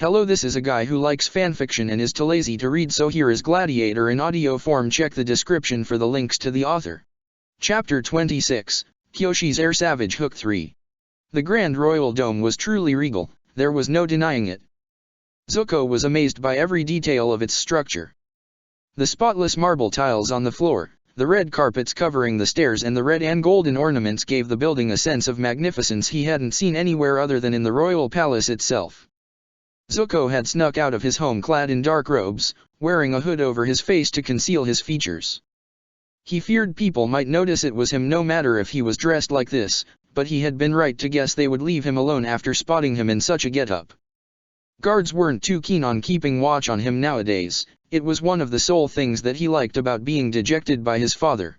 Hello, this is a guy who likes fanfiction and is too lazy to read, so here is Gladiator in audio form. Check the description for the links to the author. Chapter 26, Kyoshi's Air Savage Hook 3. The Grand Royal Dome was truly regal, there was no denying it. Zuko was amazed by every detail of its structure. The spotless marble tiles on the floor, the red carpets covering the stairs, and the red and golden ornaments gave the building a sense of magnificence he hadn't seen anywhere other than in the royal palace itself. Zuko had snuck out of his home clad in dark robes, wearing a hood over his face to conceal his features. He feared people might notice it was him no matter if he was dressed like this, but he had been right to guess they would leave him alone after spotting him in such a get-up. Guards weren't too keen on keeping watch on him nowadays. It was one of the sole things that he liked about being dejected by his father.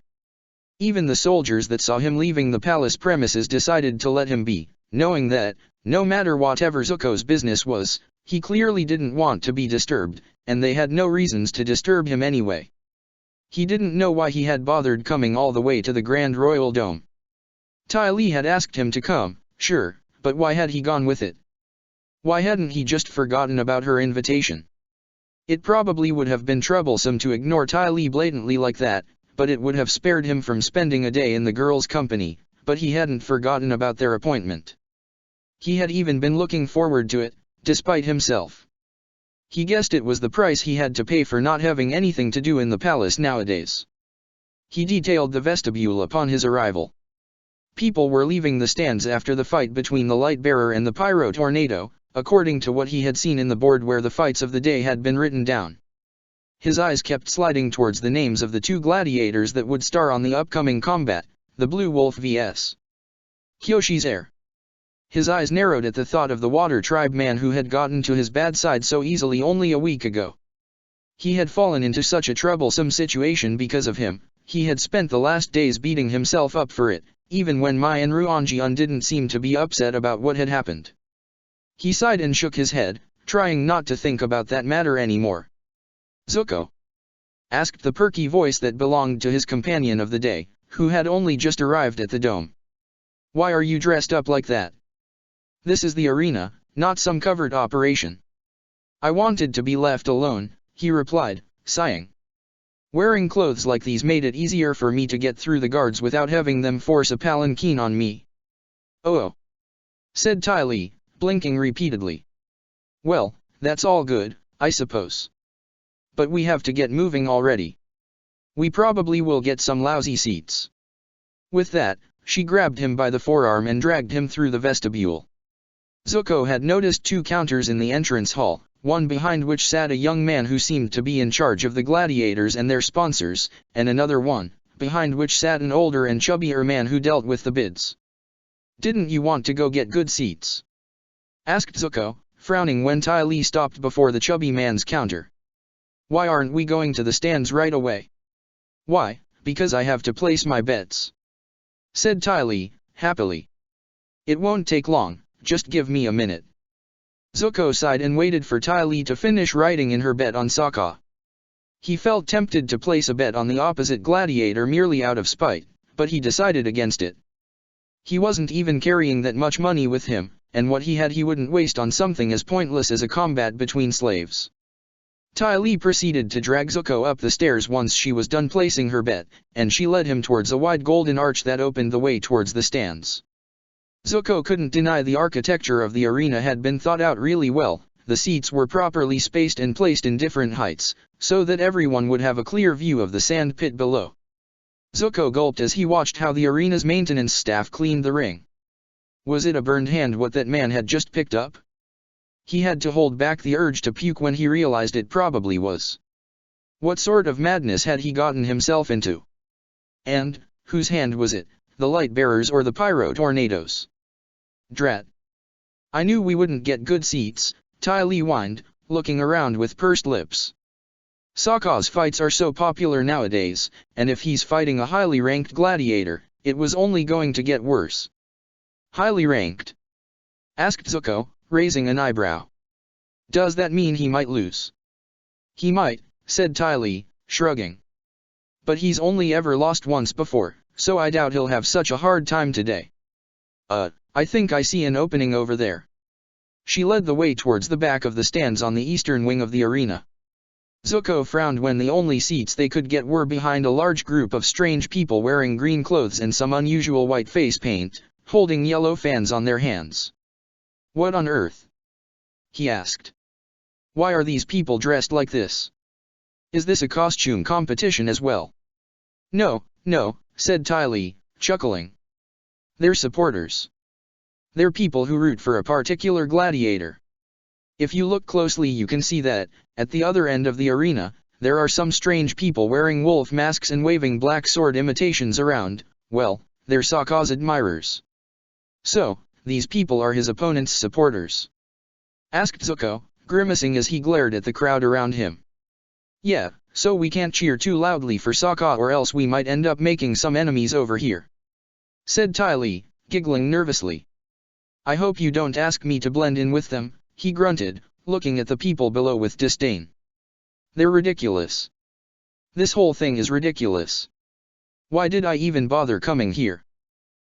Even the soldiers that saw him leaving the palace premises decided to let him be, knowing that, no matter whatever Zuko's business was, he clearly didn't want to be disturbed, and they had no reasons to disturb him anyway. He didn't know why he had bothered coming all the way to the Grand Royal Dome. Ty Lee had asked him to come, sure, but why had he gone with it? Why hadn't he just forgotten about her invitation? It probably would have been troublesome to ignore Ty Lee blatantly like that, but it would have spared him from spending a day in the girl's company, but he hadn't forgotten about their appointment. He had even been looking forward to it, despite himself. He guessed it was the price he had to pay for not having anything to do in the palace nowadays. He detailed the vestibule upon his arrival. People were leaving the stands after the fight between the light bearer and the pyro tornado, according to what he had seen in the board where the fights of the day had been written down. His eyes kept sliding towards the names of the two gladiators that would star on the upcoming combat, the Blue Wolf vs. Kyoshi's Air. His eyes narrowed at the thought of the Water Tribe man who had gotten to his bad side so easily only a week ago. He had fallen into such a troublesome situation because of him. He had spent the last days beating himself up for it, even when Mai and Ruonjian didn't seem to be upset about what had happened. He sighed and shook his head, trying not to think about that matter anymore. "Zuko?" asked the perky voice that belonged to his companion of the day, who had only just arrived at the dome. "Why are you dressed up like that? This is the arena, not some covered operation." "I wanted to be left alone," he replied, sighing. "Wearing clothes like these made it easier for me to get through the guards without having them force a palanquin on me." "Oh," said Ty Lee, blinking repeatedly. "Well, that's all good, I suppose. But we have to get moving already. We probably will get some lousy seats." With that, she grabbed him by the forearm and dragged him through the vestibule. Zuko had noticed two counters in the entrance hall, one behind which sat a young man who seemed to be in charge of the gladiators and their sponsors, and another one, behind which sat an older and chubbier man who dealt with the bids. "Didn't you want to go get good seats?" asked Zuko, frowning when Ty Lee stopped before the chubby man's counter. "Why aren't we going to the stands right away?" "Why, because I have to place my bets," said Ty Lee, happily. "It won't take long. Just give me a minute." Zuko sighed and waited for Ty Lee to finish writing in her bet on Sokka. He felt tempted to place a bet on the opposite gladiator merely out of spite, but he decided against it. He wasn't even carrying that much money with him, and what he had he wouldn't waste on something as pointless as a combat between slaves. Ty Lee proceeded to drag Zuko up the stairs once she was done placing her bet, and she led him towards a wide golden arch that opened the way towards the stands. Zuko couldn't deny the architecture of the arena had been thought out really well. The seats were properly spaced and placed in different heights, so that everyone would have a clear view of the sand pit below. Zuko gulped as he watched how the arena's maintenance staff cleaned the ring. Was it a burned hand what that man had just picked up? He had to hold back the urge to puke when he realized it probably was. What sort of madness had he gotten himself into? And, whose hand was it, the light bearers or the pyro tornadoes? Drat. "I knew we wouldn't get good seats," Ty Lee whined, looking around with pursed lips. "Sokka's fights are so popular nowadays, and if he's fighting a highly ranked gladiator, it was only going to get worse." "Highly ranked?" asked Zuko, raising an eyebrow. "Does that mean he might lose?" "He might," said Ty Lee, shrugging. "But he's only ever lost once before, so I doubt he'll have such a hard time today." I think I see an opening over there." She led the way towards the back of the stands on the eastern wing of the arena. Zuko frowned when the only seats they could get were behind a large group of strange people wearing green clothes and some unusual white face paint, holding yellow fans on their hands. "What on earth?" he asked. "Why are these people dressed like this? Is this a costume competition as well?" No, said Ty Lee, chuckling. "They're supporters. They're people who root for a particular gladiator. If you look closely you can see that, at the other end of the arena, there are some strange people wearing wolf masks and waving black sword imitations around. Well, they're Sokka's admirers." "So, these people are his opponent's supporters?" asked Zuko, grimacing as he glared at the crowd around him. "Yeah, so we can't cheer too loudly for Sokka or else we might end up making some enemies over here," said Ty Lee, giggling nervously. "I hope you don't ask me to blend in with them," he grunted, looking at the people below with disdain. "They're ridiculous. This whole thing is ridiculous. Why did I even bother coming here?"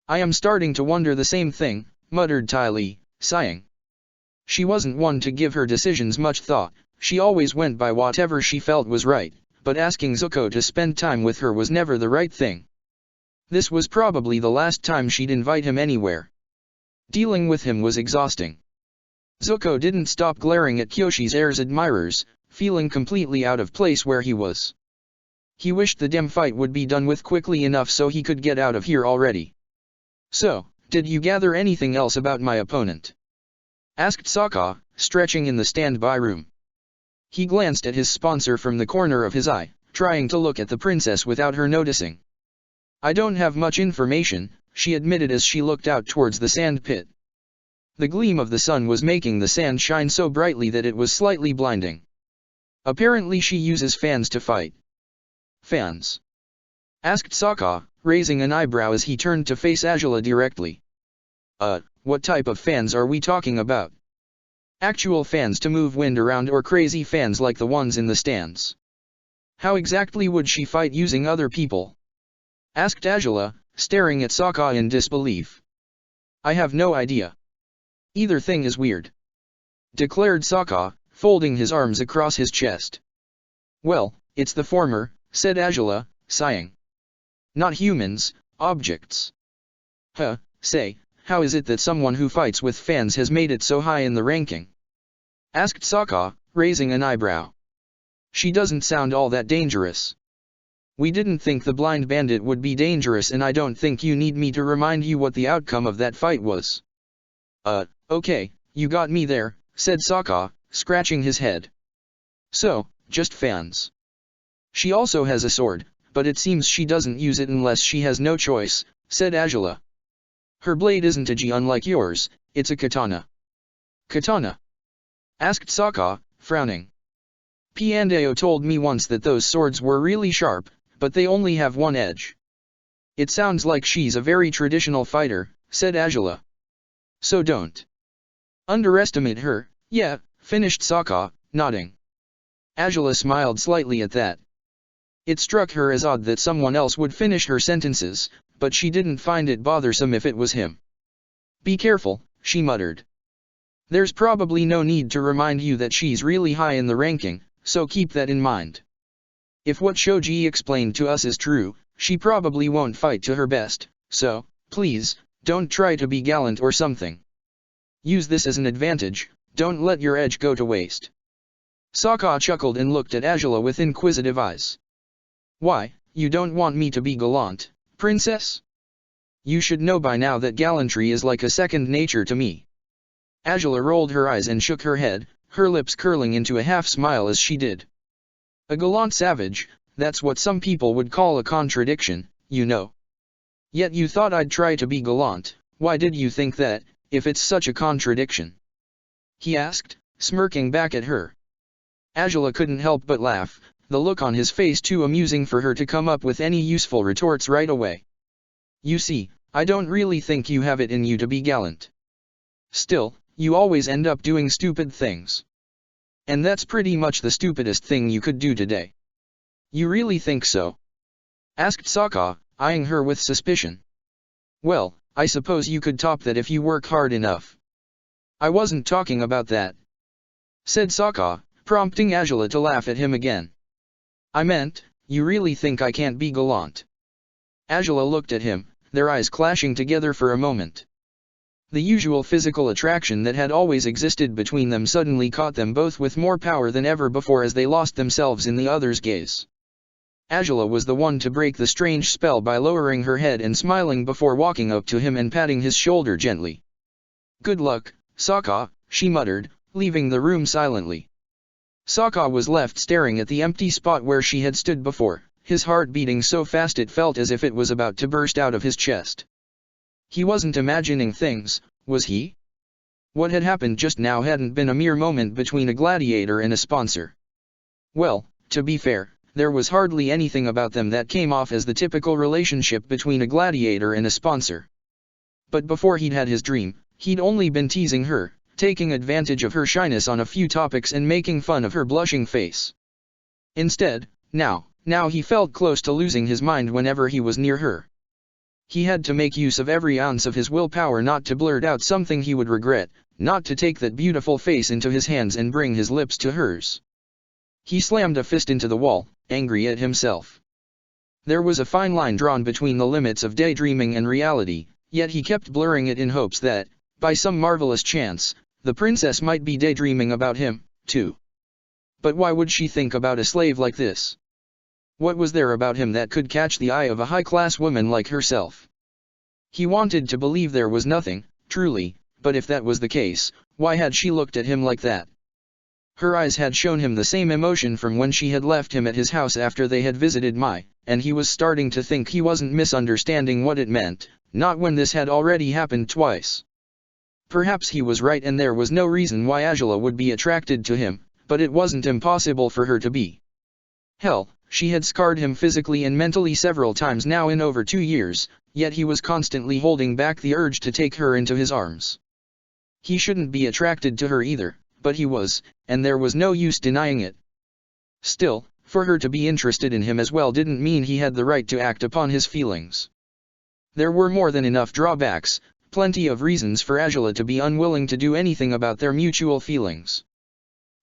"I am starting to wonder the same thing," muttered Ty Lee, sighing. She wasn't one to give her decisions much thought, she always went by whatever she felt was right, but asking Zuko to spend time with her was never the right thing. This was probably the last time she'd invite him anywhere. Dealing with him was exhausting. Zuko didn't stop glaring at Kyoshi's heir's admirers, feeling completely out of place where he was. He wished the damn fight would be done with quickly enough so he could get out of here already. "So, did you gather anything else about my opponent?" asked Sokka, stretching in the standby room. He glanced at his sponsor from the corner of his eye, trying to look at the princess without her noticing. "I don't have much information," she admitted as she looked out towards the sand pit. The gleam of the sun was making the sand shine so brightly that it was slightly blinding. "Apparently she uses fans to fight." "Fans?" asked Sokka, raising an eyebrow as he turned to face Azula directly. What type of fans are we talking about? Actual fans to move wind around or crazy fans like the ones in the stands? How exactly would she fight using other people?" asked Azula, staring at Sokka in disbelief. "I have no idea. Either thing is weird," declared Sokka, folding his arms across his chest. "Well, it's the former," said Azula, sighing. "Not humans, objects." Say, how is it that someone who fights with fans has made it so high in the ranking?" asked Sokka, raising an eyebrow. "She doesn't sound all that dangerous." "We didn't think the blind bandit would be dangerous and I don't think you need me to remind you what the outcome of that fight was." Okay, you got me there," said Sokka, scratching his head. "So, just fans. She also has a sword, but it seems she doesn't use it unless she has no choice," said Azula. "Her blade isn't a ji unlike yours, it's a katana." "Katana?" asked Sokka, frowning. "Piandao told me once that those swords were really sharp, but they only have one edge." "It sounds like she's a very traditional fighter," said Azula. "So don't underestimate her." "Yeah," finished Sokka, nodding. Azula smiled slightly at that. It struck her as odd that someone else would finish her sentences, but she didn't find it bothersome if it was him. "Be careful," she muttered. "There's probably no need to remind you that she's really high in the ranking, so keep that in mind. If what Shoji explained to us is true, she probably won't fight to her best, so, please, don't try to be gallant or something. Use this as an advantage, don't let your edge go to waste." Sokka chuckled and looked at Azula with inquisitive eyes. "Why, you don't want me to be gallant, princess? You should know by now that gallantry is like a second nature to me." Azula rolled her eyes and shook her head, her lips curling into a half-smile as she did. "A gallant savage, that's what some people would call a contradiction, you know. Yet you thought I'd try to be gallant. Why did you think that, if it's such a contradiction?" he asked, smirking back at her. Azula couldn't help but laugh, the look on his face too amusing for her to come up with any useful retorts right away. "You see, I don't really think you have it in you to be gallant. Still, you always end up doing stupid things. And that's pretty much the stupidest thing you could do today." "You really think so?" asked Sokka, eyeing her with suspicion. "Well, I suppose you could top that if you work hard enough." I wasn't talking about that, said Sokka, prompting Azula to laugh at him again. I meant, you really think I can't be gallant? Azula looked at him, their eyes clashing together for a moment. The usual physical attraction that had always existed between them suddenly caught them both with more power than ever before as they lost themselves in the other's gaze. Azula was the one to break the strange spell by lowering her head and smiling before walking up to him and patting his shoulder gently. Good luck, Sokka, she muttered, leaving the room silently. Sokka was left staring at the empty spot where she had stood before, his heart beating so fast it felt as if it was about to burst out of his chest. He wasn't imagining things, was he? What had happened just now hadn't been a mere moment between a gladiator and a sponsor. Well, to be fair, there was hardly anything about them that came off as the typical relationship between a gladiator and a sponsor. But before he'd had his dream, he'd only been teasing her, taking advantage of her shyness on a few topics and making fun of her blushing face. Instead, now he felt close to losing his mind whenever he was near her. He had to make use of every ounce of his willpower not to blurt out something he would regret, not to take that beautiful face into his hands and bring his lips to hers. He slammed a fist into the wall, angry at himself. There was a fine line drawn between the limits of daydreaming and reality, yet he kept blurring it in hopes that, by some marvelous chance, the princess might be daydreaming about him, too. But why would she think about a slave like this? What was there about him that could catch the eye of a high-class woman like herself? He wanted to believe there was nothing, truly, but if that was the case, why had she looked at him like that? Her eyes had shown him the same emotion from when she had left him at his house after they had visited Mai, and he was starting to think he wasn't misunderstanding what it meant, not when this had already happened twice. Perhaps he was right and there was no reason why Azula would be attracted to him, but it wasn't impossible for her to be. Hell, she had scarred him physically and mentally several times now in over 2 years, yet he was constantly holding back the urge to take her into his arms. He shouldn't be attracted to her either, but he was, and there was no use denying it. Still, for her to be interested in him as well didn't mean he had the right to act upon his feelings. There were more than enough drawbacks, plenty of reasons for Azula to be unwilling to do anything about their mutual feelings.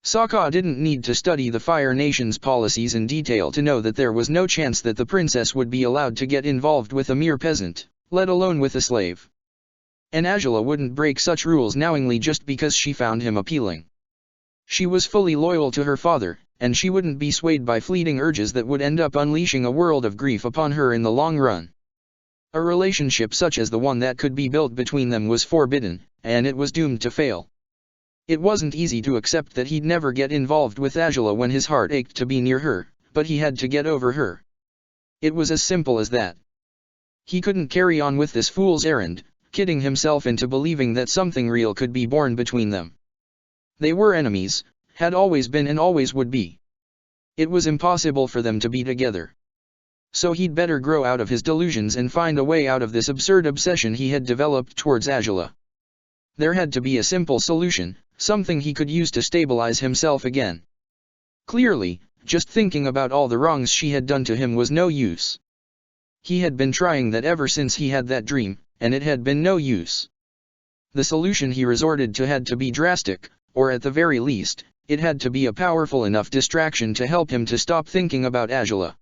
Sokka didn't need to study the Fire Nation's policies in detail to know that there was no chance that the princess would be allowed to get involved with a mere peasant, let alone with a slave. And Azula wouldn't break such rules knowingly just because she found him appealing. She was fully loyal to her father, and she wouldn't be swayed by fleeting urges that would end up unleashing a world of grief upon her in the long run. A relationship such as the one that could be built between them was forbidden, and it was doomed to fail. It wasn't easy to accept that he'd never get involved with Azula when his heart ached to be near her, but he had to get over her. It was as simple as that. He couldn't carry on with this fool's errand, kidding himself into believing that something real could be born between them. They were enemies, had always been and always would be. It was impossible for them to be together. So he'd better grow out of his delusions and find a way out of this absurd obsession he had developed towards Azula. There had to be a simple solution, something he could use to stabilize himself again. Clearly, just thinking about all the wrongs she had done to him was no use. He had been trying that ever since he had that dream, and it had been no use. The solution he resorted to had to be drastic, or at the very least, it had to be a powerful enough distraction to help him to stop thinking about Azula.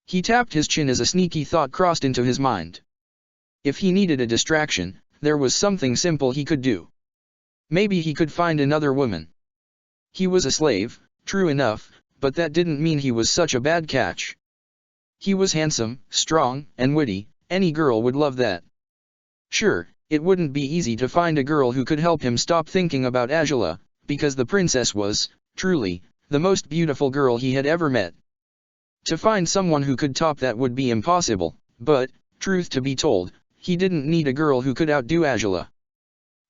He tapped his chin as a sneaky thought crossed into his mind. If he needed a distraction, there was something simple he could do. Maybe he could find another woman. He was a slave, true enough, but that didn't mean he was such a bad catch. He was handsome, strong, and witty, any girl would love that. Sure, it wouldn't be easy to find a girl who could help him stop thinking about Azula, because the princess was, truly, the most beautiful girl he had ever met. To find someone who could top that would be impossible, but, truth to be told, he didn't need a girl who could outdo Azula.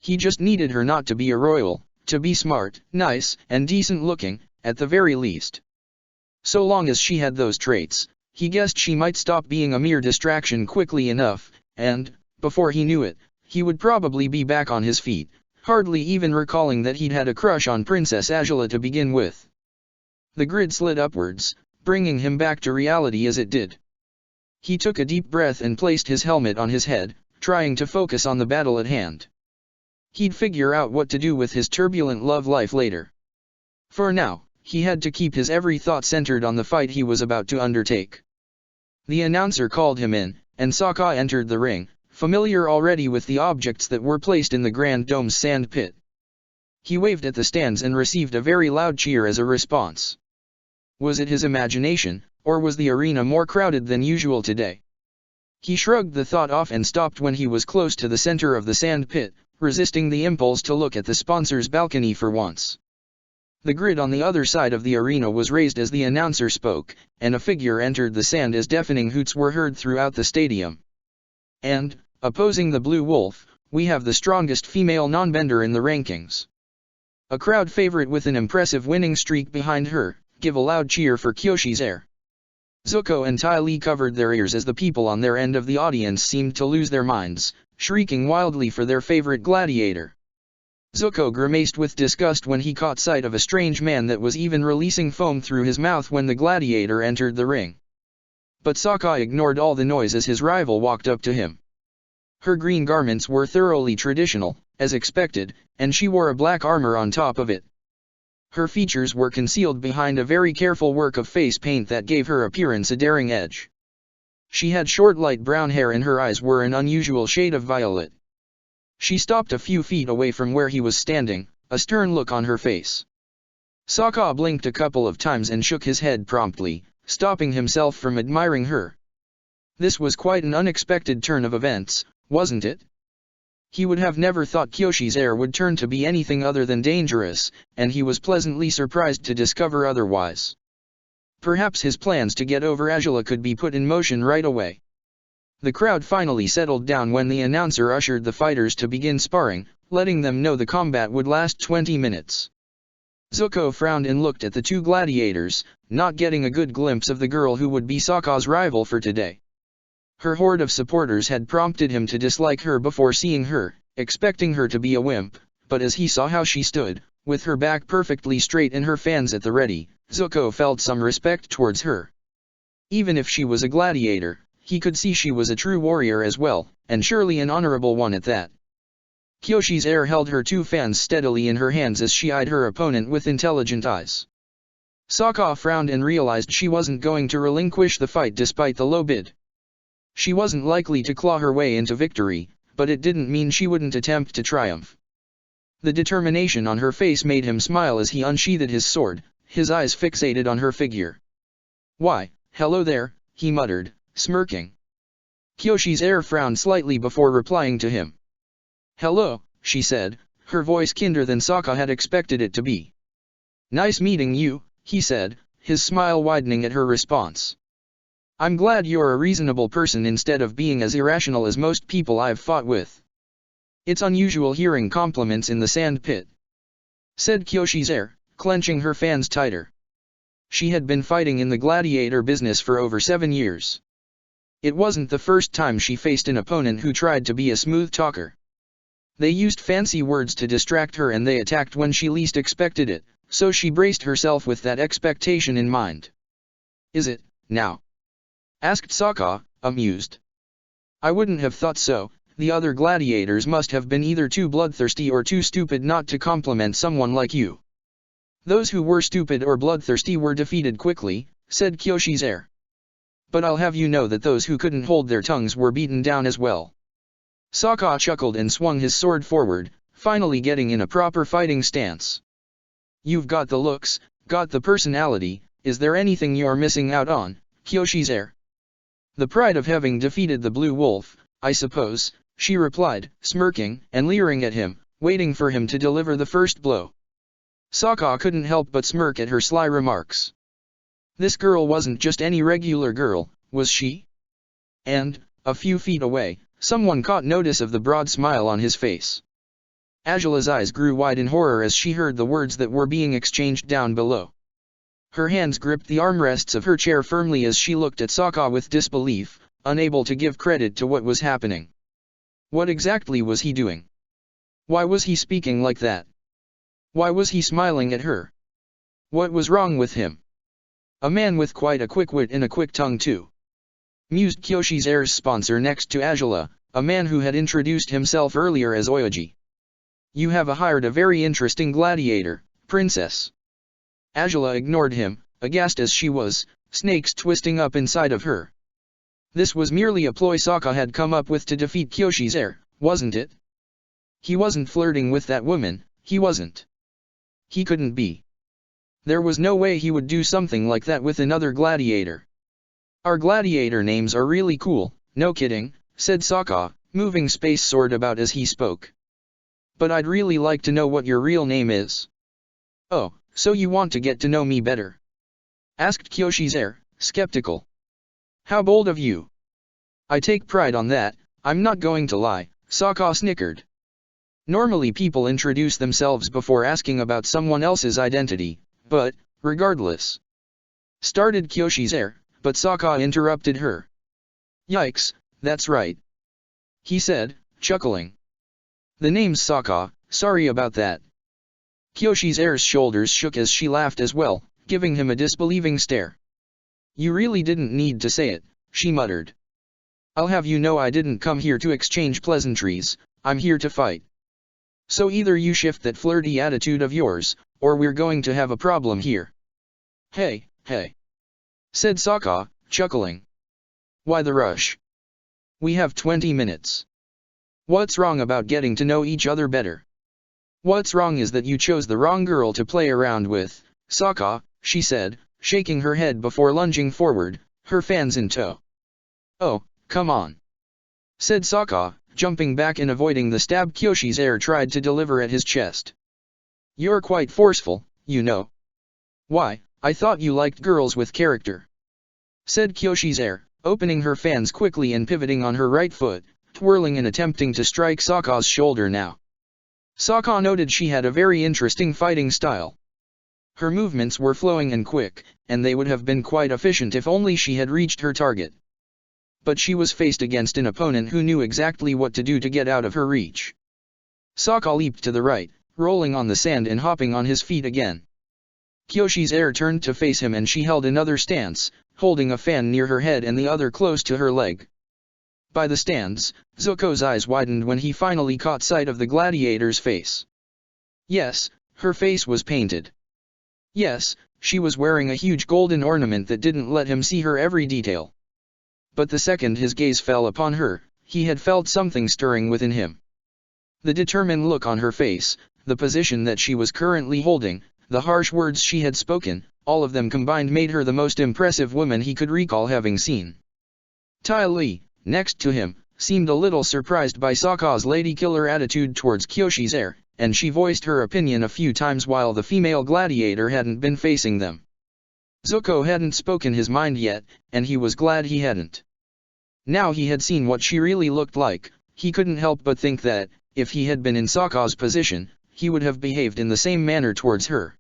He just needed her not to be a royal, to be smart, nice, and decent looking, at the very least. So long as she had those traits, he guessed she might stop being a mere distraction quickly enough, and, before he knew it, he would probably be back on his feet, hardly even recalling that he'd had a crush on Princess Azula to begin with. The grid slid upwards, bringing him back to reality as it did. He took a deep breath and placed his helmet on his head, trying to focus on the battle at hand. He'd figure out what to do with his turbulent love life later. For now, he had to keep his every thought centered on the fight he was about to undertake. The announcer called him in, and Sokka entered the ring, familiar already with the objects that were placed in the Grand Dome's sand pit. He waved at the stands and received a very loud cheer as a response. Was it his imagination, or was the arena more crowded than usual today? He shrugged the thought off and stopped when he was close to the center of the sand pit, resisting the impulse to look at the sponsor's balcony for once. The grid on the other side of the arena was raised as the announcer spoke, and a figure entered the sand as deafening hoots were heard throughout the stadium. And, opposing the Blue Wolf, we have the strongest female non-bender in the rankings. A crowd favorite with an impressive winning streak behind her, give a loud cheer for Kyoshi's heir. Zuko and Ty Lee covered their ears as the people on their end of the audience seemed to lose their minds, shrieking wildly for their favorite gladiator. Zuko grimaced with disgust when he caught sight of a strange man that was even releasing foam through his mouth when the gladiator entered the ring. But Sokka ignored all the noise as his rival walked up to him. Her green garments were thoroughly traditional, as expected, and she wore a black armor on top of it. Her features were concealed behind a very careful work of face paint that gave her appearance a daring edge. She had short light brown hair and her eyes were an unusual shade of violet. She stopped a few feet away from where he was standing, a stern look on her face. Sokka blinked a couple of times and shook his head promptly, stopping himself from admiring her. This was quite an unexpected turn of events, wasn't it? He would have never thought Kyoshi's heir would turn to be anything other than dangerous, and he was pleasantly surprised to discover otherwise. Perhaps his plans to get over Azula could be put in motion right away. The crowd finally settled down when the announcer ushered the fighters to begin sparring, letting them know the combat would last 20 minutes. Zuko frowned and looked at the two gladiators, not getting a good glimpse of the girl who would be Sokka's rival for today. Her horde of supporters had prompted him to dislike her before seeing her, expecting her to be a wimp, but as he saw how she stood, with her back perfectly straight and her fans at the ready, Zuko felt some respect towards her. Even if she was a gladiator, he could see she was a true warrior as well, and surely an honorable one at that. Kyoshi's heir held her two fans steadily in her hands as she eyed her opponent with intelligent eyes. Sokka frowned and realized she wasn't going to relinquish the fight despite the low bid. She wasn't likely to claw her way into victory, but it didn't mean she wouldn't attempt to triumph. The determination on her face made him smile as he unsheathed his sword, his eyes fixated on her figure. "Why, hello there," he muttered, smirking. Kyoshi's heir frowned slightly before replying to him. "Hello," she said, her voice kinder than Sokka had expected it to be. "Nice meeting you," he said, his smile widening at her response. "I'm glad you're a reasonable person instead of being as irrational as most people I've fought with. It's unusual hearing compliments in the sand pit," said Kyoshi's heir, clenching her fans tighter. She had been fighting in the gladiator business for over 7 years. It wasn't the first time she faced an opponent who tried to be a smooth talker. They used fancy words to distract her and they attacked when she least expected it, so she braced herself with that expectation in mind. "Is it, now?" asked Sokka, amused. "I wouldn't have thought so. The other gladiators must have been either too bloodthirsty or too stupid not to compliment someone like you." "Those who were stupid or bloodthirsty were defeated quickly," said Kyoshi's heir. "But I'll have you know that those who couldn't hold their tongues were beaten down as well." Sokka chuckled and swung his sword forward, finally getting in a proper fighting stance. "You've got the looks, got the personality, is there anything you're missing out on, Kyoshi's heir?" "The pride of having defeated the Blue Wolf, I suppose," she replied, smirking and leering at him, waiting for him to deliver the first blow. Sokka couldn't help but smirk at her sly remarks. This girl wasn't just any regular girl, was she? And, a few feet away, someone caught notice of the broad smile on his face. Azula's eyes grew wide in horror as she heard the words that were being exchanged down below. Her hands gripped the armrests of her chair firmly as she looked at Sokka with disbelief, unable to give credit to what was happening. What exactly was he doing? Why was he speaking like that? Why was he smiling at her? What was wrong with him? A man with quite a quick wit and a quick tongue too. Mused Kyoshi's heir's sponsor next to Azula, a man who had introduced himself earlier as Oyoji. You have hired a very interesting gladiator, princess. Angela ignored him, aghast as she was, snakes twisting up inside of her. This was merely a ploy Sokka had come up with to defeat Kyoshi's heir, wasn't it? He wasn't flirting with that woman, he wasn't. He couldn't be. There was no way he would do something like that with another gladiator. Our gladiator names are really cool, no kidding, said Sokka, moving Space Sword about as he spoke. But I'd really like to know what your real name is. Oh, so you want to get to know me better? Asked Kyoshi's heir, skeptical. How bold of you. I take pride on that, I'm not going to lie, Sokka snickered. Normally people introduce themselves before asking about someone else's identity, but, regardless. Started Kyoshi's heir, but Sokka interrupted her. Yikes, that's right. He said, chuckling. The name's Sokka, sorry about that. Kyoshi's heir's shoulders shook as she laughed as well, giving him a disbelieving stare. You really didn't need to say it, she muttered. I'll have you know I didn't come here to exchange pleasantries, I'm here to fight. So either you shift that flirty attitude of yours, or we're going to have a problem here. Hey, said Sokka, chuckling. Why the rush? We have 20 minutes. What's wrong about getting to know each other better? What's wrong is that you chose the wrong girl to play around with, Sokka, she said, shaking her head before lunging forward, her fans in tow. Oh, come on, said Sokka, jumping back and avoiding the stab Kyoshi's heir tried to deliver at his chest. You're quite forceful, you know. Why, I thought you liked girls with character, said Kyoshi's heir, opening her fans quickly and pivoting on her right foot, twirling and attempting to strike Sokka's shoulder now. Sokka noted she had a very interesting fighting style. Her movements were flowing and quick, and they would have been quite efficient if only she had reached her target. But she was faced against an opponent who knew exactly what to do to get out of her reach. Sokka leaped to the right, rolling on the sand and hopping on his feet again. Kyoshi's heir turned to face him and she held another stance, holding a fan near her head and the other close to her leg. By the stance, Zuko's eyes widened when he finally caught sight of the gladiator's face. Yes, her face was painted. Yes, she was wearing a huge golden ornament that didn't let him see her every detail. But the second his gaze fell upon her, he had felt something stirring within him. The determined look on her face, the position that she was currently holding, the harsh words she had spoken, all of them combined made her the most impressive woman he could recall having seen. Ty Lee, next to him, seemed a little surprised by Sokka's lady-killer attitude towards Kyoshi's heir, and she voiced her opinion a few times while the female gladiator hadn't been facing them. Zuko hadn't spoken his mind yet, and he was glad he hadn't. Now he had seen what she really looked like, he couldn't help but think that, if he had been in Sokka's position, he would have behaved in the same manner towards her.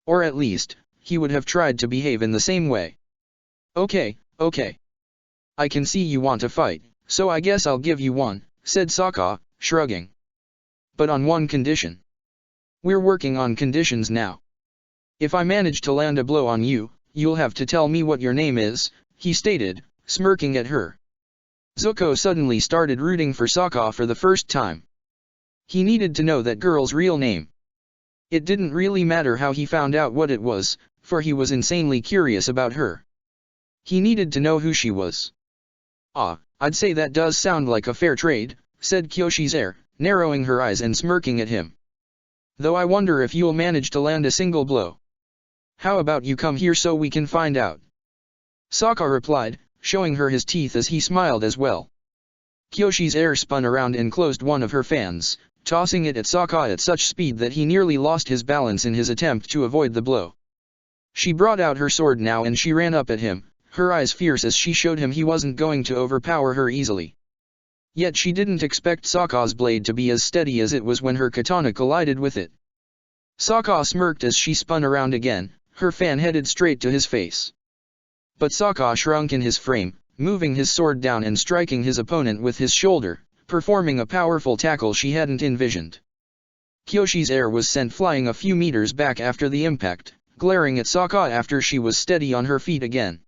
Or at least, he would have tried to behave in the same way. Okay. I can see you want to fight, so I guess I'll give you one, said Sokka, shrugging. But on one condition. We're working on conditions now. If I manage to land a blow on you, you'll have to tell me what your name is, he stated, smirking at her. Zuko suddenly started rooting for Sokka for the first time. He needed to know that girl's real name. It didn't really matter how he found out what it was, for he was insanely curious about her. He needed to know who she was. I'd say that does sound like a fair trade, said Kyoshi's heir, narrowing her eyes and smirking at him. Though I wonder if you'll manage to land a single blow. How about you come here so we can find out? Sokka replied, showing her his teeth as he smiled as well. Kyoshi's heir spun around and closed one of her fans, tossing it at Sokka at such speed that he nearly lost his balance in his attempt to avoid the blow. She brought out her sword now and she ran up at him, her eyes fierce as she showed him he wasn't going to overpower her easily. Yet she didn't expect Sokka's blade to be as steady as it was when her katana collided with it. Sokka smirked as she spun around again, her fan headed straight to his face. But Sokka shrunk in his frame, moving his sword down and striking his opponent with his shoulder, performing a powerful tackle she hadn't envisioned. Kyoshi's heir was sent flying a few meters back after the impact, glaring at Sokka after she was steady on her feet again.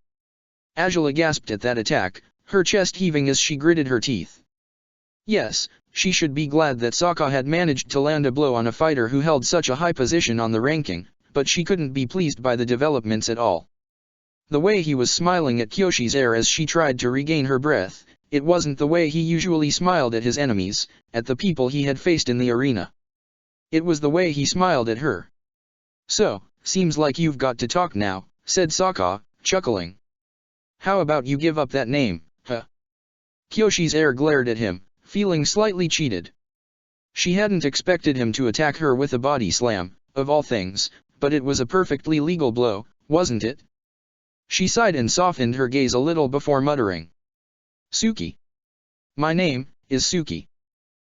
Angela gasped at that attack, her chest heaving as she gritted her teeth. Yes, she should be glad that Sokka had managed to land a blow on a fighter who held such a high position on the ranking, but she couldn't be pleased by the developments at all. The way he was smiling at Kyoshi's heir as she tried to regain her breath, it wasn't the way he usually smiled at his enemies, at the people he had faced in the arena. It was the way he smiled at her. So, seems like you've got to talk now, said Sokka, chuckling. How about you give up that name, huh? Kyoshi's heir glared at him, feeling slightly cheated. She hadn't expected him to attack her with a body slam, of all things, but it was a perfectly legal blow, wasn't it? She sighed and softened her gaze a little before muttering. Suki. My name is Suki.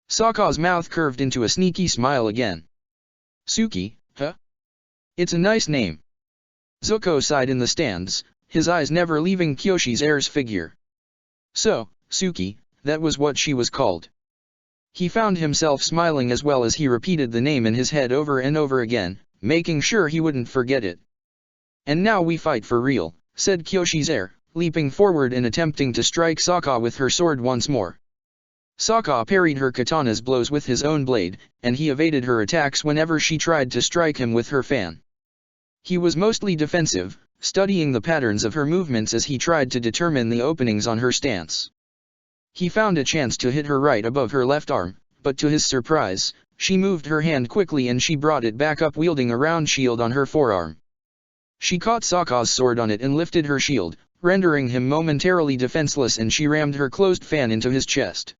Sokka's mouth curved into a sneaky smile again. Suki, huh? It's a nice name. Zuko sighed in the stands, his eyes never leaving Kyoshi's heir's figure. So, Suki, that was what she was called. He found himself smiling as well as he repeated the name in his head over and over again, making sure he wouldn't forget it. And now we fight for real, said Kyoshi's heir, leaping forward and attempting to strike Sokka with her sword once more. Sokka parried her katana's blows with his own blade, and he evaded her attacks whenever she tried to strike him with her fan. He was mostly defensive, studying the patterns of her movements as he tried to determine the openings on her stance. He found a chance to hit her right above her left arm, but to his surprise, she moved her hand quickly and she brought it back up wielding a round shield on her forearm. She caught Sokka's sword on it and lifted her shield, rendering him momentarily defenseless, and she rammed her closed fan into his chest.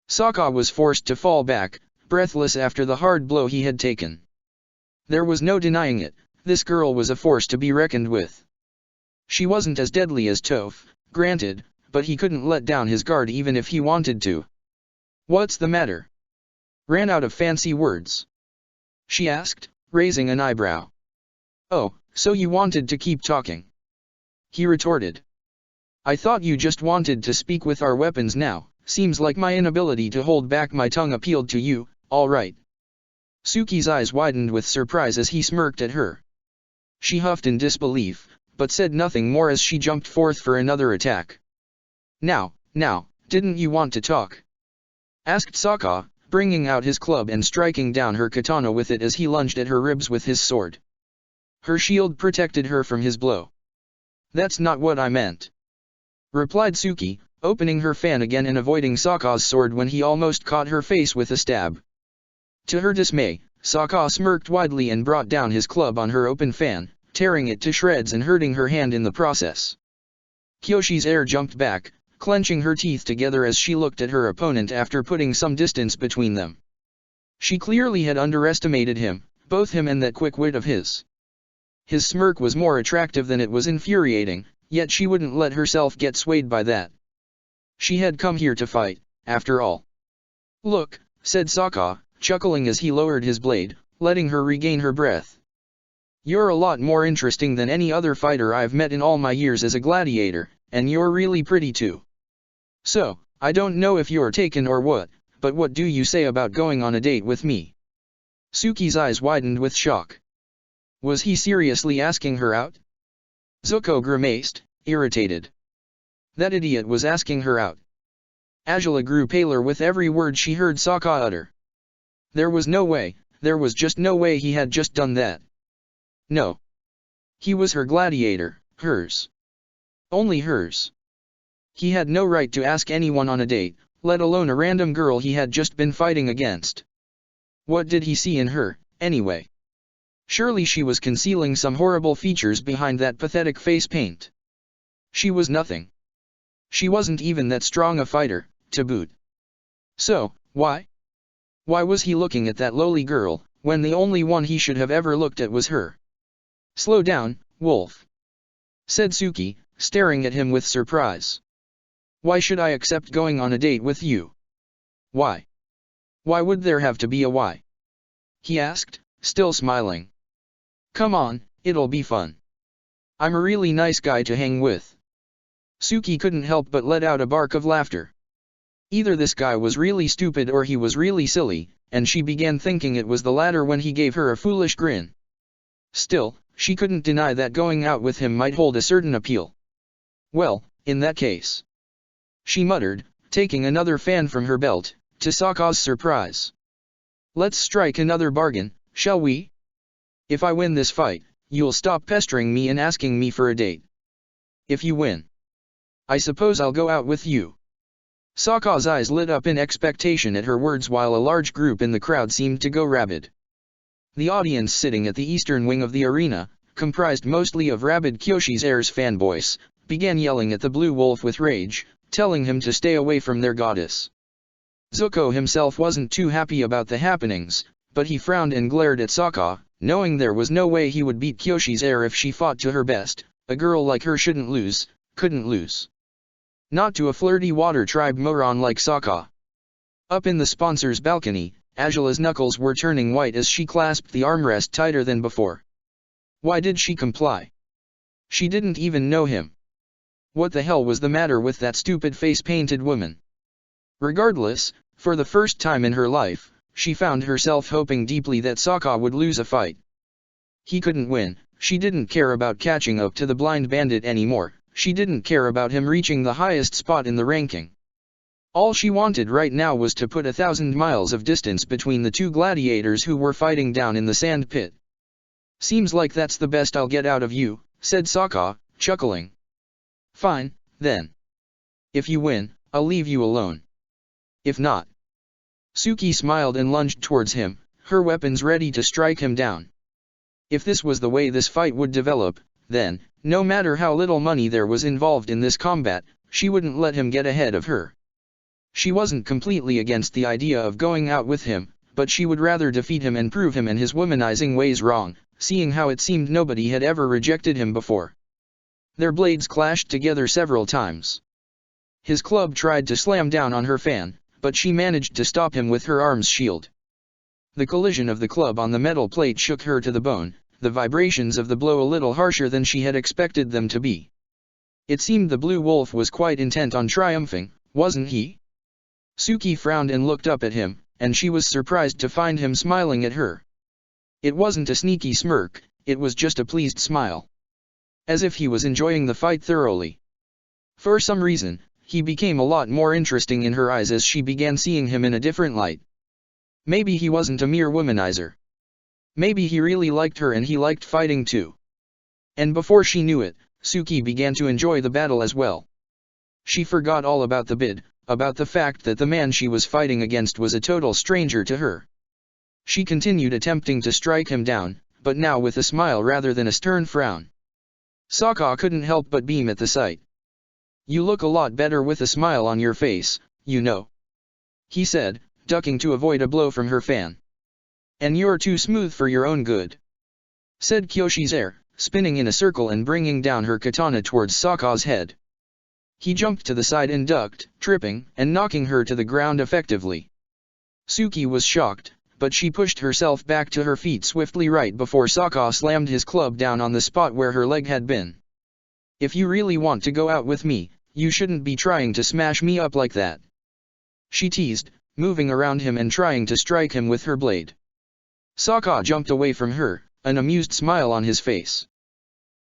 Sokka was forced to fall back, breathless after the hard blow he had taken. There was no denying it, this girl was a force to be reckoned with. She wasn't as deadly as Toph, granted, but he couldn't let down his guard even if he wanted to. What's the matter? Ran out of fancy words? She asked, raising an eyebrow. Oh, so you wanted to keep talking? He retorted. I thought you just wanted to speak with our weapons now. Seems like my inability to hold back my tongue appealed to you, all right. Suki's eyes widened with surprise as he smirked at her. She huffed in disbelief, but said nothing more as she jumped forth for another attack. Now, didn't you want to talk? Asked Sokka, bringing out his club and striking down her katana with it as he lunged at her ribs with his sword. Her shield protected her from his blow. That's not what I meant, replied Suki, opening her fan again and avoiding Sokka's sword when he almost caught her face with a stab. To her dismay, Sokka smirked widely and brought down his club on her open fan, tearing it to shreds and hurting her hand in the process. Kyoshi's heir jumped back, clenching her teeth together as she looked at her opponent after putting some distance between them. She clearly had underestimated him, both him and that quick wit of his. His smirk was more attractive than it was infuriating, yet she wouldn't let herself get swayed by that. She had come here to fight, after all. Look, said Sokka, chuckling as he lowered his blade, letting her regain her breath. You're a lot more interesting than any other fighter I've met in all my years as a gladiator, and you're really pretty too. So, I don't know if you're taken or what, but what do you say about going on a date with me? Suki's eyes widened with shock. Was he seriously asking her out? Zuko grimaced, irritated. That idiot was asking her out. Angela grew paler with every word she heard Sokka utter. There was no way, there was just no way he had just done that. No. He was her gladiator, hers. Only hers. He had no right to ask anyone on a date, let alone a random girl he had just been fighting against. What did he see in her, anyway? Surely she was concealing some horrible features behind that pathetic face paint. She was nothing. She wasn't even that strong a fighter, to boot. So, why? Why was he looking at that lowly girl, when the only one he should have ever looked at was her? Slow down, Wolf, said Suki, staring at him with surprise. Why should I accept going on a date with you? Why? Why would there have to be a why? He asked, still smiling. Come on, it'll be fun. I'm a really nice guy to hang with. Suki couldn't help but let out a bark of laughter. Either this guy was really stupid or he was really silly, and she began thinking it was the latter when he gave her a foolish grin. Still, she couldn't deny that going out with him might hold a certain appeal. Well, in that case, she muttered, taking another fan from her belt, to Sokka's surprise. "Let's strike another bargain, shall we? If I win this fight, you'll stop pestering me and asking me for a date. If you win, I suppose I'll go out with you." Sokka's eyes lit up in expectation at her words while a large group in the crowd seemed to go rabid. The audience sitting at the eastern wing of the arena, comprised mostly of rabid Kyoshi's Heir's fanboys, began yelling at the Blue Wolf with rage, telling him to stay away from their goddess. Zuko himself wasn't too happy about the happenings, but he frowned and glared at Sokka, knowing there was no way he would beat Kyoshi's Heir if she fought to her best. A girl like her shouldn't lose, couldn't lose. Not to a flirty water tribe moron like Sokka. Up in the sponsor's balcony, Azula's knuckles were turning white as she clasped the armrest tighter than before. Why did she comply? She didn't even know him. What the hell was the matter with that stupid face-painted woman? Regardless, for the first time in her life, she found herself hoping deeply that Sokka would lose a fight. He couldn't win. She didn't care about catching up to the blind bandit anymore. She didn't care about him reaching the highest spot in the ranking. All she wanted right now was to put 1,000 miles of distance between the two gladiators who were fighting down in the sand pit. "Seems like that's the best I'll get out of you," said Sokka, chuckling. "Fine, then. If you win, I'll leave you alone. If not..." Suki smiled and lunged towards him, her weapons ready to strike him down. If this was the way this fight would develop, then, no matter how little money there was involved in this combat, she wouldn't let him get ahead of her. She wasn't completely against the idea of going out with him, but she would rather defeat him and prove him and his womanizing ways wrong, seeing how it seemed nobody had ever rejected him before. Their blades clashed together several times. His club tried to slam down on her fan, but she managed to stop him with her arm's shield. The collision of the club on the metal plate shook her to the bone, the vibrations of the blow a little harsher than she had expected them to be. It seemed the Blue Wolf was quite intent on triumphing, wasn't he? Suki frowned and looked up at him, and she was surprised to find him smiling at her. It wasn't a sneaky smirk, it was just a pleased smile. As if he was enjoying the fight thoroughly. For some reason, he became a lot more interesting in her eyes as she began seeing him in a different light. Maybe he wasn't a mere womanizer. Maybe he really liked her and he liked fighting too. And before she knew it, Suki began to enjoy the battle as well. She forgot all about the bid, about the fact that the man she was fighting against was a total stranger to her. She continued attempting to strike him down, but now with a smile rather than a stern frown. Sokka couldn't help but beam at the sight. "You look a lot better with a smile on your face, you know," he said, ducking to avoid a blow from her fan. "And you're too smooth for your own good," said Kyoshi's Heir, spinning in a circle and bringing down her katana towards Sokka's head. He jumped to the side and ducked, tripping and knocking her to the ground effectively. Suki was shocked, but she pushed herself back to her feet swiftly right before Sokka slammed his club down on the spot where her leg had been. "If you really want to go out with me, you shouldn't be trying to smash me up like that," she teased, moving around him and trying to strike him with her blade. Sokka jumped away from her, an amused smile on his face.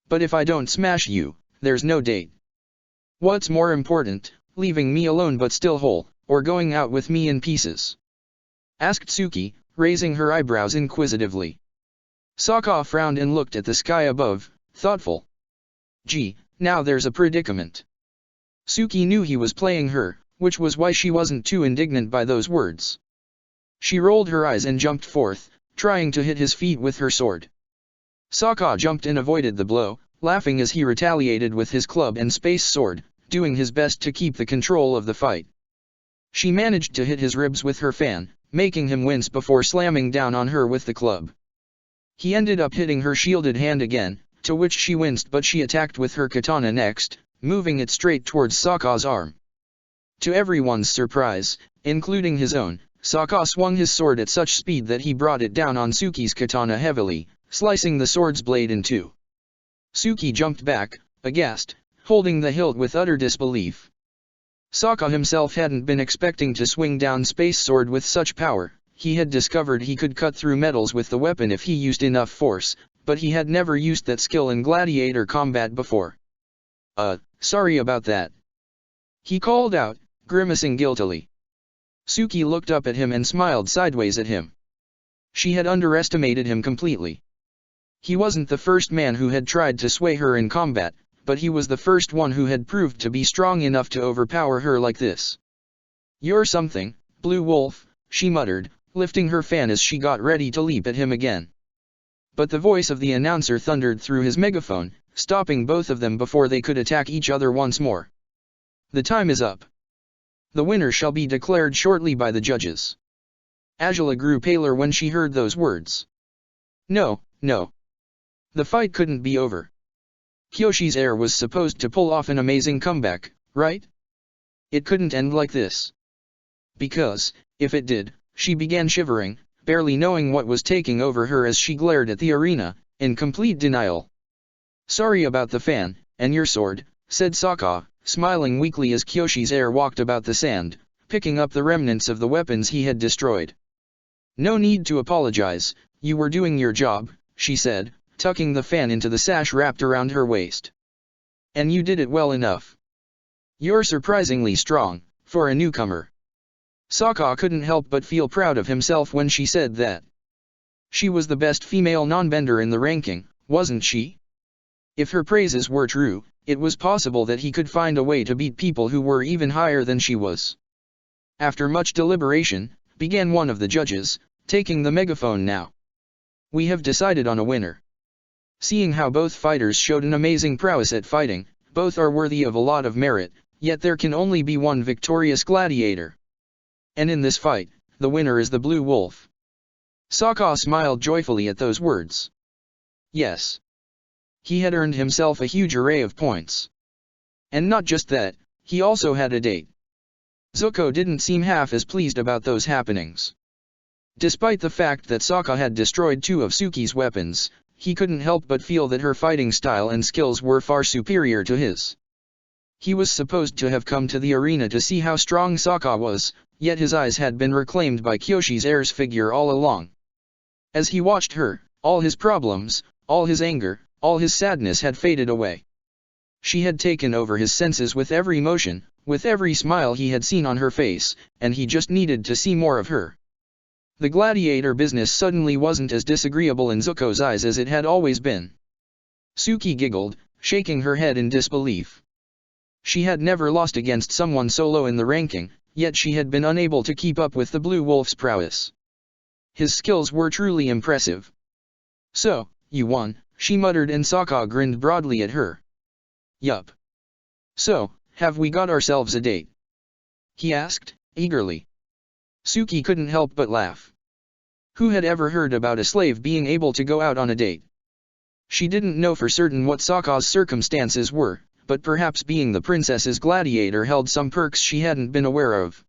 "But if I don't smash you, there's no date. What's more important, leaving me alone but still whole, or going out with me in pieces?" asked Suki, raising her eyebrows inquisitively. Sokka frowned and looked at the sky above, thoughtful. Gee, now there's a predicament. Suki knew he was playing her, which was why she wasn't too indignant by those words. She rolled her eyes and jumped forth, trying to hit his feet with her sword. Sokka jumped and avoided the blow, laughing as he retaliated with his club and space sword, doing his best to keep the control of the fight. She managed to hit his ribs with her fan, making him wince before slamming down on her with the club. He ended up hitting her shielded hand again, to which she winced, but she attacked with her katana next, moving it straight towards Sokka's arm. To everyone's surprise, including his own, Sokka swung his sword at such speed that he brought it down on Suki's katana heavily, slicing the sword's blade in two. Suki jumped back, aghast, holding the hilt with utter disbelief. Sokka himself hadn't been expecting to swing down Space Sword with such power. He had discovered he could cut through metals with the weapon if he used enough force, but he had never used that skill in gladiator combat before. Sorry about that," he called out, grimacing guiltily. Suki looked up at him and smiled sideways at him. She had underestimated him completely. He wasn't the first man who had tried to sway her in combat, but he was the first one who had proved to be strong enough to overpower her like this. "You're something, Blue Wolf," she muttered, lifting her fan as she got ready to leap at him again. But the voice of the announcer thundered through his megaphone, stopping both of them before they could attack each other once more. "The time is up. The winner shall be declared shortly by the judges." Angela grew paler when she heard those words. No. The fight couldn't be over. Kyoshi's heir was supposed to pull off an amazing comeback, right? It couldn't end like this. Because, if it did, she began shivering, barely knowing what was taking over her as she glared at the arena, in complete denial. "Sorry about the fan, and your sword," said Sokka, smiling weakly as Kyoshi's heir walked about the sand, picking up the remnants of the weapons he had destroyed. "No need to apologize, you were doing your job," she said, tucking the fan into the sash wrapped around her waist. "And you did it well enough. You're surprisingly strong, for a newcomer." Sokka couldn't help but feel proud of himself when she said that. She was the best female non-bender in the ranking, wasn't she? If her praises were true, it was possible that he could find a way to beat people who were even higher than she was. After much deliberation, began one of the judges, taking the megaphone now. "We have decided on a winner. Seeing how both fighters showed an amazing prowess at fighting, both are worthy of a lot of merit, yet there can only be one victorious gladiator. And in this fight, the winner is the Blue Wolf." Sokka smiled joyfully at those words. Yes. He had earned himself a huge array of points. And not just that, he also had a date. Zuko didn't seem half as pleased about those happenings. Despite the fact that Sokka had destroyed two of Suki's weapons, he couldn't help but feel that her fighting style and skills were far superior to his. He was supposed to have come to the arena to see how strong Sokka was, yet his eyes had been reclaimed by Kyoshi's heir's figure all along. As he watched her, all his problems, all his anger, all his sadness had faded away. She had taken over his senses with every motion, with every smile he had seen on her face, and he just needed to see more of her. The gladiator business suddenly wasn't as disagreeable in Zuko's eyes as it had always been. Suki giggled, shaking her head in disbelief. She had never lost against someone so low in the ranking, yet she had been unable to keep up with the Blue Wolf's prowess. His skills were truly impressive. "So, you won," she muttered, and Sokka grinned broadly at her. "Yup. So, have we got ourselves a date?" he asked, eagerly. Suki couldn't help but laugh. Who had ever heard about a slave being able to go out on a date? She didn't know for certain what Sokka's circumstances were, but perhaps being the princess's gladiator held some perks she hadn't been aware of.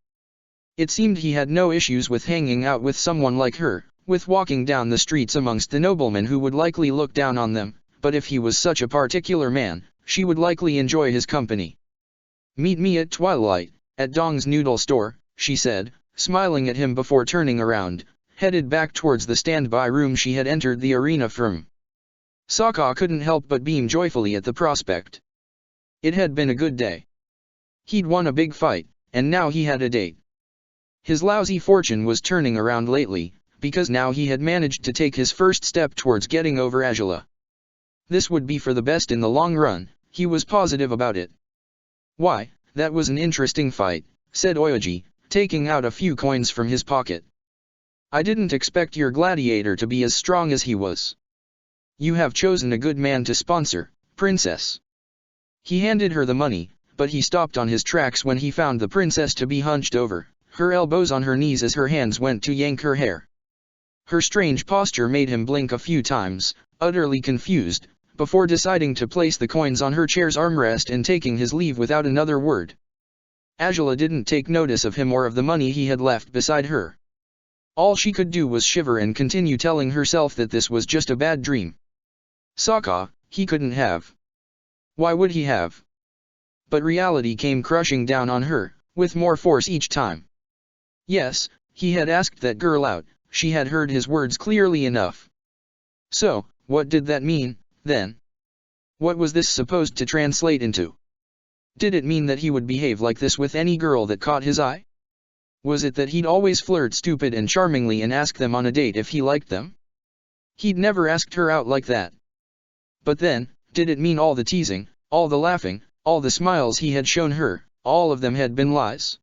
It seemed he had no issues with hanging out with someone like her, with walking down the streets amongst the noblemen who would likely look down on them, but if he was such a particular man, she would likely enjoy his company. "Meet me at twilight, at Dong's noodle store," she said, smiling at him before turning around, headed back towards the standby room she had entered the arena from. Sokka couldn't help but beam joyfully at the prospect. It had been a good day. He'd won a big fight, and now he had a date. His lousy fortune was turning around lately, because now he had managed to take his first step towards getting over Angela. This would be for the best in the long run, he was positive about it. "Why, that was an interesting fight," said Oyoji, taking out a few coins from his pocket. "I didn't expect your gladiator to be as strong as he was. You have chosen a good man to sponsor, princess." He handed her the money, but he stopped on his tracks when he found the princess to be hunched over, her elbows on her knees as her hands went to yank her hair. Her strange posture made him blink a few times, utterly confused, before deciding to place the coins on her chair's armrest and taking his leave without another word. Angela didn't take notice of him or of the money he had left beside her. All she could do was shiver and continue telling herself that this was just a bad dream. Sokka, he couldn't have. Why would he have? But reality came crushing down on her, with more force each time. Yes, he had asked that girl out, she had heard his words clearly enough. So, what did that mean, then? What was this supposed to translate into? Did it mean that he would behave like this with any girl that caught his eye? Was it that he'd always flirt stupid and charmingly and ask them on a date if he liked them? He'd never asked her out like that. But then, did it mean all the teasing, all the laughing, all the smiles he had shown her, all of them had been lies?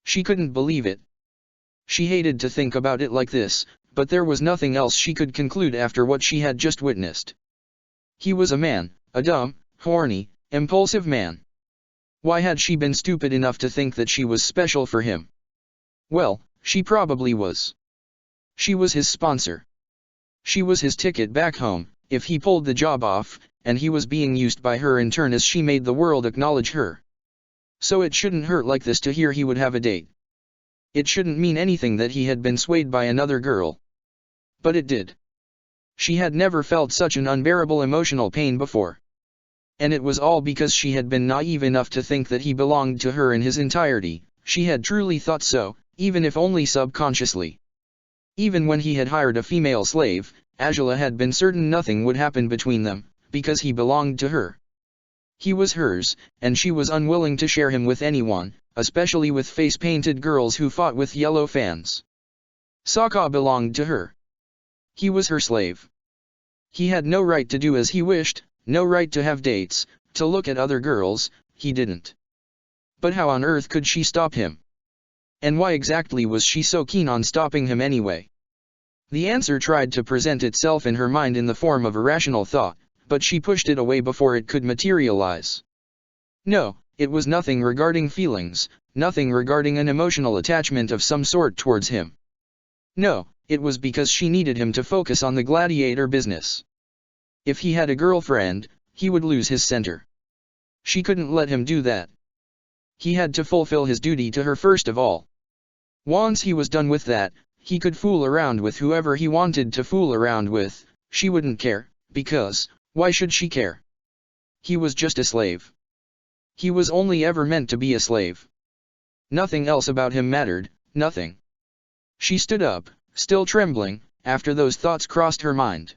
She couldn't believe it. She hated to think about it like this, but there was nothing else she could conclude after what she had just witnessed. He was a man, a dumb, horny, impulsive man. Why had she been stupid enough to think that she was special for him? Well, she probably was. She was his sponsor. She was his ticket back home, if he pulled the job off, and he was being used by her in turn as she made the world acknowledge her. So it shouldn't hurt like this to hear he would have a date. It shouldn't mean anything that he had been swayed by another girl. But it did. She had never felt such an unbearable emotional pain before. And it was all because she had been naive enough to think that he belonged to her in his entirety. She had truly thought so, even if only subconsciously. Even when he had hired a female slave, Angela had been certain nothing would happen between them, because he belonged to her. He was hers, and she was unwilling to share him with anyone, especially with face-painted girls who fought with yellow fans. Sokka belonged to her. He was her slave. He had no right to do as he wished, no right to have dates, to look at other girls, he didn't. But how on earth could she stop him? And why exactly was she so keen on stopping him anyway? The answer tried to present itself in her mind in the form of a rational thought, but she pushed it away before it could materialize. No, it was nothing regarding feelings, nothing regarding an emotional attachment of some sort towards him. No, it was because she needed him to focus on the gladiator business. If he had a girlfriend, he would lose his center. She couldn't let him do that. He had to fulfill his duty to her first of all. Once he was done with that, he could fool around with whoever he wanted to fool around with. She wouldn't care, because, why should she care? He was just a slave. He was only ever meant to be a slave. Nothing else about him mattered, nothing. She stood up, still trembling, after those thoughts crossed her mind.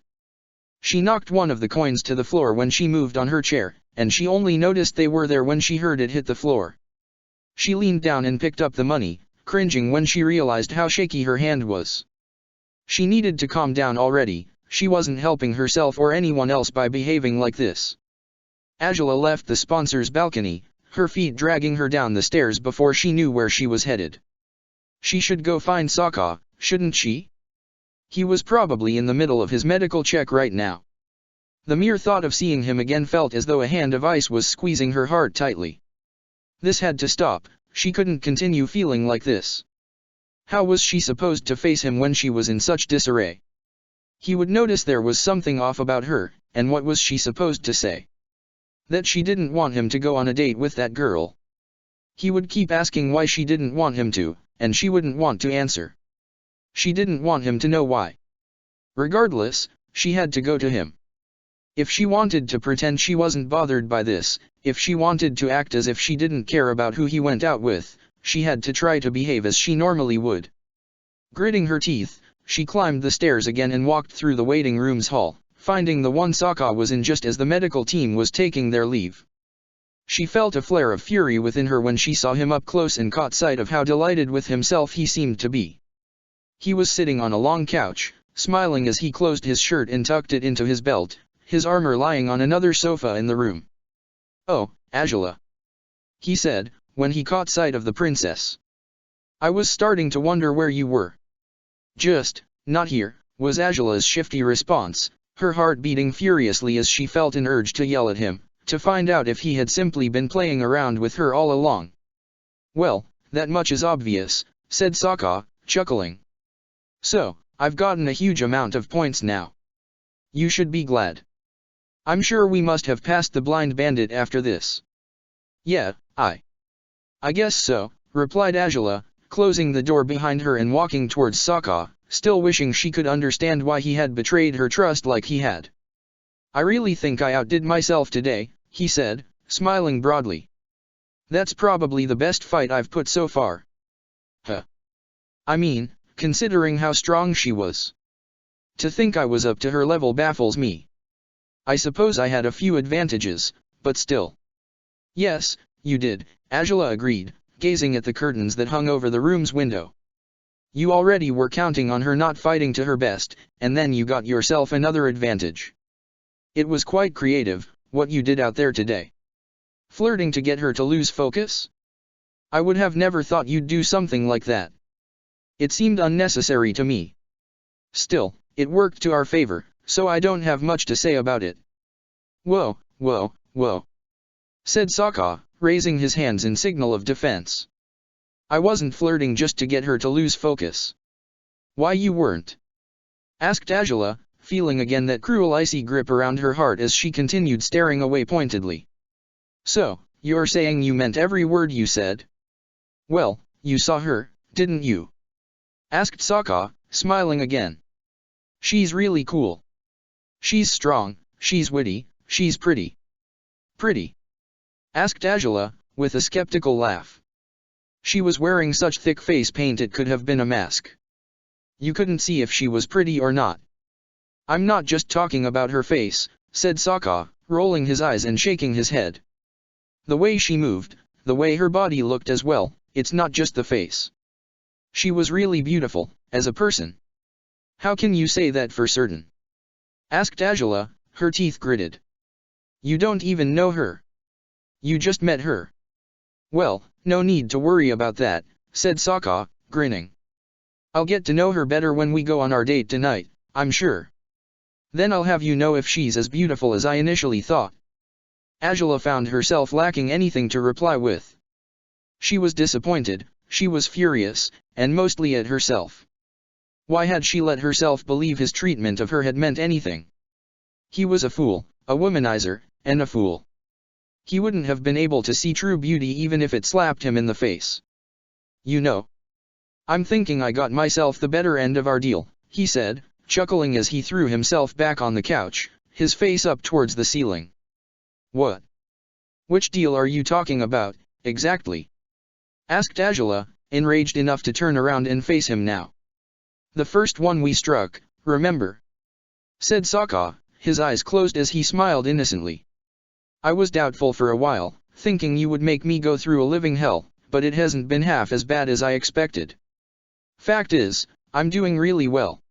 She knocked one of the coins to the floor when she moved on her chair, and she only noticed they were there when she heard it hit the floor. She leaned down and picked up the money, cringing when she realized how shaky her hand was. She needed to calm down already. She wasn't helping herself or anyone else by behaving like this. Angela left the sponsor's balcony, her feet dragging her down the stairs before she knew where she was headed. She should go find Sokka, shouldn't she? He was probably in the middle of his medical check right now. The mere thought of seeing him again felt as though a hand of ice was squeezing her heart tightly. This had to stop. She couldn't continue feeling like this. How was she supposed to face him when she was in such disarray? He would notice there was something off about her, and what was she supposed to say? That she didn't want him to go on a date with that girl. He would keep asking why she didn't want him to, and she wouldn't want to answer. She didn't want him to know why. Regardless, she had to go to him. If she wanted to pretend she wasn't bothered by this, if she wanted to act as if she didn't care about who he went out with, she had to try to behave as she normally would. Gritting her teeth, she climbed the stairs again and walked through the waiting room's hall, finding the one Sokka was in just as the medical team was taking their leave. She felt a flare of fury within her when she saw him up close and caught sight of how delighted with himself he seemed to be. He was sitting on a long couch, smiling as he closed his shirt and tucked it into his belt, his armor lying on another sofa in the room. "Oh, Angela," he said, when he caught sight of the princess. "I was starting to wonder where you were." "Just, not here," was Angela's shifty response, her heart beating furiously as she felt an urge to yell at him, to find out if he had simply been playing around with her all along. "Well, that much is obvious," said Sokka, chuckling. "So, I've gotten a huge amount of points now. You should be glad. I'm sure we must have passed the blind bandit after this." "Yeah, I guess so," replied Angela, closing the door behind her and walking towards Sokka, still wishing she could understand why he had betrayed her trust like he had. "I really think I outdid myself today," he said, smiling broadly. "That's probably the best fight I've put so far." "Huh. I mean, considering how strong she was. To think I was up to her level baffles me. I suppose I had a few advantages, but still." "Yes, You did, Angela agreed, gazing at the curtains that hung over the room's window. You already were counting on her not fighting to her best, and then you got yourself another advantage. It was quite creative, what you did out there today. Flirting to get her to lose focus? I would have never thought you'd do something like that. It seemed unnecessary to me. Still, it worked to our favor, so I don't have much to say about it. Whoa, whoa, whoa, said Sokka, raising his hands in signal of defense. I wasn't flirting just to get her to lose focus. Why you weren't? Asked Angela, feeling again that cruel icy grip around her heart as she continued staring away pointedly. So, you're saying you meant every word you said? Well, you saw her, didn't you? Asked Sokka, smiling again. She's really cool. She's strong, she's witty, she's pretty. Pretty? Asked Angela, with a skeptical laugh. She was wearing such thick face paint it could have been a mask. You couldn't see if she was pretty or not. I'm not just talking about her face, said Sokka, rolling his eyes and shaking his head. The way she moved, the way her body looked as well, it's not just the face. She was really beautiful, as a person. How can you say that for certain? Asked Angela, her teeth gritted. You don't even know her. You just met her. Well, no need to worry about that, said Sokka, grinning. I'll get to know her better when we go on our date tonight, I'm sure. Then I'll have you know if she's as beautiful as I initially thought. Angela found herself lacking anything to reply with. She was disappointed, she was furious, and mostly at herself. Why had she let herself believe his treatment of her had meant anything? He was a fool, a womanizer, and a fool. He wouldn't have been able to see true beauty even if it slapped him in the face. You know, I'm thinking I got myself the better end of our deal, he said, chuckling as he threw himself back on the couch, his face up towards the ceiling. What? Which deal are you talking about, exactly? Asked Angela, enraged enough to turn around and face him now. The first one we struck, remember? Said Sokka, his eyes closed as he smiled innocently. I was doubtful for a while, thinking you would make me go through a living hell, but it hasn't been half as bad as I expected. Fact is, I'm doing really well.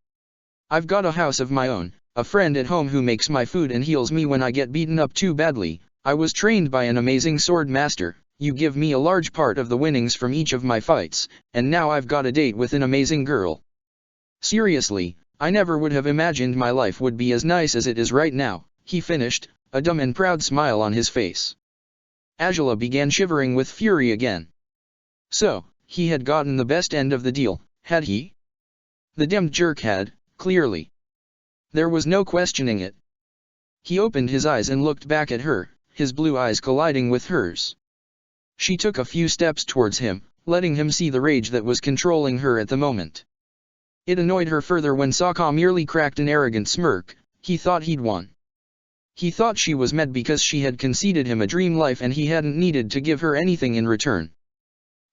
I've got a house of my own, a friend at home who makes my food and heals me when I get beaten up too badly, I was trained by an amazing sword master, you give me a large part of the winnings from each of my fights, and now I've got a date with an amazing girl. Seriously, I never would have imagined my life would be as nice as it is right now, he finished, a dumb and proud smile on his face. Angela began shivering with fury again. So, he had gotten the best end of the deal, had he? The damned jerk had, clearly. There was no questioning it. He opened his eyes and looked back at her, his blue eyes colliding with hers. She took a few steps towards him, letting him see the rage that was controlling her at the moment. It annoyed her further when Sokka merely cracked an arrogant smirk. He thought he'd won. He thought she was mad because she had conceded him a dream life and he hadn't needed to give her anything in return.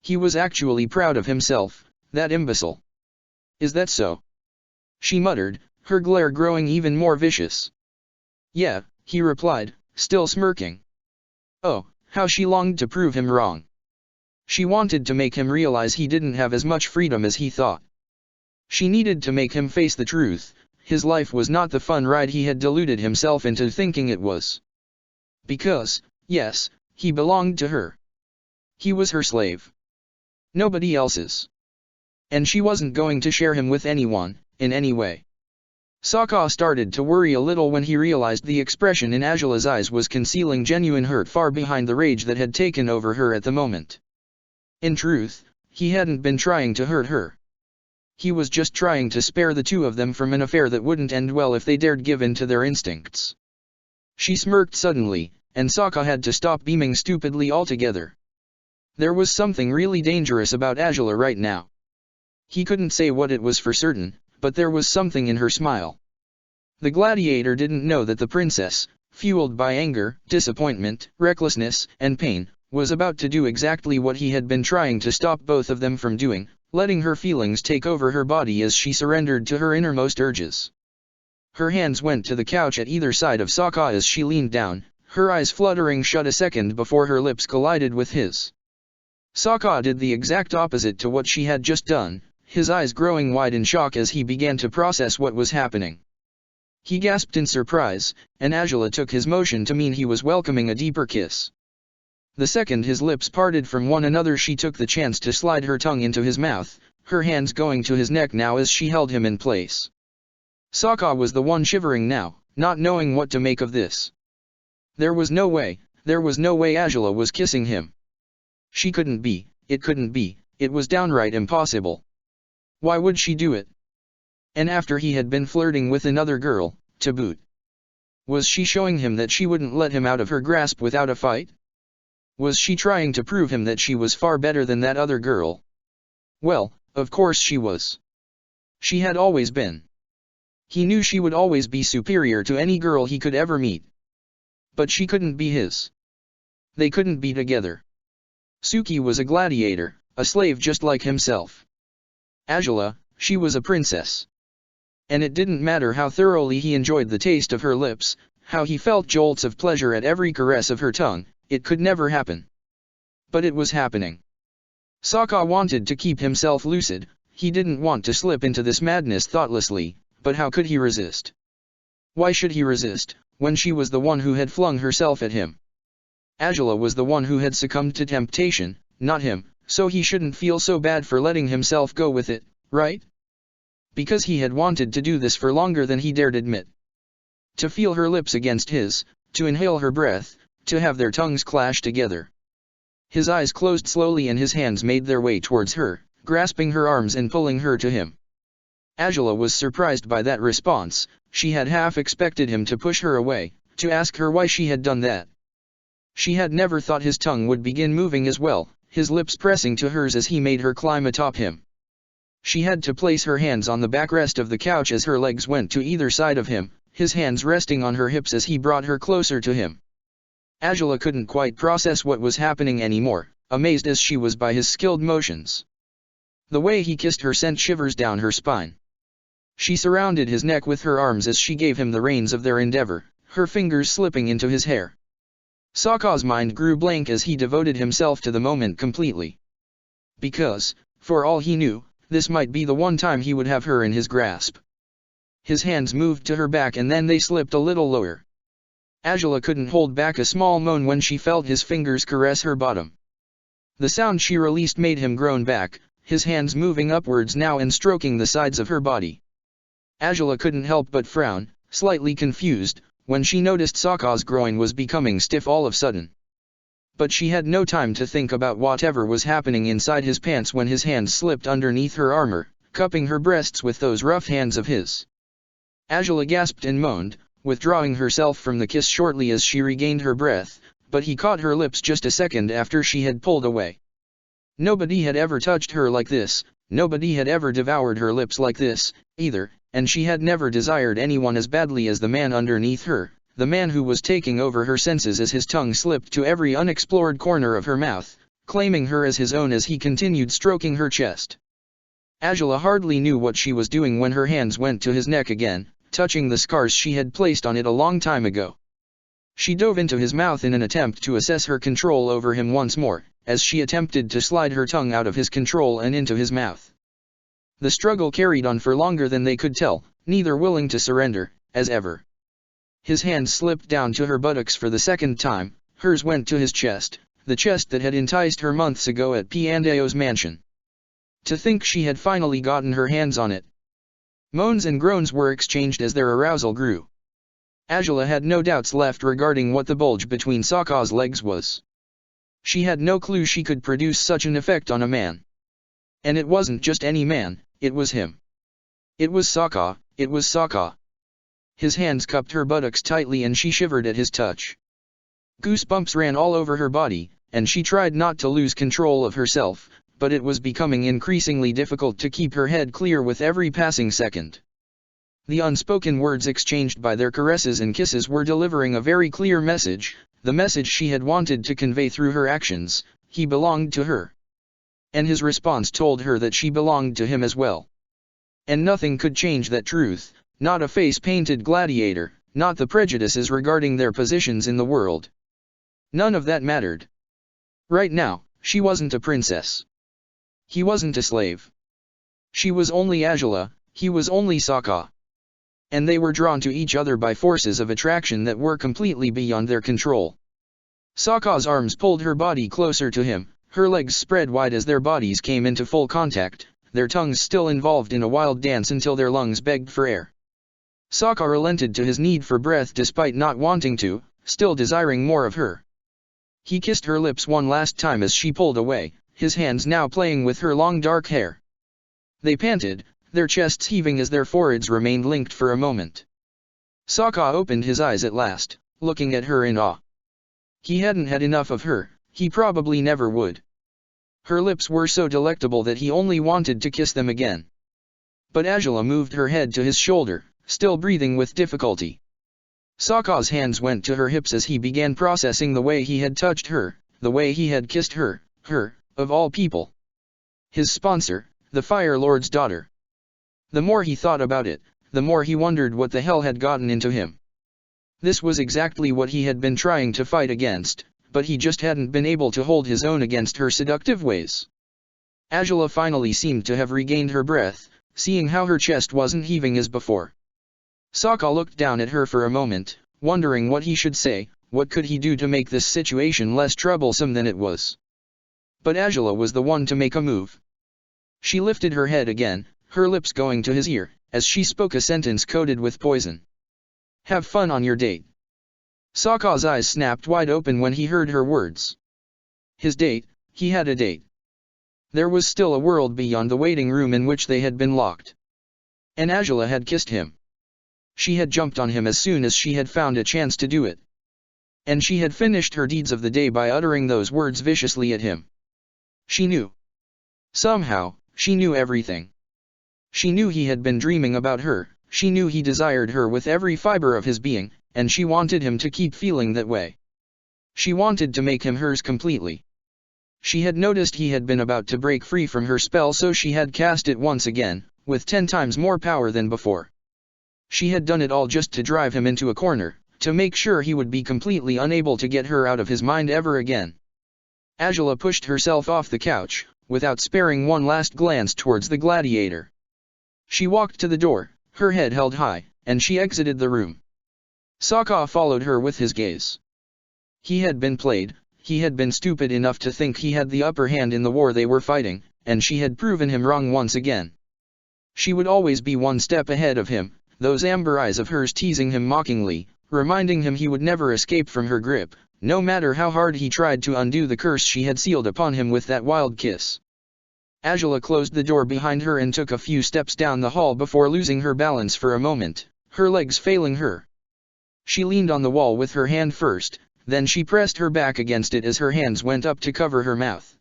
He was actually proud of himself, that imbecile. Is that so? She muttered, her glare growing even more vicious. Yeah, he replied, still smirking. Oh, how she longed to prove him wrong. She wanted to make him realize he didn't have as much freedom as he thought. She needed to make him face the truth. His life was not the fun ride he had deluded himself into thinking it was. Because, yes, he belonged to her. He was her slave. Nobody else's. And she wasn't going to share him with anyone, in any way. Sokka started to worry a little when he realized the expression in Angela's eyes was concealing genuine hurt far behind the rage that had taken over her at the moment. In truth, he hadn't been trying to hurt her. He was just trying to spare the two of them from an affair that wouldn't end well if they dared give in to their instincts. She smirked suddenly, and Sokka had to stop beaming stupidly altogether. There was something really dangerous about Angela right now. He couldn't say what it was for certain, but there was something in her smile. The gladiator didn't know that the princess, fueled by anger, disappointment, recklessness, and pain, was about to do exactly what he had been trying to stop both of them from doing, letting her feelings take over her body as she surrendered to her innermost urges. Her hands went to the couch at either side of Sokka as she leaned down, her eyes fluttering shut a second before her lips collided with his. Sokka did the exact opposite to what she had just done, his eyes growing wide in shock as he began to process what was happening. He gasped in surprise, and Azula took his motion to mean he was welcoming a deeper kiss. The second his lips parted from one another, she took the chance to slide her tongue into his mouth, her hands going to his neck now as she held him in place. Sokka was the one shivering now, not knowing what to make of this. There was no way Azula was kissing him. She couldn't be, it was downright impossible. Why would she do it? And after he had been flirting with another girl, to boot. Was she showing him that she wouldn't let him out of her grasp without a fight? Was she trying to prove him that she was far better than that other girl? Well, of course she was. She had always been. He knew she would always be superior to any girl he could ever meet. But she couldn't be his. They couldn't be together. Suki was a gladiator, a slave just like himself. Azula, she was a princess. And it didn't matter how thoroughly he enjoyed the taste of her lips, how he felt jolts of pleasure at every caress of her tongue, it could never happen. But it was happening. Sokka wanted to keep himself lucid, he didn't want to slip into this madness thoughtlessly, but how could he resist? Why should he resist, when she was the one who had flung herself at him? Azula was the one who had succumbed to temptation, not him, so he shouldn't feel so bad for letting himself go with it, right? Because he had wanted to do this for longer than he dared admit. To feel her lips against his, to inhale her breath, to have their tongues clash together. His eyes closed slowly and his hands made their way towards her, grasping her arms and pulling her to him. Azula was surprised by that response, she had half expected him to push her away, to ask her why she had done that. She had never thought his tongue would begin moving as well, his lips pressing to hers as he made her climb atop him. She had to place her hands on the backrest of the couch as her legs went to either side of him, his hands resting on her hips as he brought her closer to him. Azula couldn't quite process what was happening anymore, amazed as she was by his skilled motions. The way he kissed her sent shivers down her spine. She surrounded his neck with her arms as she gave him the reins of their endeavor, her fingers slipping into his hair. Sokka's mind grew blank as he devoted himself to the moment completely. Because, for all he knew, this might be the one time he would have her in his grasp. His hands moved to her back and then they slipped a little lower. Azula couldn't hold back a small moan when she felt his fingers caress her bottom. The sound she released made him groan back, his hands moving upwards now and stroking the sides of her body. Azula couldn't help but frown, slightly confused, when she noticed Sokka's groin was becoming stiff all of a sudden. But she had no time to think about whatever was happening inside his pants when his hands slipped underneath her armor, cupping her breasts with those rough hands of his. Azula gasped and moaned, withdrawing herself from the kiss shortly as she regained her breath, but he caught her lips just a second after she had pulled away. Nobody had ever touched her like this, nobody had ever devoured her lips like this, either, and she had never desired anyone as badly as the man underneath her, the man who was taking over her senses as his tongue slipped to every unexplored corner of her mouth, claiming her as his own as he continued stroking her chest. Azula hardly knew what she was doing when her hands went to his neck again, touching the scars she had placed on it a long time ago. She dove into his mouth in an attempt to assess her control over him once more, as she attempted to slide her tongue out of his control and into his mouth. The struggle carried on for longer than they could tell, neither willing to surrender, as ever. His hand slipped down to her buttocks for the second time, hers went to his chest, the chest that had enticed her months ago at Piandeo's mansion. To think she had finally gotten her hands on it. Moans and groans were exchanged as their arousal grew. Azula had no doubts left regarding what the bulge between Sokka's legs was. She had no clue she could produce such an effect on a man. And it wasn't just any man, it was him. It was Sokka, it was Sokka. His hands cupped her buttocks tightly and she shivered at his touch. Goosebumps ran all over her body, and she tried not to lose control of herself, but it was becoming increasingly difficult to keep her head clear with every passing second. The unspoken words exchanged by their caresses and kisses were delivering a very clear message, the message she had wanted to convey through her actions: he belonged to her. And his response told her that she belonged to him as well. And nothing could change that truth, not a face-painted gladiator, not the prejudices regarding their positions in the world. None of that mattered. Right now, she wasn't a princess. He wasn't a slave. She was only Angela, he was only Sokka. And they were drawn to each other by forces of attraction that were completely beyond their control. Sokka's arms pulled her body closer to him, her legs spread wide as their bodies came into full contact, their tongues still involved in a wild dance until their lungs begged for air. Sokka relented to his need for breath despite not wanting to, still desiring more of her. He kissed her lips one last time as she pulled away, his hands now playing with her long dark hair. They panted, their chests heaving as their foreheads remained linked for a moment. Sokka opened his eyes at last, looking at her in awe. He hadn't had enough of her, he probably never would. Her lips were so delectable that he only wanted to kiss them again. But Angela moved her head to his shoulder, still breathing with difficulty. Sokka's hands went to her hips as he began processing the way he had touched her, the way he had kissed her, of all people. His sponsor, the Fire Lord's daughter. The more he thought about it, the more he wondered what the hell had gotten into him. This was exactly what he had been trying to fight against, but he just hadn't been able to hold his own against her seductive ways. Angela finally seemed to have regained her breath, seeing how her chest wasn't heaving as before. Sokka looked down at her for a moment, wondering what he should say, what could he do to make this situation less troublesome than it was. But Angela was the one to make a move. She lifted her head again, her lips going to his ear, as she spoke a sentence coated with poison. "Have fun on your date." Sokka's eyes snapped wide open when he heard her words. His date, he had a date. There was still a world beyond the waiting room in which they had been locked. And Angela had kissed him. She had jumped on him as soon as she had found a chance to do it. And she had finished her deeds of the day by uttering those words viciously at him. She knew. Somehow, she knew everything. She knew he had been dreaming about her, she knew he desired her with every fiber of his being, and she wanted him to keep feeling that way. She wanted to make him hers completely. She had noticed he had been about to break free from her spell, so she had cast it once again, with 10 times more power than before. She had done it all just to drive him into a corner, to make sure he would be completely unable to get her out of his mind ever again. Angela pushed herself off the couch, without sparing one last glance towards the gladiator. She walked to the door, her head held high, and she exited the room. Sokka followed her with his gaze. He had been played, he had been stupid enough to think he had the upper hand in the war they were fighting, and she had proven him wrong once again. She would always be one step ahead of him, those amber eyes of hers teasing him mockingly, reminding him he would never escape from her grip, no matter how hard he tried to undo the curse she had sealed upon him with that wild kiss. Angela closed the door behind her and took a few steps down the hall before losing her balance for a moment, her legs failing her. She leaned on the wall with her hand first, then she pressed her back against it as her hands went up to cover her mouth.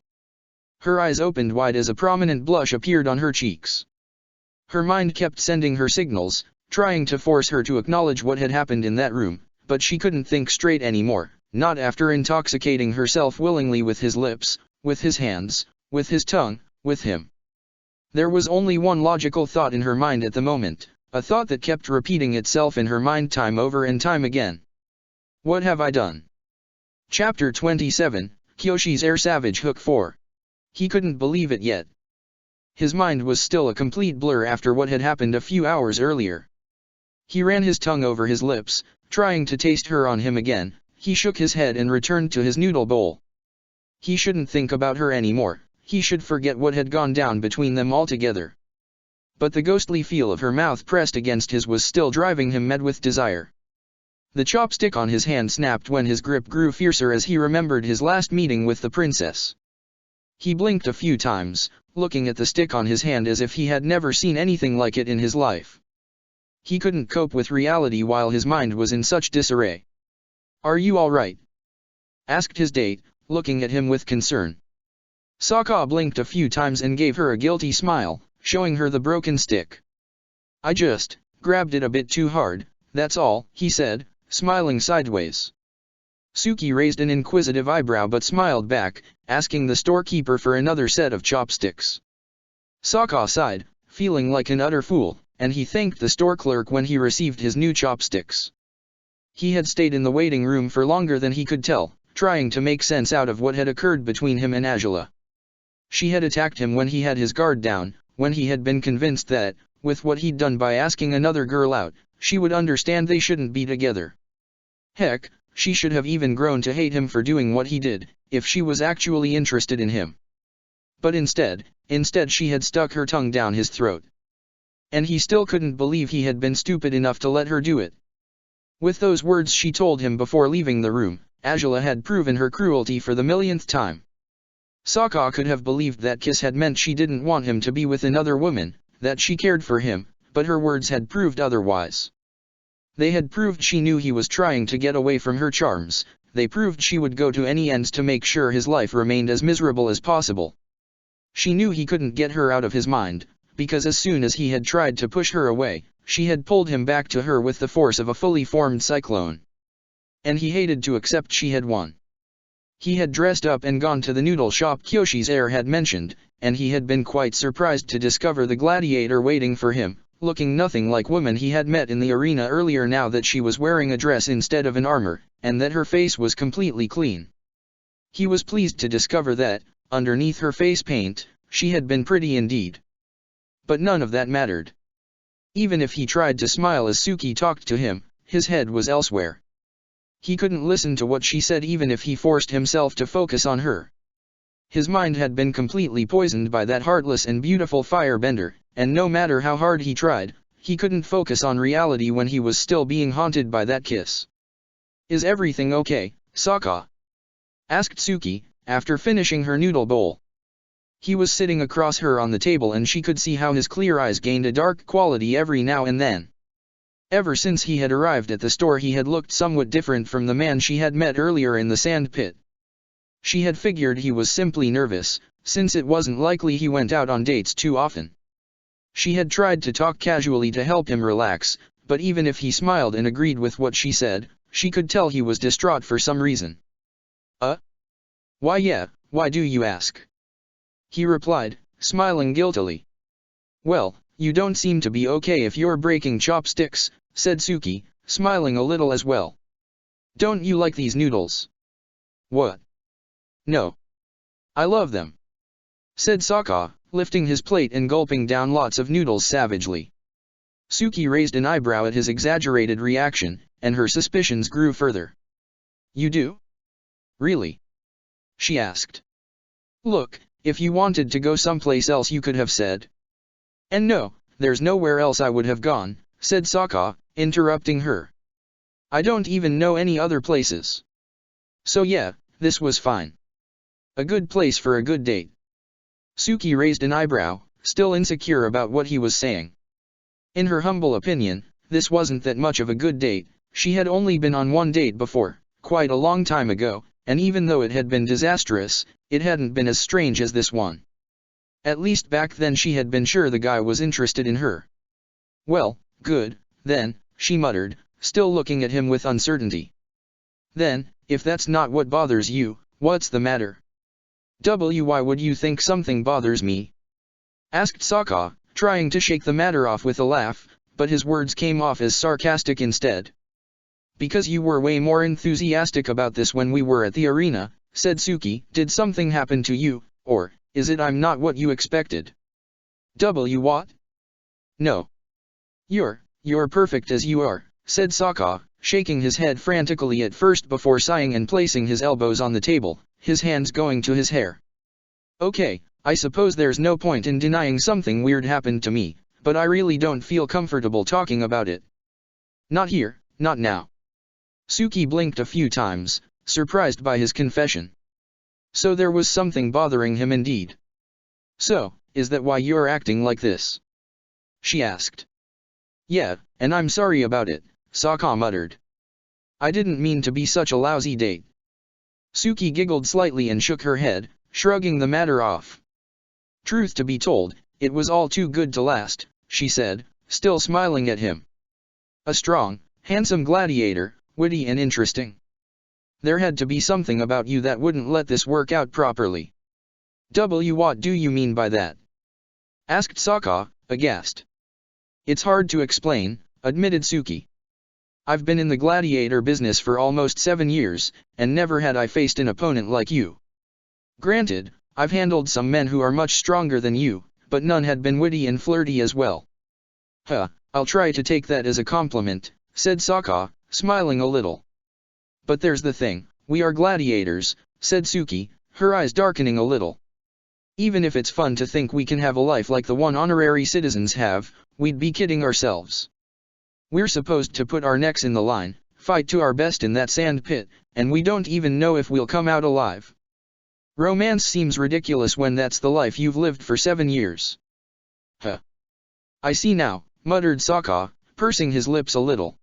Her eyes opened wide as a prominent blush appeared on her cheeks. Her mind kept sending her signals, trying to force her to acknowledge what had happened in that room, but she couldn't think straight anymore, not after intoxicating herself willingly with his lips, with his hands, with his tongue, with him. There was only one logical thought in her mind at the moment, a thought that kept repeating itself in her mind time over and time again. What have I done? Chapter 27, Kyoshi's Air Savage Hook 4. He couldn't believe it yet. His mind was still a complete blur after what had happened a few hours earlier. He ran his tongue over his lips, trying to taste her on him again. He shook his head and returned to his noodle bowl. He shouldn't think about her anymore, he should forget what had gone down between them altogether. But the ghostly feel of her mouth pressed against his was still driving him mad with desire. The chopstick on his hand snapped when his grip grew fiercer as he remembered his last meeting with the princess. He blinked a few times, looking at the stick on his hand as if he had never seen anything like it in his life. He couldn't cope with reality while his mind was in such disarray. "Are you all right?" asked his date, looking at him with concern. Sokka blinked a few times and gave her a guilty smile, showing her the broken stick. "I just grabbed it a bit too hard, that's all," he said, smiling sideways. Suki raised an inquisitive eyebrow but smiled back, asking the storekeeper for another set of chopsticks. Sokka sighed, feeling like an utter fool, and he thanked the store clerk when he received his new chopsticks. He had stayed in the waiting room for longer than he could tell, trying to make sense out of what had occurred between him and Angela. She had attacked him when he had his guard down, when he had been convinced that, with what he'd done by asking another girl out, she would understand they shouldn't be together. Heck, she should have even grown to hate him for doing what he did, if she was actually interested in him. But instead she had stuck her tongue down his throat. And he still couldn't believe he had been stupid enough to let her do it. With those words she told him before leaving the room, Angela had proven her cruelty for the millionth time. Sokka could have believed that kiss had meant she didn't want him to be with another woman, that she cared for him, but her words had proved otherwise. They had proved she knew he was trying to get away from her charms, they proved she would go to any ends to make sure his life remained as miserable as possible. She knew he couldn't get her out of his mind, because as soon as he had tried to push her away, she had pulled him back to her with the force of a fully formed cyclone. And he hated to accept she had won. He had dressed up and gone to the noodle shop Kyoshi's heir had mentioned, and he had been quite surprised to discover the gladiator waiting for him, looking nothing like woman he had met in the arena earlier now that she was wearing a dress instead of an armor, and that her face was completely clean. He was pleased to discover that, underneath her face paint, she had been pretty indeed. But none of that mattered. Even if he tried to smile as Suki talked to him, his head was elsewhere. He couldn't listen to what she said even if he forced himself to focus on her. His mind had been completely poisoned by that heartless and beautiful firebender, and no matter how hard he tried, he couldn't focus on reality when he was still being haunted by that kiss. "Is everything okay, Sokka?" asked Suki, after finishing her noodle bowl. He was sitting across her on the table and she could see how his clear eyes gained a dark quality every now and then. Ever since he had arrived at the store he had looked somewhat different from the man she had met earlier in the sand pit. She had figured he was simply nervous, since it wasn't likely he went out on dates too often. She had tried to talk casually to help him relax, but even if he smiled and agreed with what she said, she could tell he was distraught for some reason. Why yeah, why do you ask?" he replied, smiling guiltily. "Well, you don't seem to be okay if you're breaking chopsticks," said Suki, smiling a little as well. "Don't you like these noodles?" "What? No. I love them," said Sokka, lifting his plate and gulping down lots of noodles savagely. Suki raised an eyebrow at his exaggerated reaction, and her suspicions grew further. "You do? Really?" she asked. "Look, if you wanted to go someplace else you could have said." "And no, there's nowhere else I would have gone," said Sokka, interrupting her. "I don't even know any other places. So yeah, this was fine. A good place for a good date." Suki raised an eyebrow, still insecure about what he was saying. In her humble opinion, this wasn't that much of a good date. She had only been on one date before, quite a long time ago, and even though it had been disastrous, it hadn't been as strange as this one. At least back then she had been sure the guy was interested in her. "Well, good, then," she muttered, still looking at him with uncertainty. "Then, if that's not what bothers you, what's the matter?" "Why would you think something bothers me?" asked Sokka, trying to shake the matter off with a laugh, but his words came off as sarcastic instead. "Because you were way more enthusiastic about this when we were at the arena," said Suki. "Did something happen to you, or is it I'm not what you expected?" What? "No. You're perfect as you are," said Sokka, shaking his head frantically at first before sighing and placing his elbows on the table, his hands going to his hair. "Okay, I suppose there's no point in denying something weird happened to me, but I really don't feel comfortable talking about it. Not here, not now." Suki blinked a few times, surprised by his confession. So there was something bothering him indeed. "So, is that why you're acting like this?" she asked. "Yeah, and I'm sorry about it," Sokka muttered. "I didn't mean to be such a lousy date." Suki giggled slightly and shook her head, shrugging the matter off. "Truth to be told, it was all too good to last," she said, still smiling at him. "A strong, handsome gladiator, witty and interesting. There had to be something about you that wouldn't let this work out properly." What do you mean by that?" asked Sokka, aghast. "It's hard to explain," admitted Suki. I've been in the gladiator business for almost 7 years, and never had I faced an opponent like you. Granted, I've handled some men who are much stronger than you, but none had been witty and flirty as well. I'll try to take that as a compliment, said Sokka, smiling a little. But there's the thing, we are gladiators, said Suki, her eyes darkening a little. Even if it's fun to think we can have a life like the one honorary citizens have, we'd be kidding ourselves. We're supposed to put our necks in the line, fight to our best in that sand pit, and we don't even know if we'll come out alive. Romance seems ridiculous when that's the life you've lived for 7 years. I see now, muttered Sokka, pursing his lips a little.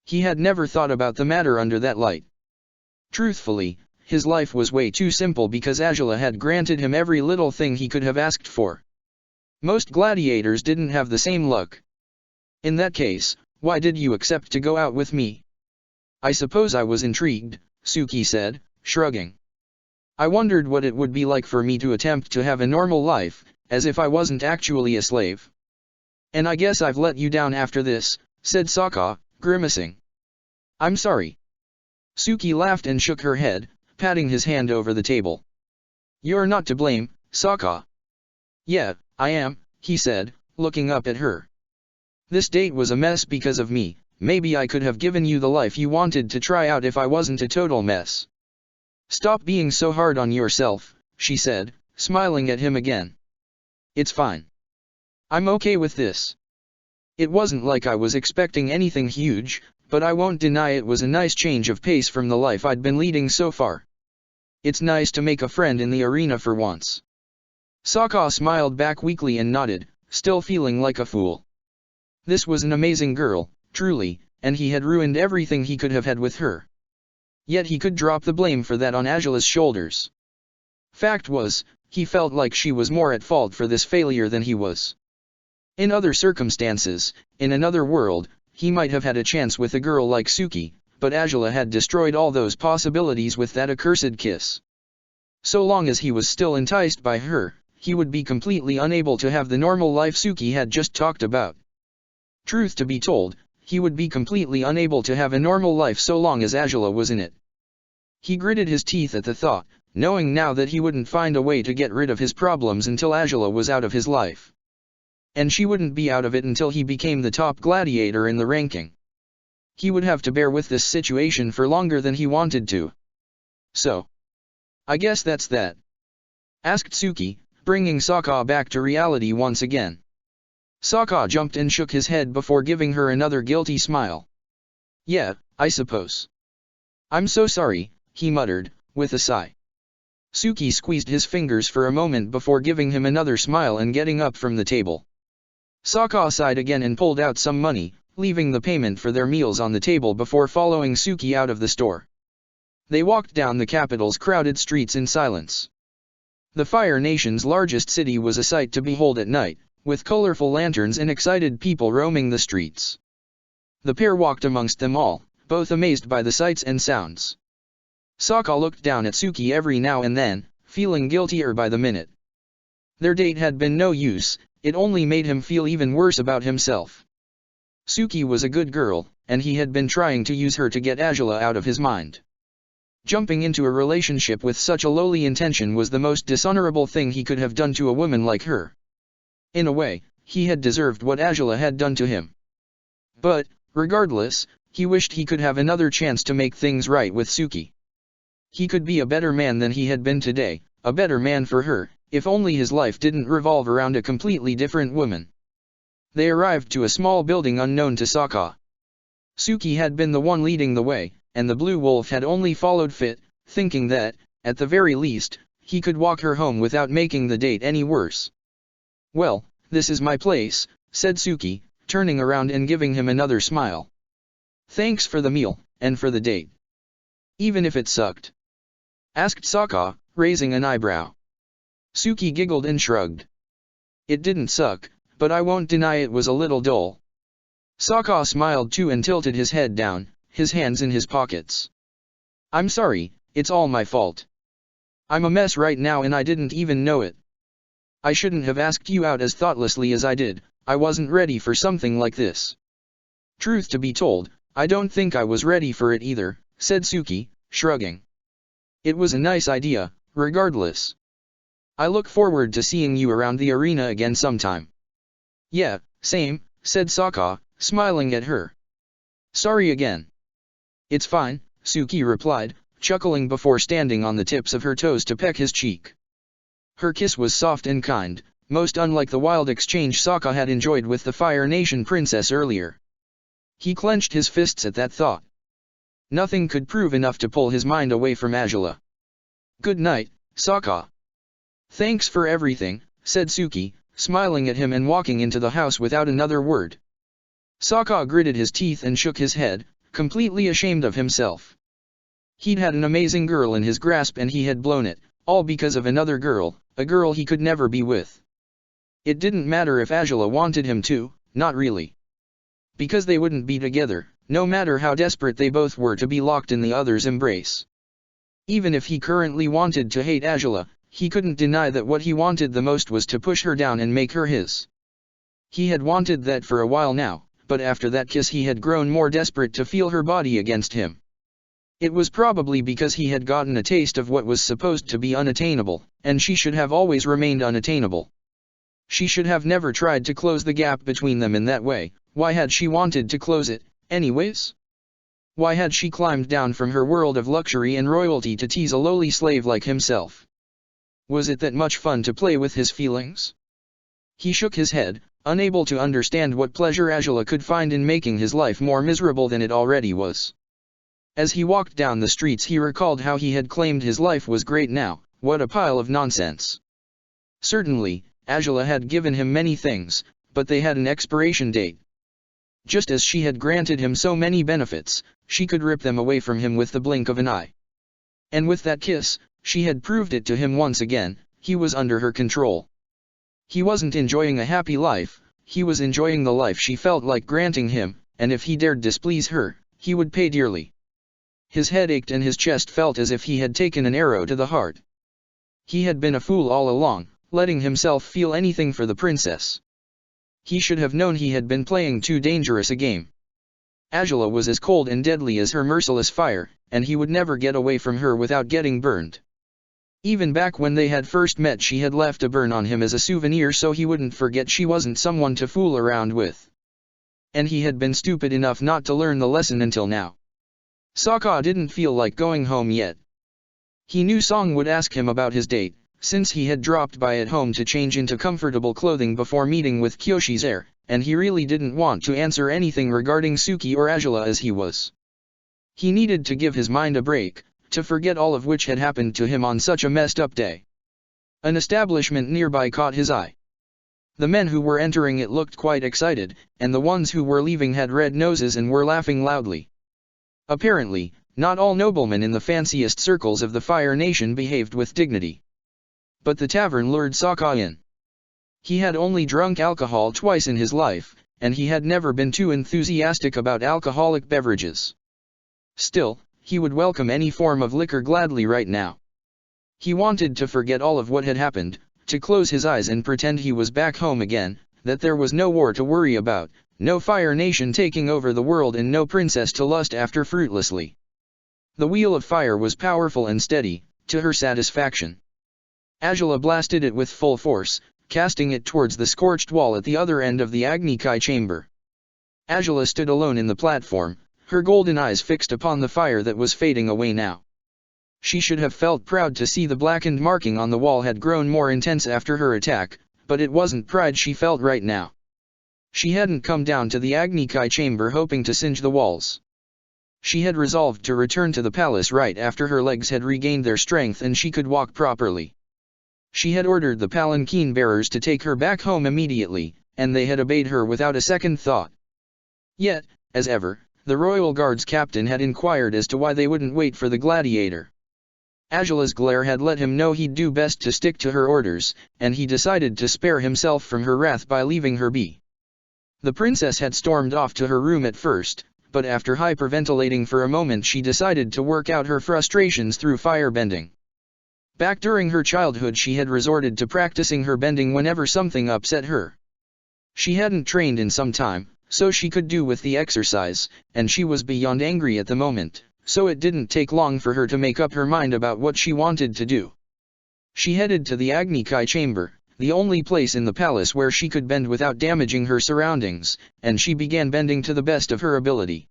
He had never thought about the matter under that light. Truthfully, his life was way too simple because Azula had granted him every little thing he could have asked for. Most gladiators didn't have the same luck. In that case, why did you accept to go out with me? I suppose I was intrigued, Suki said, shrugging. I wondered what it would be like for me to attempt to have a normal life, as if I wasn't actually a slave. And I guess I've let you down after this, said Sokka, grimacing. I'm sorry. Suki laughed and shook her head, patting his hand over the table. You're not to blame, Sokka. Yeah, I am, he said, looking up at her. This date was a mess because of me. Maybe I could have given you the life you wanted to try out if I wasn't a total mess. Stop being so hard on yourself, she said, smiling at him again. It's fine. I'm okay with this. It wasn't like I was expecting anything huge, but I won't deny it was a nice change of pace from the life I'd been leading so far. It's nice to make a friend in the arena for once. Sokka smiled back weakly and nodded, still feeling like a fool. This was an amazing girl, truly, and he had ruined everything he could have had with her. Yet he could drop the blame for that on Azula's shoulders. Fact was, he felt like she was more at fault for this failure than he was. In other circumstances, in another world, he might have had a chance with a girl like Suki, but Azula had destroyed all those possibilities with that accursed kiss. So long as he was still enticed by her, he would be completely unable to have the normal life Suki had just talked about. Truth to be told, he would be completely unable to have a normal life so long as Azula was in it. He gritted his teeth at the thought, knowing now that he wouldn't find a way to get rid of his problems until Azula was out of his life. And she wouldn't be out of it until he became the top gladiator in the ranking. He would have to bear with this situation for longer than he wanted to. So, I guess that's that, asked Suki, bringing Sokka back to reality once again. Sokka jumped and shook his head before giving her another guilty smile. Yeah, I suppose. I'm so sorry, he muttered, with a sigh. Suki squeezed his fingers for a moment before giving him another smile and getting up from the table. Sokka sighed again and pulled out some money, leaving the payment for their meals on the table before following Suki out of the store. They walked down the capital's crowded streets in silence. The Fire Nation's largest city was a sight to behold at night, with colorful lanterns and excited people roaming the streets. The pair walked amongst them all, both amazed by the sights and sounds. Sokka looked down at Suki every now and then, feeling guiltier by the minute. Their date had been no use, it only made him feel even worse about himself. Suki was a good girl, and he had been trying to use her to get Azula out of his mind. Jumping into a relationship with such a lowly intention was the most dishonorable thing he could have done to a woman like her. In a way, he had deserved what Azula had done to him. But, regardless, he wished he could have another chance to make things right with Suki. He could be a better man than he had been today, a better man for her, if only his life didn't revolve around a completely different woman. They arrived to a small building unknown to Sokka. Suki had been the one leading the way, and the Blue Wolf had only followed fit, thinking that, at the very least, he could walk her home without making the date any worse. Well, this is my place, said Suki, turning around and giving him another smile. Thanks for the meal, and for the date. Even if it sucked? Asked Sokka, raising an eyebrow. Suki giggled and shrugged. It didn't suck, but I won't deny it was a little dull. Sokka smiled too and tilted his head down, his hands in his pockets. I'm sorry, it's all my fault. I'm a mess right now and I didn't even know it. I shouldn't have asked you out as thoughtlessly as I did, I wasn't ready for something like this. Truth to be told, I don't think I was ready for it either, said Suki, shrugging. It was a nice idea, regardless. I look forward to seeing you around the arena again sometime. Yeah, same, said Sokka, smiling at her. Sorry again. It's fine, Suki replied, chuckling before standing on the tips of her toes to peck his cheek. Her kiss was soft and kind, most unlike the wild exchange Sokka had enjoyed with the Fire Nation princess earlier. He clenched his fists at that thought. Nothing could prove enough to pull his mind away from Azula. Good night, Sokka. Thanks for everything, said Suki, smiling at him and walking into the house without another word. Sokka gritted his teeth and shook his head, completely ashamed of himself. He'd had an amazing girl in his grasp and he had blown it, all because of another girl, a girl he could never be with. It didn't matter if Azula wanted him to, not really. Because they wouldn't be together, no matter how desperate they both were to be locked in the other's embrace. Even if he currently wanted to hate Azula, he couldn't deny that what he wanted the most was to push her down and make her his. He had wanted that for a while now, but after that kiss he had grown more desperate to feel her body against him. It was probably because he had gotten a taste of what was supposed to be unattainable, and she should have always remained unattainable. She should have never tried to close the gap between them in that way. Why had she wanted to close it, anyways? Why had she climbed down from her world of luxury and royalty to tease a lowly slave like himself? Was it that much fun to play with his feelings? He shook his head, unable to understand what pleasure Azula could find in making his life more miserable than it already was. As he walked down the streets he recalled how he had claimed his life was great now. What a pile of nonsense. Certainly, Azula had given him many things, but they had an expiration date. Just as she had granted him so many benefits, she could rip them away from him with the blink of an eye. And with that kiss, she had proved it to him once again, he was under her control. He wasn't enjoying a happy life, he was enjoying the life she felt like granting him, and if he dared displease her, he would pay dearly. His head ached and his chest felt as if he had taken an arrow to the heart. He had been a fool all along, letting himself feel anything for the princess. He should have known he had been playing too dangerous a game. Azula was as cold and deadly as her merciless fire, and he would never get away from her without getting burned. Even back when they had first met she had left a burn on him as a souvenir so he wouldn't forget she wasn't someone to fool around with. And he had been stupid enough not to learn the lesson until now. Sokka didn't feel like going home yet. He knew Song would ask him about his date, since he had dropped by at home to change into comfortable clothing before meeting with Kyoshi's heir, and he really didn't want to answer anything regarding Suki or Azula as he was. He needed to give his mind a break, to forget all of which had happened to him on such a messed up day. An establishment nearby caught his eye. The men who were entering it looked quite excited, and the ones who were leaving had red noses and were laughing loudly. Apparently, not all noblemen in the fanciest circles of the Fire Nation behaved with dignity. But the tavern lured Sokka in. He had only drunk alcohol twice in his life, and he had never been too enthusiastic about alcoholic beverages. Still, he would welcome any form of liquor gladly right now. He wanted to forget all of what had happened, to close his eyes and pretend he was back home again, that there was no war to worry about, no Fire Nation taking over the world and no princess to lust after fruitlessly. The wheel of fire was powerful and steady, to her satisfaction. Azula blasted it with full force, casting it towards the scorched wall at the other end of the Agni Kai chamber. Azula stood alone in the platform, her golden eyes fixed upon the fire that was fading away now. She should have felt proud to see the blackened marking on the wall had grown more intense after her attack, but it wasn't pride she felt right now. She hadn't come down to the Agni Kai chamber hoping to singe the walls. She had resolved to return to the palace right after her legs had regained their strength and she could walk properly. She had ordered the palanquin bearers to take her back home immediately, and they had obeyed her without a second thought. Yet, as ever, the royal guard's captain had inquired as to why they wouldn't wait for the gladiator. Azula's glare had let him know he'd do best to stick to her orders, and he decided to spare himself from her wrath by leaving her be. The princess had stormed off to her room at first, but after hyperventilating for a moment she decided to work out her frustrations through firebending. Back during her childhood she had resorted to practicing her bending whenever something upset her. She hadn't trained in some time, so she could do with the exercise, and she was beyond angry at the moment, so it didn't take long for her to make up her mind about what she wanted to do. She headed to the Agni Kai chamber, the only place in the palace where she could bend without damaging her surroundings, and she began bending to the best of her ability.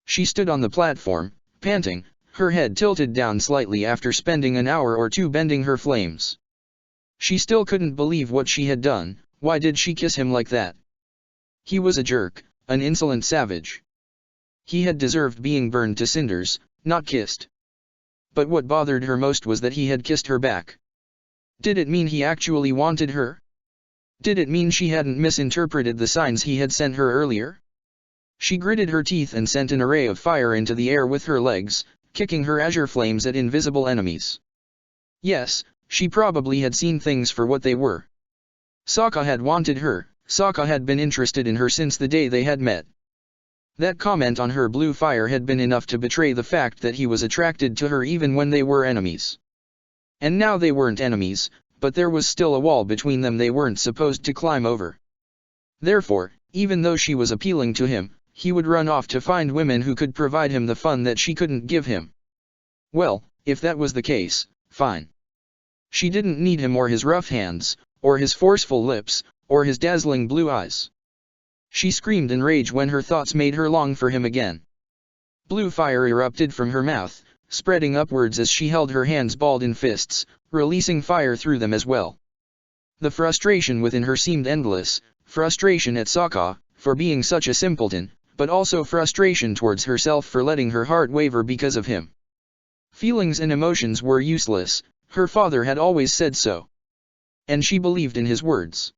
She stood on the platform, panting, her head tilted down slightly after spending an hour or two bending her flames. She still couldn't believe what she had done. Why did she kiss him like that? He was a jerk, an insolent savage. He had deserved being burned to cinders, not kissed. But what bothered her most was that he had kissed her back. Did it mean he actually wanted her? Did it mean she hadn't misinterpreted the signs he had sent her earlier? She gritted her teeth and sent an array of fire into the air with her legs, kicking her azure flames at invisible enemies. Yes, she probably had seen things for what they were. Sokka had wanted her, Sokka had been interested in her since the day they had met. That comment on her blue fire had been enough to betray the fact that he was attracted to her even when they were enemies. And now they weren't enemies, but there was still a wall between them they weren't supposed to climb over. Therefore, even though she was appealing to him, he would run off to find women who could provide him the fun that she couldn't give him. Well, if that was the case, fine. She didn't need him or his rough hands, or his forceful lips, or his dazzling blue eyes. She screamed in rage when her thoughts made her long for him again. Blue fire erupted from her mouth, spreading upwards as she held her hands balled in fists, releasing fire through them as well. The frustration within her seemed endless, frustration at Sokka, for being such a simpleton, but also frustration towards herself for letting her heart waver because of him. Feelings and emotions were useless, her father had always said so. And she believed in his words.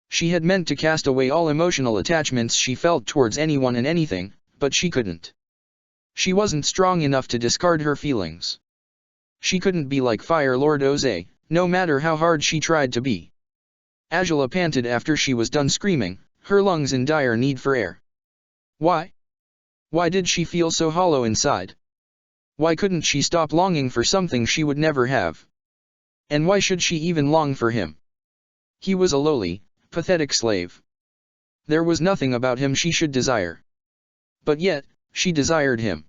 She had meant to cast away all emotional attachments she felt towards anyone and anything, but she couldn't. She wasn't strong enough to discard her feelings. She couldn't be like Fire Lord Oze, no matter how hard she tried to be. Angela panted after she was done screaming, her lungs in dire need for air. Why? Why did she feel so hollow inside? Why couldn't she stop longing for something she would never have? And why should she even long for him? He was a lowly, pathetic slave. There was nothing about him she should desire. But yet, she desired him.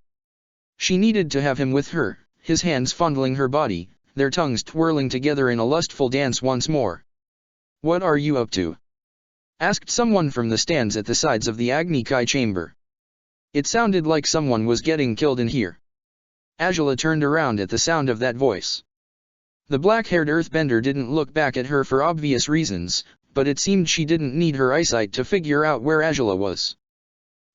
She needed to have him with her, his hands fondling her body, their tongues twirling together in a lustful dance once more. "What are you up to?" asked someone from the stands at the sides of the Agni Kai chamber. It sounded like someone was getting killed in here. Angela turned around at the sound of that voice. The black-haired earthbender didn't look back at her for obvious reasons, but it seemed she didn't need her eyesight to figure out where Angela was.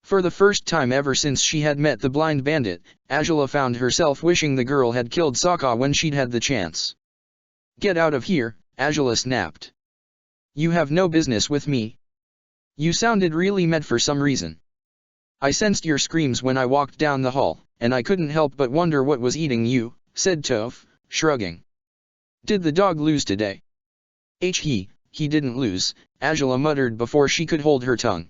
For the first time ever since she had met the blind bandit, Angela found herself wishing the girl had killed Sokka when she'd had the chance. "Get out of here," Angela snapped. "You have no business with me. You sounded really mad for some reason. I sensed your screams when I walked down the hall, and I couldn't help but wonder what was eating you," said Toph, shrugging. "Did the dog lose today?" He didn't lose," Angela muttered before she could hold her tongue.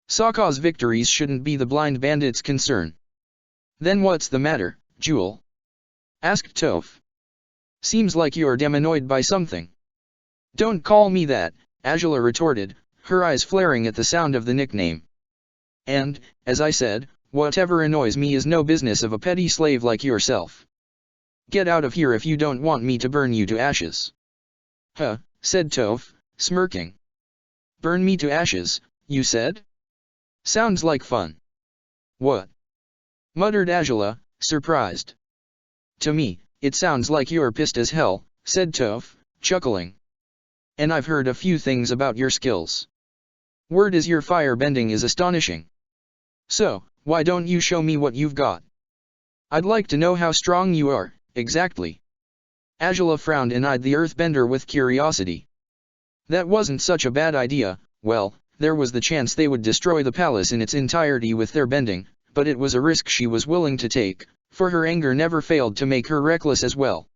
"Sokka's victories shouldn't be the blind bandit's concern." "Then what's the matter, Jewel?" asked Toph. "Seems like you're damn annoyed by something." "Don't call me that," Angela retorted, her eyes flaring at the sound of the nickname. "And, as I said, whatever annoys me is no business of a petty slave like yourself. Get out of here if you don't want me to burn you to ashes." "Huh," said Toph, smirking. "Burn me to ashes, you said? Sounds like fun." "What?" muttered Angela, surprised. "To me, it sounds like you're pissed as hell," said Toph, chuckling. "And I've heard a few things about your skills. Word is your fire bending is astonishing. So, why don't you show me what you've got? I'd like to know how strong you are, exactly." Angela frowned and eyed the earthbender with curiosity. That wasn't such a bad idea. Well, there was the chance they would destroy the palace in its entirety with their bending, but it was a risk she was willing to take, for her anger never failed to make her reckless as well.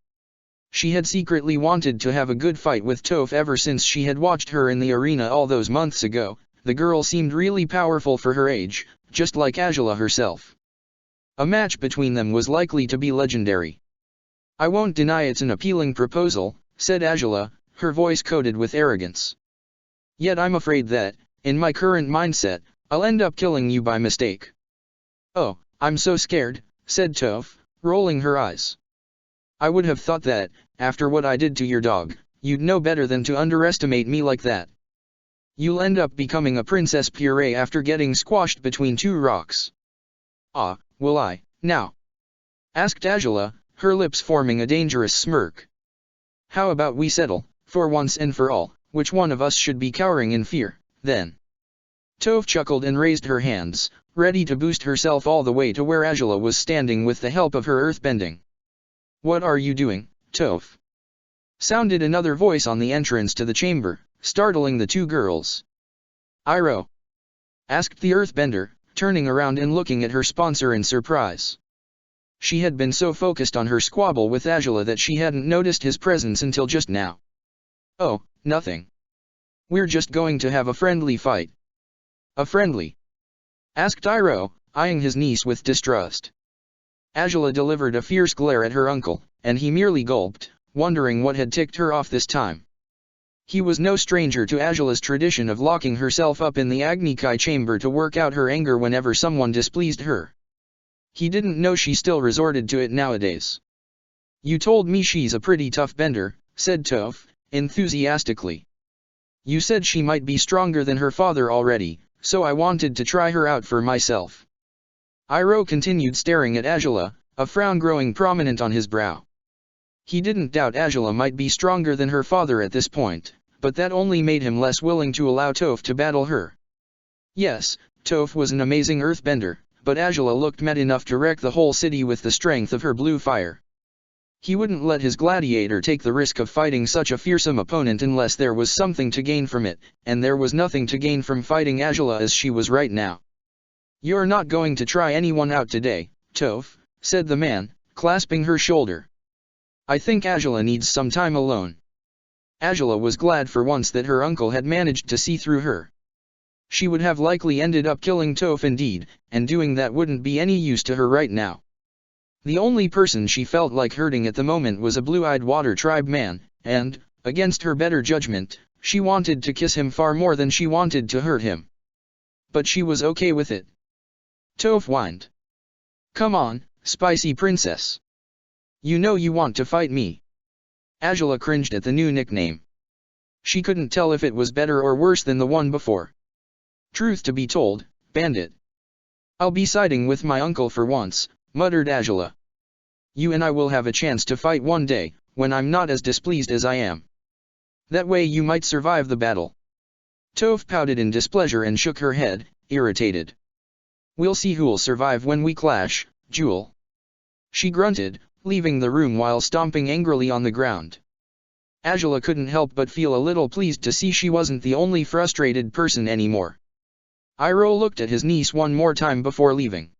She had secretly wanted to have a good fight with Toph ever since she had watched her in the arena all those months ago. The girl seemed really powerful for her age, just like Angela herself. A match between them was likely to be legendary. "I won't deny it's an appealing proposal," said Angela, her voice coated with arrogance. "Yet I'm afraid that, in my current mindset, I'll end up killing you by mistake. Oh, I'm so scared, said Toph, rolling her eyes. I would have thought that, after what I did to your dog, you'd know better than to underestimate me like that. You'll end up becoming a princess puree after getting squashed between two rocks. Ah, will I, now? Asked Angela, her lips forming a dangerous smirk. How about we settle, for once and for all, which one of us should be cowering in fear, then? Toph chuckled and raised her hands, ready to boost herself all the way to where Angela was standing with the help of her earthbending. What are you doing, Toph? Sounded another voice on the entrance to the chamber, startling the two girls. Iroh? Asked the earthbender, turning around and looking at her sponsor in surprise. She had been so focused on her squabble with Angela that she hadn't noticed his presence until just now. Oh, nothing. We're just going to have a friendly fight. A friendly? Asked Iroh, eyeing his niece with distrust. Angela delivered a fierce glare at her uncle, and he merely gulped, wondering what had ticked her off this time. He was no stranger to Angela's tradition of locking herself up in the Agni Kai chamber to work out her anger whenever someone displeased her. He didn't know she still resorted to it nowadays. You told me she's a pretty tough bender, said Toph, enthusiastically. You said she might be stronger than her father already, so I wanted to try her out for myself. Iroh continued staring at Angela, a frown growing prominent on his brow. He didn't doubt Angela might be stronger than her father at this point, but that only made him less willing to allow Toph to battle her. Yes, Toph was an amazing earthbender, but Angela looked mad enough to wreck the whole city with the strength of her blue fire. He wouldn't let his gladiator take the risk of fighting such a fearsome opponent unless there was something to gain from it, and there was nothing to gain from fighting Angela as she was right now. You're not going to try anyone out today, Toph, said the man, clasping her shoulder. I think Angela needs some time alone. Angela was glad for once that her uncle had managed to see through her. She would have likely ended up killing Toph indeed, and doing that wouldn't be any use to her right now. The only person she felt like hurting at the moment was a blue-eyed water tribe man, and, against her better judgment, she wanted to kiss him far more than she wanted to hurt him. But she was okay with it. Toph whined. Come on, spicy princess. You know you want to fight me. Angela cringed at the new nickname. She couldn't tell if it was better or worse than the one before. Truth to be told, bandit. I'll be siding with my uncle for once, muttered Angela. You and I will have a chance to fight one day, when I'm not as displeased as I am. That way you might survive the battle. Toph pouted in displeasure and shook her head, irritated. We'll see who'll survive when we clash, Jewel. She grunted, leaving the room while stomping angrily on the ground. Angela couldn't help but feel a little pleased to see she wasn't the only frustrated person anymore. Iroh looked at his niece one more time before leaving.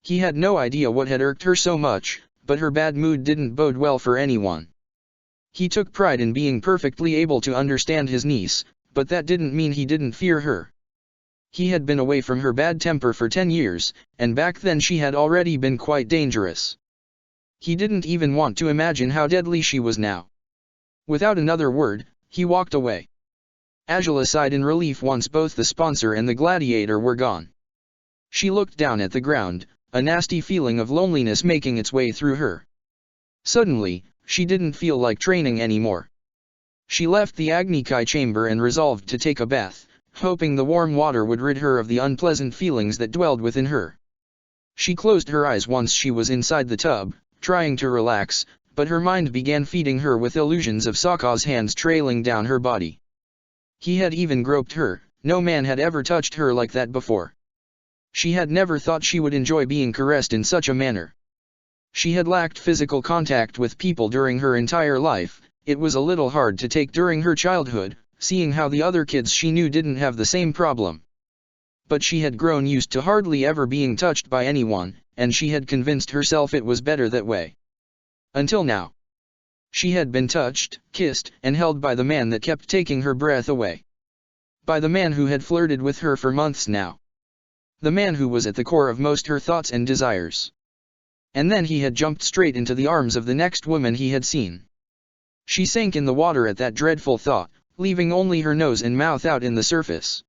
He had no idea what had irked her so much, but her bad mood didn't bode well for anyone. He took pride in being perfectly able to understand his niece, but that didn't mean he didn't fear her. He had been away from her bad temper for 10 years, and back then she had already been quite dangerous. He didn't even want to imagine how deadly she was now. Without another word, he walked away. Angela sighed in relief once both the sponsor and the gladiator were gone. She looked down at the ground, a nasty feeling of loneliness making its way through her. Suddenly, she didn't feel like training anymore. She left the Agni Kai chamber and resolved to take a bath, hoping the warm water would rid her of the unpleasant feelings that dwelled within her. She closed her eyes once she was inside the tub, trying to relax, but her mind began feeding her with illusions of Sokka's hands trailing down her body. He had even groped her, no man had ever touched her like that before. She had never thought she would enjoy being caressed in such a manner. She had lacked physical contact with people during her entire life. It was a little hard to take during her childhood, seeing how the other kids she knew didn't have the same problem. But she had grown used to hardly ever being touched by anyone, and she had convinced herself it was better that way. Until now. She had been touched, kissed, and held by the man that kept taking her breath away. By the man who had flirted with her for months now. The man who was at the core of most her thoughts and desires. And then he had jumped straight into the arms of the next woman he had seen. She sank in the water at that dreadful thought, leaving only her nose and mouth out in the surface.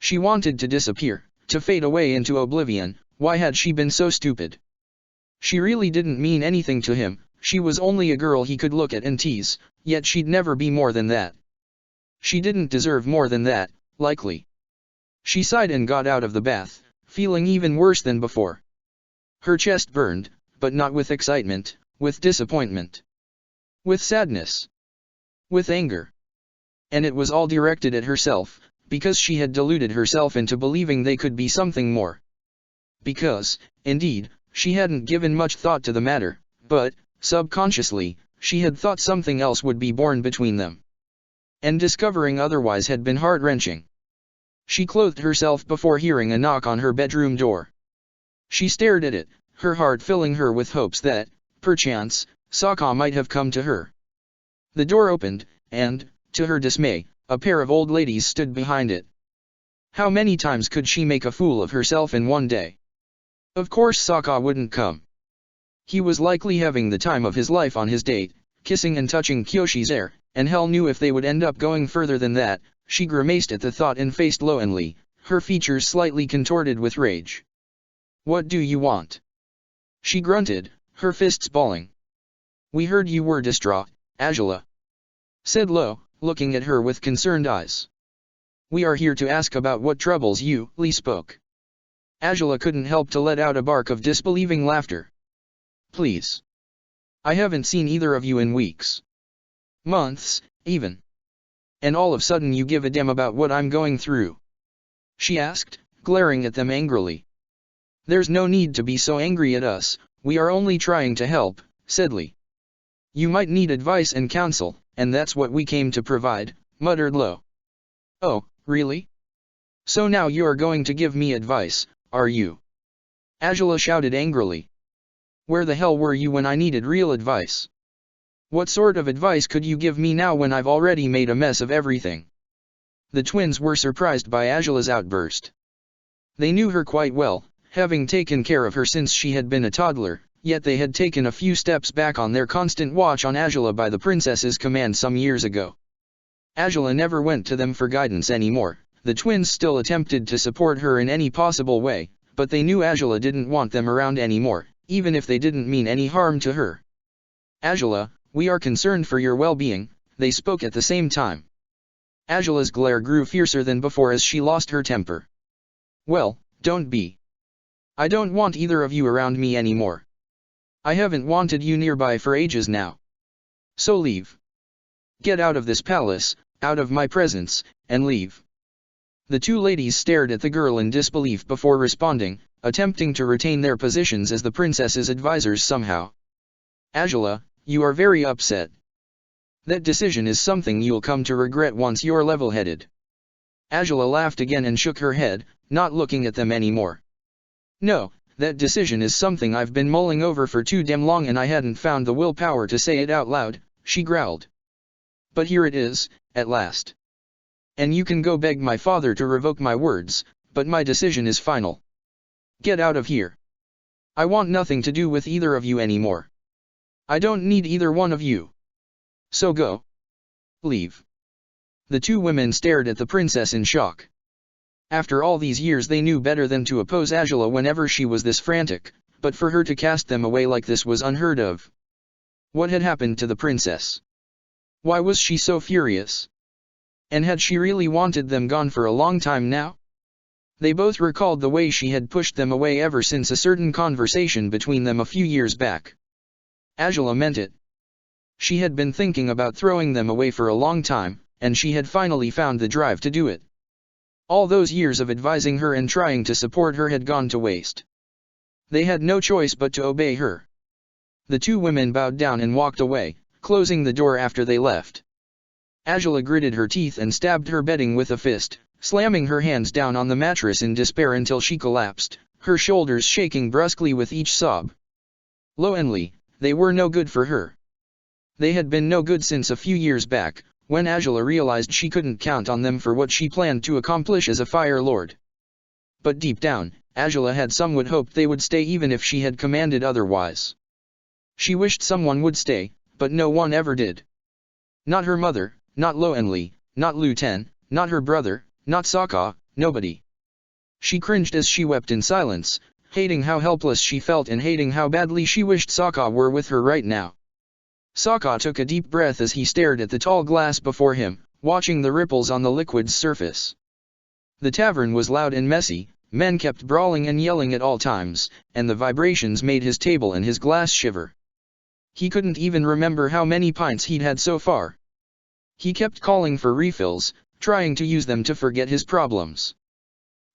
She wanted to disappear, to fade away into oblivion. Why had she been so stupid? She really didn't mean anything to him, she was only a girl he could look at and tease, yet she'd never be more than that. She didn't deserve more than that, likely. She sighed and got out of the bath, feeling even worse than before. Her chest burned, but not with excitement, with disappointment. With sadness. With anger. And it was all directed at herself, because she had deluded herself into believing they could be something more. Because, indeed, she hadn't given much thought to the matter, but, subconsciously, she had thought something else would be born between them. And discovering otherwise had been heart-wrenching. She clothed herself before hearing a knock on her bedroom door. She stared at it, her heart filling her with hopes that, perchance, Sokka might have come to her. The door opened, and, to her dismay, a pair of old ladies stood behind it. How many times could she make a fool of herself in one day? Of course Sokka wouldn't come. He was likely having the time of his life on his date, kissing and touching Kyoshi's hair, and hell knew if they would end up going further than that. She grimaced at the thought and faced Loenli, her features slightly contorted with rage. What do you want? She grunted, her fists balling. We heard you were distraught, Azula, said Lo, looking at her with concerned eyes. We are here to ask about what troubles you, Li spoke. Azula couldn't help to let out a bark of disbelieving laughter. Please. I haven't seen either of you in weeks. Months, even. And all of a sudden you give a damn about what I'm going through? She asked, glaring at them angrily. There's no need to be so angry at us, we are only trying to help, said Li. You might need advice and counsel, and that's what we came to provide, muttered Lo. Oh, really? So now you are going to give me advice, are you? Azula shouted angrily. Where the hell were you when I needed real advice? What sort of advice could you give me now when I've already made a mess of everything? The twins were surprised by Azula's outburst. They knew her quite well, having taken care of her since she had been a toddler, yet they had taken a few steps back on their constant watch on Azula by the princess's command some years ago. Azula never went to them for guidance anymore. The twins still attempted to support her in any possible way, but they knew Azula didn't want them around anymore, even if they didn't mean any harm to her. Azula, we are concerned for your well-being, they spoke at the same time. Azula's glare grew fiercer than before as she lost her temper. Well, don't be. I don't want either of you around me anymore. I haven't wanted you nearby for ages now. So leave. Get out of this palace, out of my presence, and leave. The two ladies stared at the girl in disbelief before responding, attempting to retain their positions as the princess's advisors somehow. Azula, you are very upset. That decision is something you'll come to regret once you're level-headed. Azula laughed again and shook her head, not looking at them anymore. No, that decision is something I've been mulling over for too damn long and I hadn't found the willpower to say it out loud, she growled. But here it is, at last. And you can go beg my father to revoke my words, but my decision is final. Get out of here. I want nothing to do with either of you anymore. I don't need either one of you. So go. Leave. The two women stared at the princess in shock. After all these years they knew better than to oppose Azula whenever she was this frantic, but for her to cast them away like this was unheard of. What had happened to the princess? Why was she so furious? And had she really wanted them gone for a long time now? They both recalled the way she had pushed them away ever since a certain conversation between them a few years back. Azula meant it. She had been thinking about throwing them away for a long time, and she had finally found the drive to do it. All those years of advising her and trying to support her had gone to waste. They had no choice but to obey her. The two women bowed down and walked away, closing the door after they left. Azula gritted her teeth and stabbed her bedding with a fist, slamming her hands down on the mattress in despair until she collapsed, her shoulders shaking brusquely with each sob. Lo and Li, they were no good for her. They had been no good since a few years back, when Azula realized she couldn't count on them for what she planned to accomplish as a Fire Lord. But deep down, Azula had somewhat hoped they would stay even if she had commanded otherwise. She wished someone would stay, but no one ever did. Not her mother, not Lo and Li, not Lu Ten, not her brother, not Sokka, Nobody. She cringed as she wept in silence, hating how helpless she felt and hating how badly she wished Sokka were with her right now. Sokka took a deep breath as he stared at the tall glass before him, watching the ripples on the liquid's surface. The tavern was loud and messy, men kept brawling and yelling at all times, and the vibrations made his table and his glass shiver. He couldn't even remember how many pints he'd had so far. He kept calling for refills, trying to use them to forget his problems.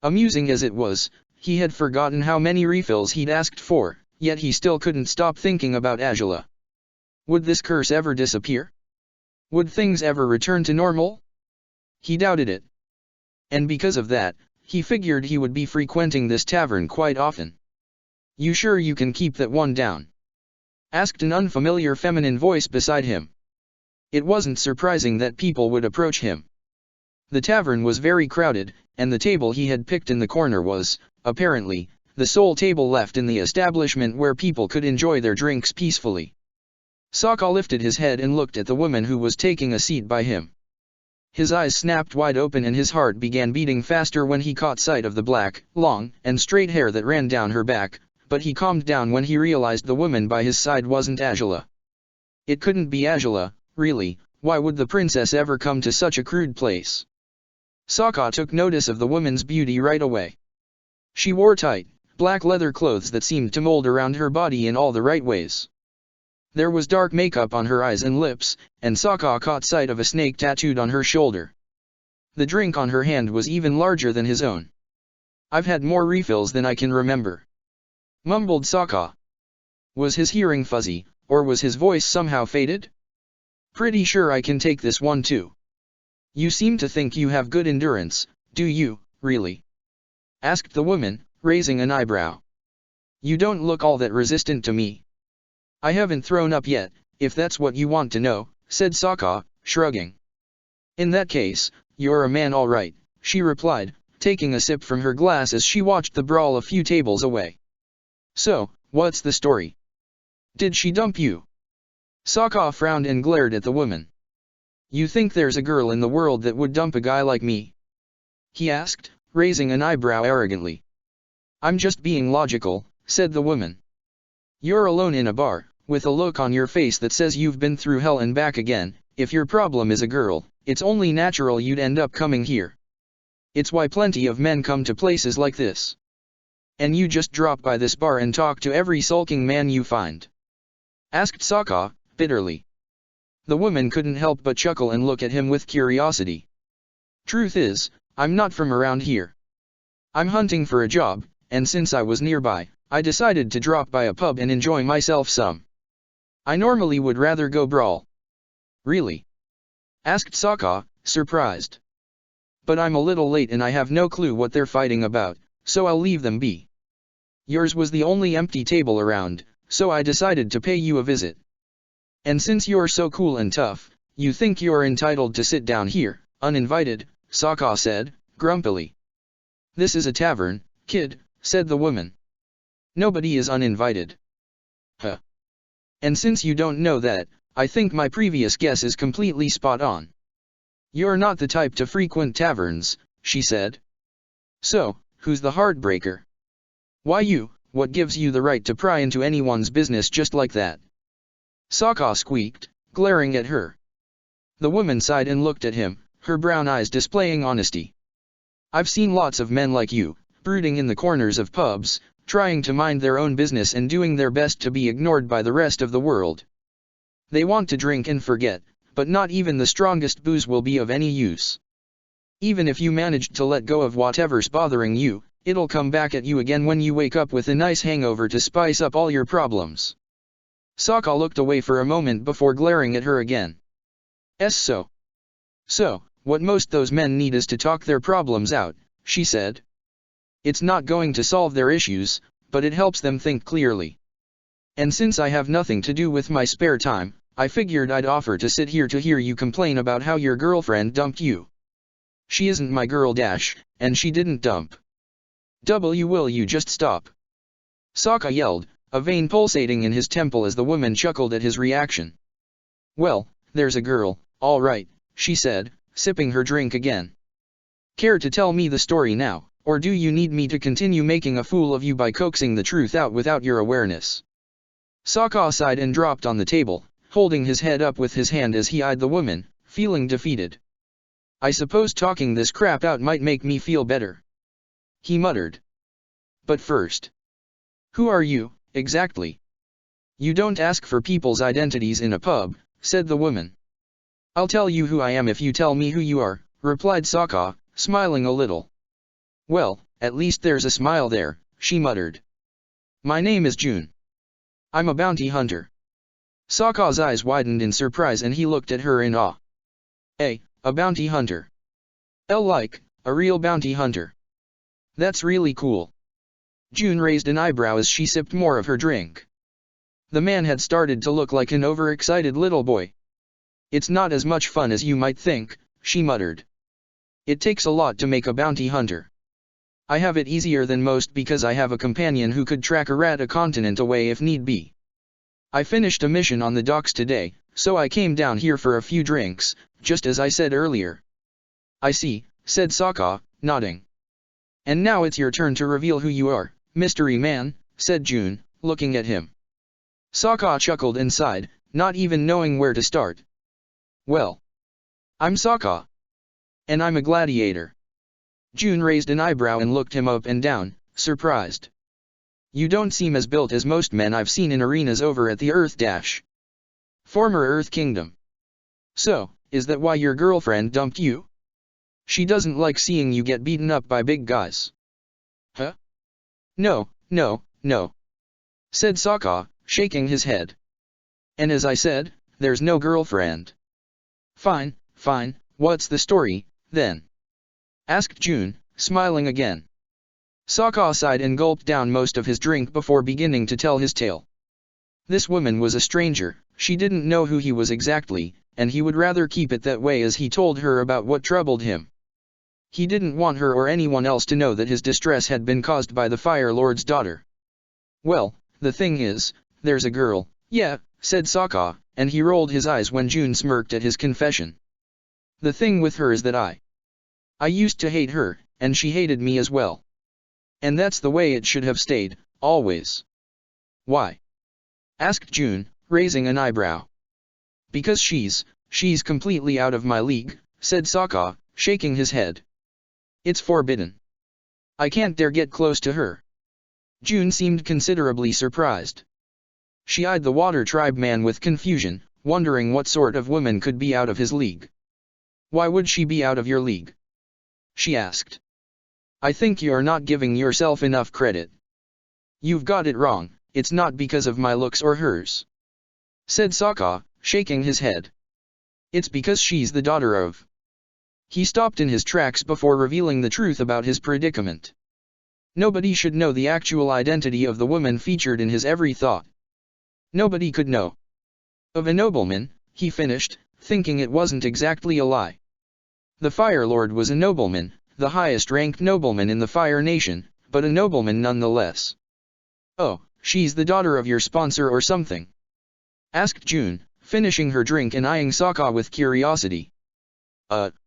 Amusing as it was, he had forgotten how many refills he'd asked for, yet he still couldn't stop thinking about Angela. Would this curse ever disappear? Would things ever return to normal? He doubted it. And because of that, he figured he would be frequenting this tavern quite often. "You sure you can keep that one down?" asked an unfamiliar feminine voice beside him. It wasn't surprising that people would approach him. The tavern was very crowded, and the table he had picked in the corner was, apparently, the sole table left in the establishment where people could enjoy their drinks peacefully. Sokka lifted his head and looked at the woman who was taking a seat by him. His eyes snapped wide open and his heart began beating faster when he caught sight of the black, long, and straight hair that ran down her back, but he calmed down when he realized the woman by his side wasn't Angela. It couldn't be Angela, really. Why would the princess ever come to such a crude place? Sokka took notice of the woman's beauty right away. She wore tight, black leather clothes that seemed to mold around her body in all the right ways. There was dark makeup on her eyes and lips, and Sokka caught sight of a snake tattooed on her shoulder. The drink on her hand was even larger than his own. "I've had more refills than I can remember," mumbled Sokka. Was his hearing fuzzy, or was his voice somehow faded? "Pretty sure I can take this one too." "You seem to think you have good endurance, do you, really?" asked the woman, raising an eyebrow. "You don't look all that resistant to me." "I haven't thrown up yet, if that's what you want to know," said Sokka, shrugging. "In that case, you're a man all right," she replied, taking a sip from her glass as she watched the brawl a few tables away. "So, what's the story? Did she dump you?" Sokka frowned and glared at the woman. "You think there's a girl in the world that would dump a guy like me?" he asked, raising an eyebrow arrogantly. "I'm just being logical," said the woman. "You're alone in a bar, with a look on your face that says you've been through hell and back again. If your problem is a girl, it's only natural you'd end up coming here. It's why plenty of men come to places like this. And you just drop by this bar and talk to every sulking man you find?" asked Sokka, bitterly. The woman couldn't help but chuckle and look at him with curiosity. "Truth is, I'm not from around here. I'm hunting for a job, and since I was nearby, I decided to drop by a pub and enjoy myself some. I normally would rather go brawl." "Really?" asked Sokka, surprised. "But I'm a little late and I have no clue what they're fighting about, so I'll leave them be. Yours was the only empty table around, so I decided to pay you a visit. And since you're so cool and tough, you think you're entitled to sit down here, uninvited," Sokka said, grumpily. "This is a tavern, kid," said the woman. "Nobody is uninvited." "Huh. And since you don't know that, I think my previous guess is completely spot on. You're not the type to frequent taverns," she said. "So, who's the heartbreaker?" "Why you, what gives you the right to pry into anyone's business just like that?" Sokka squeaked, glaring at her. The woman sighed and looked at him, her brown eyes displaying honesty. "I've seen lots of men like you, brooding in the corners of pubs, trying to mind their own business and doing their best to be ignored by the rest of the world. They want to drink and forget, but not even the strongest booze will be of any use. Even if you managed to let go of whatever's bothering you, it'll come back at you again when you wake up with a nice hangover to spice up all your problems." Sokka looked away for a moment before glaring at her again. So, what most those men need is to talk their problems out," she said. "It's not going to solve their issues, but it helps them think clearly. And since I have nothing to do with my spare time, I figured I'd offer to sit here to hear you complain about how your girlfriend dumped you. She isn't my girl and she didn't dump. Will you just stop?" Sokka yelled, a vein pulsating in his temple as the woman chuckled at his reaction. "Well, there's a girl, all right," she said, sipping her drink again. Care to tell me the story now, or do you need me to continue making a fool of you by coaxing the truth out without your awareness? Sokka sighed and dropped on the table, holding his head up with his hand as he eyed the woman, feeling defeated. I suppose talking this crap out might make me feel better, he muttered. But first, who are you, exactly? You don't ask for people's identities in a pub, said the woman. I'll tell you who I am if you tell me who you are, replied Sokka, smiling a little. Well, at least there's a smile there, she muttered. My name is June. I'm a bounty hunter. Sokka's eyes widened in surprise and he looked at her in awe. A bounty hunter. Like, a real bounty hunter. That's really cool. June raised an eyebrow as she sipped more of her drink. The man had started to look like an overexcited little boy. It's not as much fun as you might think, she muttered. It takes a lot to make a bounty hunter. I have it easier than most because I have a companion who could track a rat a continent away if need be. I finished a mission on the docks today, so I came down here for a few drinks, just as I said earlier. I see, said Sokka, nodding. And now it's your turn to reveal who you are, mystery man, said June, looking at him. Sokka chuckled and sighed, not even knowing where to start. Well, I'm Sokka. And I'm a gladiator. June raised an eyebrow and looked him up and down, surprised. You don't seem as built as most men I've seen in arenas over at the Earth Dash. Former Earth Kingdom. So, is that why your girlfriend dumped you? She doesn't like seeing you get beaten up by big guys. Huh? No, said Sokka, shaking his head. And as I said, there's no girlfriend. Fine, what's the story, then? Asked June, smiling again. Sokka sighed and gulped down most of his drink before beginning to tell his tale. This woman was a stranger, she didn't know who he was exactly, and he would rather keep it that way as he told her about what troubled him. He didn't want her or anyone else to know that his distress had been caused by the Fire Lord's daughter. Well, the thing is, there's a girl, yeah, said Sokka, and he rolled his eyes when June smirked at his confession. The thing with her is that I used to hate her, and she hated me as well. And that's the way it should have stayed, always. Why? Asked June, raising an eyebrow. Because she's completely out of my league, said Sokka, shaking his head. It's forbidden. I can't dare get close to her. June seemed considerably surprised. She eyed the Water Tribe man with confusion, wondering what sort of woman could be out of his league. Why would she be out of your league? She asked. I think you're not giving yourself enough credit. You've got it wrong, it's not because of my looks or hers, said Sokka, shaking his head. It's because she's the daughter of... He stopped in his tracks before revealing the truth about his predicament. Nobody should know the actual identity of the woman featured in his every thought. Nobody could know. Of a nobleman, he finished, thinking it wasn't exactly a lie. The Fire Lord was a nobleman, the highest-ranked nobleman in the Fire Nation, but a nobleman nonetheless. Oh, she's the daughter of your sponsor or something? Asked June, finishing her drink and eyeing Sokka with curiosity.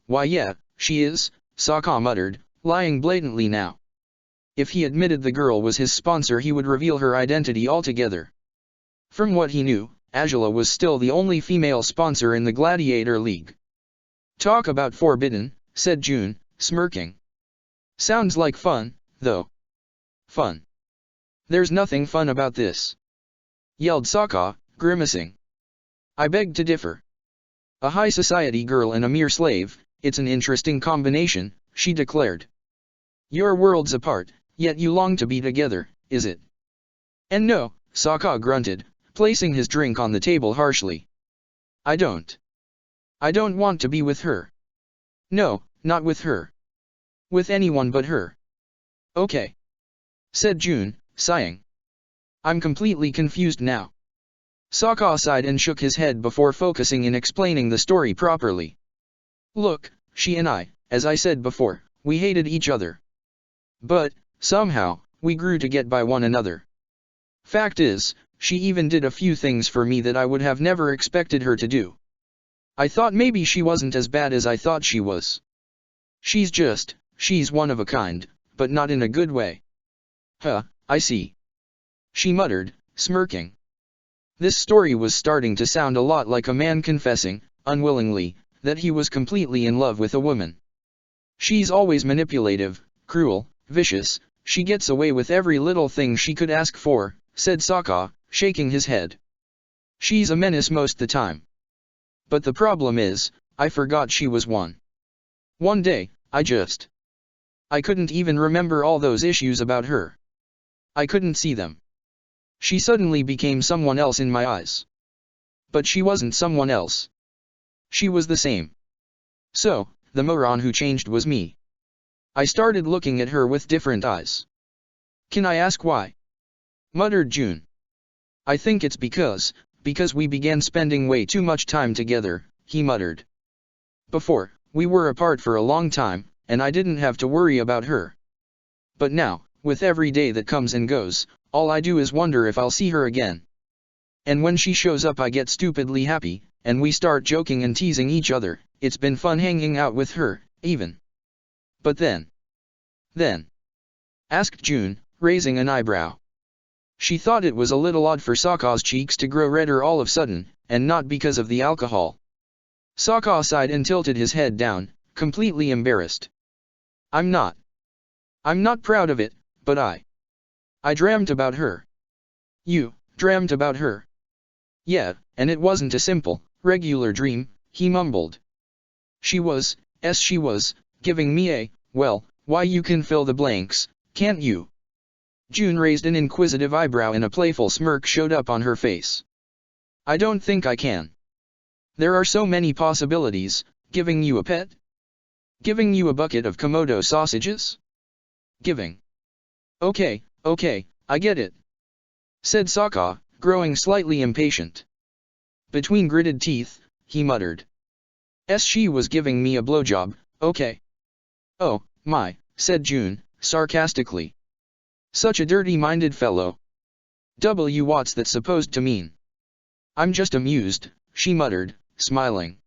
Why yeah, she is, Sokka muttered, lying blatantly now. If he admitted the girl was his sponsor he would reveal her identity altogether. From what he knew, Azula was still the only female sponsor in the Gladiator League. Talk about forbidden, said June, smirking. Sounds like fun, though. Fun. There's nothing fun about this, yelled Sokka, grimacing. I beg to differ. A high society girl and a mere slave, it's an interesting combination, she declared. You're worlds apart, yet you long to be together, is it? And no, Sokka grunted, placing his drink on the table harshly. I don't want to be with her. No, not with her. With anyone but her. Okay, said June, sighing. I'm completely confused now. Sokka sighed and shook his head before focusing in explaining the story properly. Look, she and I, as I said before, we hated each other. But, somehow, we grew to get by one another. Fact is, she even did a few things for me that I would have never expected her to do. I thought maybe she wasn't as bad as I thought she was. She's one of a kind, but not in a good way. Huh, I see. She muttered, smirking. This story was starting to sound a lot like a man confessing, unwillingly, that he was completely in love with a woman. She's always manipulative, cruel, vicious, she gets away with every little thing she could ask for, said Sokka, shaking his head. She's a menace most the time. But the problem is, I forgot she was one. One day, I couldn't even remember all those issues about her. I couldn't see them. She suddenly became someone else in my eyes. But she wasn't someone else. She was the same. So, the moron who changed was me. I started looking at her with different eyes. Can I ask why? Muttered June. I think it's because we began spending way too much time together, he muttered. Before, we were apart for a long time, and I didn't have to worry about her. But now, with every day that comes and goes, all I do is wonder if I'll see her again. And when she shows up I get stupidly happy, and we start joking and teasing each other. It's been fun hanging out with her, even. But then, asked June, raising an eyebrow. She thought it was a little odd for Sokka's cheeks to grow redder all of a sudden, and not because of the alcohol. Sokka sighed and tilted his head down, completely embarrassed. I'm not proud of it, but I dreamt about her. You dreamt about her? Yeah, and it wasn't a simple, regular dream, he mumbled. She was giving me a, well, why you can fill the blanks, can't you? June raised an inquisitive eyebrow and a playful smirk showed up on her face. I don't think I can. There are so many possibilities. Giving you a pet? Giving you a bucket of Komodo sausages? Giving. Okay, I get it, said Sokka, growing slightly impatient. Between gritted teeth, he muttered. She was giving me a blowjob, okay. Oh, my, said June, sarcastically. Such a dirty-minded fellow. What's that supposed to mean? I'm just amused, she muttered, smiling.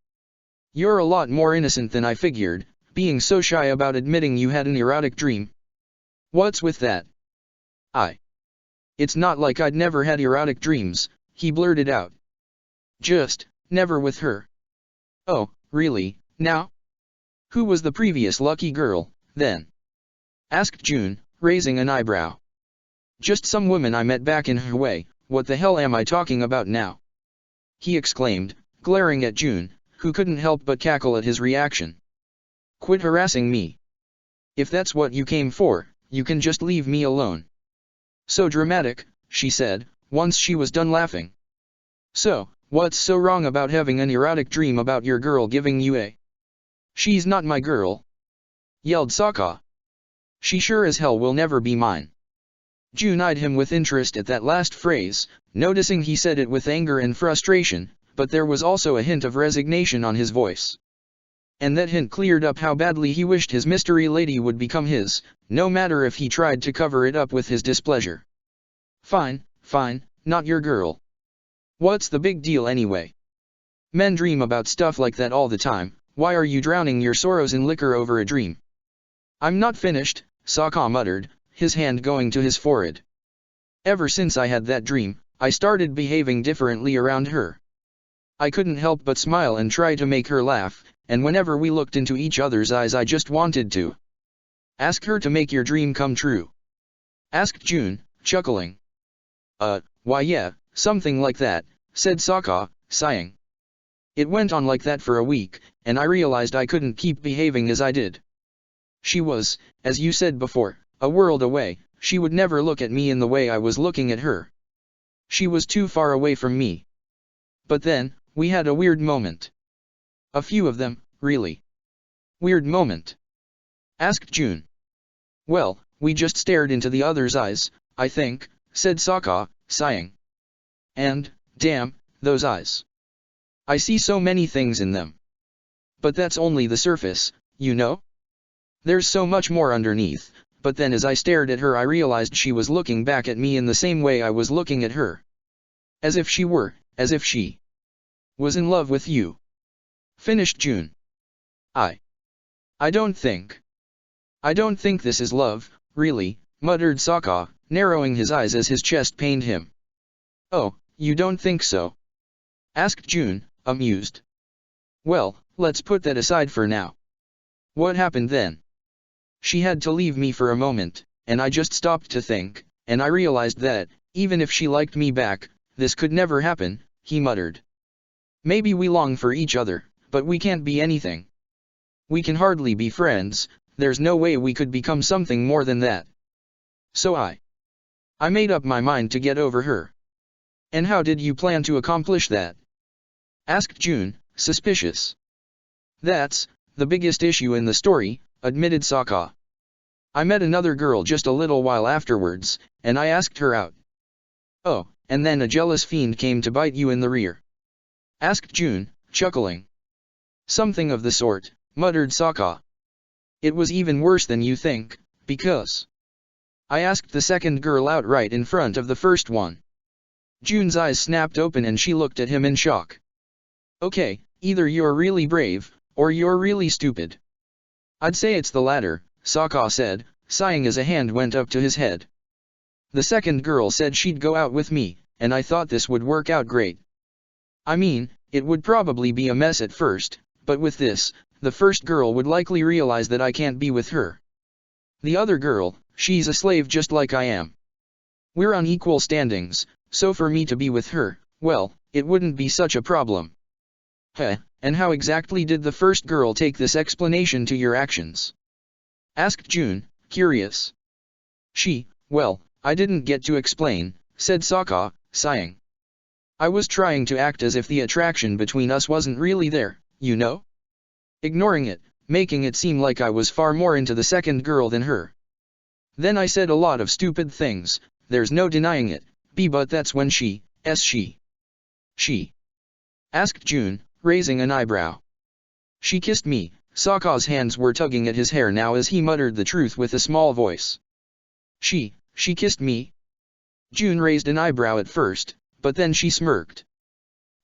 You're a lot more innocent than I figured, being so shy about admitting you had an erotic dream. What's with that? It's not like I'd never had erotic dreams, he blurted out. Just, never with her. Oh, really, now? Who was the previous lucky girl, then? Asked June, raising an eyebrow. Just some woman I met back in Hawaii. What the hell am I talking about now? He exclaimed, glaring at June, who couldn't help but cackle at his reaction. Quit harassing me. If that's what you came for, you can just leave me alone. So dramatic, she said, once she was done laughing. So, what's so wrong about having an erotic dream about your girl giving you a? She's not my girl, yelled Sokka. She sure as hell will never be mine. June eyed him with interest at that last phrase, noticing he said it with anger and frustration, but there was also a hint of resignation on his voice. And that hint cleared up how badly he wished his mystery lady would become his, no matter if he tried to cover it up with his displeasure. Fine, not your girl. What's the big deal anyway? Men dream about stuff like that all the time. Why are you drowning your sorrows in liquor over a dream? I'm not finished, Sokka muttered, his hand going to his forehead. Ever since I had that dream, I started behaving differently around her. I couldn't help but smile and try to make her laugh, and whenever we looked into each other's eyes I just wanted to ask her to make your dream come true. Asked June, chuckling. Why yeah, something like that, said Sokka, sighing. It went on like that for a week, and I realized I couldn't keep behaving as I did. She was, as you said before, a world away. She would never look at me in the way I was looking at her. She was too far away from me. But then, we had a weird moment. A few of them, really. Weird moment? Asked June. Well, we just stared into the other's eyes, I think, said Sokka, sighing. And, damn, those eyes. I see so many things in them. But that's only the surface, you know? There's so much more underneath. But then as I stared at her I realized she was looking back at me in the same way I was looking at her. As if she was in love with you. Finished June. I don't think this is love, really, muttered Sokka, narrowing his eyes as his chest pained him. Oh, you don't think so? Asked June, amused. Well, let's put that aside for now. What happened then? She had to leave me for a moment, and I just stopped to think, and I realized that, even if she liked me back, this could never happen, he muttered. Maybe we long for each other, but we can't be anything. We can hardly be friends, there's no way we could become something more than that. So I made up my mind to get over her. And how did you plan to accomplish that? Asked June, suspicious. That's the biggest issue in the story, admitted Sokka. I met another girl just a little while afterwards, and I asked her out. Oh, and then a jealous fiend came to bite you in the rear. Asked June, chuckling. Something of the sort, muttered Sokka. It was even worse than you think, because I asked the second girl out right in front of the first one. June's eyes snapped open and she looked at him in shock. Okay, either you're really brave, or you're really stupid. I'd say it's the latter, Sokka said, sighing as a hand went up to his head. The second girl said she'd go out with me, and I thought this would work out great. I mean, it would probably be a mess at first, but with this, the first girl would likely realize that I can't be with her. The other girl, she's a slave just like I am. We're on equal standings, so for me to be with her, well, it wouldn't be such a problem. Heh, and how exactly did the first girl take this explanation to your actions? Asked June, curious. Well, I didn't get to explain, said Sokka, sighing. I was trying to act as if the attraction between us wasn't really there, you know? Ignoring it, making it seem like I was far more into the second girl than her. Then I said a lot of stupid things, there's no denying it, but that's when she. Asked June, raising an eyebrow. She kissed me. Sokka's hands were tugging at his hair now as he muttered the truth with a small voice. She kissed me? June raised an eyebrow at first, but then she smirked.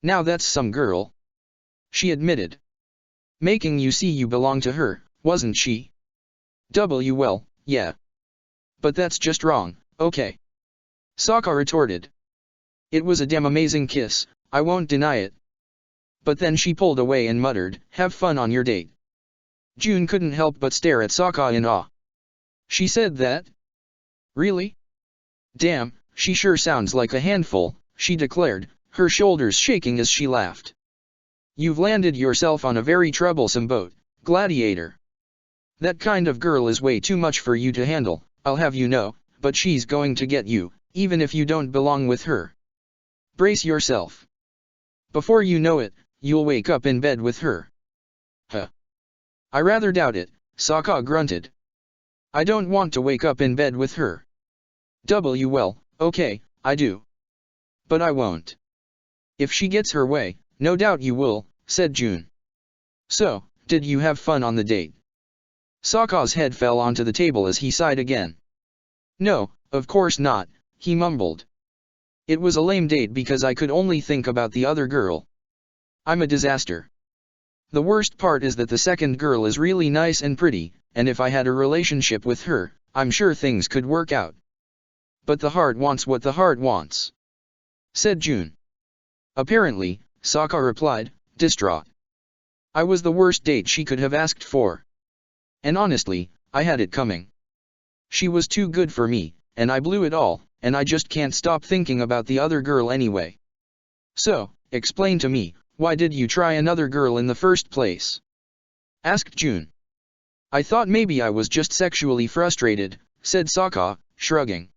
Now that's some girl. She admitted. Making you see you belong to her, wasn't she? Well, yeah. But that's just wrong, okay? Sokka retorted. It was a damn amazing kiss, I won't deny it. But then she pulled away and muttered, have fun on your date. June couldn't help but stare at Sokka in awe. She said that? Really? Damn, she sure sounds like a handful, she declared, her shoulders shaking as she laughed. You've landed yourself on a very troublesome boat, Gladiator. That kind of girl is way too much for you to handle, I'll have you know, but she's going to get you, even if you don't belong with her. Brace yourself. Before you know it, you'll wake up in bed with her. Huh. I rather doubt it, Sokka grunted. I don't want to wake up in bed with her. Well, okay, I do. But I won't. If she gets her way, no doubt you will, said June. So, did you have fun on the date? Sokka's head fell onto the table as he sighed again. No, of course not, he mumbled. It was a lame date because I could only think about the other girl. I'm a disaster. The worst part is that the second girl is really nice and pretty, and if I had a relationship with her, I'm sure things could work out. But the heart wants what the heart wants, said June. Apparently, Sokka replied, distraught. I was the worst date she could have asked for. And honestly, I had it coming. She was too good for me, and I blew it all, and I just can't stop thinking about the other girl anyway. So, explain to me, why did you try another girl in the first place? Asked June. I thought maybe I was just sexually frustrated, said Sokka, shrugging.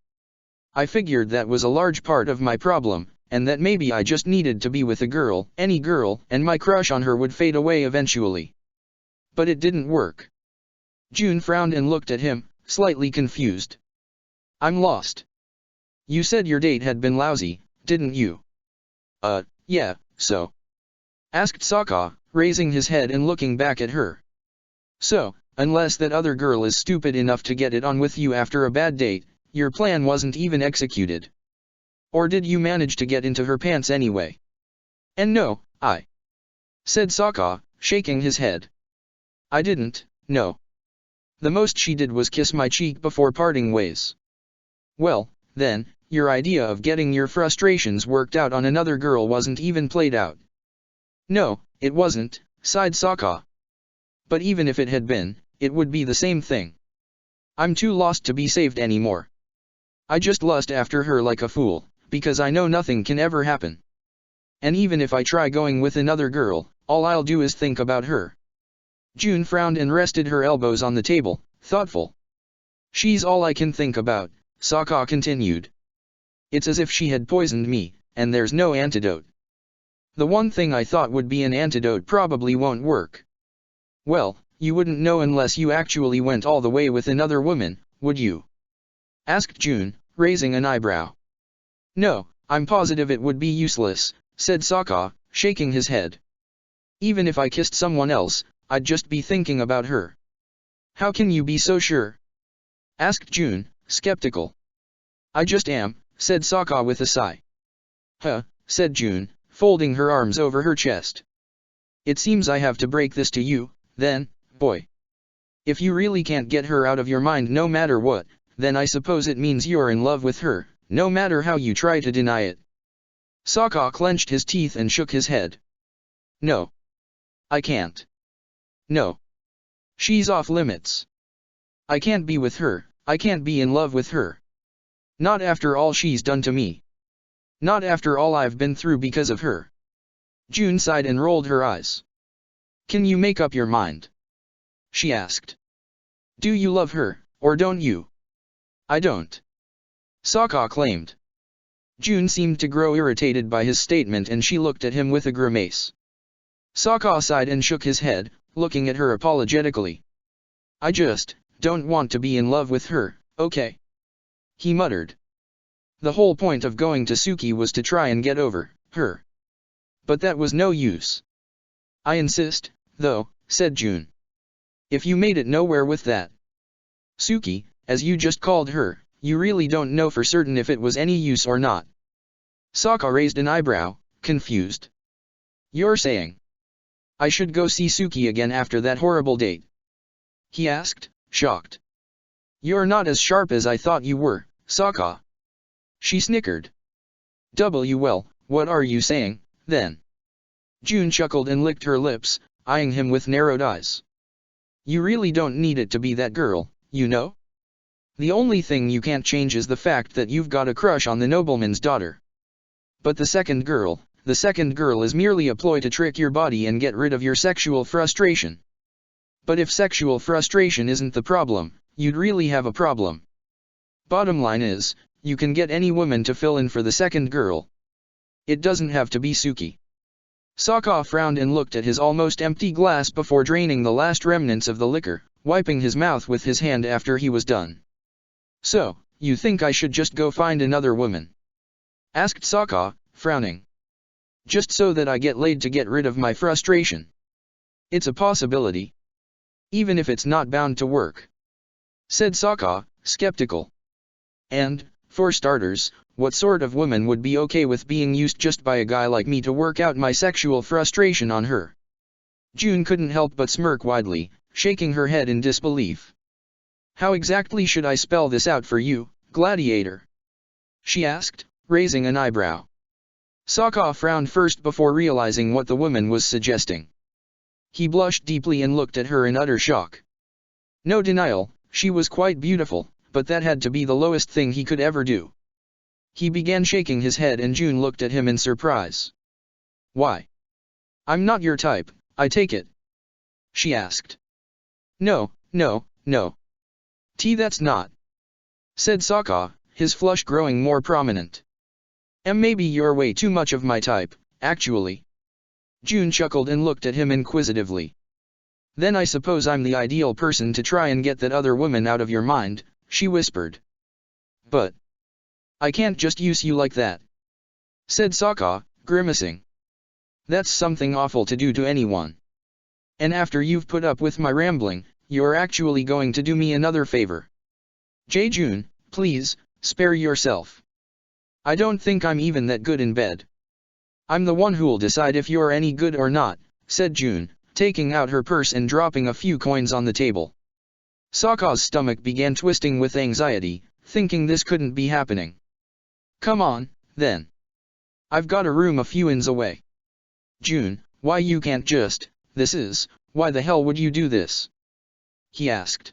I figured that was a large part of my problem, and that maybe I just needed to be with a girl, any girl, and my crush on her would fade away eventually. But it didn't work. June frowned and looked at him, slightly confused. I'm lost. You said your date had been lousy, didn't you? Yeah, so? Asked Sokka, raising his head and looking back at her. So, unless that other girl is stupid enough to get it on with you after a bad date, your plan wasn't even executed. Or did you manage to get into her pants anyway? And no, said Sokka, shaking his head. I didn't, No. The most she did was kiss my cheek before parting ways. Well, then, your idea of getting your frustrations worked out on another girl wasn't even played out. No, it wasn't, sighed Sokka. But even if it had been, it would be the same thing. I'm too lost to be saved anymore. I just lust after her like a fool, because I know nothing can ever happen. And even if I try going with another girl, all I'll do is think about her. June frowned and rested her elbows on the table, thoughtful. She's all I can think about, Sokka continued. It's as if she had poisoned me, and there's no antidote. The one thing I thought would be an antidote probably won't work. Well, you wouldn't know unless you actually went all the way with another woman, would you? Asked June, raising an eyebrow. No, I'm positive it would be useless, said Sokka, shaking his head. Even if I kissed someone else, I'd just be thinking about her. How can you be so sure? Asked June, skeptical. I just am, said Sokka with a sigh. Huh, said June, folding her arms over her chest. It seems I have to break this to you, then, boy. If you really can't get her out of your mind no matter what, then I suppose it means you're in love with her, no matter how you try to deny it. Sokka clenched his teeth and shook his head. No. I can't. No. She's off limits. I can't be with her, I can't be in love with her. Not after all she's done to me. Not after all I've been through because of her. June sighed and rolled her eyes. Can you make up your mind? She asked. Do you love her, or don't you? I don't. Sokka claimed. June seemed to grow irritated by his statement and she looked at him with a grimace. Sokka sighed and shook his head, looking at her apologetically. I just don't want to be in love with her, okay? He muttered. The whole point of going to Suki was to try and get over her. But that was no use. I insist, though, said June. If you made it nowhere with that Suki, as you just called her, you really don't know for certain if it was any use or not. Sokka raised an eyebrow, confused. You're saying I should go see Suki again after that horrible date? He asked, shocked. You're not as sharp as I thought you were, Sokka. She snickered. Well, what are you saying, then? June chuckled and licked her lips, eyeing him with narrowed eyes. You really don't need it to be that girl, you know? The only thing you can't change is the fact that you've got a crush on the nobleman's daughter. But the second girl is merely a ploy to trick your body and get rid of your sexual frustration. But if sexual frustration isn't the problem, you'd really have a problem. Bottom line is, you can get any woman to fill in for the second girl. It doesn't have to be Suki. Sokka frowned and looked at his almost empty glass before draining the last remnants of the liquor, wiping his mouth with his hand after he was done. So, you think I should just go find another woman? Asked Sokka, frowning. Just so that I get laid to get rid of my frustration. It's a possibility. Even if it's not bound to work. Said Sokka, skeptical. And, for starters, what sort of woman would be okay with being used just by a guy like me to work out my sexual frustration on her? June couldn't help but smirk widely, shaking her head in disbelief. How exactly should I spell this out for you, Gladiator? She asked, raising an eyebrow. Sokka frowned first before realizing what the woman was suggesting. He blushed deeply and looked at her in utter shock. No denial, she was quite beautiful, but that had to be the lowest thing he could ever do. He began shaking his head and June looked at him in surprise. Why? I'm not your type, I take it? She asked. No. That's not. Said Sokka, his flush growing more prominent. Maybe you're way too much of my type, actually. June chuckled and looked at him inquisitively. Then I suppose I'm the ideal person to try and get that other woman out of your mind, she whispered. But I can't just use you like that. Said Sokka, grimacing. That's something awful to do to anyone. And after you've put up with my rambling, you're actually going to do me another favor. June, please, spare yourself. I don't think I'm even that good in bed. I'm the one who'll decide if you're any good or not, said June, taking out her purse and dropping a few coins on the table. Sokka's stomach began twisting with anxiety, thinking this couldn't be happening. Come on, then. I've got a room a few inns away. June, why you can't just, why the hell would you do this? He asked.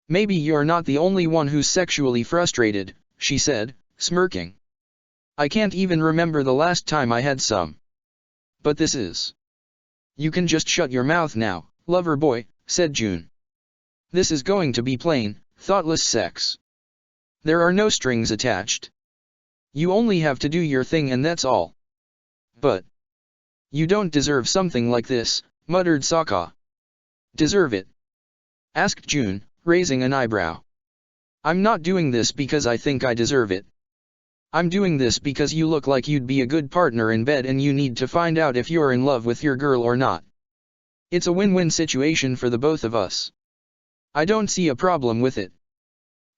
Maybe you're not the only one who's sexually frustrated, she said, smirking. I can't even remember the last time I had some. But this is. You can just shut your mouth now, lover boy, said June. This is going to be plain, thoughtless sex. There are no strings attached. You only have to do your thing and that's all. But. You don't deserve something like this, muttered Sokka. Deserve it? Asked June, raising an eyebrow. I'm not doing this because I think I deserve it. I'm doing this because you look like you'd be a good partner in bed and you need to find out if you're in love with your girl or not. It's a win-win situation for the both of us. I don't see a problem with it.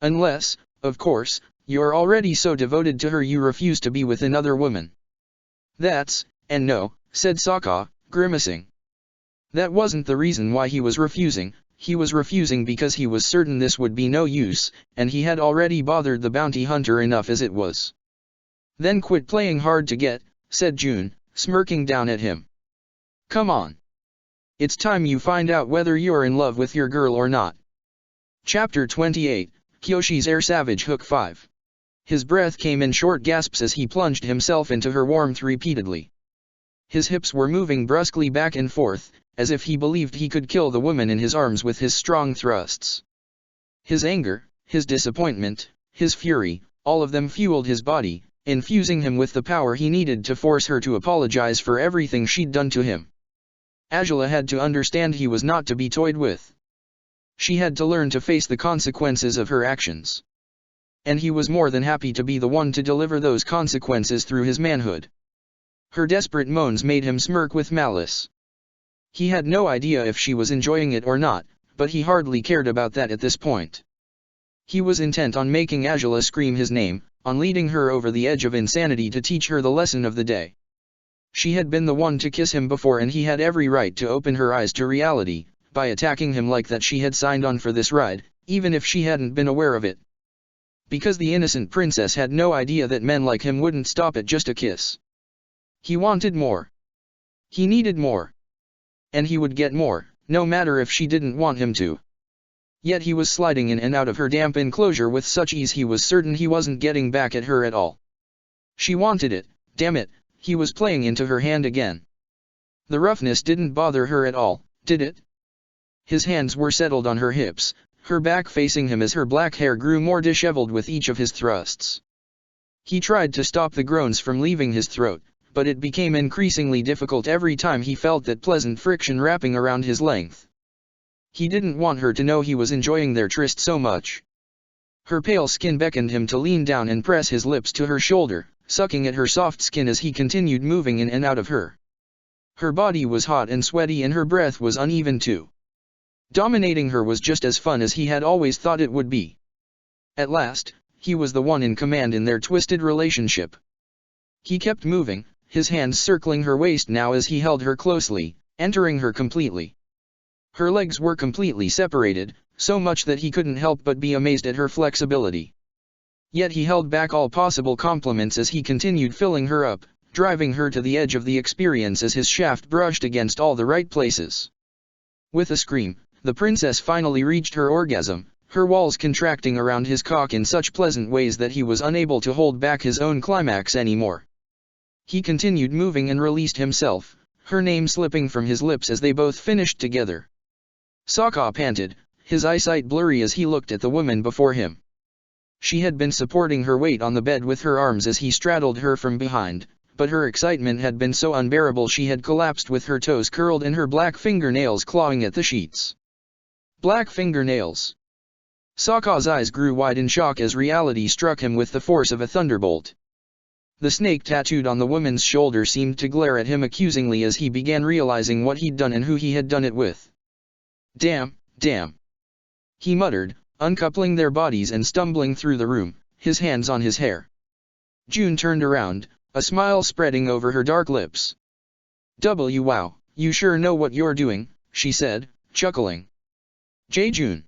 Unless, of course, you're already so devoted to her you refuse to be with another woman. And no, said Sokka, grimacing. That wasn't the reason why he was refusing because he was certain this would be no use, and he had already bothered the bounty hunter enough as it was. Then quit playing hard to get, said June, smirking down at him. Come on. It's time you find out whether you're in love with your girl or not. Chapter 28, Kyoshi's Air Savage Hook 5. His breath came in short gasps as he plunged himself into her warmth repeatedly. His hips were moving brusquely back and forth, as if he believed he could kill the woman in his arms with his strong thrusts. His anger, his disappointment, his fury, all of them fueled his body, infusing him with the power he needed to force her to apologize for everything she'd done to him. Azula had to understand he was not to be toyed with. She had to learn to face the consequences of her actions. And he was more than happy to be the one to deliver those consequences through his manhood. Her desperate moans made him smirk with malice. He had no idea if she was enjoying it or not, but he hardly cared about that at this point. He was intent on making Azula scream his name, on leading her over the edge of insanity to teach her the lesson of the day. She had been the one to kiss him before and he had every right to open her eyes to reality, by attacking him like that. She had signed on for this ride, even if she hadn't been aware of it. Because the innocent princess had no idea that men like him wouldn't stop at just a kiss. He wanted more. He needed more. And he would get more, no matter if she didn't want him to. Yet he was sliding in and out of her damp enclosure with such ease he was certain he wasn't getting back at her at all. She wanted it, damn it, he was playing into her hand again. The roughness didn't bother her at all, did it? His hands were settled on her hips, her back facing him as her black hair grew more disheveled with each of his thrusts. He tried to stop the groans from leaving his throat, but it became increasingly difficult every time he felt that pleasant friction wrapping around his length. He didn't want her to know he was enjoying their tryst so much. Her pale skin beckoned him to lean down and press his lips to her shoulder, sucking at her soft skin as he continued moving in and out of her. Her body was hot and sweaty and her breath was uneven too. Dominating her was just as fun as he had always thought it would be. At last, he was the one in command in their twisted relationship. He kept moving, his hands circling her waist now as he held her closely, entering her completely. Her legs were completely separated, so much that he couldn't help but be amazed at her flexibility. Yet he held back all possible compliments as he continued filling her up, driving her to the edge of the experience as his shaft brushed against all the right places. With a scream, the princess finally reached her orgasm, her walls contracting around his cock in such pleasant ways that he was unable to hold back his own climax anymore. He continued moving and released himself, her name slipping from his lips as they both finished together. Sokka panted, his eyesight blurry as he looked at the woman before him. She had been supporting her weight on the bed with her arms as he straddled her from behind, but her excitement had been so unbearable she had collapsed with her toes curled and her black fingernails clawing at the sheets. Black fingernails. Sokka's eyes grew wide in shock as reality struck him with the force of a thunderbolt. The snake tattooed on the woman's shoulder seemed to glare at him accusingly as he began realizing what he'd done and who he had done it with. Damn, damn. He muttered, uncoupling their bodies and stumbling through the room, his hands on his hair. June turned around, a smile spreading over her dark lips. Wow, you sure know what you're doing, she said, chuckling. Jae-jun.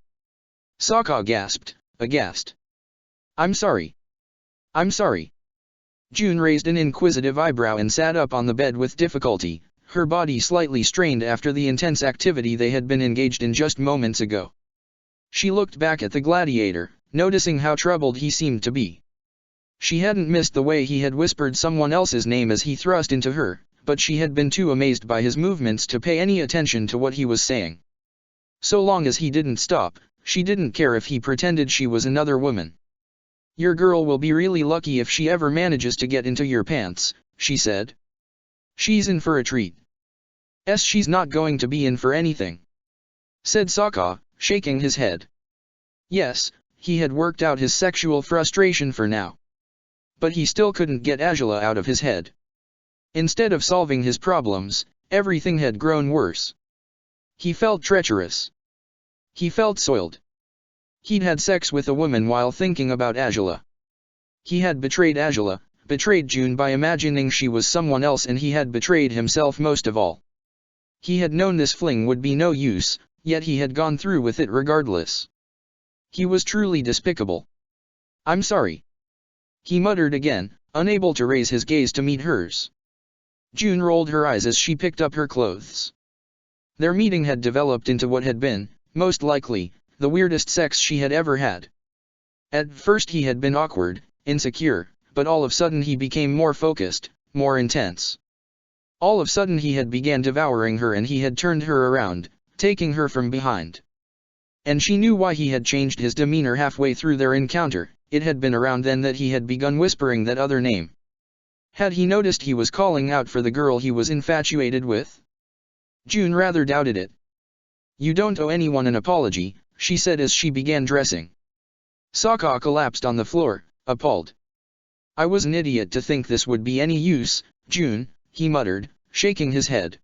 Sokka gasped, aghast. I'm sorry. I'm sorry. June raised an inquisitive eyebrow and sat up on the bed with difficulty, her body slightly strained after the intense activity they had been engaged in just moments ago. She looked back at the gladiator, noticing how troubled he seemed to be. She hadn't missed the way he had whispered someone else's name as he thrust into her, but she had been too amazed by his movements to pay any attention to what he was saying. So long as he didn't stop, she didn't care if he pretended she was another woman. Your girl will be really lucky if she ever manages to get into your pants, she said. She's in for a treat. She's not going to be in for anything, said Sokka, shaking his head. Yes, he had worked out his sexual frustration for now. But he still couldn't get Azula out of his head. Instead of solving his problems, everything had grown worse. He felt treacherous. He felt soiled. He'd had sex with a woman while thinking about Azula. He had betrayed Azula, betrayed June by imagining she was someone else, and he had betrayed himself most of all. He had known this fling would be no use, yet he had gone through with it regardless. He was truly despicable. I'm sorry, he muttered again, unable to raise his gaze to meet hers. June rolled her eyes as she picked up her clothes. Their meeting had developed into what had been, most likely, the weirdest sex she had ever had. At first he had been awkward, insecure, but all of a sudden he became more focused, more intense. All of a sudden he had began devouring her, and he had turned her around, taking her from behind. And she knew why he had changed his demeanor halfway through their encounter. It had been around then that he had begun whispering that other name. Had he noticed he was calling out for the girl he was infatuated with? June rather doubted it. You don't owe anyone an apology, she said as she began dressing. Sokka collapsed on the floor, appalled. I was an idiot to think this would be any use, June, he muttered, shaking his head.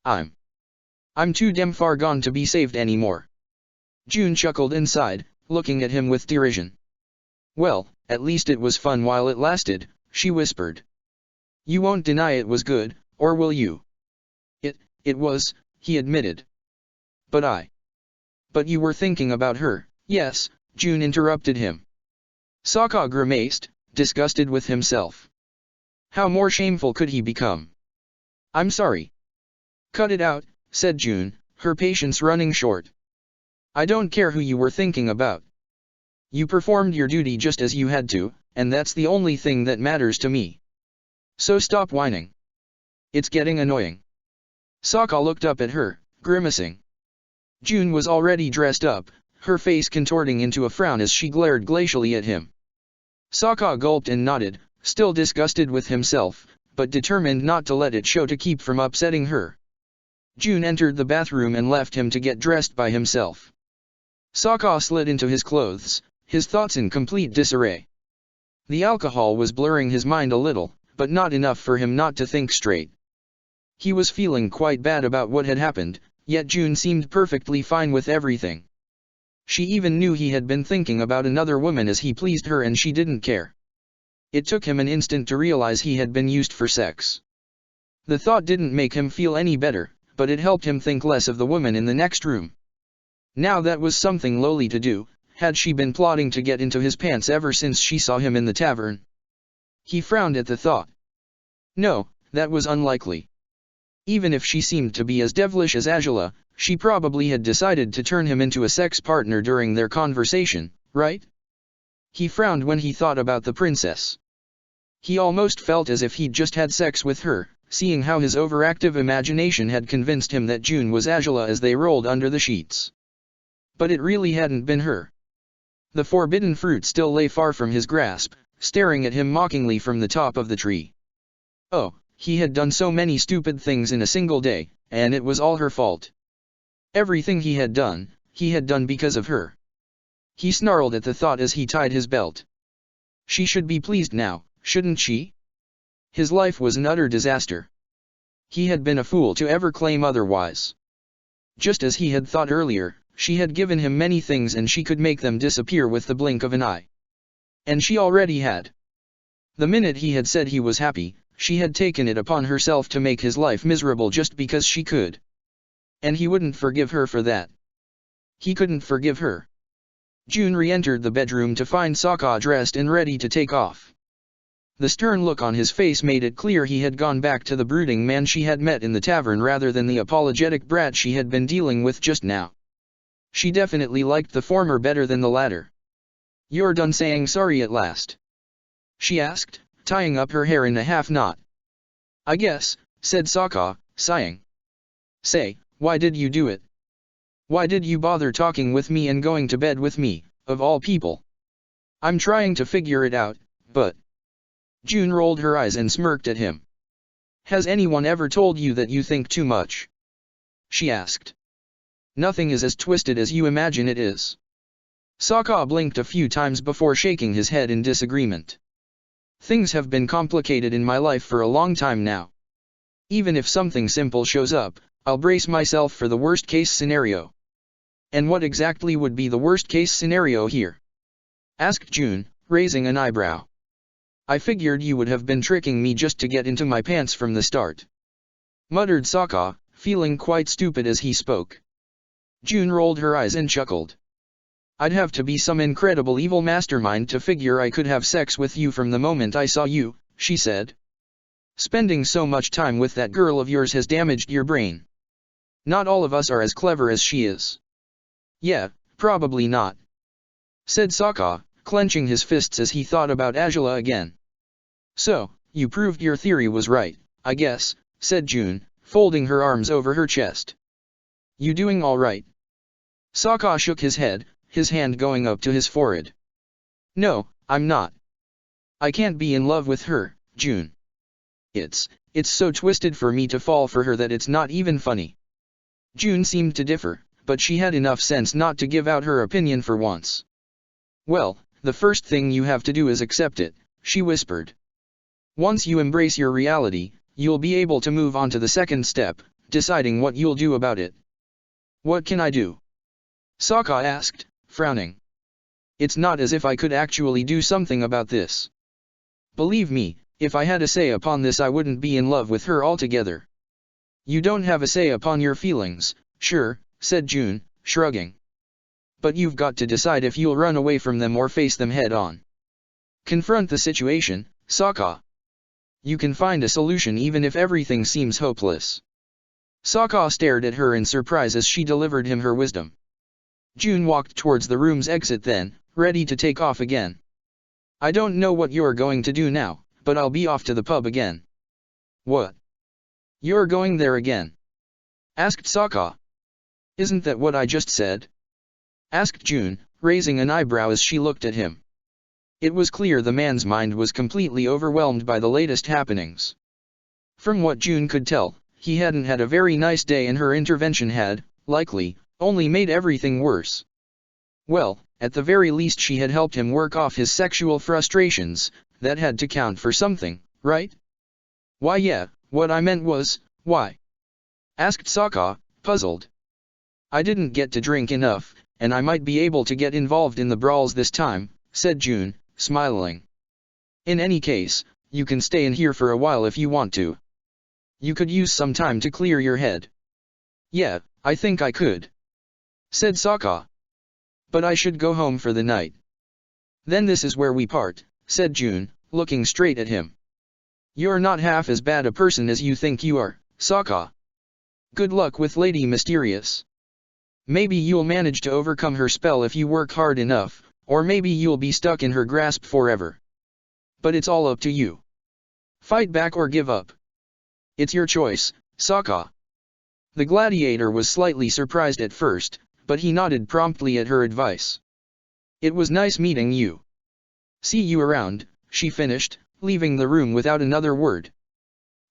I'm too damn far gone to be saved anymore. June chuckled inside, looking at him with derision. Well, at least it was fun while it lasted, she whispered. You won't deny it was good, or will you? It was, he admitted. But you were thinking about her. Yes, June interrupted him. Sokka grimaced, disgusted with himself. How more shameful could he become? I'm sorry. Cut it out, said June, her patience running short. I don't care who you were thinking about. You performed your duty just as you had to, and that's the only thing that matters to me. So stop whining. It's getting annoying. Sokka looked up at her, grimacing. June was already dressed up, her face contorting into a frown as she glared glacially at him. Sokka gulped and nodded, still disgusted with himself, but determined not to let it show to keep from upsetting her. June entered the bathroom and left him to get dressed by himself. Sokka slid into his clothes, his thoughts in complete disarray. The alcohol was blurring his mind a little, but not enough for him not to think straight. He was feeling quite bad about what had happened, yet June seemed perfectly fine with everything. She even knew he had been thinking about another woman as he pleased her, and she didn't care. It took him an instant to realize he had been used for sex. The thought didn't make him feel any better, but it helped him think less of the woman in the next room. Now that was something lowly to do. Had she been plotting to get into his pants ever since she saw him in the tavern? He frowned at the thought. No, that was unlikely. Even if she seemed to be as devilish as Azula, she probably had decided to turn him into a sex partner during their conversation, right? He frowned when he thought about the princess. He almost felt as if he'd just had sex with her, seeing how his overactive imagination had convinced him that June was Azula as they rolled under the sheets. But it really hadn't been her. The forbidden fruit still lay far from his grasp, staring at him mockingly from the top of the tree. Oh, he had done so many stupid things in a single day, and it was all her fault. Everything he had done because of her. He snarled at the thought as he tied his belt. She should be pleased now, shouldn't she? His life was an utter disaster. He had been a fool to ever claim otherwise. Just as he had thought earlier, she had given him many things and she could make them disappear with the blink of an eye. And she already had. The minute he had said he was happy, she had taken it upon herself to make his life miserable just because she could. And he wouldn't forgive her for that. He couldn't forgive her. June re-entered the bedroom to find Sokka dressed and ready to take off. The stern look on his face made it clear he had gone back to the brooding man she had met in the tavern rather than the apologetic brat she had been dealing with just now. She definitely liked the former better than the latter. "You're done saying sorry at last?" she asked, tying up her hair in a half knot. "I guess," said Sokka, sighing. "Say, why did you do it? Why did you bother talking with me and going to bed with me, of all people? I'm trying to figure it out, but..." June rolled her eyes and smirked at him. "Has anyone ever told you that you think too much?" she asked. "Nothing is as twisted as you imagine it is." Sokka blinked a few times before shaking his head in disagreement. "Things have been complicated in my life for a long time now. Even if something simple shows up, I'll brace myself for the worst-case scenario." "And what exactly would be the worst-case scenario here?" asked June, raising an eyebrow. "I figured you would have been tricking me just to get into my pants from the start," muttered Sokka, feeling quite stupid as he spoke. June rolled her eyes and chuckled. "I'd have to be some incredible evil mastermind to figure I could have sex with you from the moment I saw you," she said. "Spending so much time with that girl of yours has damaged your brain. Not all of us are as clever as she is." "Yeah, probably not," said Sokka, clenching his fists as he thought about Azula again. "So, you proved your theory was right, I guess," said June, folding her arms over her chest. "You doing all right?" Sokka shook his head, his hand going up to his forehead. "No, I'm not. I can't be in love with her, June. It's so twisted for me to fall for her that it's not even funny." June seemed to differ, but she had enough sense not to give out her opinion for once. "Well, the first thing you have to do is accept it," she whispered. "Once you embrace your reality, you'll be able to move on to the second step, deciding what you'll do about it." "What can I do?" Sokka asked, frowning. "It's not as if I could actually do something about this. Believe me, if I had a say upon this I wouldn't be in love with her altogether." "You don't have a say upon your feelings, sure," said June, shrugging. "But you've got to decide if you'll run away from them or face them head-on. Confront the situation, Sokka. You can find a solution even if everything seems hopeless." Sokka stared at her in surprise as she delivered him her wisdom. June walked towards the room's exit then, ready to take off again. "I don't know what you're going to do now, but I'll be off to the pub again." "What? You're going there again?" asked Sokka. "Isn't that what I just said?" asked June, raising an eyebrow as she looked at him. It was clear the man's mind was completely overwhelmed by the latest happenings. From what June could tell, he hadn't had a very nice day and her intervention had, likely, only made everything worse. Well, at the very least she had helped him work off his sexual frustrations, that had to count for something, right? "Why yeah, what I meant was, why?" asked Sokka, puzzled. "I didn't get to drink enough, and I might be able to get involved in the brawls this time," said June, smiling. "In any case, you can stay in here for a while if you want to. You could use some time to clear your head." "Yeah, I think I could," said Sokka. "But I should go home for the night." "Then this is where we part," said June, looking straight at him. "You're not half as bad a person as you think you are, Sokka. Good luck with Lady Mysterious. Maybe you'll manage to overcome her spell if you work hard enough, or maybe you'll be stuck in her grasp forever. But it's all up to you. Fight back or give up. It's your choice, Sokka." The gladiator was slightly surprised at first, but he nodded promptly at her advice. "It was nice meeting you. See you around," she finished, leaving the room without another word.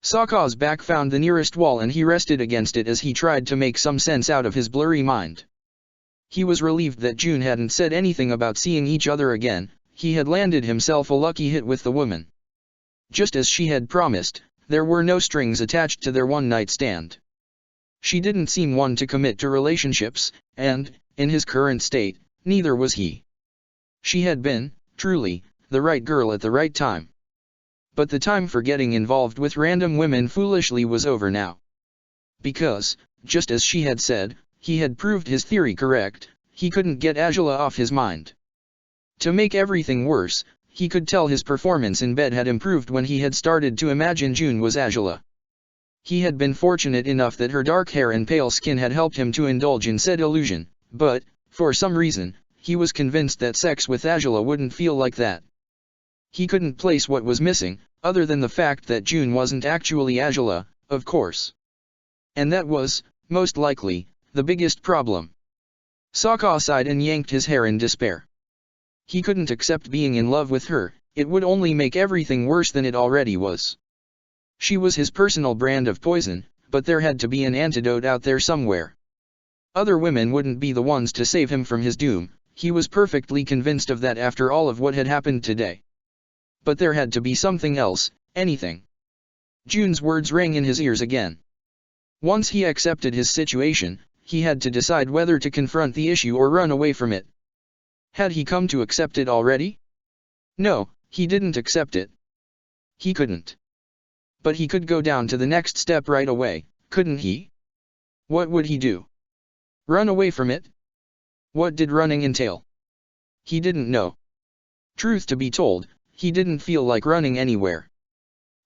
Sokka's back found the nearest wall and he rested against it as he tried to make some sense out of his blurry mind. He was relieved that June hadn't said anything about seeing each other again. He had landed himself a lucky hit with the woman. Just as she had promised, there were no strings attached to their one-night stand. She didn't seem one to commit to relationships, and, in his current state, neither was he. She had been, truly, the right girl at the right time. But the time for getting involved with random women foolishly was over now. Because, just as she had said, he had proved his theory correct, he couldn't get Angela off his mind. To make everything worse, he could tell his performance in bed had improved when he had started to imagine June was Angela. He had been fortunate enough that her dark hair and pale skin had helped him to indulge in said illusion, but, for some reason, he was convinced that sex with Angela wouldn't feel like that. He couldn't place what was missing, other than the fact that June wasn't actually Angela, of course. And that was, most likely, the biggest problem. Sokka sighed and yanked his hair in despair. He couldn't accept being in love with her, it would only make everything worse than it already was. She was his personal brand of poison, but there had to be an antidote out there somewhere. Other women wouldn't be the ones to save him from his doom, he was perfectly convinced of that after all of what had happened today. But there had to be something else, anything. June's words rang in his ears again. Once he accepted his situation, he had to decide whether to confront the issue or run away from it. Had he come to accept it already? No, he didn't accept it. He couldn't. But he could go down to the next step right away, couldn't he? What would he do? Run away from it? What did running entail? He didn't know. Truth to be told, he didn't feel like running anywhere.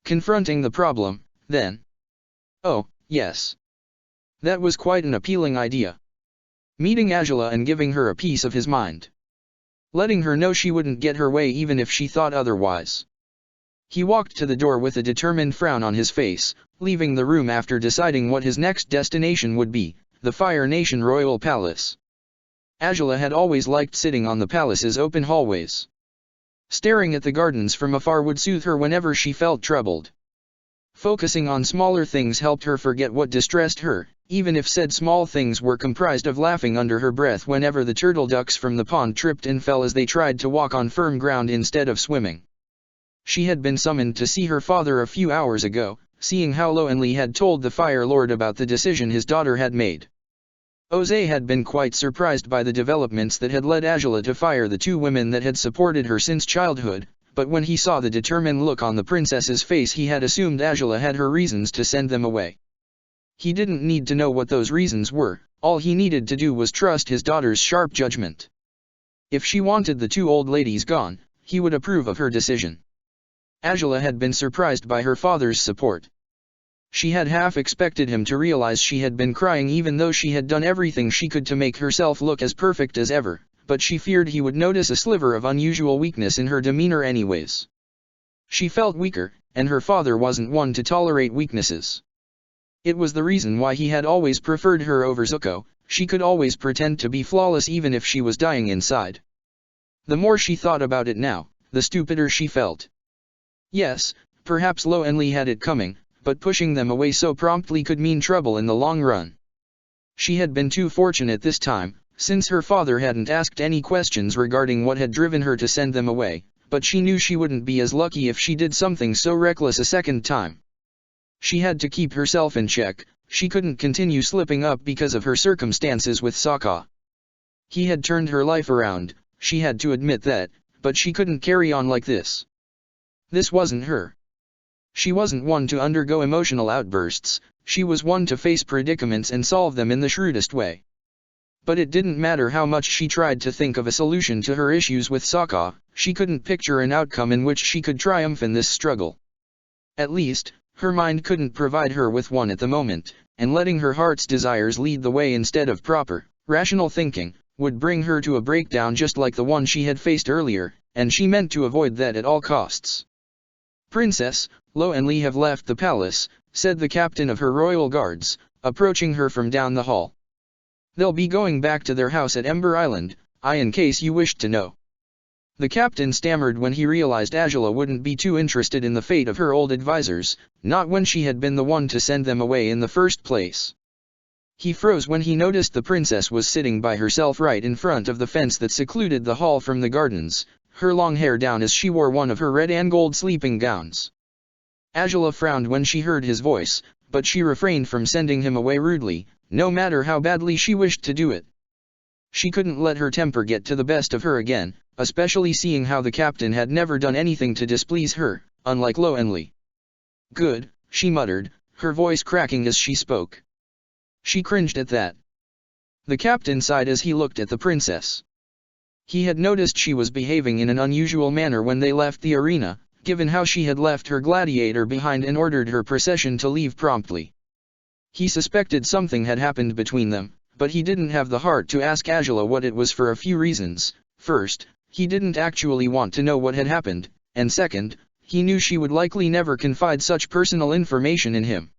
Confronting the problem, then. Oh, yes. That was quite an appealing idea. Meeting Angela and giving her a piece of his mind. Letting her know she wouldn't get her way even if she thought otherwise. He walked to the door with a determined frown on his face, leaving the room after deciding what his next destination would be, the Fire Nation Royal Palace. Angela had always liked sitting on the palace's open hallways. Staring at the gardens from afar would soothe her whenever she felt troubled. Focusing on smaller things helped her forget what distressed her, even if said small things were comprised of laughing under her breath whenever the turtle ducks from the pond tripped and fell as they tried to walk on firm ground instead of swimming. She had been summoned to see her father a few hours ago, seeing how Loenli had told the Fire Lord about the decision his daughter had made. Oze had been quite surprised by the developments that had led Angela to fire the two women that had supported her since childhood, but when he saw the determined look on the princess's face he had assumed Angela had her reasons to send them away. He didn't need to know what those reasons were, all he needed to do was trust his daughter's sharp judgment. If she wanted the two old ladies gone, he would approve of her decision. Angela had been surprised by her father's support. She had half expected him to realize she had been crying even though she had done everything she could to make herself look as perfect as ever, but she feared he would notice a sliver of unusual weakness in her demeanor anyways. She felt weaker, and her father wasn't one to tolerate weaknesses. It was the reason why he had always preferred her over Zuko. She could always pretend to be flawless even if she was dying inside. The more she thought about it now, the stupider she felt. Yes, perhaps Loenli had it coming, but pushing them away so promptly could mean trouble in the long run. She had been too fortunate this time, since her father hadn't asked any questions regarding what had driven her to send them away, but she knew she wouldn't be as lucky if she did something so reckless a second time. She had to keep herself in check, she couldn't continue slipping up because of her circumstances with Sokka. He had turned her life around, she had to admit that, but she couldn't carry on like this. This wasn't her. She wasn't one to undergo emotional outbursts, she was one to face predicaments and solve them in the shrewdest way. But it didn't matter how much she tried to think of a solution to her issues with Sokka, she couldn't picture an outcome in which she could triumph in this struggle. At least, her mind couldn't provide her with one at the moment, and letting her heart's desires lead the way instead of proper, rational thinking, would bring her to a breakdown just like the one she had faced earlier, and she meant to avoid that at all costs. "Princess, Loenli have left the palace," said the captain of her royal guards, approaching her from down the hall. "They'll be going back to their house at Ember Island, in case you wished to know." The captain stammered when he realized Angela wouldn't be too interested in the fate of her old advisors, not when she had been the one to send them away in the first place. He froze when he noticed the princess was sitting by herself right in front of the fence that secluded the hall from the gardens, her long hair down as she wore one of her red and gold sleeping gowns. Angela frowned when she heard his voice, but she refrained from sending him away rudely, no matter how badly she wished to do it. She couldn't let her temper get to the best of her again, especially seeing how the captain had never done anything to displease her, unlike Loenli. Good, she muttered, her voice cracking as she spoke. She cringed at that. The captain sighed as he looked at the princess. He had noticed she was behaving in an unusual manner when they left the arena, given how she had left her gladiator behind and ordered her procession to leave promptly. He suspected something had happened between them, but he didn't have the heart to ask Angela what it was for a few reasons. First, he didn't actually want to know what had happened, and second, he knew she would likely never confide such personal information in him.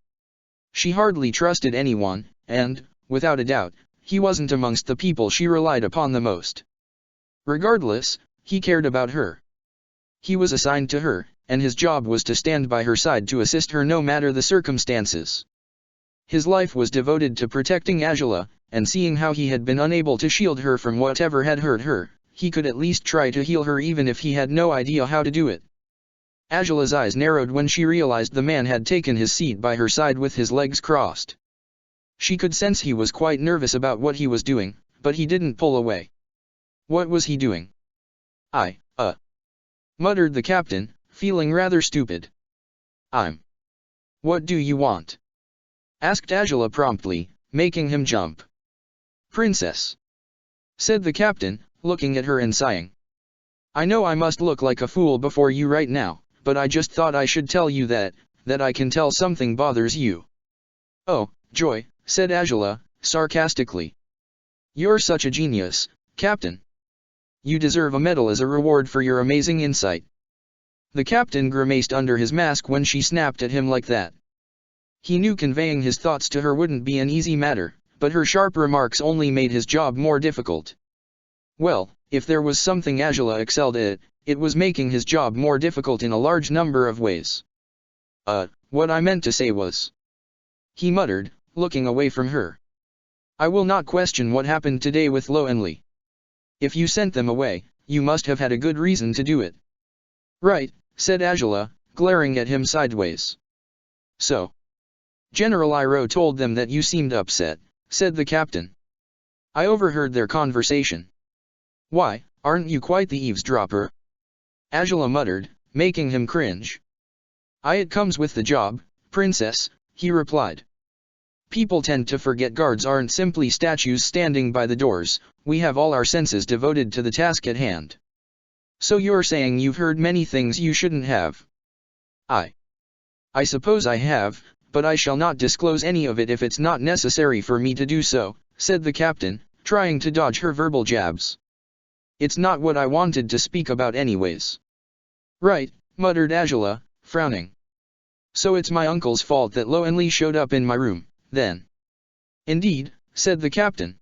She hardly trusted anyone, and, without a doubt, he wasn't amongst the people she relied upon the most. Regardless, he cared about her. He was assigned to her, and his job was to stand by her side to assist her no matter the circumstances. His life was devoted to protecting Angela, and seeing how he had been unable to shield her from whatever had hurt her, he could at least try to heal her even if he had no idea how to do it. Angela's eyes narrowed when she realized the man had taken his seat by her side with his legs crossed. She could sense he was quite nervous about what he was doing, but he didn't pull away. What was he doing? Muttered the captain, feeling rather stupid. What do you want? Asked Angela promptly, making him jump. Princess, said the captain, looking at her and sighing. I know I must look like a fool before you right now, but I just thought I should tell you that I can tell something bothers you. Oh, joy, said Angela, sarcastically. You're such a genius, Captain. You deserve a medal as a reward for your amazing insight. The captain grimaced under his mask when she snapped at him like that. He knew conveying his thoughts to her wouldn't be an easy matter, but her sharp remarks only made his job more difficult. Well, if there was something Angela excelled at, it was making his job more difficult in a large number of ways. What I meant to say was, he muttered, looking away from her. I will not question what happened today with Loenli. If you sent them away, you must have had a good reason to do it. Right, said Angela, glaring at him sideways. So, General Iroh told them that you seemed upset, said the captain. I overheard their conversation. Why, aren't you quite the eavesdropper? Angela muttered, making him cringe. It comes with the job, princess, he replied. People tend to forget guards aren't simply statues standing by the doors, we have all our senses devoted to the task at hand. So you're saying you've heard many things you shouldn't have? I suppose I have, but I shall not disclose any of it if it's not necessary for me to do so, said the captain, trying to dodge her verbal jabs. It's not what I wanted to speak about anyways. Right, muttered Angela, frowning. So it's my uncle's fault that Loenli showed up in my room, then. Indeed, said the captain.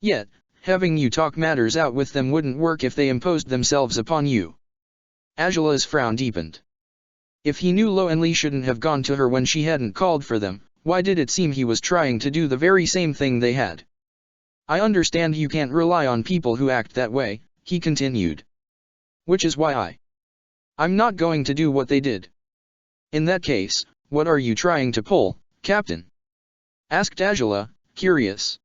Yet, having you talk matters out with them wouldn't work if they imposed themselves upon you. Angela's frown deepened. If he knew Loenli shouldn't have gone to her when she hadn't called for them, why did it seem he was trying to do the very same thing they had? I understand you can't rely on people who act that way, he continued. Which is why I'm not going to do what they did. In that case, what are you trying to pull, Captain? Asked Angela, curious.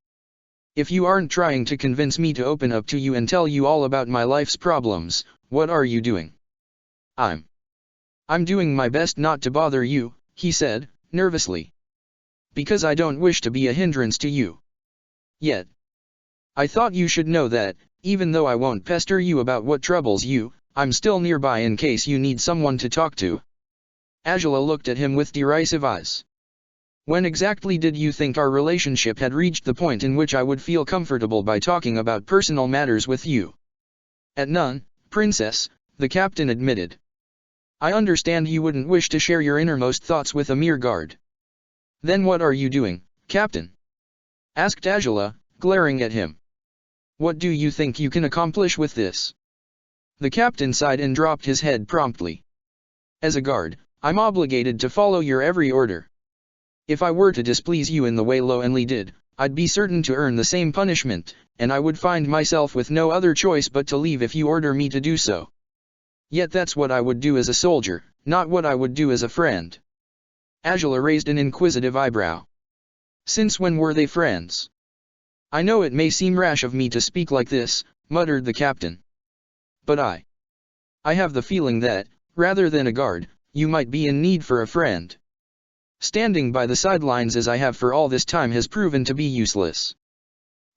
If you aren't trying to convince me to open up to you and tell you all about my life's problems, what are you doing? I'm doing my best not to bother you, he said, nervously. Because I don't wish to be a hindrance to you. Yet. I thought you should know that, even though I won't pester you about what troubles you, I'm still nearby in case you need someone to talk to. Angela looked at him with derisive eyes. When exactly did you think our relationship had reached the point in which I would feel comfortable by talking about personal matters with you? At none, princess, the captain admitted. I understand you wouldn't wish to share your innermost thoughts with a mere guard. Then what are you doing, Captain? Asked Angela, glaring at him. What do you think you can accomplish with this? The captain sighed and dropped his head promptly. As a guard, I'm obligated to follow your every order. If I were to displease you in the way Loenli did, I'd be certain to earn the same punishment, and I would find myself with no other choice but to leave if you order me to do so. Yet that's what I would do as a soldier, not what I would do as a friend. Angela raised an inquisitive eyebrow. Since when were they friends? I know it may seem rash of me to speak like this, muttered the captain. But I have the feeling that, rather than a guard, you might be in need for a friend. Standing by the sidelines as I have for all this time has proven to be useless.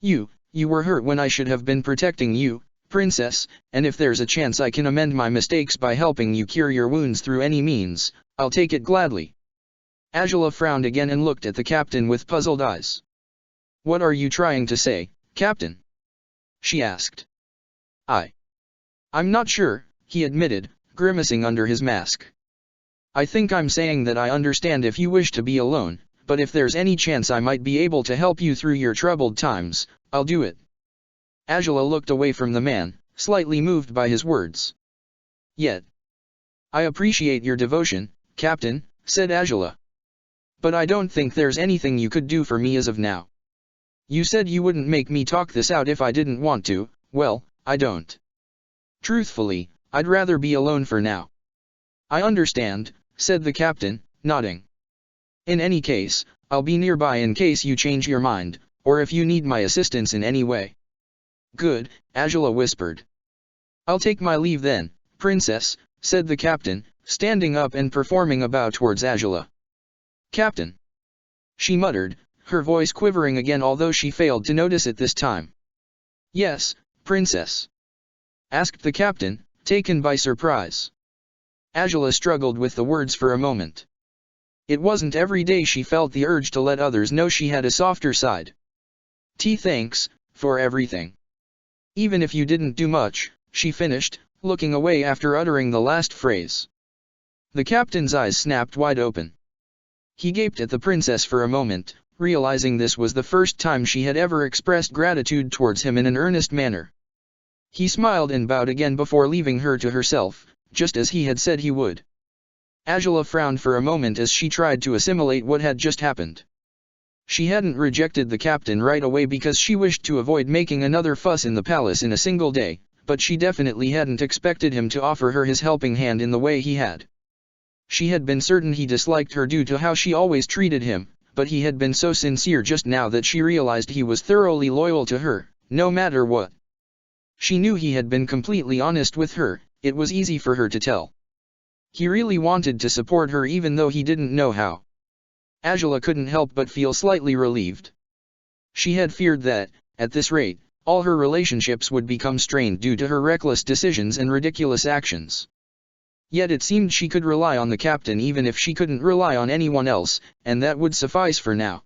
You were hurt when I should have been protecting you, princess, and if there's a chance I can amend my mistakes by helping you cure your wounds through any means, I'll take it gladly. Angela frowned again and looked at the captain with puzzled eyes. What are you trying to say, Captain? She asked. I'm not sure, he admitted, grimacing under his mask. I think I'm saying that I understand if you wish to be alone, but if there's any chance I might be able to help you through your troubled times, I'll do it. Angela looked away from the man, slightly moved by his words. Yet. I appreciate your devotion, Captain, said Angela. But I don't think there's anything you could do for me as of now. You said you wouldn't make me talk this out if I didn't want to, well, I don't. Truthfully, I'd rather be alone for now. I understand, said the captain, nodding. In any case, I'll be nearby in case you change your mind, or if you need my assistance in any way. Good, Angela whispered. I'll take my leave then, princess, said the captain, standing up and performing a bow towards Angela. Captain. She muttered, her voice quivering again although she failed to notice it this time. Yes, princess? Asked the captain, taken by surprise. Angela struggled with the words for a moment. It wasn't every day she felt the urge to let others know she had a softer side. Thanks, for everything. Even if you didn't do much, she finished, looking away after uttering the last phrase. The captain's eyes snapped wide open. He gaped at the princess for a moment, realizing this was the first time she had ever expressed gratitude towards him in an earnest manner. He smiled and bowed again before leaving her to herself, just as he had said he would. Angela frowned for a moment as she tried to assimilate what had just happened. She hadn't rejected the captain right away because she wished to avoid making another fuss in the palace in a single day, but she definitely hadn't expected him to offer her his helping hand in the way he had. She had been certain he disliked her due to how she always treated him, but he had been so sincere just now that she realized he was thoroughly loyal to her, no matter what. She knew he had been completely honest with her, it was easy for her to tell. He really wanted to support her even though he didn't know how. Angela couldn't help but feel slightly relieved. She had feared that, at this rate, all her relationships would become strained due to her reckless decisions and ridiculous actions. Yet it seemed she could rely on the captain even if she couldn't rely on anyone else, and that would suffice for now.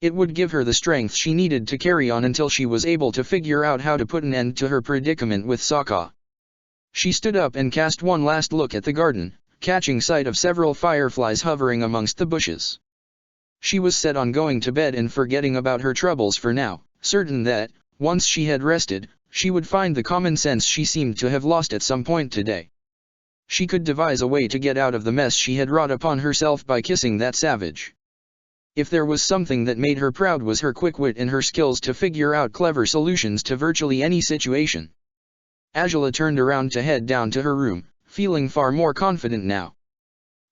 It would give her the strength she needed to carry on until she was able to figure out how to put an end to her predicament with Sokka. She stood up and cast one last look at the garden, catching sight of several fireflies hovering amongst the bushes. She was set on going to bed and forgetting about her troubles for now, certain that, once she had rested, she would find the common sense she seemed to have lost at some point today. She could devise a way to get out of the mess she had wrought upon herself by kissing that savage. If there was something that made her proud was her quick wit and her skills to figure out clever solutions to virtually any situation. Angela turned around to head down to her room, feeling far more confident now.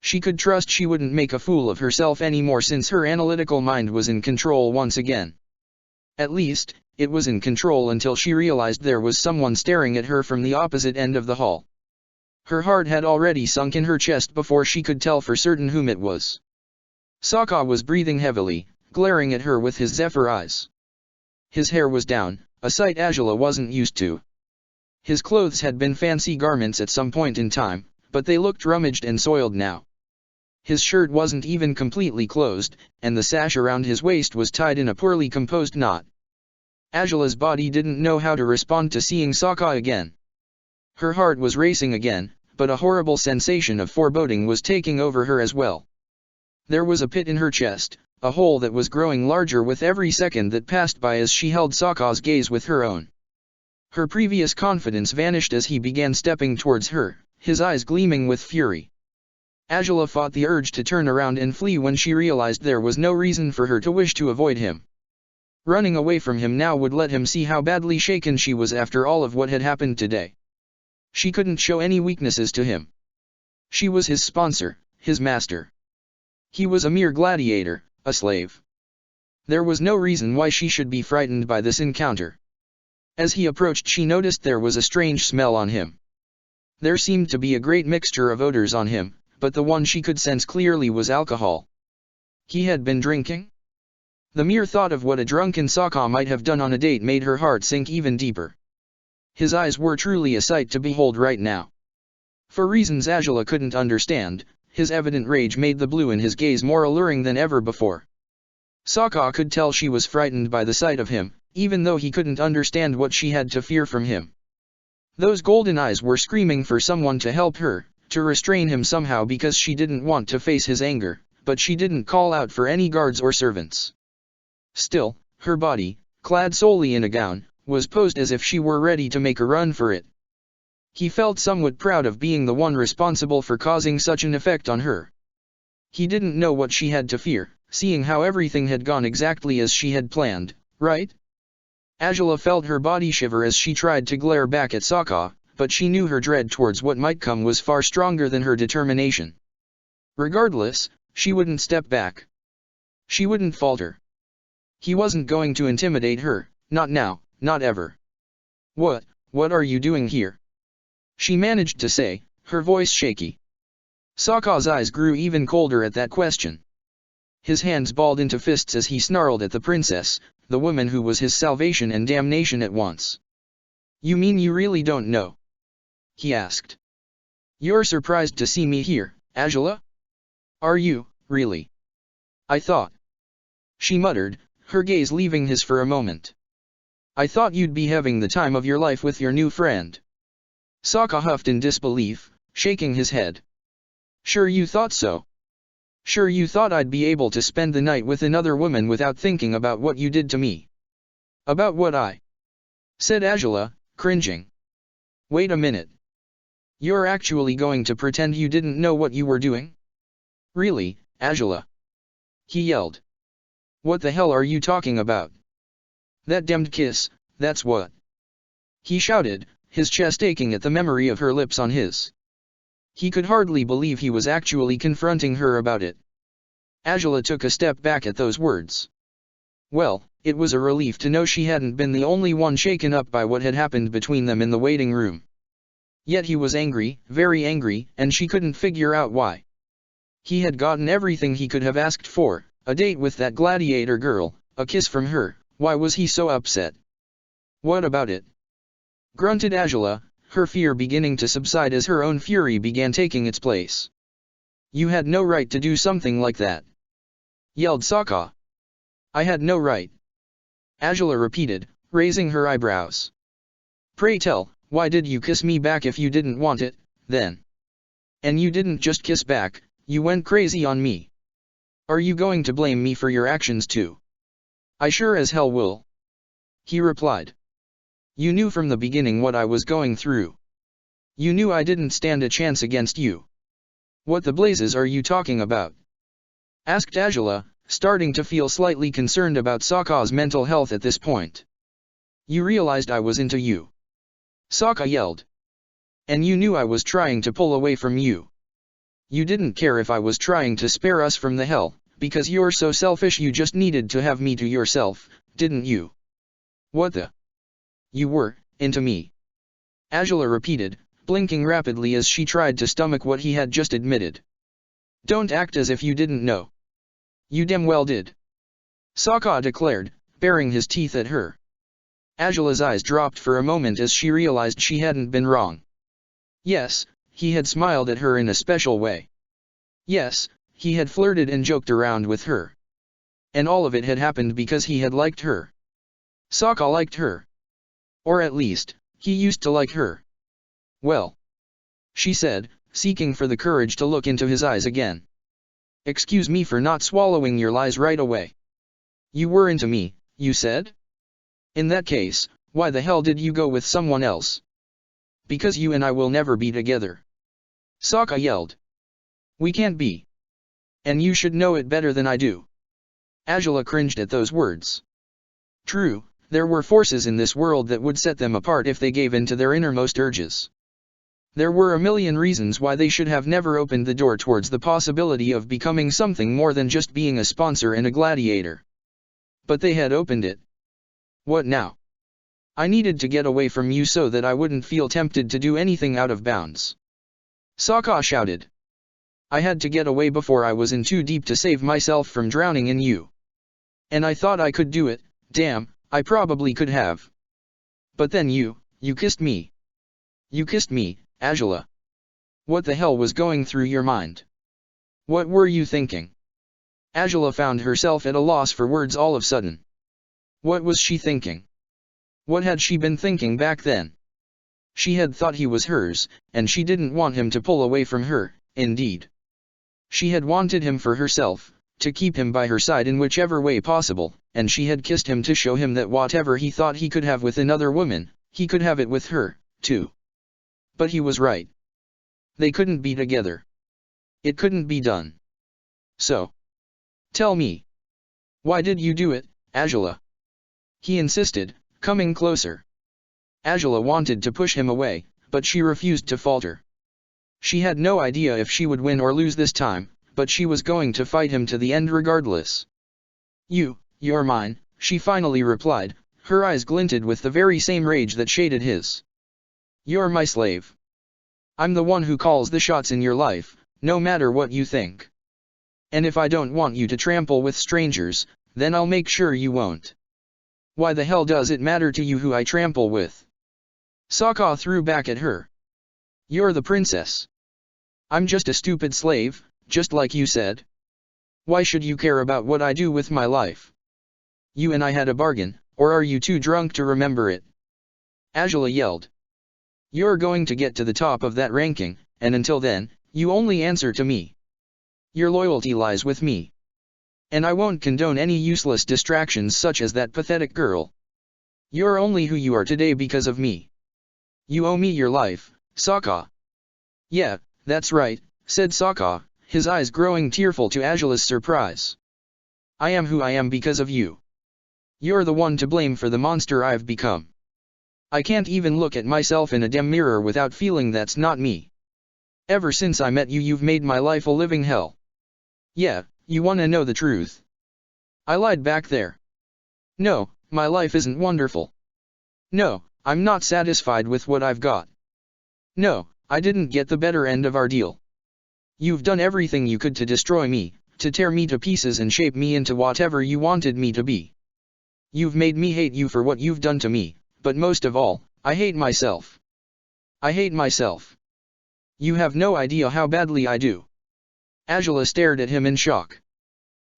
She could trust she wouldn't make a fool of herself anymore since her analytical mind was in control once again. At least, it was in control until she realized there was someone staring at her from the opposite end of the hall. Her heart had already sunk in her chest before she could tell for certain whom it was. Sokka was breathing heavily, glaring at her with his zephyr eyes. His hair was down, a sight Angela wasn't used to. His clothes had been fancy garments at some point in time, but they looked rummaged and soiled now. His shirt wasn't even completely closed, and the sash around his waist was tied in a poorly composed knot. Angela's body didn't know how to respond to seeing Sokka again. Her heart was racing again, but a horrible sensation of foreboding was taking over her as well. There was a pit in her chest, a hole that was growing larger with every second that passed by as she held Sokka's gaze with her own. Her previous confidence vanished as he began stepping towards her, his eyes gleaming with fury. Angela fought the urge to turn around and flee when she realized there was no reason for her to wish to avoid him. Running away from him now would let him see how badly shaken she was after all of what had happened today. She couldn't show any weaknesses to him. She was his sponsor, his master. He was a mere gladiator, a slave. There was no reason why she should be frightened by this encounter. As he approached she noticed there was a strange smell on him. There seemed to be a great mixture of odors on him, but the one she could sense clearly was alcohol. He had been drinking? The mere thought of what a drunken Sokka might have done on a date made her heart sink even deeper. His eyes were truly a sight to behold right now. For reasons Azula couldn't understand, his evident rage made the blue in his gaze more alluring than ever before. Sokka could tell she was frightened by the sight of him, even though he couldn't understand what she had to fear from him. Those golden eyes were screaming for someone to help her, to restrain him somehow because she didn't want to face his anger, but she didn't call out for any guards or servants. Still, her body, clad solely in a gown, was posed as if she were ready to make a run for it. He felt somewhat proud of being the one responsible for causing such an effect on her. He didn't know what she had to fear, seeing how everything had gone exactly as she had planned, right? Azula felt her body shiver as she tried to glare back at Sokka, but she knew her dread towards what might come was far stronger than her determination. Regardless, she wouldn't step back. She wouldn't falter. He wasn't going to intimidate her, not now, not ever. What are you doing here? She managed to say, her voice shaky. Sokka's eyes grew even colder at that question. His hands balled into fists as he snarled at the princess, the woman who was his salvation and damnation at once. You mean you really don't know? He asked. You're surprised to see me here, Azula? Are you, really? I thought. She muttered, her gaze leaving his for a moment. I thought you'd be having the time of your life with your new friend. Sokka huffed in disbelief, shaking his head. Sure you thought so? Sure you thought I'd be able to spend the night with another woman without thinking about what you did to me? About what I? Said Azula, cringing. Wait a minute. You're actually going to pretend you didn't know what you were doing? Really, Azula? He yelled. What the hell are you talking about? That damned kiss, that's what. He shouted, his chest aching at the memory of her lips on his. He could hardly believe he was actually confronting her about it. Azula took a step back at those words. Well, it was a relief to know she hadn't been the only one shaken up by what had happened between them in the waiting room. Yet he was angry, very angry, and she couldn't figure out why. He had gotten everything he could have asked for, a date with that gladiator girl, a kiss from her. Why was he so upset? What about it? Grunted Azula, her fear beginning to subside as her own fury began taking its place. You had no right to do something like that. Yelled Sokka. I had no right. Azula repeated, raising her eyebrows. Pray tell, why did you kiss me back if you didn't want it, then? And you didn't just kiss back, you went crazy on me. Are you going to blame me for your actions too? I sure as hell will. He replied. You knew from the beginning what I was going through. You knew I didn't stand a chance against you. What the blazes are you talking about? Asked Azula, starting to feel slightly concerned about Sokka's mental health at this point. You realized I was into you. Sokka yelled. And you knew I was trying to pull away from you. You didn't care if I was trying to spare us from the hell, because you're so selfish you just needed to have me to yourself, didn't you? What the? You were, into me. Azula repeated, blinking rapidly as she tried to stomach what he had just admitted. Don't act as if you didn't know. You damn well did. Sokka declared, baring his teeth at her. Azula's eyes dropped for a moment as she realized she hadn't been wrong. Yes, he had smiled at her in a special way. Yes, he had flirted and joked around with her. And all of it had happened because he had liked her. Sokka liked her. Or at least, he used to like her. Well, she said, seeking for the courage to look into his eyes again. Excuse me for not swallowing your lies right away. You were into me, you said? In that case, why the hell did you go with someone else? Because you and I will never be together. Sokka yelled. We can't be. And you should know it better than I do. Azula cringed at those words. True, there were forces in this world that would set them apart if they gave in to their innermost urges. There were a million reasons why they should have never opened the door towards the possibility of becoming something more than just being a sponsor and a gladiator. But they had opened it. What now? I needed to get away from you so that I wouldn't feel tempted to do anything out of bounds. Sokka shouted. I had to get away before I was in too deep to save myself from drowning in you. And I thought I could do it, damn, I probably could have. But then you kissed me. You kissed me, Azula. What the hell was going through your mind? What were you thinking? Azula found herself at a loss for words all of a sudden. What was she thinking? What had she been thinking back then? She had thought he was hers, and she didn't want him to pull away from her, indeed. She had wanted him for herself, to keep him by her side in whichever way possible, and she had kissed him to show him that whatever he thought he could have with another woman, he could have it with her, too. But he was right. They couldn't be together. It couldn't be done. So. Tell me. Why did you do it, Azula? He insisted, coming closer. Azula wanted to push him away, but she refused to falter. She had no idea if she would win or lose this time, but she was going to fight him to the end regardless. You're mine, she finally replied, her eyes glinted with the very same rage that shaded his. You're my slave. I'm the one who calls the shots in your life, no matter what you think. And if I don't want you to trample with strangers, then I'll make sure you won't. Why the hell does it matter to you who I trample with? Sokka threw back at her. You're the princess. I'm just a stupid slave, just like you said. Why should you care about what I do with my life? You and I had a bargain, or are you too drunk to remember it? Azula yelled. You're going to get to the top of that ranking, and until then, you only answer to me. Your loyalty lies with me. And I won't condone any useless distractions such as that pathetic girl. You're only who you are today because of me. You owe me your life, Sokka. Yeah, that's right, said Sokka, his eyes growing tearful to Azula's surprise. I am who I am because of you. You're the one to blame for the monster I've become. I can't even look at myself in a damn mirror without feeling that's not me. Ever since I met you, you've made my life a living hell. Yeah, you wanna know the truth? I lied back there. No, my life isn't wonderful. No, I'm not satisfied with what I've got. No, I didn't get the better end of our deal. You've done everything you could to destroy me, to tear me to pieces and shape me into whatever you wanted me to be. You've made me hate you for what you've done to me, but most of all, I hate myself. I hate myself. You have no idea how badly I do. Azula stared at him in shock.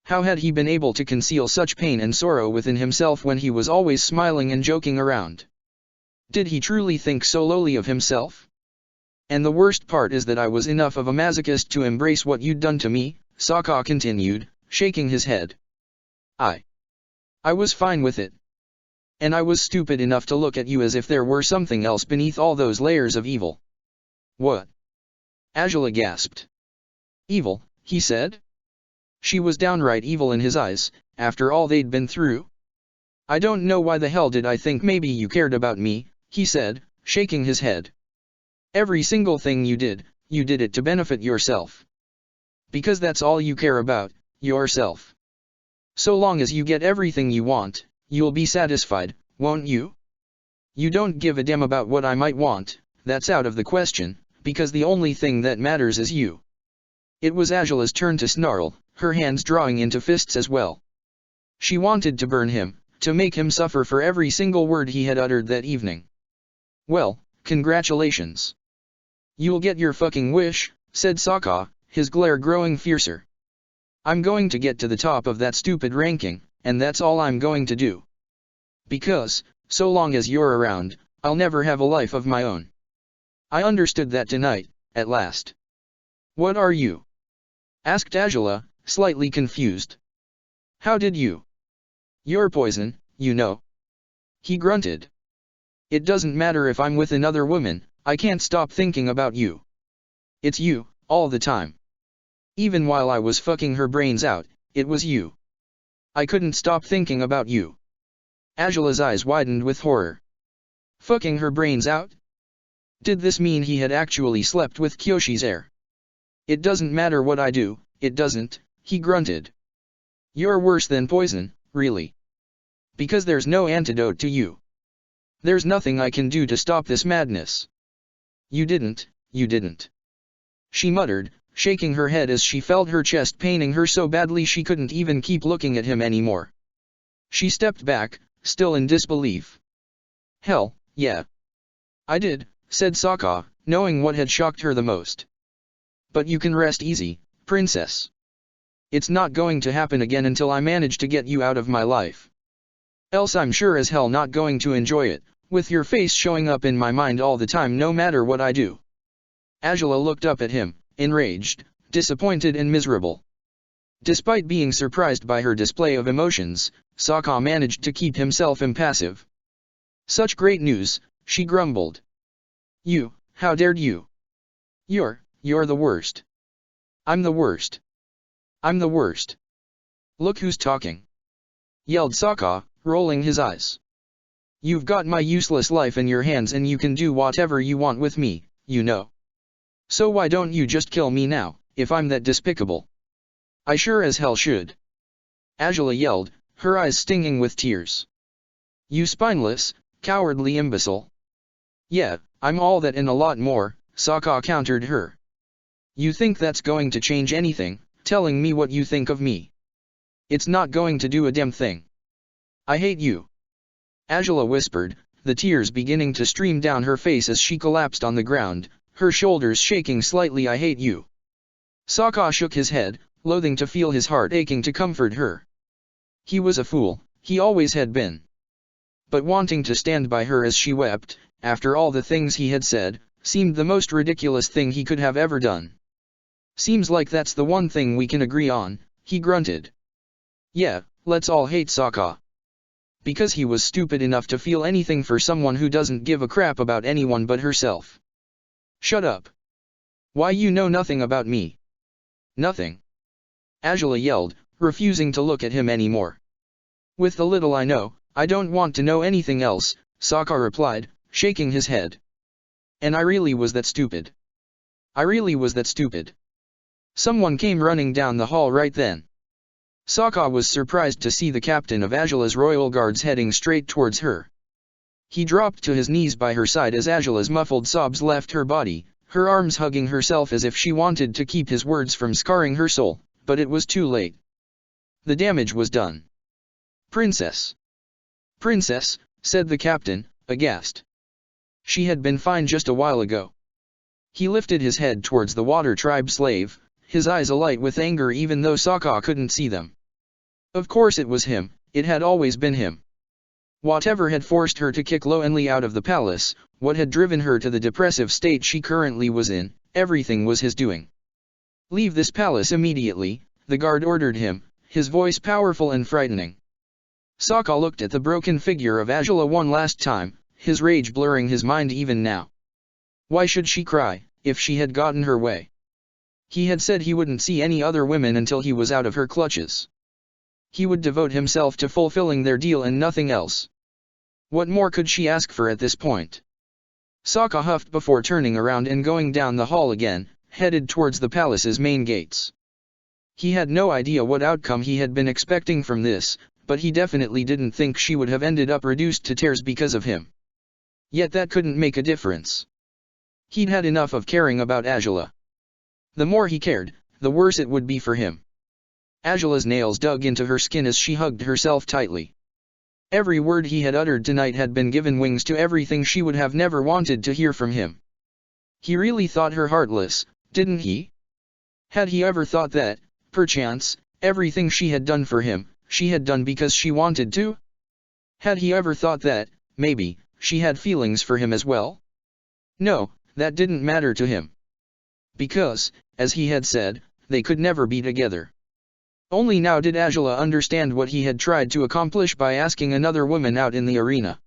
How had he been able to conceal such pain and sorrow within himself when he was always smiling and joking around? Did he truly think so lowly of himself? And the worst part is that I was enough of a masochist to embrace what you'd done to me, Sokka continued, shaking his head. I was fine with it. And I was stupid enough to look at you as if there were something else beneath all those layers of evil. What? Azula gasped. Evil, he said? She was downright evil in his eyes, after all they'd been through. I don't know why the hell did I think maybe you cared about me, he said, shaking his head. Every single thing you did it to benefit yourself. Because that's all you care about, yourself. So long as you get everything you want, you'll be satisfied, won't you? You don't give a damn about what I might want, that's out of the question, because the only thing that matters is you. It was Azula's turn to snarl, her hands drawing into fists as well. She wanted to burn him, to make him suffer for every single word he had uttered that evening. Well, congratulations. You'll get your fucking wish, said Sokka, his glare growing fiercer. I'm going to get to the top of that stupid ranking, and that's all I'm going to do. Because, so long as you're around, I'll never have a life of my own. I understood that tonight, at last. What are you? Asked Azula, slightly confused. How did you? You're poison, you know. He grunted. It doesn't matter if I'm with another woman, I can't stop thinking about you. It's you, all the time. Even while I was fucking her brains out, it was you. I couldn't stop thinking about you. Azula's eyes widened with horror. Fucking her brains out? Did this mean he had actually slept with Kyoshi's heir? It doesn't matter what I do, it doesn't, he grunted. You're worse than poison, really. Because there's no antidote to you. There's nothing I can do to stop this madness. You didn't. She muttered, shaking her head as she felt her chest paining her so badly she couldn't even keep looking at him anymore. She stepped back, still in disbelief. Hell, yeah. I did, said Sokka, knowing what had shocked her the most. But you can rest easy, princess. It's not going to happen again until I manage to get you out of my life. Else I'm sure as hell not going to enjoy it, with your face showing up in my mind all the time no matter what I do. Angela looked up at him, enraged, disappointed and miserable. Despite being surprised by her display of emotions, Sokka managed to keep himself impassive. Such great news, she grumbled. You, how dared you? You're the worst. I'm the worst. I'm the worst. Look who's talking. Yelled Sokka, rolling his eyes. You've got my useless life in your hands and you can do whatever you want with me, you know. So why don't you just kill me now, if I'm that despicable? I sure as hell should. Angela yelled, her eyes stinging with tears. You spineless, cowardly imbecile. Yeah, I'm all that and a lot more, Sokka countered her. You think that's going to change anything, telling me what you think of me? It's not going to do a damn thing. I hate you. Angela whispered, the tears beginning to stream down her face as she collapsed on the ground, her shoulders shaking slightly. I hate you. Sokka shook his head, loathing to feel his heart aching to comfort her. He was a fool, he always had been. But wanting to stand by her as she wept, after all the things he had said, seemed the most ridiculous thing he could have ever done. Seems like that's the one thing we can agree on, he grunted. Yeah, let's all hate Sokka. Because he was stupid enough to feel anything for someone who doesn't give a crap about anyone but herself. Shut up. Why you know nothing about me? Nothing. Angela yelled, refusing to look at him anymore. With the little I know, I don't want to know anything else, Sokka replied, shaking his head. And I really was that stupid. I really was that stupid. Someone came running down the hall right then. Sokka was surprised to see the captain of Angela's royal guards heading straight towards her. He dropped to his knees by her side as Angela's muffled sobs left her body, her arms hugging herself as if she wanted to keep his words from scarring her soul, but it was too late. The damage was done. Princess. Princess, said the captain, aghast. She had been fine just a while ago. He lifted his head towards the water tribe slave, his eyes alight with anger even though Sokka couldn't see them. Of course it was him, it had always been him. Whatever had forced her to kick Loenli out of the palace, what had driven her to the depressive state she currently was in, everything was his doing. Leave this palace immediately, the guard ordered him, his voice powerful and frightening. Sokka looked at the broken figure of Angela one last time, his rage blurring his mind even now. Why should she cry, if she had gotten her way? He had said he wouldn't see any other women until he was out of her clutches. He would devote himself to fulfilling their deal and nothing else. What more could she ask for at this point? Sokka huffed before turning around and going down the hall again, headed towards the palace's main gates. He had no idea what outcome he had been expecting from this, but he definitely didn't think she would have ended up reduced to tears because of him. Yet that couldn't make a difference. He'd had enough of caring about Angela. The more he cared, the worse it would be for him. Angela's nails dug into her skin as she hugged herself tightly. Every word he had uttered tonight had been given wings to everything she would have never wanted to hear from him. He really thought her heartless, didn't he? Had he ever thought that, perchance, everything she had done for him, she had done because she wanted to? Had he ever thought that, maybe, she had feelings for him as well? No, that didn't matter to him. Because, as he had said, they could never be together. Only now did Angela understand what he had tried to accomplish by asking another woman out in the arena.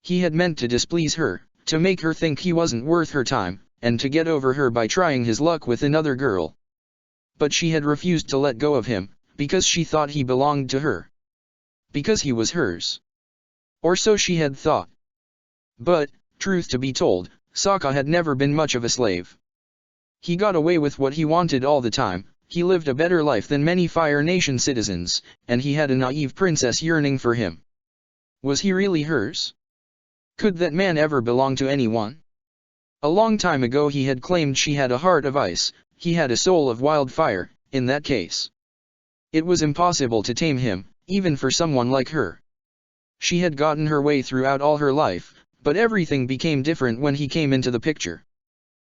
He had meant to displease her, to make her think he wasn't worth her time, and to get over her by trying his luck with another girl. But she had refused to let go of him, because she thought he belonged to her. Because he was hers. Or so she had thought. But, truth to be told, Sokka had never been much of a slave. He got away with what he wanted all the time, he lived a better life than many Fire Nation citizens, and he had a naive princess yearning for him. Was he really hers? Could that man ever belong to anyone? A long time ago he had claimed she had a heart of ice, he had a soul of wildfire. In that case, it was impossible to tame him, even for someone like her. She had gotten her way throughout all her life, but everything became different when he came into the picture.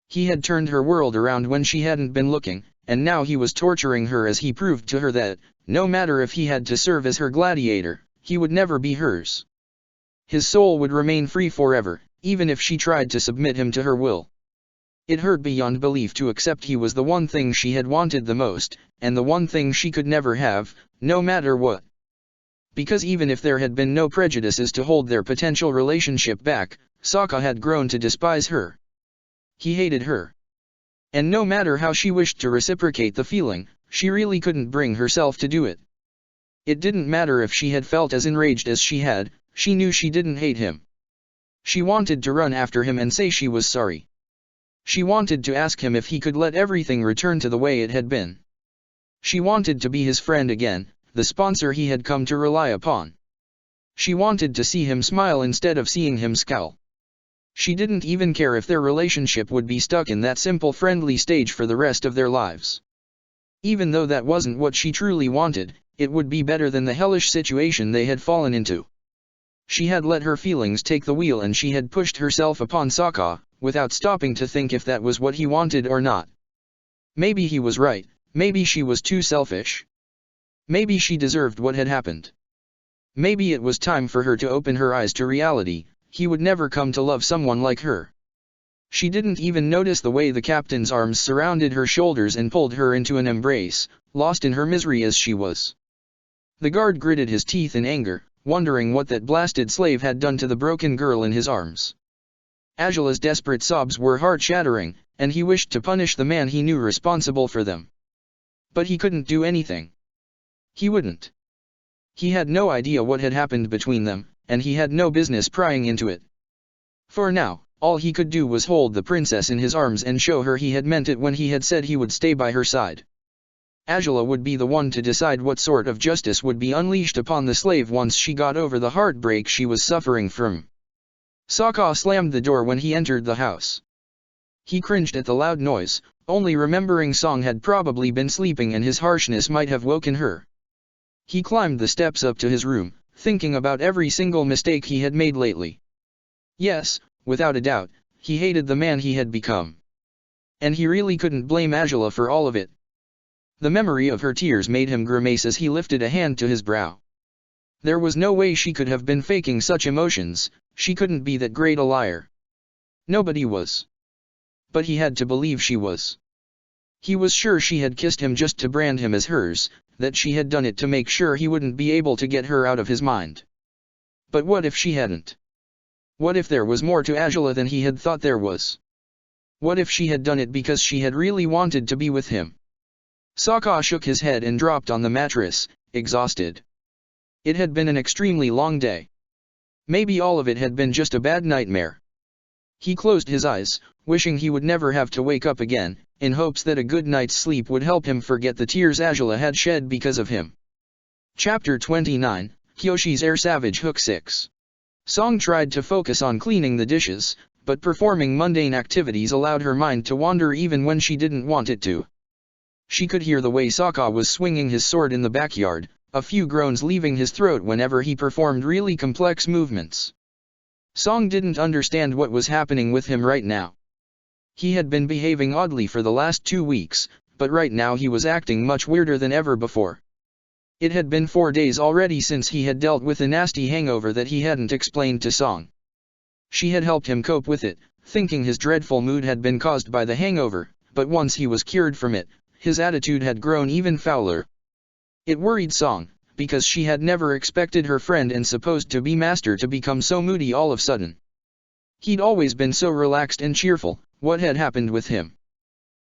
He had turned her world around when she hadn't been looking, and now he was torturing her as he proved to her that, no matter if he had to serve as her gladiator, he would never be hers. His soul would remain free forever, even if she tried to submit him to her will. It hurt beyond belief to accept he was the one thing she had wanted the most, and the one thing she could never have, no matter what. Because even if there had been no prejudices to hold their potential relationship back, Sokka had grown to despise her. He hated her. And no matter how she wished to reciprocate the feeling, she really couldn't bring herself to do it. It didn't matter if she had felt as enraged as she had, she knew she didn't hate him. She wanted to run after him and say she was sorry. She wanted to ask him if he could let everything return to the way it had been. She wanted to be his friend again, the sponsor he had come to rely upon. She wanted to see him smile instead of seeing him scowl. She didn't even care if their relationship would be stuck in that simple friendly stage for the rest of their lives. Even though that wasn't what she truly wanted, it would be better than the hellish situation they had fallen into. She had let her feelings take the wheel and she had pushed herself upon Sokka, without stopping to think if that was what he wanted or not. Maybe he was right, maybe she was too selfish. Maybe she deserved what had happened. Maybe it was time for her to open her eyes to reality, he would never come to love someone like her. She didn't even notice the way the captain's arms surrounded her shoulders and pulled her into an embrace, lost in her misery as she was. The guard gritted his teeth in anger, wondering what that blasted slave had done to the broken girl in his arms. Angela's desperate sobs were heart-shattering, and he wished to punish the man he knew responsible for them. But he couldn't do anything. He wouldn't. He had no idea what had happened between them, and he had no business prying into it. For now, all he could do was hold the princess in his arms and show her he had meant it when he had said he would stay by her side. Angela would be the one to decide what sort of justice would be unleashed upon the slave once she got over the heartbreak she was suffering from. Sokka slammed the door when he entered the house. He cringed at the loud noise, only remembering Song had probably been sleeping and his harshness might have woken her. He climbed the steps up to his room, thinking about every single mistake he had made lately. Yes, without a doubt, he hated the man he had become. And he really couldn't blame Angela for all of it. The memory of her tears made him grimace as he lifted a hand to his brow. There was no way she could have been faking such emotions, she couldn't be that great a liar. Nobody was. But he had to believe she was. He was sure she had kissed him just to brand him as hers, that she had done it to make sure he wouldn't be able to get her out of his mind. But what if she hadn't? What if there was more to Angela than he had thought there was? What if she had done it because she had really wanted to be with him? Sokka shook his head and dropped on the mattress, exhausted. It had been an extremely long day. Maybe all of it had been just a bad nightmare. He closed his eyes, wishing he would never have to wake up again, in hopes that a good night's sleep would help him forget the tears Angela had shed because of him. Chapter 29, Kyoshi's Air Savage Hook 6. Song tried to focus on cleaning the dishes, but performing mundane activities allowed her mind to wander even when she didn't want it to. She could hear the way Sokka was swinging his sword in the backyard, a few groans leaving his throat whenever he performed really complex movements. Song didn't understand what was happening with him right now. He had been behaving oddly for the last 2 weeks, but right now he was acting much weirder than ever before. It had been 4 days already since he had dealt with a nasty hangover that he hadn't explained to Song. She had helped him cope with it, thinking his dreadful mood had been caused by the hangover, but once he was cured from it, his attitude had grown even fouler. It worried Song, because she had never expected her friend and supposed to be master to become so moody all of a sudden. He'd always been so relaxed and cheerful, what had happened with him?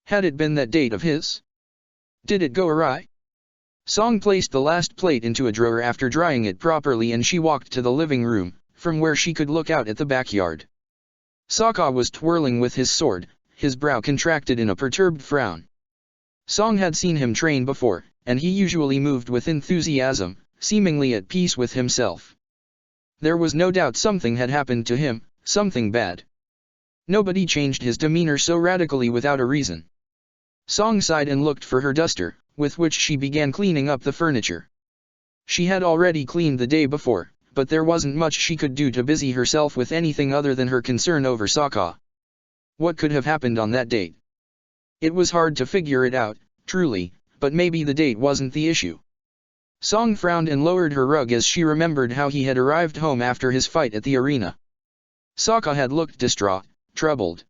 Had it been that date of his? Did it go awry? Song placed the last plate into a drawer after drying it properly and she walked to the living room, from where she could look out at the backyard. Sokka was twirling with his sword, his brow contracted in a perturbed frown. Song had seen him train before, and he usually moved with enthusiasm, seemingly at peace with himself. There was no doubt something had happened to him, something bad. Nobody changed his demeanor so radically without a reason. Song sighed and looked for her duster, with which she began cleaning up the furniture. She had already cleaned the day before, but there wasn't much she could do to busy herself with anything other than her concern over Sokka. What could have happened on that date? It was hard to figure it out, truly, but maybe the date wasn't the issue. Song frowned and lowered her rug as she remembered how he had arrived home after his fight at the arena. Sokka had looked distraught, troubled.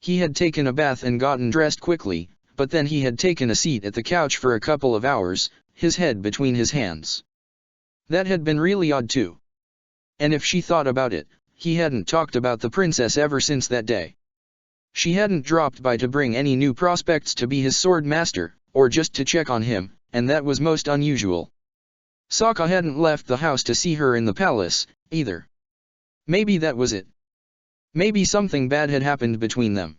He had taken a bath and gotten dressed quickly, but then he had taken a seat at the couch for a couple of hours, his head between his hands. That had been really odd too. And if she thought about it, he hadn't talked about the princess ever since that day. She hadn't dropped by to bring any new prospects to be his sword master, or just to check on him, and that was most unusual. Sokka hadn't left the house to see her in the palace, either. Maybe that was it. Maybe something bad had happened between them.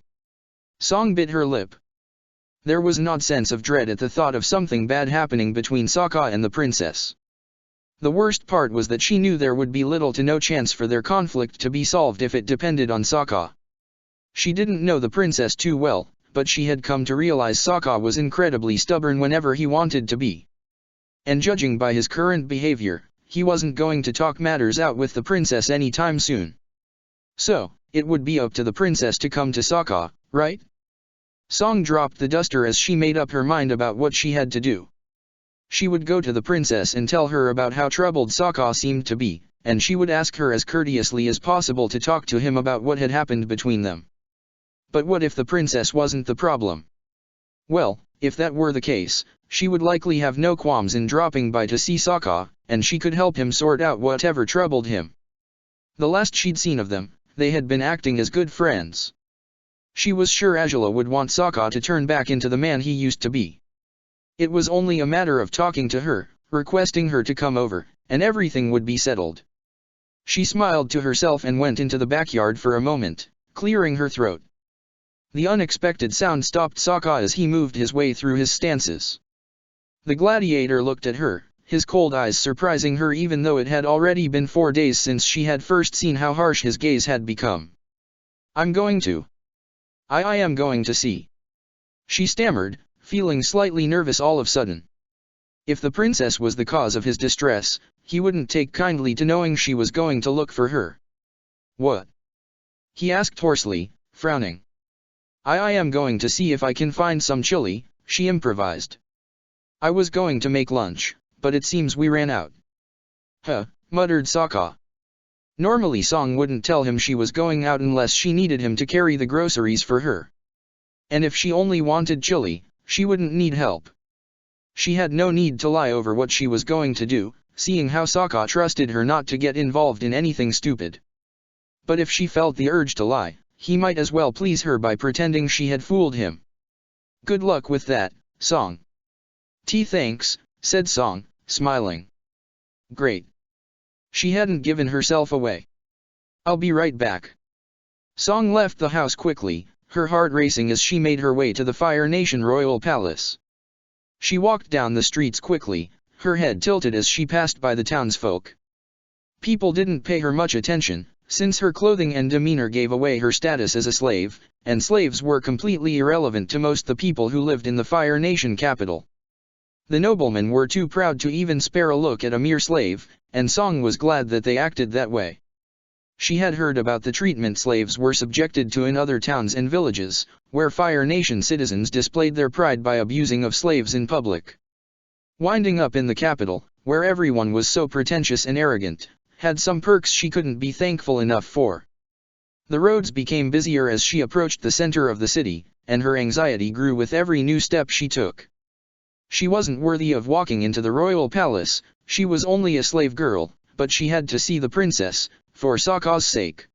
Song bit her lip. There was an odd sense of dread at the thought of something bad happening between Sokka and the princess. The worst part was that she knew there would be little to no chance for their conflict to be solved if it depended on Sokka. She didn't know the princess too well, but she had come to realize Sokka was incredibly stubborn whenever he wanted to be. And judging by his current behavior, he wasn't going to talk matters out with the princess anytime soon. So, it would be up to the princess to come to Sokka, right? Song dropped the duster as she made up her mind about what she had to do. She would go to the princess and tell her about how troubled Sokka seemed to be, and she would ask her as courteously as possible to talk to him about what had happened between them. But what if the princess wasn't the problem? Well, if that were the case, she would likely have no qualms in dropping by to see Sokka, and she could help him sort out whatever troubled him. The last she'd seen of them, they had been acting as good friends. She was sure Azula would want Sokka to turn back into the man he used to be. It was only a matter of talking to her, requesting her to come over, and everything would be settled. She smiled to herself and went into the backyard for a moment, clearing her throat. The unexpected sound stopped Sokka as he moved his way through his stances. The gladiator looked at her, his cold eyes surprising her even though it had already been 4 days since she had first seen how harsh his gaze had become. I am going to see. She stammered, feeling slightly nervous all of a sudden. If the princess was the cause of his distress, he wouldn't take kindly to knowing she was going to look for her. What? He asked hoarsely, frowning. I am going to see if I can find some chili, she improvised. I was going to make lunch, but it seems we ran out. Huh, muttered Sokka. Normally Song wouldn't tell him she was going out unless she needed him to carry the groceries for her. And if she only wanted chili, she wouldn't need help. She had no need to lie over what she was going to do, seeing how Sokka trusted her not to get involved in anything stupid. But if she felt the urge to lie, he might as well please her by pretending she had fooled him. Good luck with that, Song. Thanks, said Song, smiling. Great. She hadn't given herself away. I'll be right back. Song left the house quickly, her heart racing as she made her way to the Fire Nation Royal Palace. She walked down the streets quickly, her head tilted as she passed by the townsfolk. People didn't pay her much attention, since her clothing and demeanor gave away her status as a slave, and slaves were completely irrelevant to most the people who lived in the Fire Nation capital. The noblemen were too proud to even spare a look at a mere slave, and Song was glad that they acted that way. She had heard about the treatment slaves were subjected to in other towns and villages, where Fire Nation citizens displayed their pride by abusing of slaves in public. Winding up in the capital, where everyone was so pretentious and arrogant, had some perks she couldn't be thankful enough for. The roads became busier as she approached the center of the city, and her anxiety grew with every new step she took. She wasn't worthy of walking into the royal palace, she was only a slave girl, but she had to see the princess, for Sokka's sake.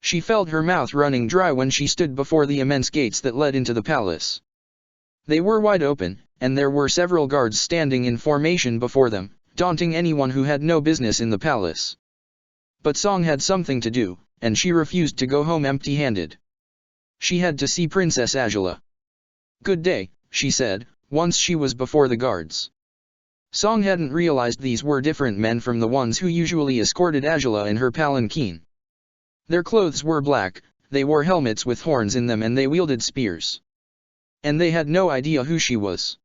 She felt her mouth running dry when she stood before the immense gates that led into the palace. They were wide open, and there were several guards standing in formation before them, daunting anyone who had no business in the palace. But Song had something to do, and she refused to go home empty-handed. She had to see Princess Azula. Good day, she said, once she was before the guards. Song hadn't realized these were different men from the ones who usually escorted Angela in her palanquin. Their clothes were black, they wore helmets with horns in them and they wielded spears. And they had no idea who she was.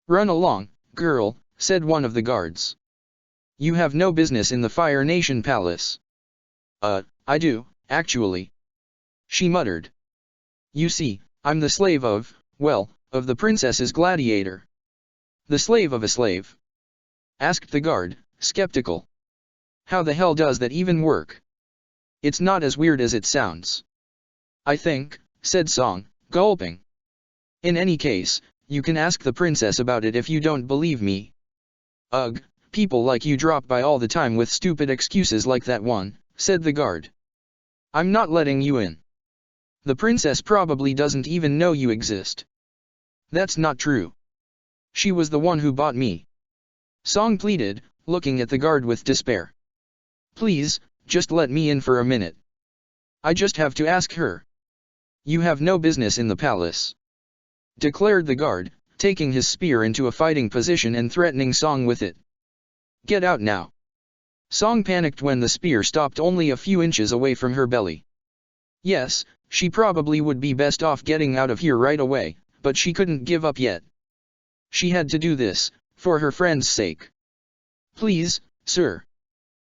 "Run along, girl," said one of the guards. "You have no business in the Fire Nation Palace." I do, actually," she muttered. "You see, I'm the slave of the princess's gladiator." "The slave of a slave?" asked the guard, skeptical. "How the hell does that even work?" "It's not as weird as it sounds, I think," said Song, gulping. "In any case, you can ask the princess about it if you don't believe me." "Ugh, people like you drop by all the time with stupid excuses like that one," said the guard. "I'm not letting you in. The princess probably doesn't even know you exist." "That's not true. She was the one who bought me," Song pleaded, looking at the guard with despair. "Please, just let me in for a minute. I just have to ask her." "You have no business in the palace," declared the guard, taking his spear into a fighting position and threatening Song with it. "Get out now." Song panicked when the spear stopped only a few inches away from her belly. Yes, she probably would be best off getting out of here right away, but she couldn't give up yet. She had to do this, for her friend's sake. "Please, sir,"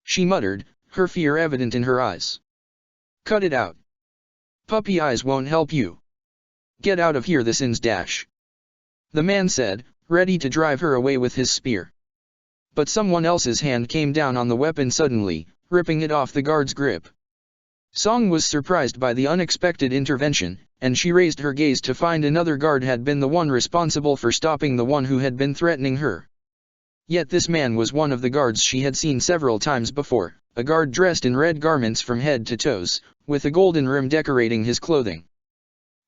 she muttered, her fear evident in her eyes. "Cut it out. Puppy eyes won't help you. Get out of here this instant," the man said, ready to drive her away with his spear. But someone else's hand came down on the weapon suddenly, ripping it off the guard's grip. Song was surprised by the unexpected intervention, and she raised her gaze to find another guard had been the one responsible for stopping the one who had been threatening her. Yet this man was one of the guards she had seen several times before, a guard dressed in red garments from head to toes, with a golden rim decorating his clothing.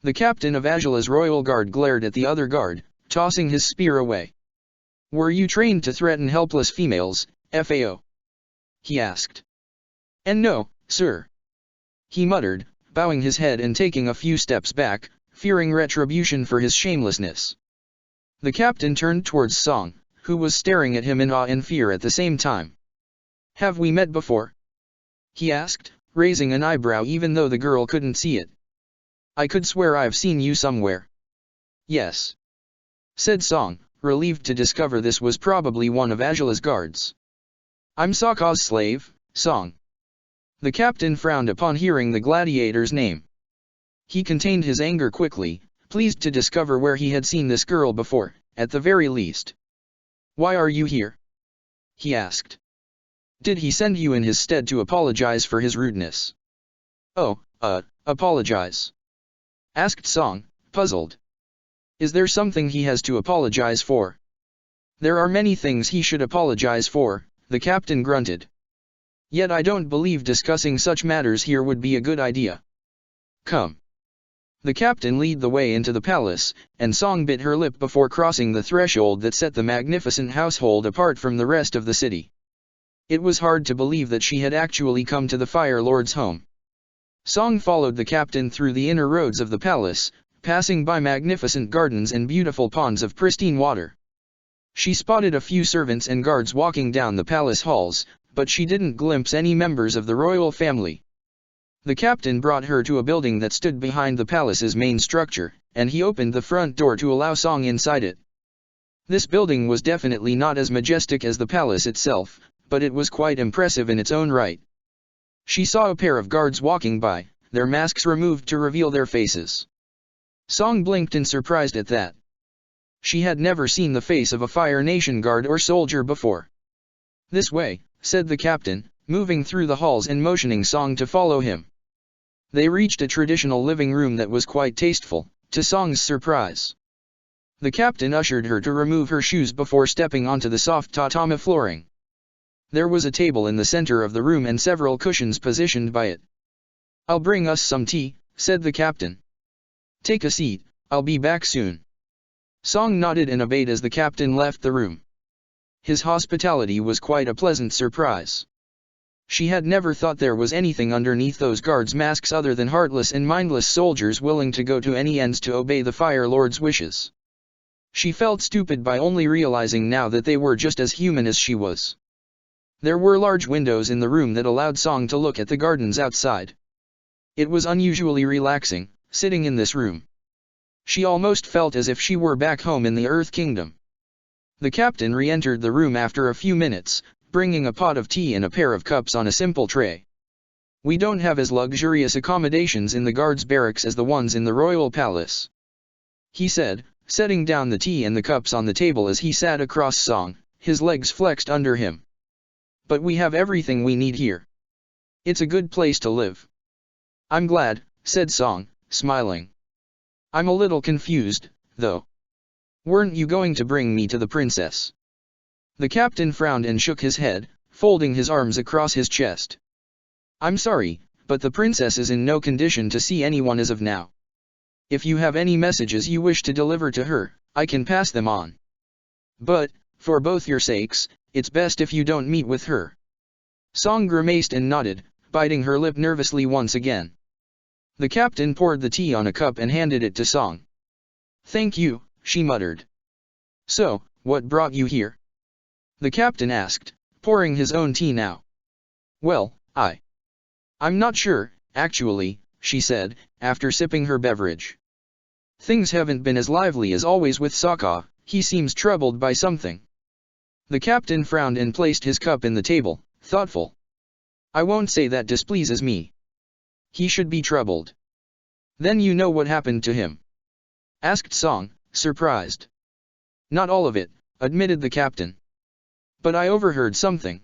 The captain of Angela's royal guard glared at the other guard, tossing his spear away. "Were you trained to threaten helpless females, FAO?" he asked. "And no, sir," he muttered, bowing his head and taking a few steps back, fearing retribution for his shamelessness. The captain turned towards Song, who was staring at him in awe and fear at the same time. "Have we met before?" he asked, raising an eyebrow even though the girl couldn't see it. "I could swear I've seen you somewhere." "Yes," said Song, relieved to discover this was probably one of Angela's guards. "I'm Sokka's slave, Song." The captain frowned upon hearing the gladiator's name. He contained his anger quickly, pleased to discover where he had seen this girl before, at the very least. "Why are you here?" he asked. "Did he send you in his stead to apologize for his rudeness?" "Oh, apologize?" asked Song, puzzled. "Is there something he has to apologize for?" "There are many things he should apologize for," the captain grunted. "Yet I don't believe discussing such matters here would be a good idea. Come." The captain led the way into the palace, and Song bit her lip before crossing the threshold that set the magnificent household apart from the rest of the city. It was hard to believe that she had actually come to the Fire Lord's home. Song followed the captain through the inner roads of the palace, passing by magnificent gardens and beautiful ponds of pristine water. She spotted a few servants and guards walking down the palace halls, but she didn't glimpse any members of the royal family. The captain brought her to a building that stood behind the palace's main structure, and he opened the front door to allow Song inside it. This building was definitely not as majestic as the palace itself, but it was quite impressive in its own right. She saw a pair of guards walking by, their masks removed to reveal their faces. Song blinked in surprise at that. She had never seen the face of a Fire Nation guard or soldier before. "This way," said the captain, moving through the halls and motioning Song to follow him. They reached a traditional living room that was quite tasteful, to Song's surprise. The captain ushered her to remove her shoes before stepping onto the soft tatami flooring. There was a table in the center of the room and several cushions positioned by it. "I'll bring us some tea," said the captain. "Take a seat, I'll be back soon." Song nodded and obeyed as the captain left the room. His hospitality was quite a pleasant surprise. She had never thought there was anything underneath those guards' masks other than heartless and mindless soldiers willing to go to any ends to obey the Fire Lord's wishes. She felt stupid by only realizing now that they were just as human as she was. There were large windows in the room that allowed Song to look at the gardens outside. It was unusually relaxing, sitting in this room. She almost felt as if she were back home in the Earth Kingdom. The captain re-entered the room after a few minutes, bringing a pot of tea and a pair of cups on a simple tray. "We don't have as luxurious accommodations in the guards' barracks as the ones in the royal palace," he said, setting down the tea and the cups on the table as he sat across Song, his legs flexed under him. "But we have everything we need here. It's a good place to live." "I'm glad," said Song, smiling. "I'm a little confused, though. Weren't you going to bring me to the princess?" The captain frowned and shook his head, folding his arms across his chest. "I'm sorry, but the princess is in no condition to see anyone as of now. If you have any messages you wish to deliver to her, I can pass them on. But, for both your sakes, it's best if you don't meet with her." Song grimaced and nodded, biting her lip nervously once again. The captain poured the tea on a cup and handed it to Song. "Thank you," she muttered. "So, what brought you here?" the captain asked, pouring his own tea now. "Well, I'm not sure, actually," she said, after sipping her beverage. "Things haven't been as lively as always with Sokka. He seems troubled by something." The captain frowned and placed his cup in the table, thoughtful. "I won't say that displeases me. He should be troubled." "Then you know what happened to him?" asked Song, surprised. "Not all of it," admitted the captain. "But I overheard something."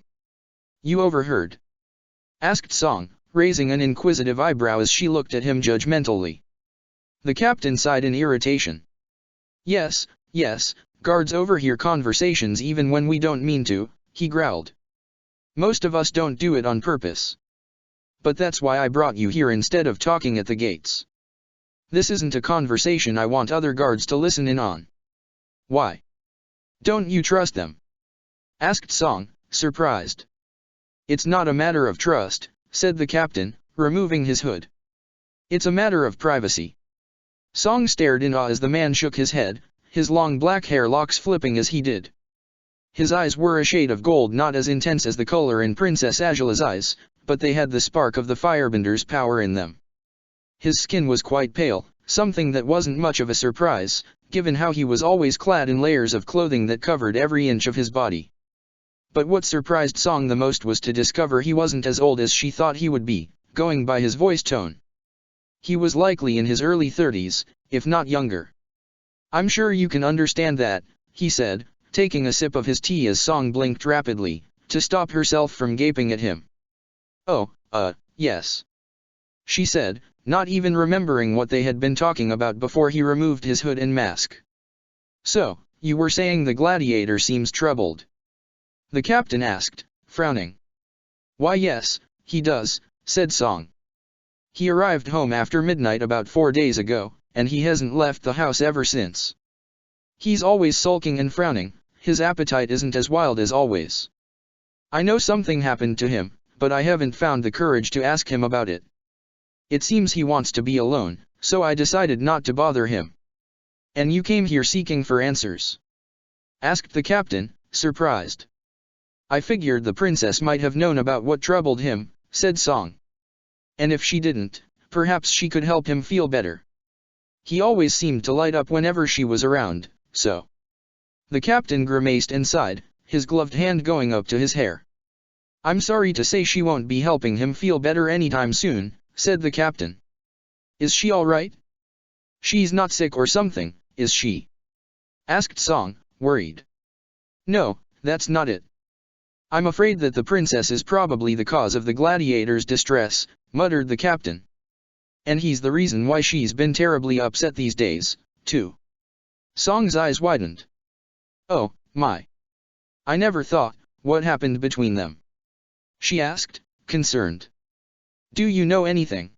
"You overheard?" asked Song, raising an inquisitive eyebrow as she looked at him judgmentally. The captain sighed in irritation. Yes, guards overhear conversations even when we don't mean to," he growled. "Most of us don't do it on purpose. But that's why I brought you here instead of talking at the gates. This isn't a conversation I want other guards to listen in on." "Why? Don't you trust them?" asked Song, surprised. "It's not a matter of trust," said the captain, removing his hood. "It's a matter of privacy." Song stared in awe as the man shook his head, his long black hair locks flipping as he did. His eyes were a shade of gold, not as intense as the color in Princess Azula's eyes, but they had the spark of the firebender's power in them. His skin was quite pale, something that wasn't much of a surprise, given how he was always clad in layers of clothing that covered every inch of his body. But what surprised Song the most was to discover he wasn't as old as she thought he would be, going by his voice tone. He was likely in his early 30s, if not younger. "I'm sure you can understand that," he said, taking a sip of his tea as Song blinked rapidly, to stop herself from gaping at him. "Oh, yes," she said, not even remembering what they had been talking about before he removed his hood and mask. "So, you were saying the gladiator seems troubled?" the captain asked, frowning. "Why yes, he does," said Song. "He arrived home after midnight about 4 days ago, and he hasn't left the house ever since. He's always sulking and frowning, his appetite isn't as wild as always. I know something happened to him, but I haven't found the courage to ask him about it. It seems he wants to be alone, so I decided not to bother him." "And you came here seeking for answers?" asked the captain, surprised. "I figured the princess might have known about what troubled him," said Song. "And if she didn't, perhaps she could help him feel better. He always seemed to light up whenever she was around, so." The captain grimaced and sighed, his gloved hand going up to his hair. "I'm sorry to say she won't be helping him feel better anytime soon," said the captain. "Is she all right? She's not sick or something, is she?" asked Song, worried. "No, that's not it. I'm afraid that the princess is probably the cause of the gladiator's distress," muttered the captain. "And he's the reason why she's been terribly upset these days, too." Song's eyes widened. "Oh, my. I never thought, what happened between them?" she asked, concerned. "Do you know anything?"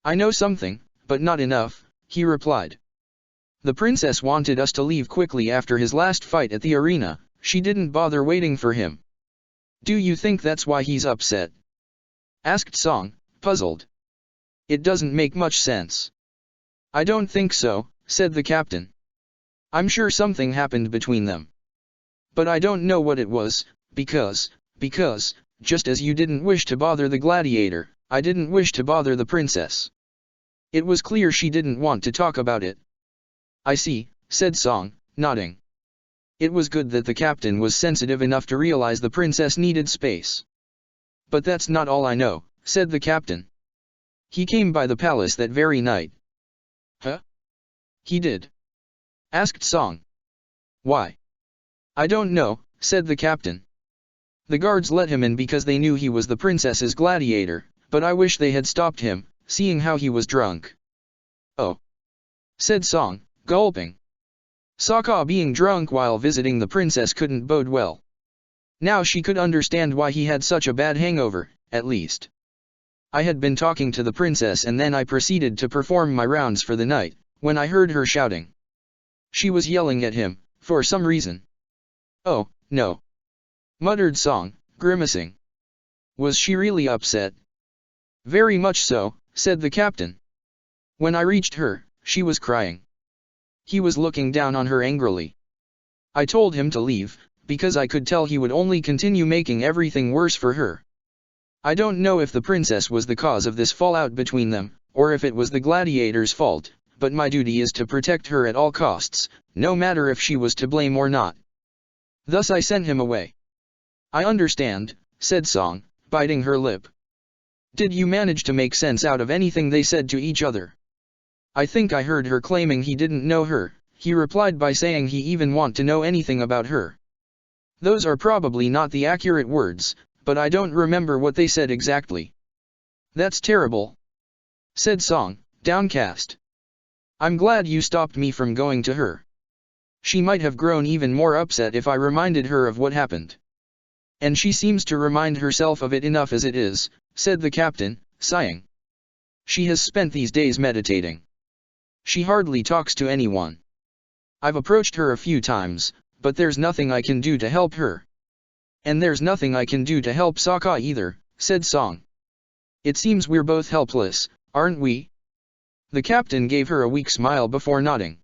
"I know something, but not enough," he replied. "The princess wanted us to leave quickly after his last fight at the arena. She didn't bother waiting for him." "Do you think that's why he's upset?" asked Song, puzzled. "It doesn't make much sense." "I don't think so," said the captain. I'm sure something happened between them. But I don't know what it was, because, just as you didn't wish to bother the gladiator, I didn't wish to bother the princess. It was clear she didn't want to talk about it. I see, said Song, nodding. It was good that the captain was sensitive enough to realize the princess needed space. But that's not all I know, said the captain. He came by the palace that very night. Huh? He did? Asked Song. Why? I don't know, said the captain. The guards let him in because they knew he was the princess's gladiator, but I wish they had stopped him, seeing how he was drunk. Oh, said Song, gulping. Sokka being drunk while visiting the princess couldn't bode well. Now she could understand why he had such a bad hangover, at least. I had been talking to the princess and then I proceeded to perform my rounds for the night, when I heard her shouting. She was yelling at him, for some reason. Oh, no. Muttered Song, grimacing. Was she really upset? Very much so, said the captain. When I reached her, she was crying. He was looking down on her angrily. I told him to leave, because I could tell he would only continue making everything worse for her. I don't know if the princess was the cause of this fallout between them, or if it was the gladiator's fault, but my duty is to protect her at all costs, no matter if she was to blame or not. Thus I sent him away. I understand, said Song, biting her lip. Did you manage to make sense out of anything they said to each other? I think I heard her claiming he didn't know her. He replied by saying he even want to know anything about her. Those are probably not the accurate words, but I don't remember what they said exactly. That's terrible, said Song, downcast. I'm glad you stopped me from going to her. She might have grown even more upset if I reminded her of what happened. And she seems to remind herself of it enough as it is, said the captain, sighing. She has spent these days meditating. She hardly talks to anyone. I've approached her a few times, but there's nothing I can do to help her. And there's nothing I can do to help Sokka either, said Song. It seems we're both helpless, aren't we? The captain gave her a weak smile before nodding.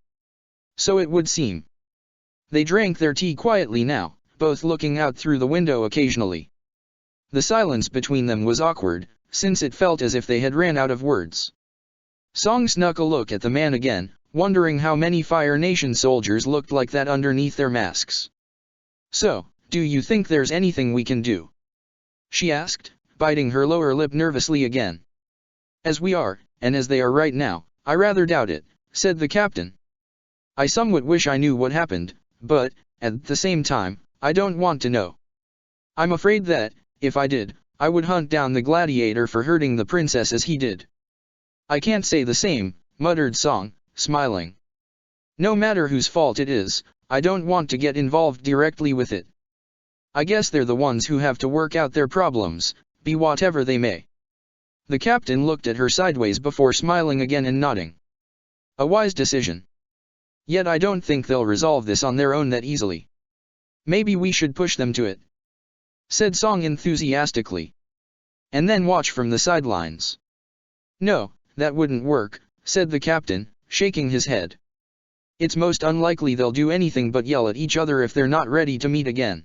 So it would seem. They drank their tea quietly now, both looking out through the window occasionally. The silence between them was awkward, since it felt as if they had ran out of words. Song snuck a look at the man again, wondering how many Fire Nation soldiers looked like that underneath their masks. So, do you think there's anything we can do? She asked, biting her lower lip nervously again. As we are, and as they are right now, I rather doubt it, said the captain. I somewhat wish I knew what happened, but, at the same time, I don't want to know. I'm afraid that, if I did, I would hunt down the gladiator for hurting the princess as he did. I can't say the same, muttered Song, smiling. No matter whose fault it is, I don't want to get involved directly with it. I guess they're the ones who have to work out their problems, be whatever they may. The captain looked at her sideways before smiling again and nodding. A wise decision. Yet I don't think they'll resolve this on their own that easily. Maybe we should push them to it, said Song enthusiastically. And then watch from the sidelines. No, that wouldn't work, said the captain, shaking his head. It's most unlikely they'll do anything but yell at each other if they're not ready to meet again.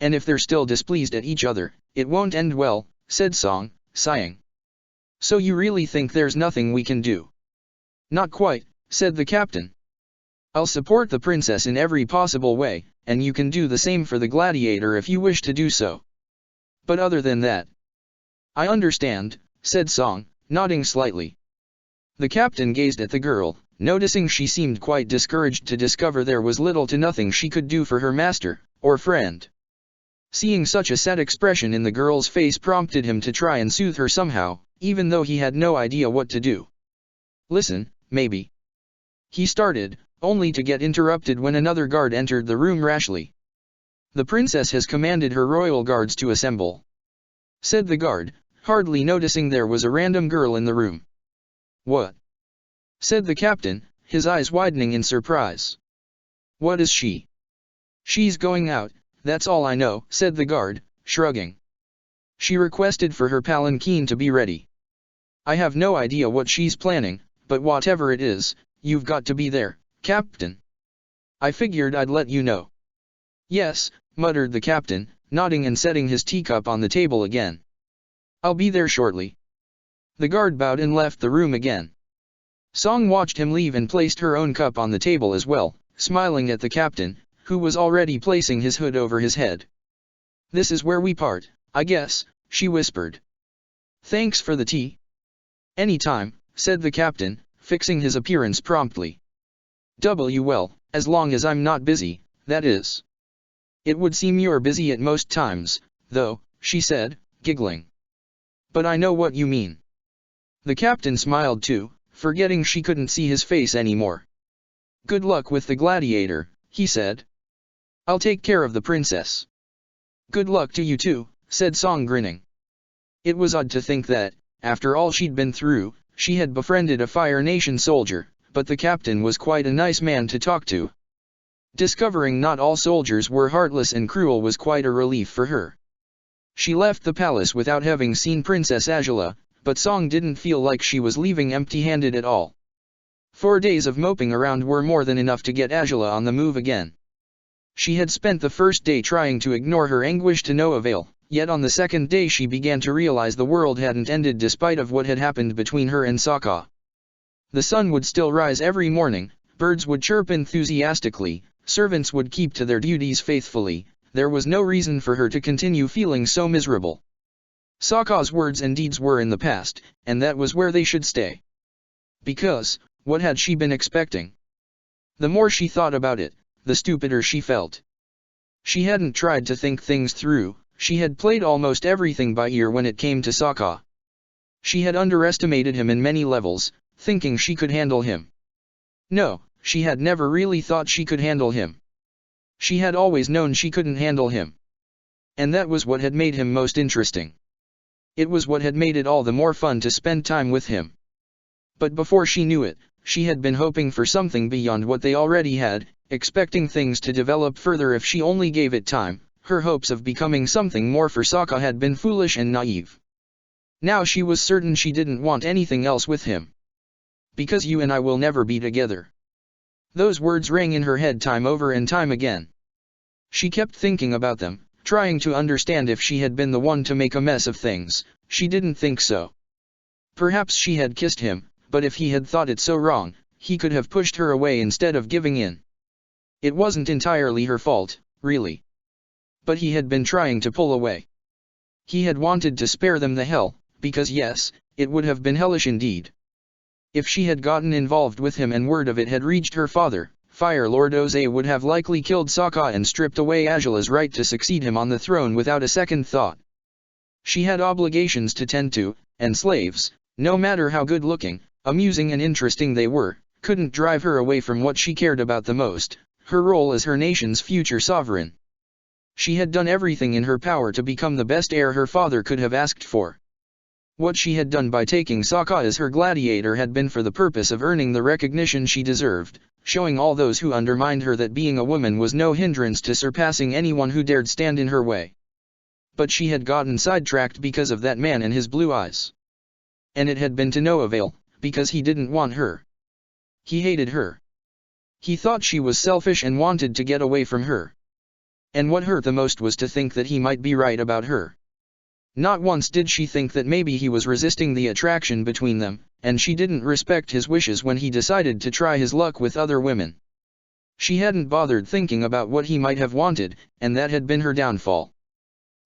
And if they're still displeased at each other, it won't end well, said Song, sighing. So you really think there's nothing we can do? Not quite, said the captain. I'll support the princess in every possible way, and you can do the same for the gladiator if you wish to do so. But other than that, I understand, said Song, nodding slightly. The captain gazed at the girl, noticing she seemed quite discouraged to discover there was little to nothing she could do for her master, or friend. Seeing such a sad expression in the girl's face prompted him to try and soothe her somehow, even though he had no idea what to do. Listen, maybe. He started, only to get interrupted when another guard entered the room rashly. The princess has commanded her royal guards to assemble, said the guard, hardly noticing there was a random girl in the room. What? Said the captain, his eyes widening in surprise. What is she? She's going out, that's all I know, said the guard, shrugging. She requested for her palanquin to be ready. I have no idea what she's planning, but whatever it is, you've got to be there, Captain. I figured I'd let you know. Yes, muttered the captain, nodding and setting his teacup on the table again. I'll be there shortly. The guard bowed and left the room again. Song watched him leave and placed her own cup on the table as well, smiling at the captain, who was already placing his hood over his head. This is where we part, I guess, she whispered. Thanks for the tea. Any time, said the captain, fixing his appearance promptly. Well, as long as I'm not busy, that is. It would seem you're busy at most times, though, she said, giggling. But I know what you mean. The captain smiled too, forgetting she couldn't see his face anymore. Good luck with the Gladiator, he said. I'll take care of the princess. Good luck to you too, said Song grinning. It was odd to think that, after all she'd been through, she had befriended a Fire Nation soldier, but the captain was quite a nice man to talk to. Discovering not all soldiers were heartless and cruel was quite a relief for her. She left the palace without having seen Princess Angela, but Song didn't feel like she was leaving empty-handed at all. 4 days of moping around were more than enough to get Angela on the move again. She had spent the first day trying to ignore her anguish to no avail, yet on the second day she began to realize the world hadn't ended despite of what had happened between her and Sokka. The sun would still rise every morning, birds would chirp enthusiastically, servants would keep to their duties faithfully. There was no reason for her to continue feeling so miserable. Sokka's words and deeds were in the past, and that was where they should stay. Because, what had she been expecting? The more she thought about it, the stupider she felt. She hadn't tried to think things through, she had played almost everything by ear when it came to Sokka. She had underestimated him in many levels, thinking she could handle him. No, she had never really thought she could handle him. She had always known she couldn't handle him. And that was what had made him most interesting. It was what had made it all the more fun to spend time with him. But before she knew it, she had been hoping for something beyond what they already had, expecting things to develop further if she only gave it time. Her hopes of becoming something more for Sokka had been foolish and naive. Now she was certain she didn't want anything else with him. Because you and I will never be together. Those words rang in her head time over and time again. She kept thinking about them, trying to understand if she had been the one to make a mess of things. She didn't think so. Perhaps she had kissed him, but if he had thought it so wrong, he could have pushed her away instead of giving in. It wasn't entirely her fault, really. But he had been trying to pull away. He had wanted to spare them the hell, because yes, it would have been hellish indeed. If she had gotten involved with him and word of it had reached her father, Fire Lord Oze would have likely killed Sokka and stripped away Angela's right to succeed him on the throne without a second thought. She had obligations to tend to, and slaves, no matter how good-looking, amusing and interesting they were, couldn't drive her away from what she cared about the most, her role as her nation's future sovereign. She had done everything in her power to become the best heir her father could have asked for. What she had done by taking Sokka as her gladiator had been for the purpose of earning the recognition she deserved, showing all those who undermined her that being a woman was no hindrance to surpassing anyone who dared stand in her way. But she had gotten sidetracked because of that man and his blue eyes. And it had been to no avail, because he didn't want her. He hated her. He thought she was selfish and wanted to get away from her. And what hurt the most was to think that he might be right about her. Not once did she think that maybe he was resisting the attraction between them, and she didn't respect his wishes when he decided to try his luck with other women. She hadn't bothered thinking about what he might have wanted, and that had been her downfall.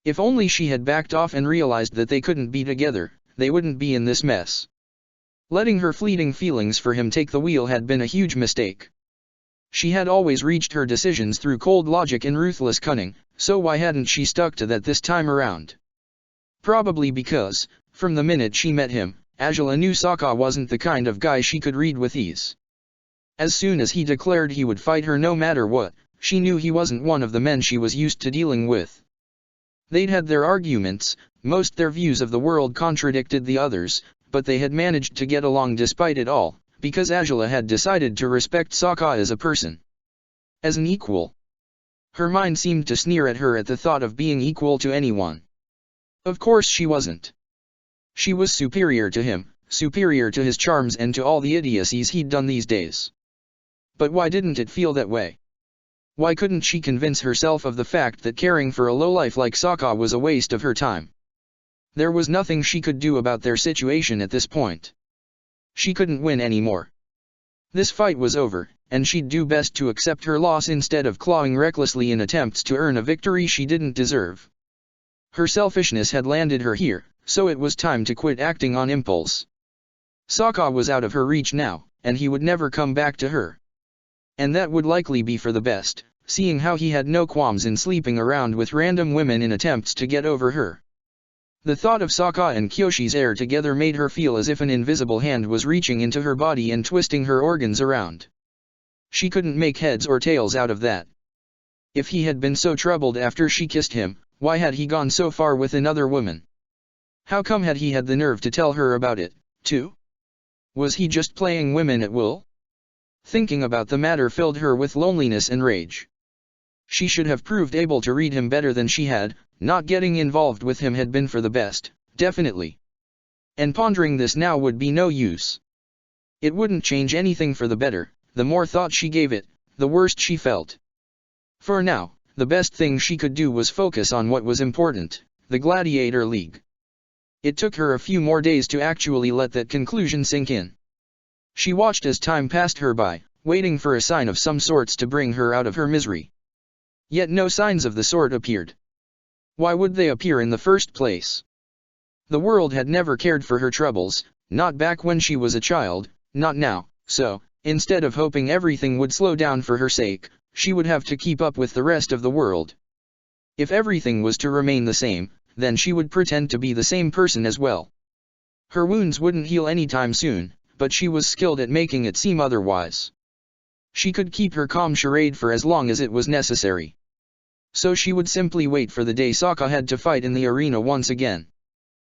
If only she had backed off and realized that they couldn't be together, they wouldn't be in this mess. Letting her fleeting feelings for him take the wheel had been a huge mistake. She had always reached her decisions through cold logic and ruthless cunning, so why hadn't she stuck to that this time around? Probably because, from the minute she met him, Angela knew Sokka wasn't the kind of guy she could read with ease. As soon as he declared he would fight her no matter what, she knew he wasn't one of the men she was used to dealing with. They'd had their arguments, most their views of the world contradicted the others, but they had managed to get along despite it all, because Angela had decided to respect Sokka as a person. As an equal. Her mind seemed to sneer at her at the thought of being equal to anyone. Of course she wasn't. She was superior to him, superior to his charms and to all the idiocies he'd done these days. But why didn't it feel that way? Why couldn't she convince herself of the fact that caring for a lowlife like Sokka was a waste of her time? There was nothing she could do about their situation at this point. She couldn't win anymore. This fight was over, and she'd do best to accept her loss instead of clawing recklessly in attempts to earn a victory she didn't deserve. Her selfishness had landed her here, so it was time to quit acting on impulse. Sokka was out of her reach now, and he would never come back to her. And that would likely be for the best, seeing how he had no qualms in sleeping around with random women in attempts to get over her. The thought of Sokka and Kyoshi's heir together made her feel as if an invisible hand was reaching into her body and twisting her organs around. She couldn't make heads or tails out of that. If he had been so troubled after she kissed him, why had he gone so far with another woman? How come had he had the nerve to tell her about it, too? Was he just playing women at will? Thinking about the matter filled her with loneliness and rage. She should have proved able to read him better than she had. Not getting involved with him had been for the best, definitely. And pondering this now would be no use. It wouldn't change anything for the better. The more thought she gave it, the worse she felt. For now, the best thing she could do was focus on what was important, the Gladiator League. It took her a few more days to actually let that conclusion sink in. She watched as time passed her by, waiting for a sign of some sorts to bring her out of her misery. Yet no signs of the sort appeared. Why would they appear in the first place? The world had never cared for her troubles, not back when she was a child, not now, so, instead of hoping everything would slow down for her sake, she would have to keep up with the rest of the world. If everything was to remain the same, then she would pretend to be the same person as well. Her wounds wouldn't heal anytime soon, but she was skilled at making it seem otherwise. She could keep her calm charade for as long as it was necessary. So she would simply wait for the day Sokka had to fight in the arena once again.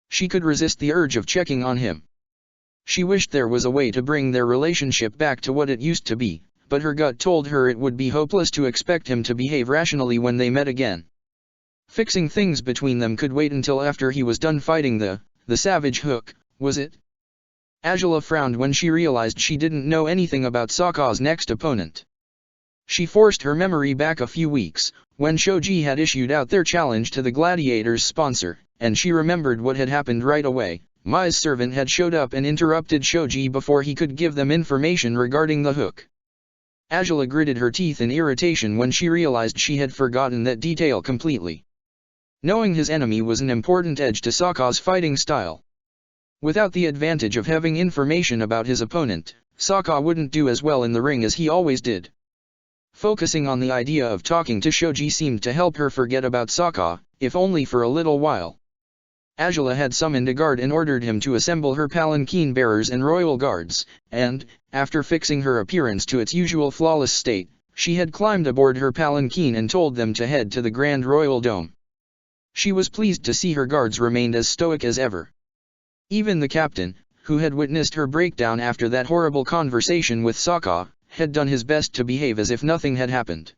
She could resist the urge of checking on him. She wished there was a way to bring their relationship back to what it used to be, but her gut told her it would be hopeless to expect him to behave rationally when they met again. Fixing things between them could wait until after he was done fighting the Savage Hook, was it? Angela frowned when she realized she didn't know anything about Sokka's next opponent. She forced her memory back a few weeks, when Shoji had issued out their challenge to the Gladiator's sponsor, and she remembered what had happened right away. Mai's servant had showed up and interrupted Shoji before he could give them information regarding the hook. Angela gritted her teeth in irritation when she realized she had forgotten that detail completely. Knowing his enemy was an important edge to Sokka's fighting style. Without the advantage of having information about his opponent, Sokka wouldn't do as well in the ring as he always did. Focusing on the idea of talking to Shoji seemed to help her forget about Sokka, if only for a little while. Angela had summoned a guard and ordered him to assemble her palanquin bearers and royal guards, and, after fixing her appearance to its usual flawless state, she had climbed aboard her palanquin and told them to head to the Grand Royal Dome. She was pleased to see her guards remained as stoic as ever. Even the captain, who had witnessed her breakdown after that horrible conversation with Sokka, had done his best to behave as if nothing had happened.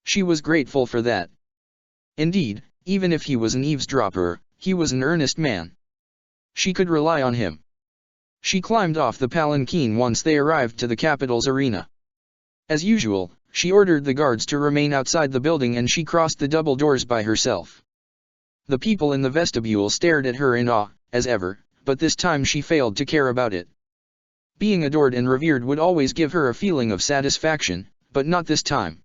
She was grateful for that. Indeed, even if he was an eavesdropper, he was an earnest man. She could rely on him. She climbed off the palanquin once they arrived to the capital's arena. As usual, she ordered the guards to remain outside the building and she crossed the double doors by herself. The people in the vestibule stared at her in awe, as ever, but this time she failed to care about it. Being adored and revered would always give her a feeling of satisfaction, but not this time.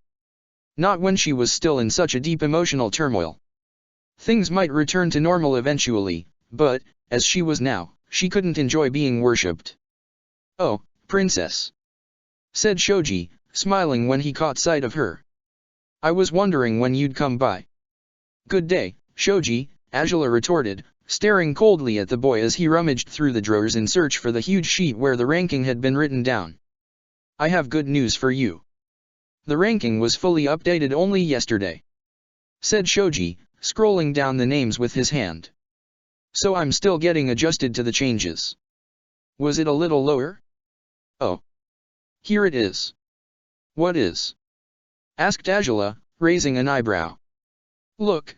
Not when she was still in such a deep emotional turmoil. Things might return to normal eventually, but, as she was now, she couldn't enjoy being worshipped. "Oh, princess," said Shoji, smiling when he caught sight of her. "I was wondering when you'd come by." "Good day, Shoji," Angela retorted, staring coldly at the boy as he rummaged through the drawers in search for the huge sheet where the ranking had been written down. "I have good news for you. The ranking was fully updated only yesterday," said Shoji, scrolling down the names with his hand. "So I'm still getting adjusted to the changes. Was it a little lower?" "Oh. Here it is." "What is?" asked Angela, raising an eyebrow. Look,"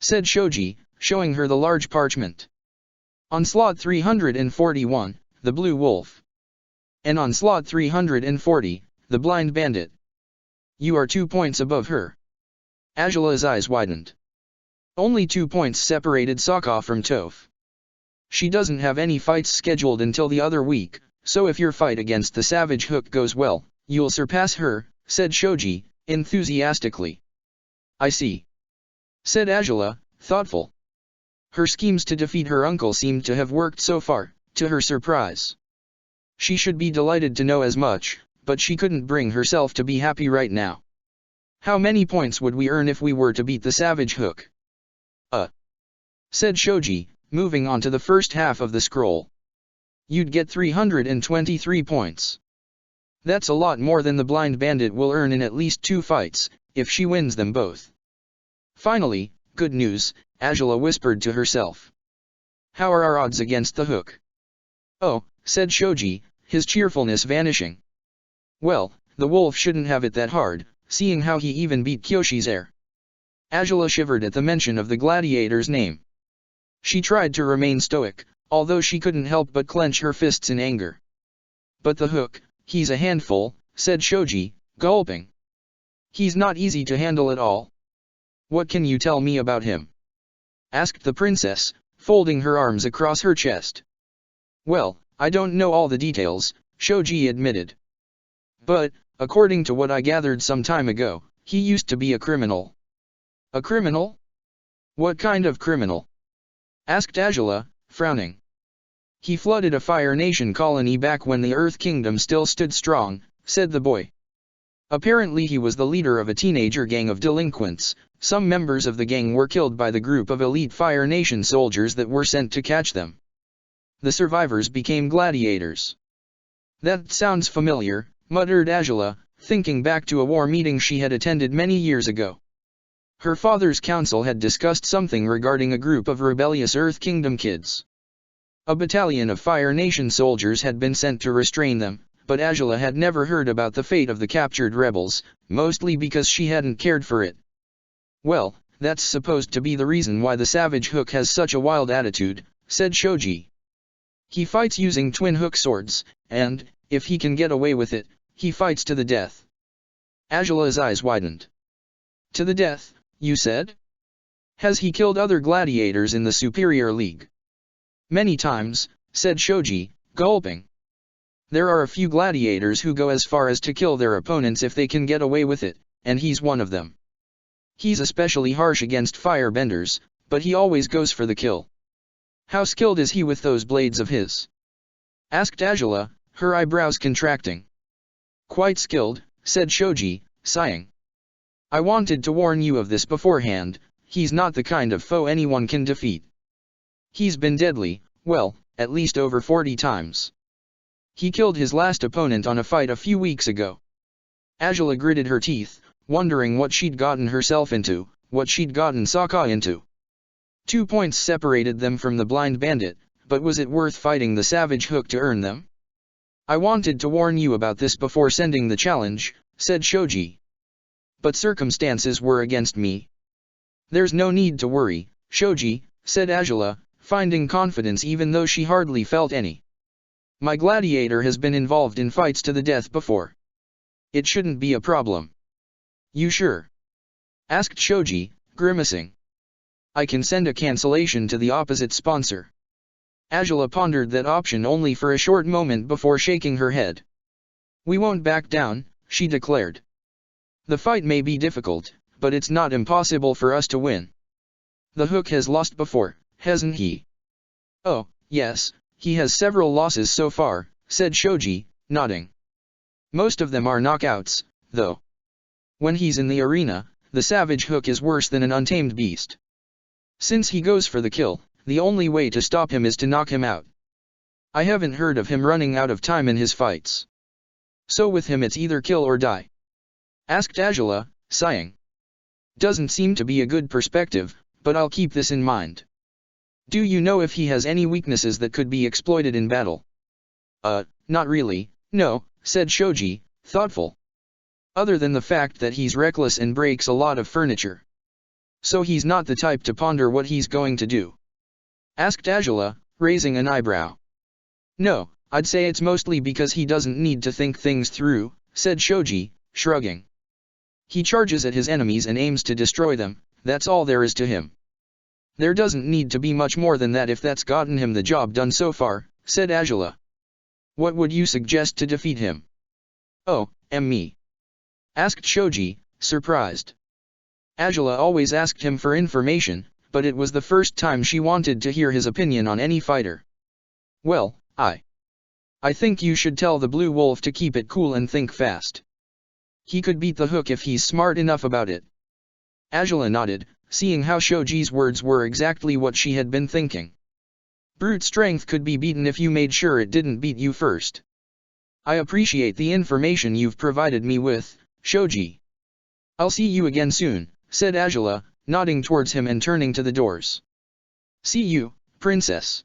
said Shoji, showing her the large parchment. "On slot 341, the Blue Wolf. And on slot 340, the Blind Bandit." You are 2 points above her. Angela's eyes widened. Only 2 points separated Sokka from Toph. She doesn't have any fights scheduled until the other week, so if your fight against the Savage Hook goes well, you'll surpass her, said Shoji, enthusiastically. I see, said Angela, thoughtful. Her schemes to defeat her uncle seemed to have worked so far, to her surprise. She should be delighted to know as much, but she couldn't bring herself to be happy right now. How many points would we earn if we were to beat the Savage Hook? Said Shoji, moving on to the first half of the scroll. You'd get 323 points. That's a lot more than the Blind Bandit will earn in at least 2 fights, if she wins them both. Finally, good news, Angela whispered to herself. How are our odds against the Hook? Oh, said Shoji, his cheerfulness vanishing. Well, the wolf shouldn't have it that hard, seeing how he even beat Kyoshi's heir. Angela shivered at the mention of the gladiator's name. She tried to remain stoic, although she couldn't help but clench her fists in anger. But the Hook, he's a handful, said Shoji, gulping. He's not easy to handle at all. What can you tell me about him? Asked the princess, folding her arms across her chest. Well, I don't know all the details, Shoji admitted. But, according to what I gathered some time ago, he used to be a criminal. A criminal? What kind of criminal? Asked Angela, frowning. He flooded a Fire Nation colony back when the Earth Kingdom still stood strong, said the boy. Apparently he was the leader of a teenager gang of delinquents. Some members of the gang were killed by the group of elite Fire Nation soldiers that were sent to catch them. The survivors became gladiators. That sounds familiar, muttered Angela, thinking back to a war meeting she had attended many years ago. Her father's council had discussed something regarding a group of rebellious Earth Kingdom kids. A battalion of Fire Nation soldiers had been sent to restrain them, but Angela had never heard about the fate of the captured rebels, mostly because she hadn't cared for it. Well, that's supposed to be the reason why the Savage Hook has such a wild attitude, said Shoji. He fights using twin hook swords, and, if he can get away with it, he fights to the death. Angela's eyes widened. To the death, you said? Has he killed other gladiators in the Superior League? Many times, said Shoji, gulping. There are a few gladiators who go as far as to kill their opponents if they can get away with it, and he's one of them. He's especially harsh against firebenders, but he always goes for the kill. How skilled is he with those blades of his? Asked Angela, her eyebrows contracting. Quite skilled, said Shoji, sighing. I wanted to warn you of this beforehand, he's not the kind of foe anyone can defeat. He's been deadly, well, at least over 40 times. He killed his last opponent on a fight a few weeks ago. Angela gritted her teeth, wondering what she'd gotten herself into, what she'd gotten Sokka into. 2 points separated them from the Blind Bandit, but was it worth fighting the Savage Hook to earn them? I wanted to warn you about this before sending the challenge, said Shoji. But circumstances were against me. There's no need to worry, Shoji, said Angela, finding confidence even though she hardly felt any. My gladiator has been involved in fights to the death before. It shouldn't be a problem. You sure? Asked Shoji, grimacing. I can send a cancellation to the opposite sponsor. Angela pondered that option only for a short moment before shaking her head. We won't back down, she declared. The fight may be difficult, but it's not impossible for us to win. The Hook has lost before, hasn't he? Oh, yes, he has several losses so far, said Shoji, nodding. Most of them are knockouts, though. When he's in the arena, the Savage Hook is worse than an untamed beast. Since he goes for the kill, the only way to stop him is to knock him out. I haven't heard of him running out of time in his fights. So with him it's either kill or die. Asked Angela, sighing. Doesn't seem to be a good perspective, but I'll keep this in mind. Do you know if he has any weaknesses that could be exploited in battle? Not really, no, said Shoji, thoughtful. Other than the fact that he's reckless and breaks a lot of furniture. So he's not the type to ponder what he's going to do? Asked Angela, raising an eyebrow. No, I'd say it's mostly because he doesn't need to think things through, said Shoji, shrugging. He charges at his enemies and aims to destroy them, that's all there is to him. There doesn't need to be much more than that if that's gotten him the job done so far, said Angela. What would you suggest to defeat him? Oh, me? Asked Shoji, surprised. Angela always asked him for information, but it was the first time she wanted to hear his opinion on any fighter. Well, I think you should tell the Blue Wolf to keep it cool and think fast. He could beat the Hook if he's smart enough about it. Angela nodded, seeing how Shoji's words were exactly what she had been thinking. Brute strength could be beaten if you made sure it didn't beat you first. I appreciate the information you've provided me with, Shoji. I'll see you again soon, said Angela, nodding towards him and turning to the doors. See you, princess,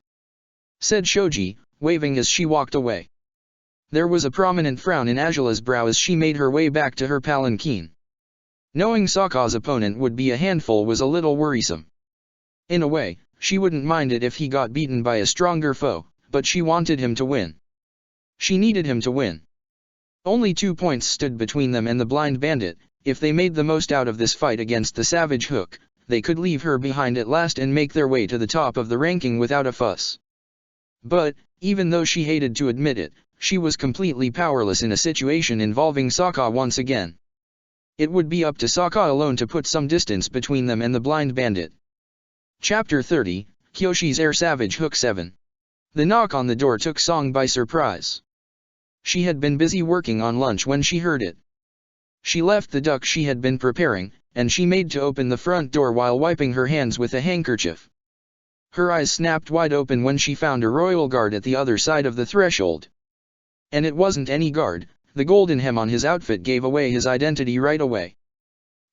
said Shoji, waving as she walked away. There was a prominent frown in Angela's brow as she made her way back to her palanquin. Knowing Sokka's opponent would be a handful was a little worrisome. In a way, she wouldn't mind it if he got beaten by a stronger foe, but she wanted him to win. She needed him to win. Only 2 points stood between them and the blind bandit. If they made the most out of this fight against the savage Hook, they could leave her behind at last and make their way to the top of the ranking without a fuss. But, even though she hated to admit it, she was completely powerless in a situation involving Sokka once again. It would be up to Sokka alone to put some distance between them and the blind bandit. Chapter 30, Kyoshi's Air Savage Hook 7. The knock on the door took Song by surprise. She had been busy working on lunch when she heard it. She left the duck she had been preparing, and she made to open the front door while wiping her hands with a handkerchief. Her eyes snapped wide open when she found a royal guard at the other side of the threshold. And it wasn't any guard, the golden hem on his outfit gave away his identity right away.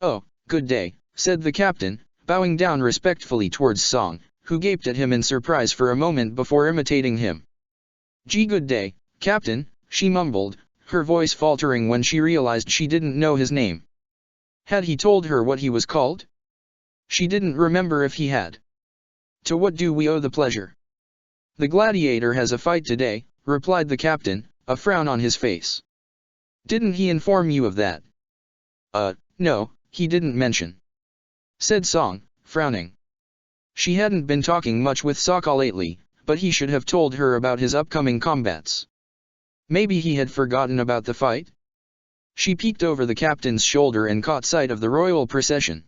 Oh, good day, said the captain, bowing down respectfully towards Song, who gaped at him in surprise for a moment before imitating him. Gee, good day, Captain, she mumbled, her voice faltering when she realized she didn't know his name. Had he told her what he was called? She didn't remember if he had. To what do we owe the pleasure? The Gladiator has a fight today, replied the captain, a frown on his face. Didn't he inform you of that? No, he didn't mention, said Song, frowning. She hadn't been talking much with Sokka lately, but he should have told her about his upcoming combats. Maybe he had forgotten about the fight? She peeked over the captain's shoulder and caught sight of the royal procession.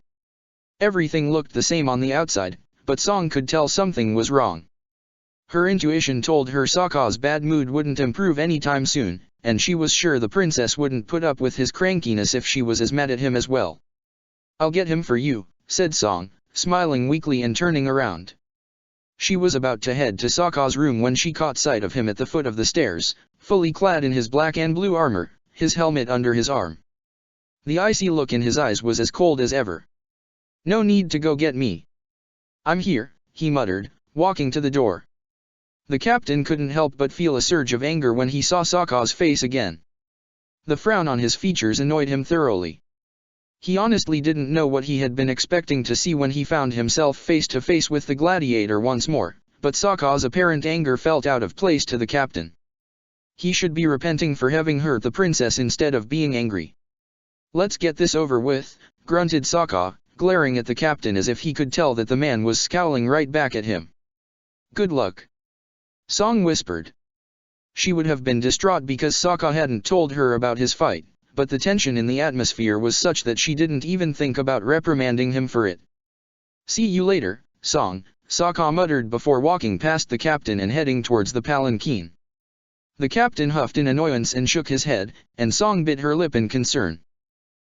Everything looked the same on the outside, but Song could tell something was wrong. Her intuition told her Sokka's bad mood wouldn't improve anytime soon, and she was sure the princess wouldn't put up with his crankiness if she was as mad at him as well. I'll get him for you, said Song, smiling weakly and turning around. She was about to head to Sokka's room when she caught sight of him at the foot of the stairs, fully clad in his black and blue armor, his helmet under his arm. The icy look in his eyes was as cold as ever. No need to go get me. I'm here, he muttered, walking to the door. The captain couldn't help but feel a surge of anger when he saw Sokka's face again. The frown on his features annoyed him thoroughly. He honestly didn't know what he had been expecting to see when he found himself face to face with the Gladiator once more, but Sokka's apparent anger felt out of place to the captain. He should be repenting for having hurt the princess instead of being angry. Let's get this over with, grunted Sokka, glaring at the captain as if he could tell that the man was scowling right back at him. Good luck, Song whispered. She would have been distraught because Sokka hadn't told her about his fight, but the tension in the atmosphere was such that she didn't even think about reprimanding him for it. See you later, Song, Sokka muttered before walking past the captain and heading towards the palanquin. The captain huffed in annoyance and shook his head, and Song bit her lip in concern.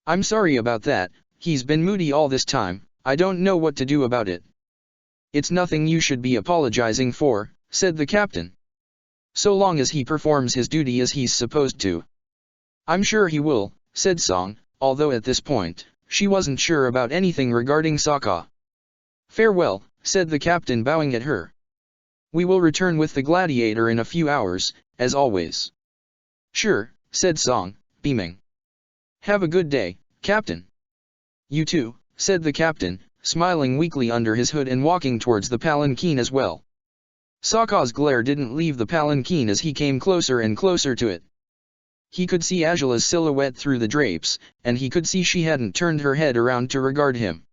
I'm sorry about that, he's been moody all this time, I don't know what to do about it. It's nothing you should be apologizing for, said the captain. So long as he performs his duty as he's supposed to. I'm sure he will, said Song, although at this point, she wasn't sure about anything regarding Sokka. Farewell, said the captain bowing at her. We will return with the Gladiator in a few hours, as always. Sure, said Song, beaming. Have a good day, Captain. You too, said the captain, smiling weakly under his hood and walking towards the palanquin as well. Sokka's glare didn't leave the palanquin as he came closer and closer to it. He could see Angela's silhouette through the drapes, and he could see she hadn't turned her head around to regard him.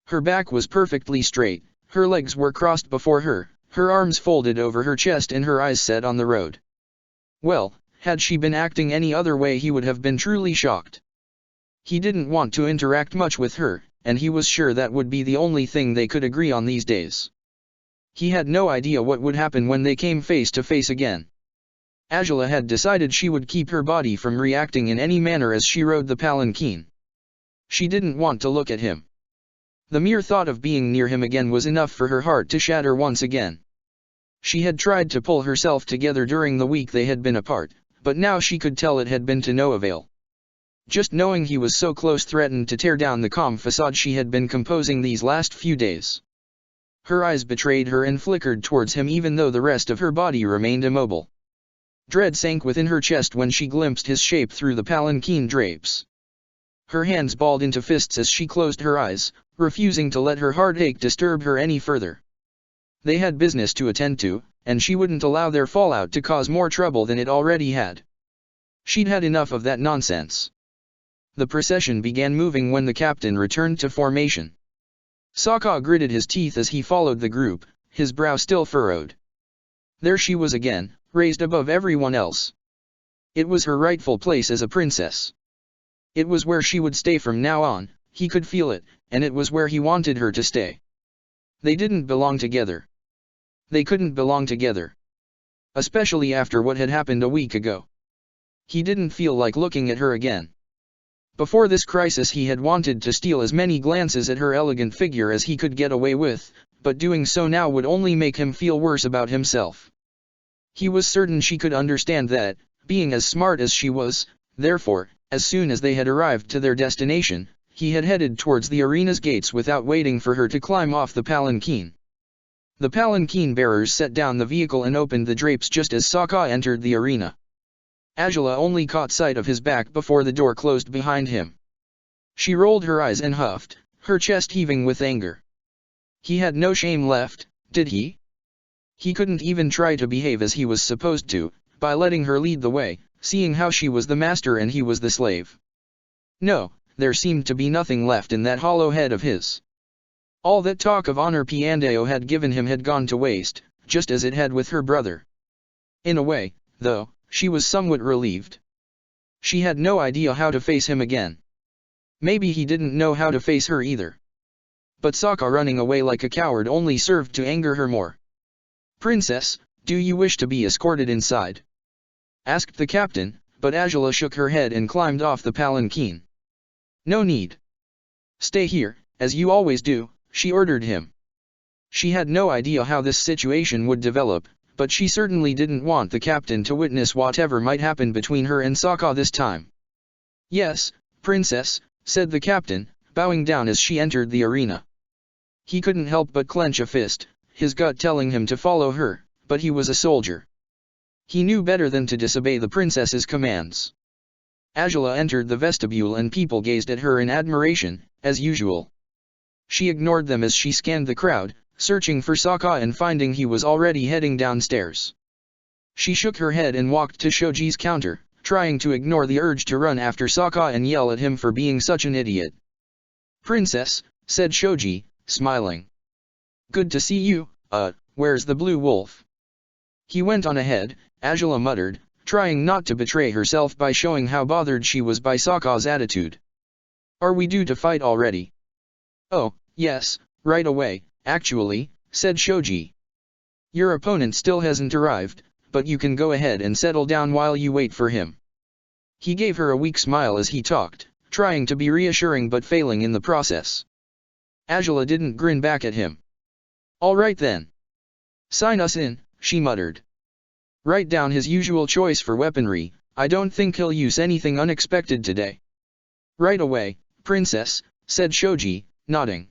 Her back was perfectly straight, her legs were crossed before her, her arms folded over her chest and her eyes set on the road. Well, had she been acting any other way he would have been truly shocked. He didn't want to interact much with her, and he was sure that would be the only thing they could agree on these days. He had no idea what would happen when they came face to face again. Angela had decided she would keep her body from reacting in any manner as she rode the palanquin. She didn't want to look at him. The mere thought of being near him again was enough for her heart to shatter once again. She had tried to pull herself together during the week they had been apart, but now she could tell it had been to no avail. Just knowing he was so close threatened to tear down the calm facade she had been composing these last few days. Her eyes betrayed her and flickered towards him even though the rest of her body remained immobile. Dread sank within her chest when she glimpsed his shape through the palanquin drapes. Her hands balled into fists as she closed her eyes, refusing to let her heartache disturb her any further. They had business to attend to, and she wouldn't allow their fallout to cause more trouble than it already had. She'd had enough of that nonsense. The procession began moving when the captain returned to formation. Sokka gritted his teeth as he followed the group, his brow still furrowed. There she was again, raised above everyone else. It was her rightful place as a princess. It was where she would stay from now on, he could feel it, and it was where he wanted her to stay. They didn't belong together. They couldn't belong together. Especially after what had happened a week ago. He didn't feel like looking at her again. Before this crisis he had wanted to steal as many glances at her elegant figure as he could get away with, but doing so now would only make him feel worse about himself. He was certain she could understand that, being as smart as she was, therefore, as soon as they had arrived to their destination, he had headed towards the arena's gates without waiting for her to climb off the palanquin. The palanquin bearers set down the vehicle and opened the drapes just as Sokka entered the arena. Angela only caught sight of his back before the door closed behind him. She rolled her eyes and huffed, her chest heaving with anger. He had no shame left, did he? He couldn't even try to behave as he was supposed to, by letting her lead the way, seeing how she was the master and he was the slave. No, there seemed to be nothing left in that hollow head of his. All that talk of honor Piandao had given him had gone to waste, just as it had with her brother. In a way, though, she was somewhat relieved. She had no idea how to face him again. Maybe he didn't know how to face her either. But Sokka running away like a coward only served to anger her more. "Princess, do you wish to be escorted inside?" asked the captain, but Angela shook her head and climbed off the palanquin. "No need. Stay here, as you always do," she ordered him. She had no idea how this situation would develop, but she certainly didn't want the captain to witness whatever might happen between her and Sokka this time. "Yes, princess," said the captain, bowing down as she entered the arena. He couldn't help but clench a fist, his gut telling him to follow her, but he was a soldier. He knew better than to disobey the princess's commands. Angela entered the vestibule and people gazed at her in admiration, as usual. She ignored them as she scanned the crowd, searching for Sokka and finding he was already heading downstairs. She shook her head and walked to Shoji's counter, trying to ignore the urge to run after Sokka and yell at him for being such an idiot. "Princess," said Shoji, smiling. "Good to see you, where's the blue wolf?" He went on ahead, Angela muttered, trying not to betray herself by showing how bothered she was by Sokka's attitude. "Are we due to fight already?" "Oh, yes, right away, actually," said Shoji. "Your opponent still hasn't arrived, but you can go ahead and settle down while you wait for him." He gave her a weak smile as he talked, trying to be reassuring but failing in the process. Angela didn't grin back at him. "All right then. Sign us in," she muttered. "Write down his usual choice for weaponry, I don't think he'll use anything unexpected today." "Right away, princess," said Shoji, nodding.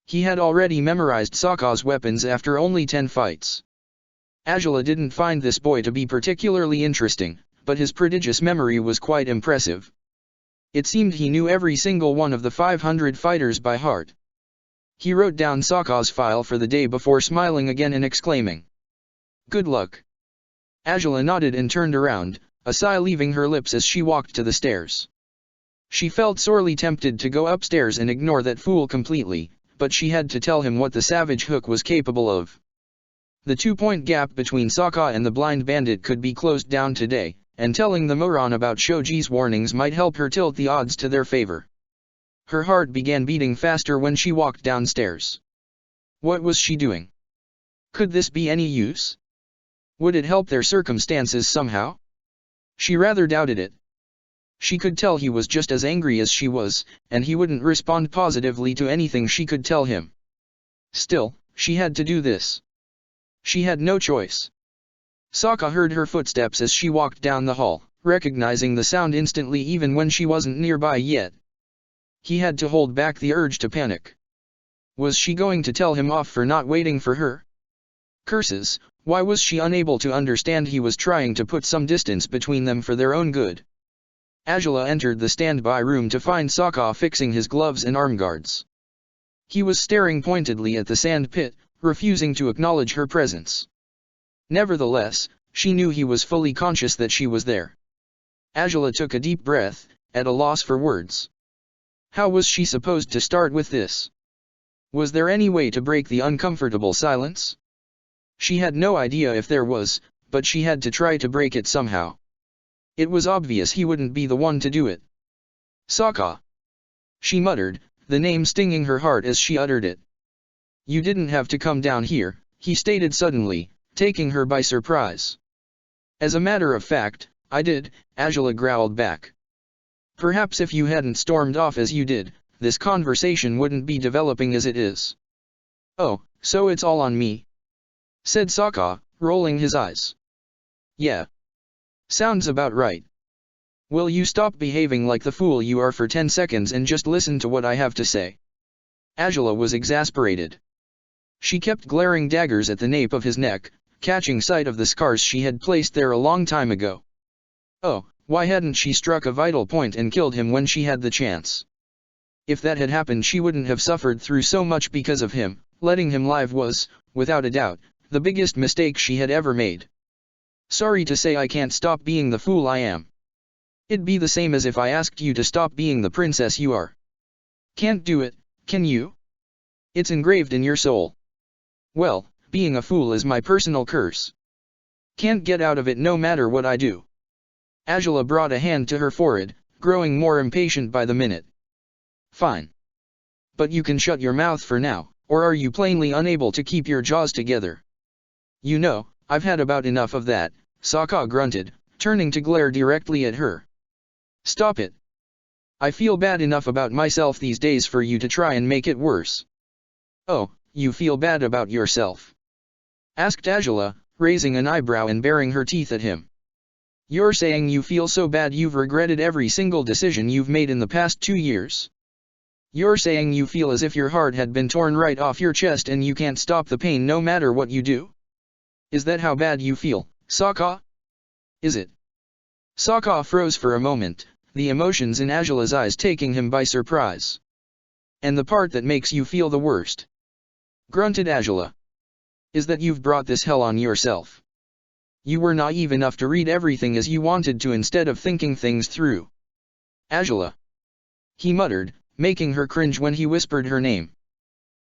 He had already memorized Sokka's weapons after only 10 fights. Angela didn't find this boy to be particularly interesting, but his prodigious memory was quite impressive. It seemed he knew every single one of the 500 fighters by heart. He wrote down Sokka's file for the day before smiling again and exclaiming, "Good luck." Angela nodded and turned around, a sigh leaving her lips as she walked to the stairs. She felt sorely tempted to go upstairs and ignore that fool completely, but she had to tell him what the savage Hook was capable of. The 2-point gap between Sokka and the blind bandit could be closed down today, and telling the moron about Shoji's warnings might help her tilt the odds to their favor. Her heart began beating faster when she walked downstairs. What was she doing? Could this be any use? Would it help their circumstances somehow? She rather doubted it. She could tell he was just as angry as she was, and he wouldn't respond positively to anything she could tell him. Still, she had to do this. She had no choice. Sokka heard her footsteps as she walked down the hall, recognizing the sound instantly even when she wasn't nearby yet. He had to hold back the urge to panic. Was she going to tell him off for not waiting for her? Curses, why was she unable to understand he was trying to put some distance between them for their own good? Azula entered the standby room to find Sokka fixing his gloves and arm guards. He was staring pointedly at the sand pit, refusing to acknowledge her presence. Nevertheless, she knew he was fully conscious that she was there. Azula took a deep breath, at a loss for words. How was she supposed to start with this? Was there any way to break the uncomfortable silence? She had no idea if there was, but she had to try to break it somehow. It was obvious he wouldn't be the one to do it. Sokka. She muttered, the name stinging her heart as she uttered it. You didn't have to come down here, he stated suddenly, taking her by surprise. As a matter of fact, I did, Azula growled back. Perhaps if you hadn't stormed off as you did, this conversation wouldn't be developing as it is. Oh, so it's all on me? Said Sokka, rolling his eyes. Yeah. Sounds about right. Will you stop behaving like the fool you are for 10 seconds and just listen to what I have to say? Azula was exasperated. She kept glaring daggers at the nape of his neck, catching sight of the scars she had placed there a long time ago. Oh, why hadn't she struck a vital point and killed him when she had the chance? If that had happened, she wouldn't have suffered through so much because of him. Letting him live was, without a doubt, the biggest mistake she had ever made. Sorry to say I can't stop being the fool I am. It'd be the same as if I asked you to stop being the princess you are. Can't do it, can you? It's engraved in your soul. Well, being a fool is my personal curse. Can't get out of it no matter what I do. Azula brought a hand to her forehead, growing more impatient by the minute. Fine. But you can shut your mouth for now, or are you plainly unable to keep your jaws together? You know, I've had about enough of that, Sokka grunted, turning to glare directly at her. Stop it. I feel bad enough about myself these days for you to try and make it worse. Oh, you feel bad about yourself? Asked Azula, raising an eyebrow and baring her teeth at him. You're saying you feel so bad you've regretted every single decision you've made in the past 2 years? You're saying you feel as if your heart had been torn right off your chest and you can't stop the pain no matter what you do? Is that how bad you feel, Sokka? Is it? Sokka froze for a moment, the emotions in Azula's eyes taking him by surprise. And the part that makes you feel the worst? Grunted Azula. Is that you've brought this hell on yourself. You were naive enough to read everything as you wanted to instead of thinking things through. Azula. He muttered, making her cringe when he whispered her name.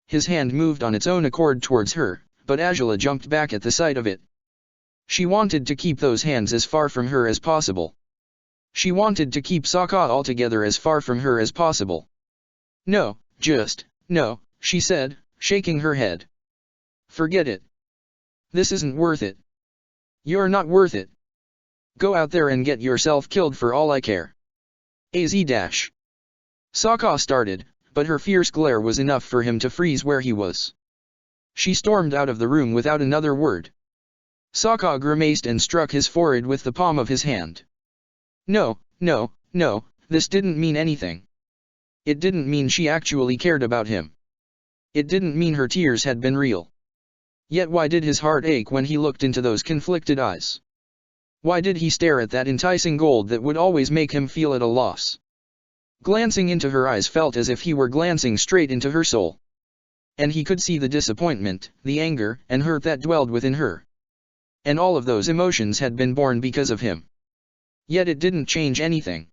His hand moved on its own accord towards her, but Azula jumped back at the sight of it. She wanted to keep those hands as far from her as possible. She wanted to keep Sokka altogether as far from her as possible. No, no, she said, shaking her head. Forget it. This isn't worth it. You're not worth it. Go out there and get yourself killed for all I care. Az. Sokka started, but her fierce glare was enough for him to freeze where he was. She stormed out of the room without another word. Sokka grimaced and struck his forehead with the palm of his hand. No, this didn't mean anything. It didn't mean she actually cared about him. It didn't mean her tears had been real. Yet why did his heart ache when he looked into those conflicted eyes? Why did he stare at that enticing gold that would always make him feel at a loss? Glancing into her eyes felt as if he were glancing straight into her soul. And he could see the disappointment, the anger, and hurt that dwelled within her. And all of those emotions had been born because of him. Yet it didn't change anything.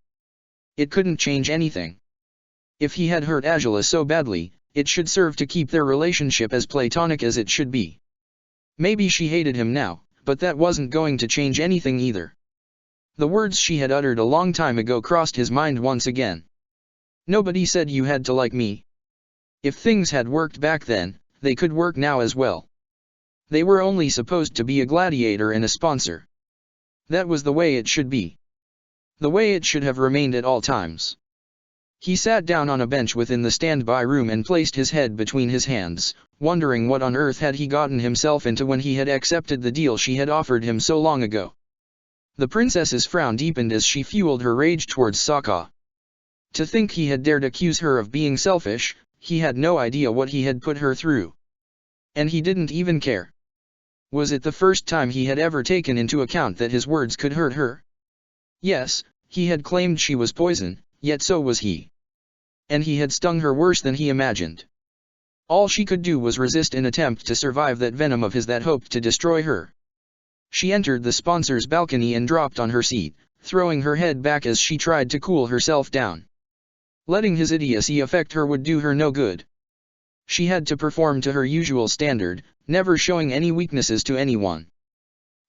It couldn't change anything. If he had hurt Angela so badly, it should serve to keep their relationship as platonic as it should be. Maybe she hated him now, but that wasn't going to change anything either. The words she had uttered a long time ago crossed his mind once again. Nobody said you had to like me. If things had worked back then, they could work now as well. They were only supposed to be a gladiator and a sponsor. That was the way it should be. The way it should have remained at all times. He sat down on a bench within the standby room and placed his head between his hands, wondering what on earth had he gotten himself into when he had accepted the deal she had offered him so long ago. The princess's frown deepened as she fueled her rage towards Sokka. To think he had dared accuse her of being selfish, he had no idea what he had put her through. And he didn't even care. Was it the first time he had ever taken into account that his words could hurt her? Yes, he had claimed she was poison, yet so was he. And he had stung her worse than he imagined. All she could do was resist an attempt to survive that venom of his that hoped to destroy her. She entered the sponsor's balcony and dropped on her seat, throwing her head back as she tried to cool herself down. Letting his idiocy affect her would do her no good. She had to perform to her usual standard, never showing any weaknesses to anyone.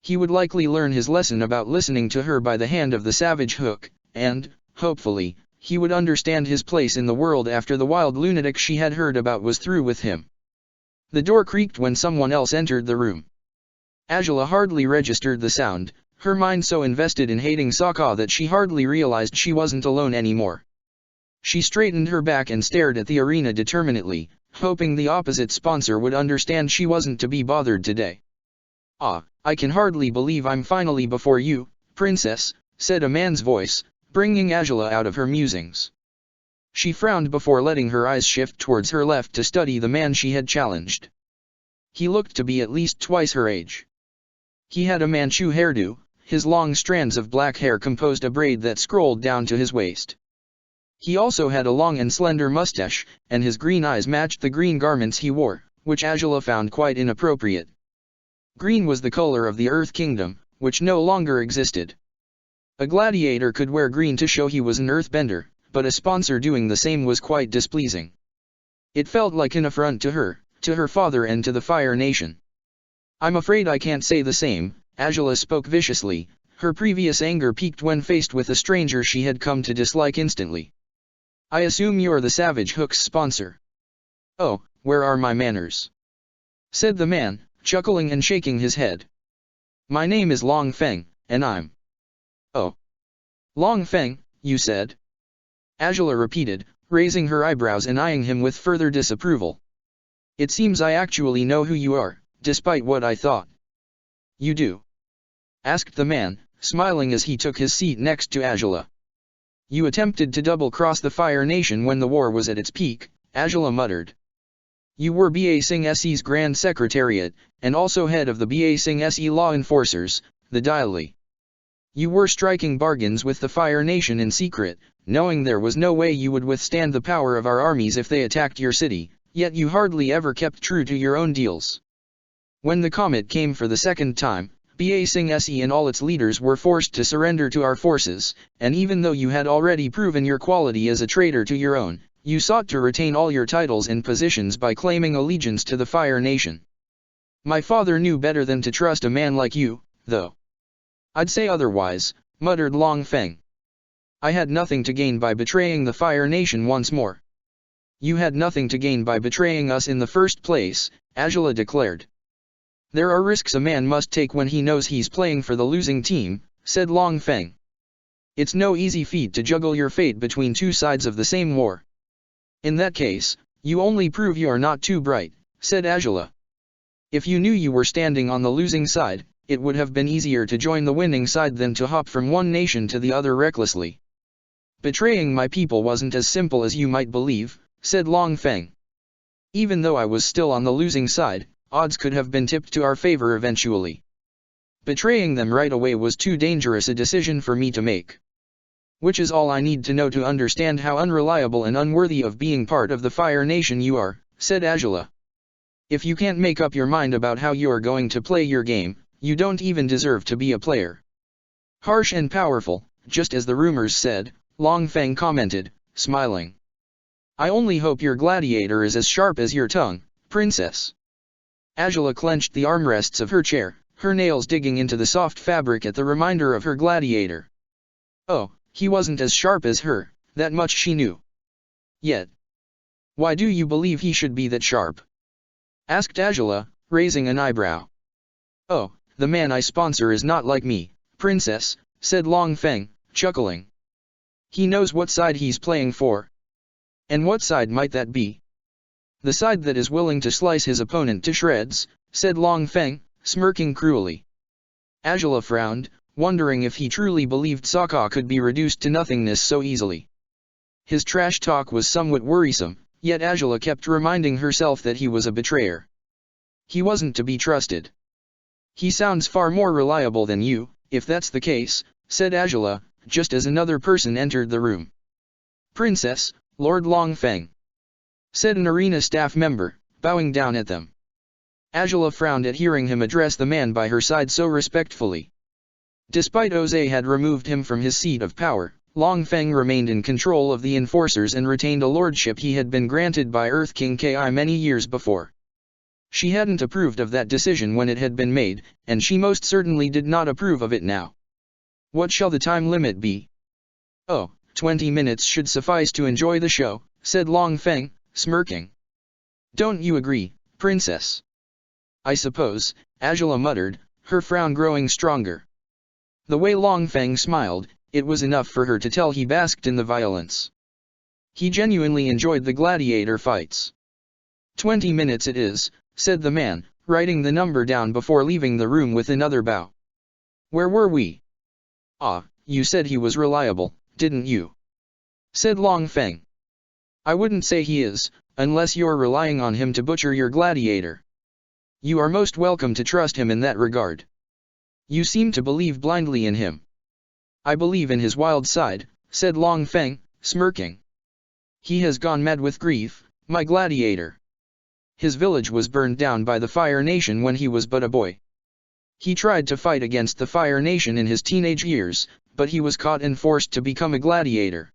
He would likely learn his lesson about listening to her by the hand of the savage Hook, and, hopefully, he would understand his place in the world after the wild lunatic she had heard about was through with him. The door creaked when someone else entered the room. Angela hardly registered the sound, her mind so invested in hating Sokka that she hardly realized she wasn't alone anymore. She straightened her back and stared at the arena determinedly, hoping the opposite sponsor would understand she wasn't to be bothered today. "Ah, I can hardly believe I'm finally before you, princess," said a man's voice, bringing Angela out of her musings. She frowned before letting her eyes shift towards her left to study the man she had challenged. He looked to be at least twice her age. He had a Manchu hairdo, his long strands of black hair composed a braid that scrolled down to his waist. He also had a long and slender mustache, and his green eyes matched the green garments he wore, which Angela found quite inappropriate. Green was the color of the Earth Kingdom, which no longer existed. A gladiator could wear green to show he was an earthbender, but a sponsor doing the same was quite displeasing. It felt like an affront to her father and to the Fire Nation. "I'm afraid I can't say the same," Angela spoke viciously, her previous anger peaked when faced with a stranger she had come to dislike instantly. "I assume you're the Savage Hook's sponsor." "Oh, where are my manners?" said the man, chuckling and shaking his head. "My name is Long Feng, and I'm—" "Oh. Long Feng, you said?" Angela repeated, raising her eyebrows and eyeing him with further disapproval. "It seems I actually know who you are, despite what I thought." "You do?" asked the man, smiling as he took his seat next to Angela. "You attempted to double-cross the Fire Nation when the war was at its peak," Angela muttered. "You were Ba Sing Se's Grand Secretariat, and also head of the Ba Sing Se Law Enforcers, the Daily. You were striking bargains with the Fire Nation in secret, knowing there was no way you would withstand the power of our armies if they attacked your city, yet you hardly ever kept true to your own deals. When the comet came for the second time, Ba Sing Se and all its leaders were forced to surrender to our forces, and even though you had already proven your quality as a traitor to your own, you sought to retain all your titles and positions by claiming allegiance to the Fire Nation. My father knew better than to trust a man like you, though." "I'd say otherwise," muttered Long Feng. "I had nothing to gain by betraying the Fire Nation once more." "You had nothing to gain by betraying us in the first place," Angela declared. "There are risks a man must take when he knows he's playing for the losing team," said Long Feng. "It's no easy feat to juggle your fate between two sides of the same war." "In that case, you only prove you are not too bright," said Angela. "If you knew you were standing on the losing side, it would have been easier to join the winning side than to hop from one nation to the other recklessly." "Betraying my people wasn't as simple as you might believe," said Long Feng. "Even though I was still on the losing side, odds could have been tipped to our favor eventually. Betraying them right away was too dangerous a decision for me to make. Which is all I need to know to understand how unreliable and unworthy of being part of the Fire Nation you are," said Angela. "If you can't make up your mind about how you are going to play your game, you don't even deserve to be a player." Harsh and powerful, just as the rumors said, Long Feng commented, smiling. I only hope your gladiator is as sharp as your tongue, princess. Angela clenched the armrests of her chair, her nails digging into the soft fabric at the reminder of her gladiator. Oh, he wasn't as sharp as her, that much she knew. Yet. Why do you believe he should be that sharp? Asked Angela, raising an eyebrow. Oh, the man I sponsor is not like me, princess, said Long Feng, chuckling. He knows what side he's playing for. And what side might that be? The side that is willing to slice his opponent to shreds, said Long Feng, smirking cruelly. Angela frowned, wondering if he truly believed Sokka could be reduced to nothingness so easily. His trash talk was somewhat worrisome, yet Angela kept reminding herself that he was a betrayer. He wasn't to be trusted. He sounds far more reliable than you, if that's the case, said Angela, just as another person entered the room. Princess, Lord Long Feng, said an arena staff member, bowing down at them. Angela frowned at hearing him address the man by her side so respectfully. Despite Oze had removed him from his seat of power, Long Feng remained in control of the enforcers and retained a lordship he had been granted by Earth King Ki many years before. She hadn't approved of that decision when it had been made, and she most certainly did not approve of it now. What shall the time limit be? Oh, 20 minutes should suffice to enjoy the show, said Long Feng, smirking. Don't you agree, princess? I suppose, Angela muttered, her frown growing stronger. The way Long Feng smiled, it was enough for her to tell he basked in the violence. He genuinely enjoyed the gladiator fights. 20 minutes it is, said the man, writing the number down before leaving the room with another bow. Where were we? Ah, you said he was reliable, didn't you? Said Long Feng. I wouldn't say he is, unless you're relying on him to butcher your gladiator. You are most welcome to trust him in that regard. You seem to believe blindly in him. I believe in his wild side, said Long Feng, smirking. He has gone mad with grief, my gladiator. His village was burned down by the Fire Nation when he was but a boy. He tried to fight against the Fire Nation in his teenage years, but he was caught and forced to become a gladiator.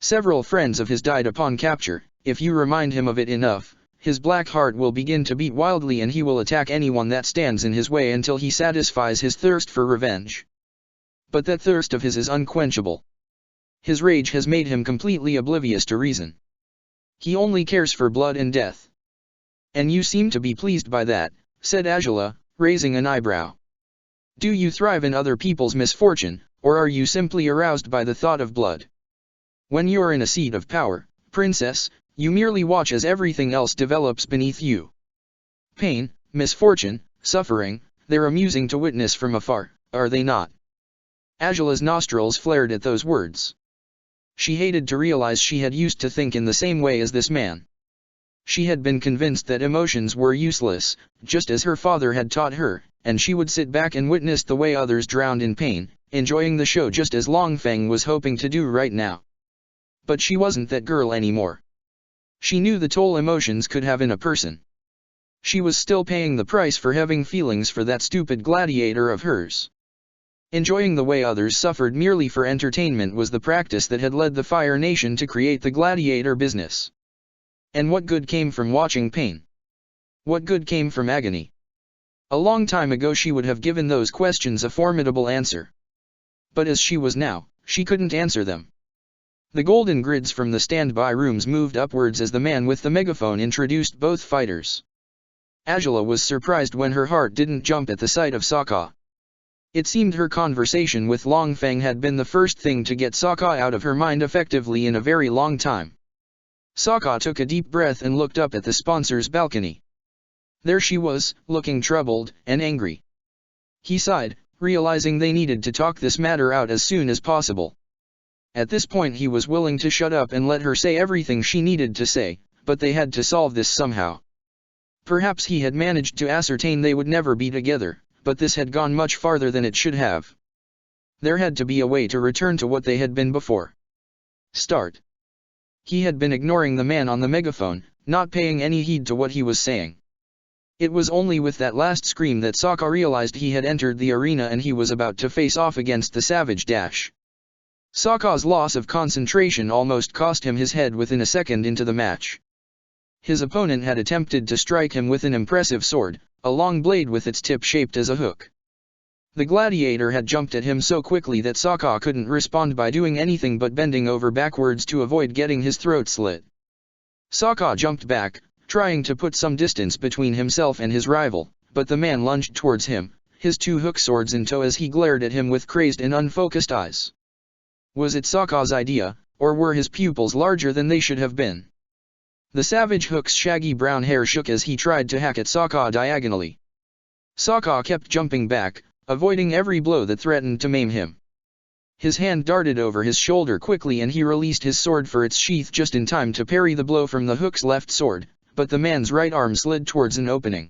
Several friends of his died upon capture. If you remind him of it enough, his black heart will begin to beat wildly and he will attack anyone that stands in his way until he satisfies his thirst for revenge. But that thirst of his is unquenchable. His rage has made him completely oblivious to reason. He only cares for blood and death. And you seem to be pleased by that, said Angela, raising an eyebrow. Do you thrive in other people's misfortune, or are you simply aroused by the thought of blood? When you're in a seat of power, princess, you merely watch as everything else develops beneath you. Pain, misfortune, suffering, they're amusing to witness from afar, are they not? Angela's nostrils flared at those words. She hated to realize she had used to think in the same way as this man. She had been convinced that emotions were useless, just as her father had taught her, and she would sit back and witness the way others drowned in pain, enjoying the show just as Long Feng was hoping to do right now. But she wasn't that girl anymore. She knew the toll emotions could have in a person. She was still paying the price for having feelings for that stupid gladiator of hers. Enjoying the way others suffered merely for entertainment was the practice that had led the Fire Nation to create the gladiator business. And what good came from watching pain? What good came from agony? A long time ago she would have given those questions a formidable answer. But as she was now, she couldn't answer them. The golden grids from the standby rooms moved upwards as the man with the megaphone introduced both fighters. Angela was surprised when her heart didn't jump at the sight of Sokka. It seemed her conversation with Long Feng had been the first thing to get Sokka out of her mind effectively in a very long time. Sokka took a deep breath and looked up at the sponsor's balcony. There she was, looking troubled and angry. He sighed, realizing they needed to talk this matter out as soon as possible. At this point he was willing to shut up and let her say everything she needed to say, but they had to solve this somehow. Perhaps he had managed to ascertain they would never be together, but this had gone much farther than it should have. There had to be a way to return to what they had been before. Start. He had been ignoring the man on the megaphone, not paying any heed to what he was saying. It was only with that last scream that Sokka realized he had entered the arena and he was about to face off against the savage Dash. Sokka's loss of concentration almost cost him his head within a second into the match. His opponent had attempted to strike him with an impressive sword, a long blade with its tip shaped as a hook. The gladiator had jumped at him so quickly that Sokka couldn't respond by doing anything but bending over backwards to avoid getting his throat slit. Sokka jumped back, trying to put some distance between himself and his rival, but the man lunged towards him, his two hook swords in tow as he glared at him with crazed and unfocused eyes. Was it Sokka's idea, or were his pupils larger than they should have been? The savage hook's shaggy brown hair shook as he tried to hack at Sokka diagonally. Sokka kept jumping back, avoiding every blow that threatened to maim him. His hand darted over his shoulder quickly and he released his sword for its sheath just in time to parry the blow from the hook's left sword, but the man's right arm slid towards an opening.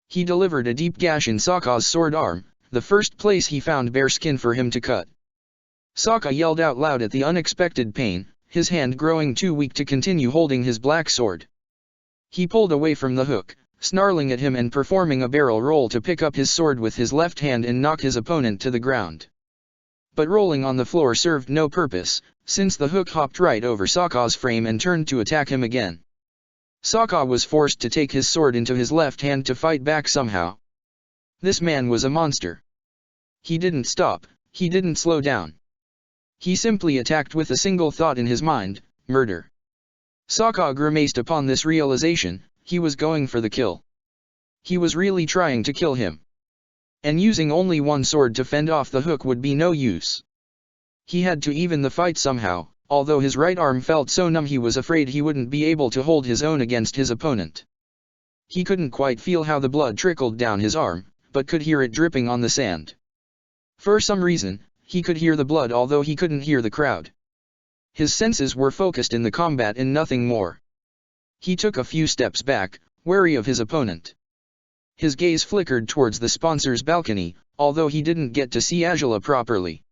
He delivered a deep gash in Sokka's sword arm, the first place he found bare skin for him to cut. Sokka yelled out loud at the unexpected pain, his hand growing too weak to continue holding his black sword. He pulled away from the hook, snarling at him and performing a barrel roll to pick up his sword with his left hand and knock his opponent to the ground. But rolling on the floor served no purpose, since the hook hopped right over Sokka's frame and turned to attack him again. Sokka was forced to take his sword into his left hand to fight back somehow. This man was a monster. He didn't stop, he didn't slow down. He simply attacked with a single thought in his mind, murder. Sokka grimaced upon this realization, he was going for the kill. He was really trying to kill him. And using only one sword to fend off the hook would be no use. He had to even the fight somehow, although his right arm felt so numb he was afraid he wouldn't be able to hold his own against his opponent. He couldn't quite feel how the blood trickled down his arm, but could hear it dripping on the sand. For some reason, he could hear the blood although he couldn't hear the crowd. His senses were focused in the combat and nothing more. He took a few steps back, wary of his opponent. His gaze flickered towards the sponsor's balcony, although he didn't get to see Angela properly.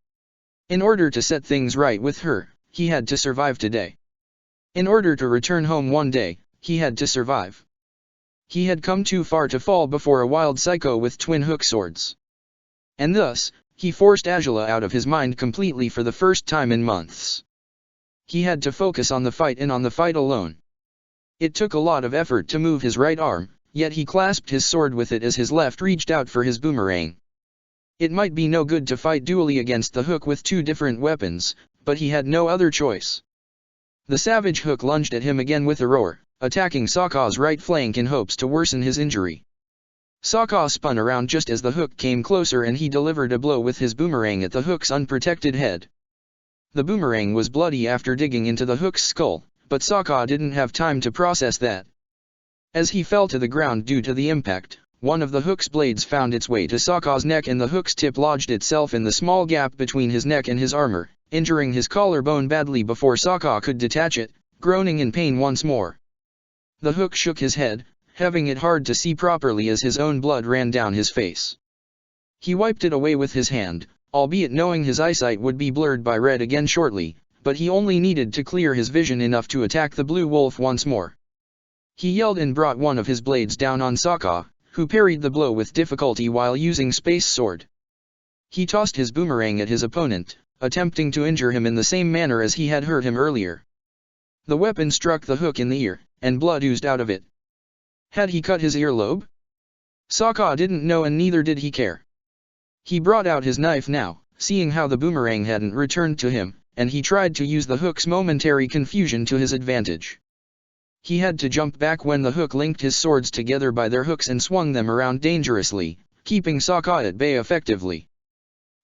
In order to set things right with her, he had to survive today. In order to return home one day, he had to survive. He had come too far to fall before a wild psycho with twin hook swords. And thus, he forced Angela out of his mind completely for the first time in months. He had to focus on the fight and on the fight alone. It took a lot of effort to move his right arm, yet he clasped his sword with it as his left reached out for his boomerang. It might be no good to fight dually against the hook with two different weapons, but he had no other choice. The savage hook lunged at him again with a roar, attacking Sokka's right flank in hopes to worsen his injury. Sokka spun around just as the hook came closer and he delivered a blow with his boomerang at the hook's unprotected head. The boomerang was bloody after digging into the hook's skull, but Sokka didn't have time to process that. As he fell to the ground due to the impact, one of the hook's blades found its way to Sokka's neck and the hook's tip lodged itself in the small gap between his neck and his armor, injuring his collarbone badly before Sokka could detach it, groaning in pain once more. The hook shook his head, having it hard to see properly as his own blood ran down his face. He wiped it away with his hand, albeit knowing his eyesight would be blurred by red again shortly, but he only needed to clear his vision enough to attack the blue wolf once more. He yelled and brought one of his blades down on Sokka, who parried the blow with difficulty while using Space Sword. He tossed his boomerang at his opponent, attempting to injure him in the same manner as he had hurt him earlier. The weapon struck the hook in the ear, and blood oozed out of it. Had he cut his earlobe? Sokka didn't know and neither did he care. He brought out his knife now, seeing how the boomerang hadn't returned to him, and he tried to use the hook's momentary confusion to his advantage. He had to jump back when the hook linked his swords together by their hooks and swung them around dangerously, keeping Sokka at bay effectively.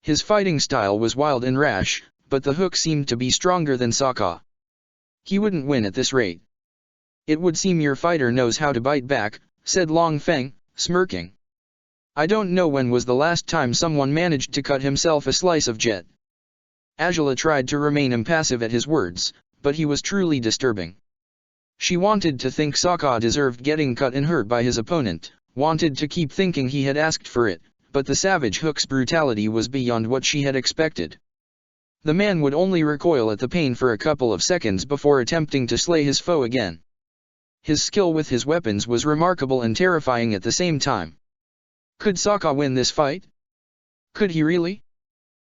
His fighting style was wild and rash, but the hook seemed to be stronger than Sokka. He wouldn't win at this rate. It would seem your fighter knows how to bite back, said Long Feng, smirking. I don't know when was the last time someone managed to cut himself a slice of jet. Angela tried to remain impassive at his words, but he was truly disturbing. She wanted to think Sokka deserved getting cut and hurt by his opponent, wanted to keep thinking he had asked for it, but the savage hook's brutality was beyond what she had expected. The man would only recoil at the pain for a couple of seconds before attempting to slay his foe again. His skill with his weapons was remarkable and terrifying at the same time. Could Sokka win this fight? Could he really?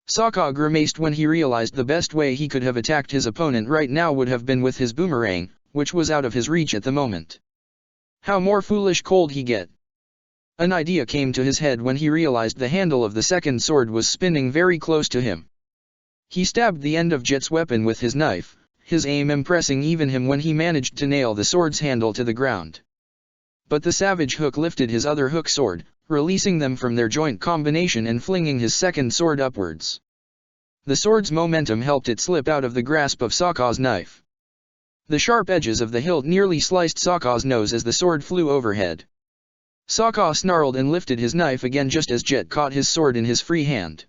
Sokka grimaced when he realized the best way he could have attacked his opponent right now would have been with his boomerang, which was out of his reach at the moment. How more foolish could he get? An idea came to his head when he realized the handle of the second sword was spinning very close to him. He stabbed the end of Jet's weapon with his knife, his aim impressing even him when he managed to nail the sword's handle to the ground. But the savage hook lifted his other hook sword, releasing them from their joint combination and flinging his second sword upwards. The sword's momentum helped it slip out of the grasp of Sokka's knife. The sharp edges of the hilt nearly sliced Sokka's nose as the sword flew overhead. Sokka snarled and lifted his knife again just as Jet caught his sword in his free hand.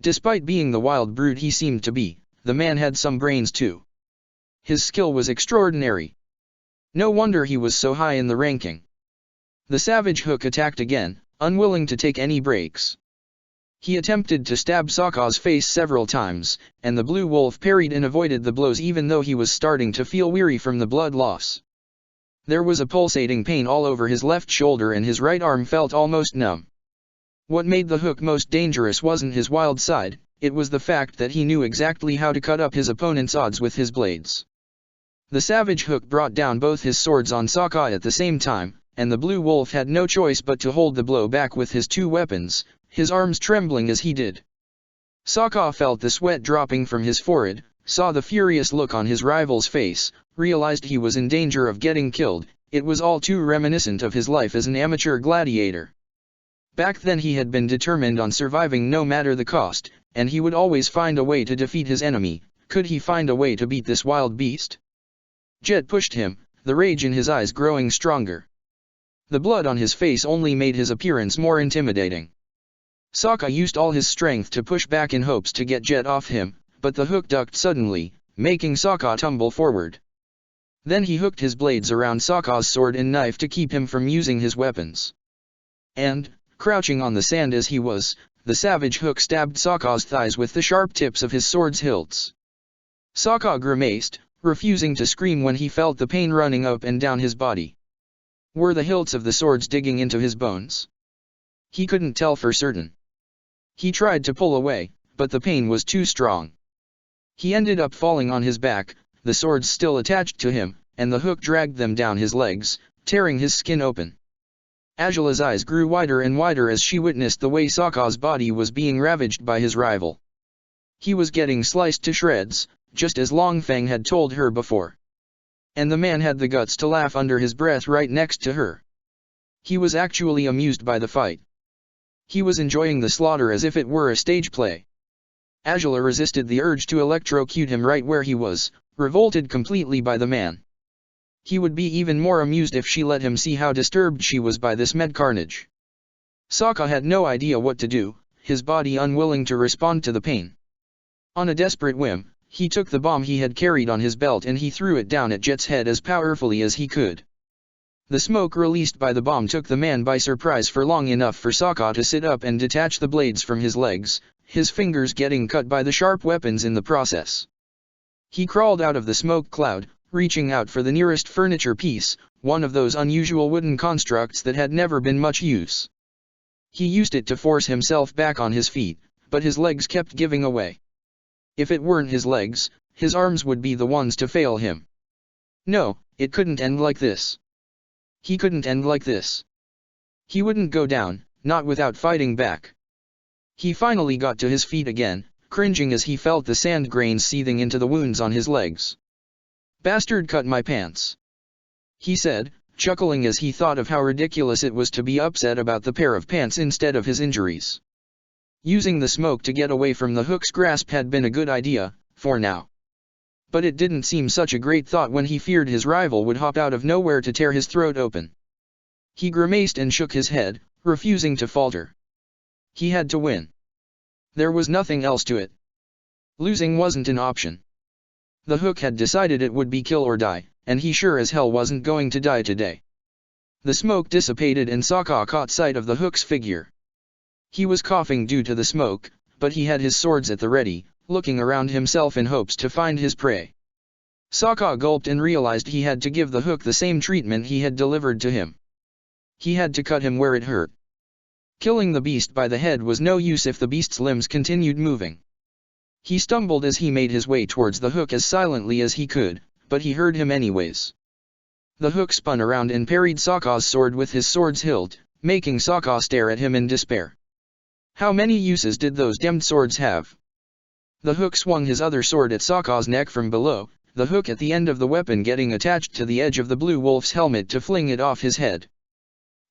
Despite being the wild brute he seemed to be, the man had some brains too. His skill was extraordinary. No wonder he was so high in the ranking. The savage hook attacked again, unwilling to take any breaks. He attempted to stab Sokka's face several times, and the blue wolf parried and avoided the blows even though he was starting to feel weary from the blood loss. There was a pulsating pain all over his left shoulder and his right arm felt almost numb. What made the hook most dangerous wasn't his wild side, it was the fact that he knew exactly how to cut up his opponent's odds with his blades. The savage hook brought down both his swords on Sokka at the same time, and the blue wolf had no choice but to hold the blow back with his two weapons, his arms trembling as he did. Sokka felt the sweat dropping from his forehead, saw the furious look on his rival's face, realized he was in danger of getting killed. It was all too reminiscent of his life as an amateur gladiator. Back then he had been determined on surviving no matter the cost, and he would always find a way to defeat his enemy. Could he find a way to beat this wild beast? Jet pushed him, the rage in his eyes growing stronger. The blood on his face only made his appearance more intimidating. Sokka used all his strength to push back in hopes to get Jet off him, but the hook ducked suddenly, making Sokka tumble forward. Then he hooked his blades around Sokka's sword and knife to keep him from using his weapons. And, crouching on the sand as he was, the savage hook stabbed Sokka's thighs with the sharp tips of his sword's hilts. Sokka grimaced, refusing to scream when he felt the pain running up and down his body. Were the hilts of the swords digging into his bones? He couldn't tell for certain. He tried to pull away, but the pain was too strong. He ended up falling on his back, the swords still attached to him, and the hook dragged them down his legs, tearing his skin open. Azula's eyes grew wider and wider as she witnessed the way Sokka's body was being ravaged by his rival. He was getting sliced to shreds, just as Long Feng had told her before. And the man had the guts to laugh under his breath right next to her. He was actually amused by the fight. He was enjoying the slaughter as if it were a stage play. Azula resisted the urge to electrocute him right where he was, revolted completely by the man. He would be even more amused if she let him see how disturbed she was by this mad carnage. Sokka had no idea what to do, his body unwilling to respond to the pain. On a desperate whim, he took the bomb he had carried on his belt and he threw it down at Jet's head as powerfully as he could. The smoke released by the bomb took the man by surprise for long enough for Sokka to sit up and detach the blades from his legs, his fingers getting cut by the sharp weapons in the process. He crawled out of the smoke cloud, reaching out for the nearest furniture piece, one of those unusual wooden constructs that had never been much use. He used it to force himself back on his feet, but his legs kept giving away. If it weren't his legs, his arms would be the ones to fail him. No, it couldn't end like this. He couldn't end like this. He wouldn't go down, not without fighting back. He finally got to his feet again, cringing as he felt the sand grains seething into the wounds on his legs. "Bastard cut my pants," he said, chuckling as he thought of how ridiculous it was to be upset about the pair of pants instead of his injuries. Using the smoke to get away from the hook's grasp had been a good idea, for now. But it didn't seem such a great thought when he feared his rival would hop out of nowhere to tear his throat open. He grimaced and shook his head, refusing to falter. He had to win. There was nothing else to it. Losing wasn't an option. The hook had decided it would be kill or die, and he sure as hell wasn't going to die today. The smoke dissipated and Sokka caught sight of the hook's figure. He was coughing due to the smoke, but he had his swords at the ready, looking around himself in hopes to find his prey. Sokka gulped and realized he had to give the hook the same treatment he had delivered to him. He had to cut him where it hurt. Killing the beast by the head was no use if the beast's limbs continued moving. He stumbled as he made his way towards the hook as silently as he could, but he heard him anyways. The hook spun around and parried Sokka's sword with his sword's hilt, making Sokka stare at him in despair. How many uses did those damned swords have? The hook swung his other sword at Sokka's neck from below, the hook at the end of the weapon getting attached to the edge of the blue wolf's helmet to fling it off his head.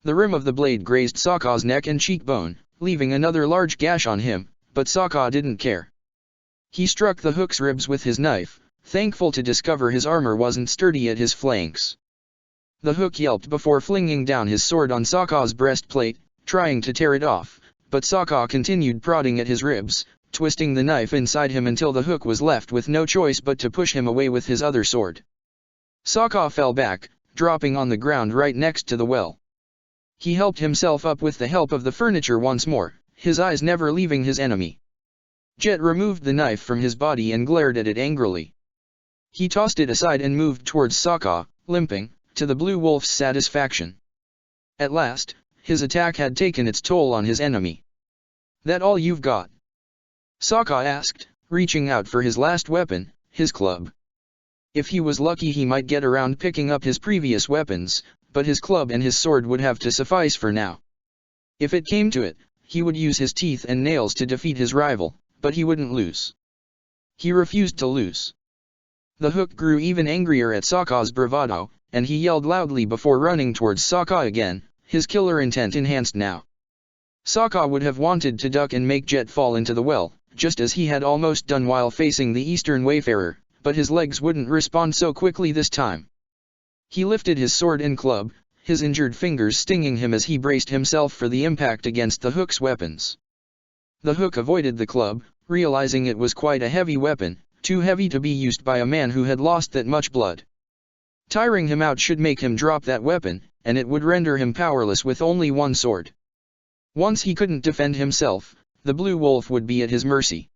The rim of the blade grazed Sokka's neck and cheekbone, leaving another large gash on him, but Sokka didn't care. He struck the hook's ribs with his knife, thankful to discover his armor wasn't sturdy at his flanks. The hook yelped before flinging down his sword on Sokka's breastplate, trying to tear it off, but Sokka continued prodding at his ribs, twisting the knife inside him until the hook was left with no choice but to push him away with his other sword. Sokka fell back, dropping on the ground right next to the well. He helped himself up with the help of the furniture once more, his eyes never leaving his enemy. Jet removed the knife from his body and glared at it angrily. He tossed it aside and moved towards Sokka, limping, to the blue wolf's satisfaction. At last, his attack had taken its toll on his enemy. "That all you've got?" Sokka asked, reaching out for his last weapon, his club. If he was lucky he might get around picking up his previous weapons, but his club and his sword would have to suffice for now. If it came to it, he would use his teeth and nails to defeat his rival, but he wouldn't lose. He refused to lose. The hook grew even angrier at Sokka's bravado, and he yelled loudly before running towards Sokka again, his killer intent enhanced now. Sokka would have wanted to duck and make Jet fall into the well, just as he had almost done while facing the Eastern Wayfarer, but his legs wouldn't respond so quickly this time. He lifted his sword and club, his injured fingers stinging him as he braced himself for the impact against the hook's weapons. The hook avoided the club, realizing it was quite a heavy weapon, too heavy to be used by a man who had lost that much blood. Tiring him out should make him drop that weapon, and it would render him powerless with only one sword. Once he couldn't defend himself, the blue wolf would be at his mercy.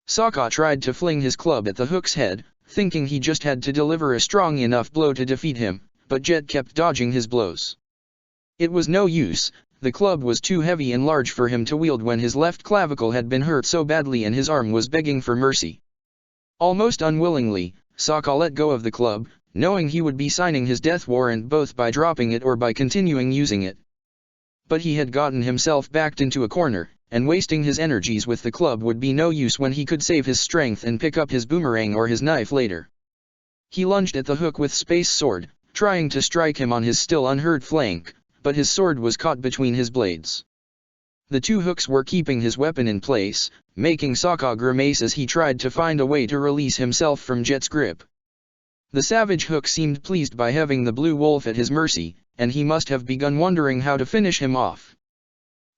Sokka tried to fling his club at the hook's head, thinking he just had to deliver a strong enough blow to defeat him, but Jet kept dodging his blows. It was no use, the club was too heavy and large for him to wield when his left clavicle had been hurt so badly and his arm was begging for mercy. Almost unwillingly, Sokka let go of the club, knowing he would be signing his death warrant both by dropping it or by continuing using it. But he had gotten himself backed into a corner, and wasting his energies with the club would be no use when he could save his strength and pick up his boomerang or his knife later. He lunged at the hook with space sword, trying to strike him on his still unhurt flank, but his sword was caught between his blades. The two hooks were keeping his weapon in place, making Sokka grimace as he tried to find a way to release himself from Jet's grip. The savage hook seemed pleased by having the blue wolf at his mercy, and he must have begun wondering how to finish him off.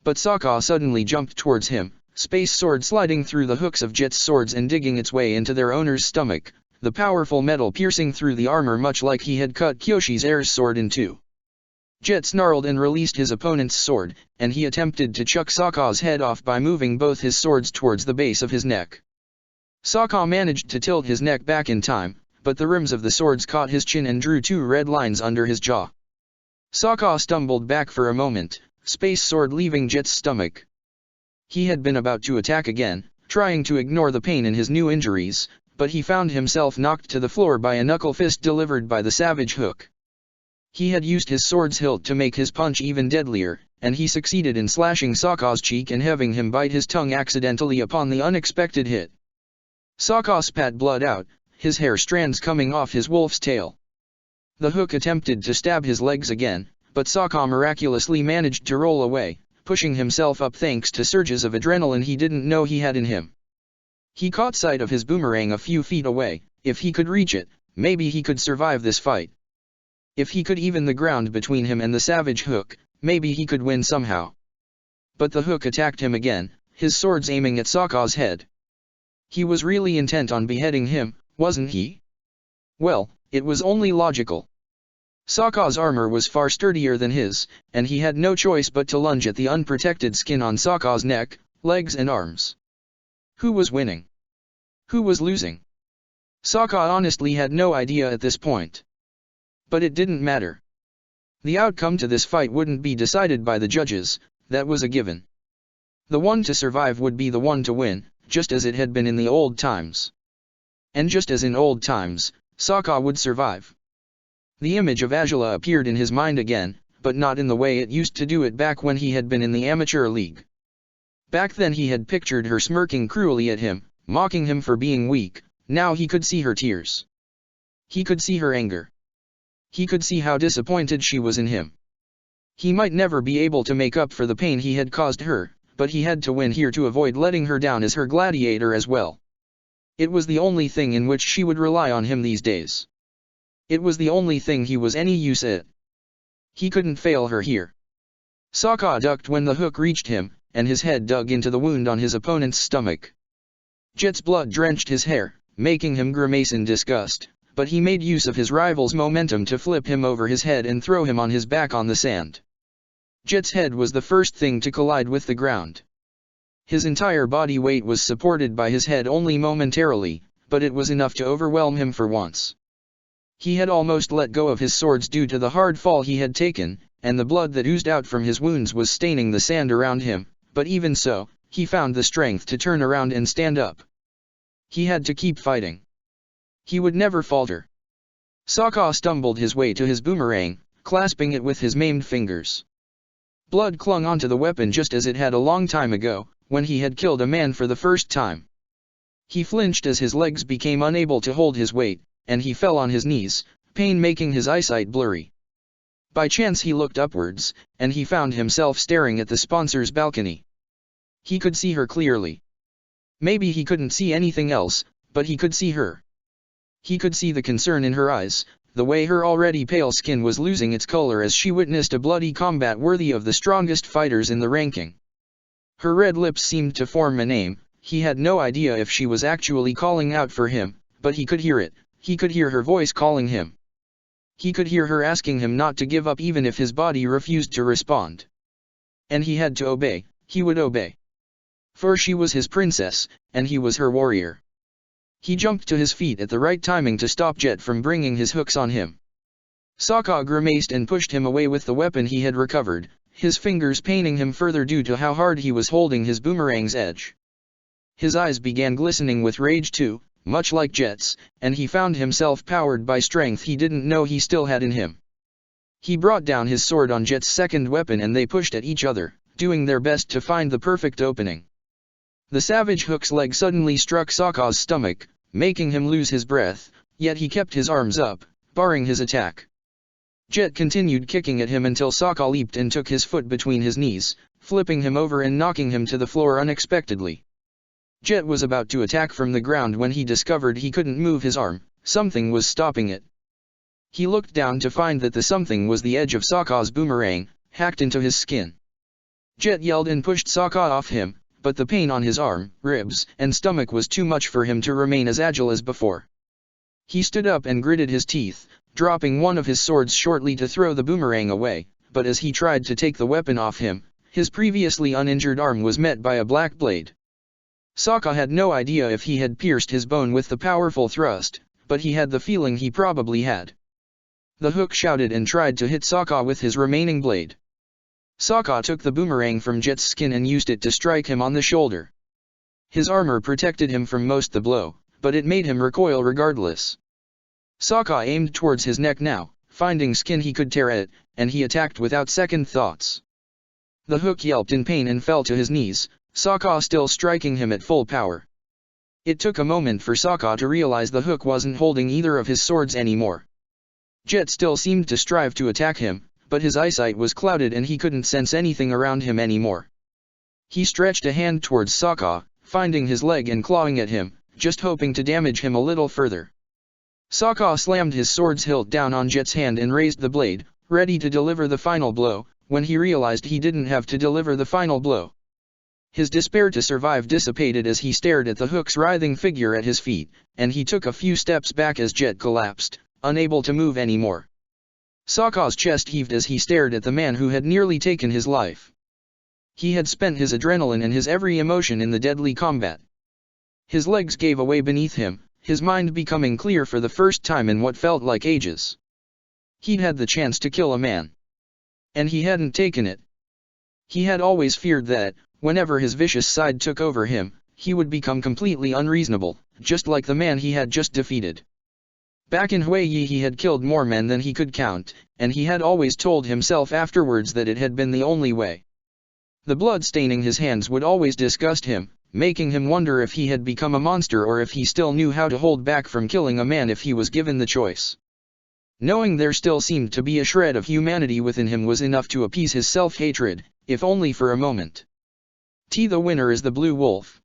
But Sokka suddenly jumped towards him, space sword sliding through the hooks of Jet's swords and digging its way into their owner's stomach, the powerful metal piercing through the armor much like he had cut Kyoshi's heir's sword in two. Jet snarled and released his opponent's sword, and he attempted to chuck Sokka's head off by moving both his swords towards the base of his neck. Sokka managed to tilt his neck back in time, but the rims of the swords caught his chin and drew two red lines under his jaw. Sokka stumbled back for a moment, space sword leaving Jet's stomach. He had been about to attack again, trying to ignore the pain in his new injuries, but he found himself knocked to the floor by a knuckle fist delivered by the savage hook. He had used his sword's hilt to make his punch even deadlier, and he succeeded in slashing Sokka's cheek and having him bite his tongue accidentally upon the unexpected hit. Sokka spat blood out, his hair strands coming off his wolf's tail. The hook attempted to stab his legs again, but Sokka miraculously managed to roll away, pushing himself up thanks to surges of adrenaline he didn't know he had in him. He caught sight of his boomerang a few feet away. If he could reach it, maybe he could survive this fight. If he could even the ground between him and the savage hook, maybe he could win somehow. But the hook attacked him again, his swords aiming at Sokka's head. He was really intent on beheading him, wasn't he? Well, it was only logical. Sokka's armor was far sturdier than his, and he had no choice but to lunge at the unprotected skin on Sokka's neck, legs and arms. Who was winning? Who was losing? Sokka honestly had no idea at this point. But it didn't matter. The outcome to this fight wouldn't be decided by the judges, that was a given. The one to survive would be the one to win, just as it had been in the old times. And just as in old times, Sokka would survive. The image of Azula appeared in his mind again, but not in the way it used to do it back when he had been in the amateur league. Back then he had pictured her smirking cruelly at him, mocking him for being weak. Now he could see her tears. He could see her anger. He could see how disappointed she was in him. He might never be able to make up for the pain he had caused her, but he had to win here to avoid letting her down as her gladiator as well. It was the only thing in which she would rely on him these days. It was the only thing he was any use at. He couldn't fail her here. Sokka ducked when the hook reached him, and his head dug into the wound on his opponent's stomach. Jet's blood drenched his hair, making him grimace in disgust, but he made use of his rival's momentum to flip him over his head and throw him on his back on the sand. Jet's head was the first thing to collide with the ground. His entire body weight was supported by his head only momentarily, but it was enough to overwhelm him for once. He had almost let go of his swords due to the hard fall he had taken, and the blood that oozed out from his wounds was staining the sand around him, but even so, he found the strength to turn around and stand up. He had to keep fighting. He would never falter. Sokka stumbled his way to his boomerang, clasping it with his maimed fingers. Blood clung onto the weapon just as it had a long time ago, when he had killed a man for the first time. He flinched as his legs became unable to hold his weight, and he fell on his knees, pain making his eyesight blurry. By chance he looked upwards, and he found himself staring at the sponsor's balcony. He could see her clearly. Maybe he couldn't see anything else, but he could see her. He could see the concern in her eyes, the way her already pale skin was losing its color as she witnessed a bloody combat worthy of the strongest fighters in the ranking. Her red lips seemed to form a name. He had no idea if she was actually calling out for him, but he could hear it. He could hear her voice calling him. He could hear her asking him not to give up even if his body refused to respond. And he had to obey. He would obey. For she was his princess, and he was her warrior. He jumped to his feet at the right timing to stop Jet from bringing his hooks on him. Sokka grimaced and pushed him away with the weapon he had recovered, his fingers paining him further due to how hard he was holding his boomerang's edge. His eyes began glistening with rage too, much like Jet's, and he found himself powered by strength he didn't know he still had in him. He brought down his sword on Jet's second weapon and they pushed at each other, doing their best to find the perfect opening. The savage hook's leg suddenly struck Sokka's stomach, making him lose his breath, yet he kept his arms up, barring his attack. Jet continued kicking at him until Sokka leaped and took his foot between his knees, flipping him over and knocking him to the floor unexpectedly. Jet was about to attack from the ground when he discovered he couldn't move his arm. Something was stopping it. He looked down to find that the something was the edge of Sokka's boomerang, hacked into his skin. Jet yelled and pushed Sokka off him, but the pain on his arm, ribs, and stomach was too much for him to remain as agile as before. He stood up and gritted his teeth, dropping one of his swords shortly to throw the boomerang away, but as he tried to take the weapon off him, his previously uninjured arm was met by a black blade. Sokka had no idea if he had pierced his bone with the powerful thrust, but he had the feeling he probably had. The hook shouted and tried to hit Sokka with his remaining blade. Sokka took the boomerang from Jet's skin and used it to strike him on the shoulder. His armor protected him from most the blow, but it made him recoil regardless. Sokka aimed towards his neck now, finding skin he could tear at, and he attacked without second thoughts. The hook yelped in pain and fell to his knees, Sokka still striking him at full power. It took a moment for Sokka to realize the hook wasn't holding either of his swords anymore. Jet still seemed to strive to attack him, but his eyesight was clouded and he couldn't sense anything around him anymore. He stretched a hand towards Sokka, finding his leg and clawing at him, just hoping to damage him a little further. Sokka slammed his sword's hilt down on Jet's hand and raised the blade, ready to deliver the final blow, when he realized he didn't have to deliver the final blow. His despair to survive dissipated as he stared at the hook's writhing figure at his feet, and he took a few steps back as Jet collapsed, unable to move anymore. Sokka's chest heaved as he stared at the man who had nearly taken his life. He had spent his adrenaline and his every emotion in the deadly combat. His legs gave away beneath him, his mind becoming clear for the first time in what felt like ages. He'd had the chance to kill a man. And he hadn't taken it. He had always feared that, whenever his vicious side took over him, he would become completely unreasonable, just like the man he had just defeated. Back in Huiyi he had killed more men than he could count, and he had always told himself afterwards that it had been the only way. The blood staining his hands would always disgust him, making him wonder if he had become a monster or if he still knew how to hold back from killing a man if he was given the choice. Knowing there still seemed to be a shred of humanity within him was enough to appease his self-hatred, if only for a moment. The winner is the Blue Wolf.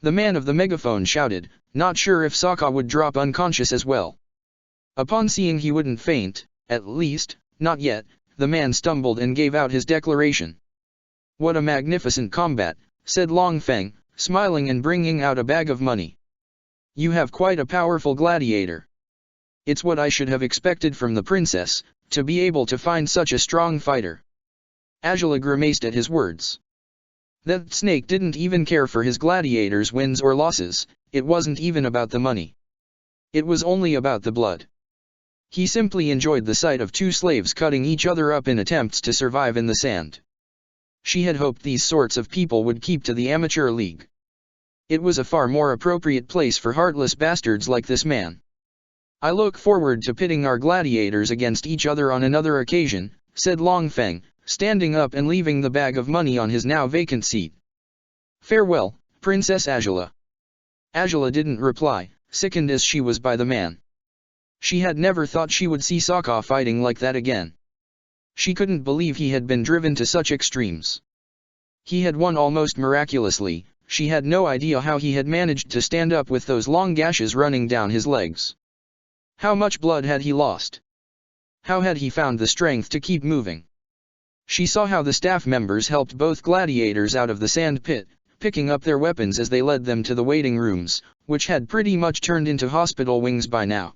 The man of the megaphone shouted, not sure if Sokka would drop unconscious as well. Upon seeing he wouldn't faint, at least, not yet, the man stumbled and gave out his declaration. What a magnificent combat, said Long Feng, smiling and bringing out a bag of money. You have quite a powerful gladiator. It's what I should have expected from the princess, to be able to find such a strong fighter. Angela grimaced at his words. That snake didn't even care for his gladiators' wins or losses, it wasn't even about the money. It was only about the blood. He simply enjoyed the sight of two slaves cutting each other up in attempts to survive in the sand. She had hoped these sorts of people would keep to the amateur league. It was a far more appropriate place for heartless bastards like this man. I look forward to pitting our gladiators against each other on another occasion, said Long Feng, standing up and leaving the bag of money on his now vacant seat. Farewell, Princess Angela. Angela didn't reply, sickened as she was by the man. She had never thought she would see Sokka fighting like that again. She couldn't believe he had been driven to such extremes. He had won almost miraculously, she had no idea how he had managed to stand up with those long gashes running down his legs. How much blood had he lost? How had he found the strength to keep moving? She saw how the staff members helped both gladiators out of the sand pit, picking up their weapons as they led them to the waiting rooms, which had pretty much turned into hospital wings by now.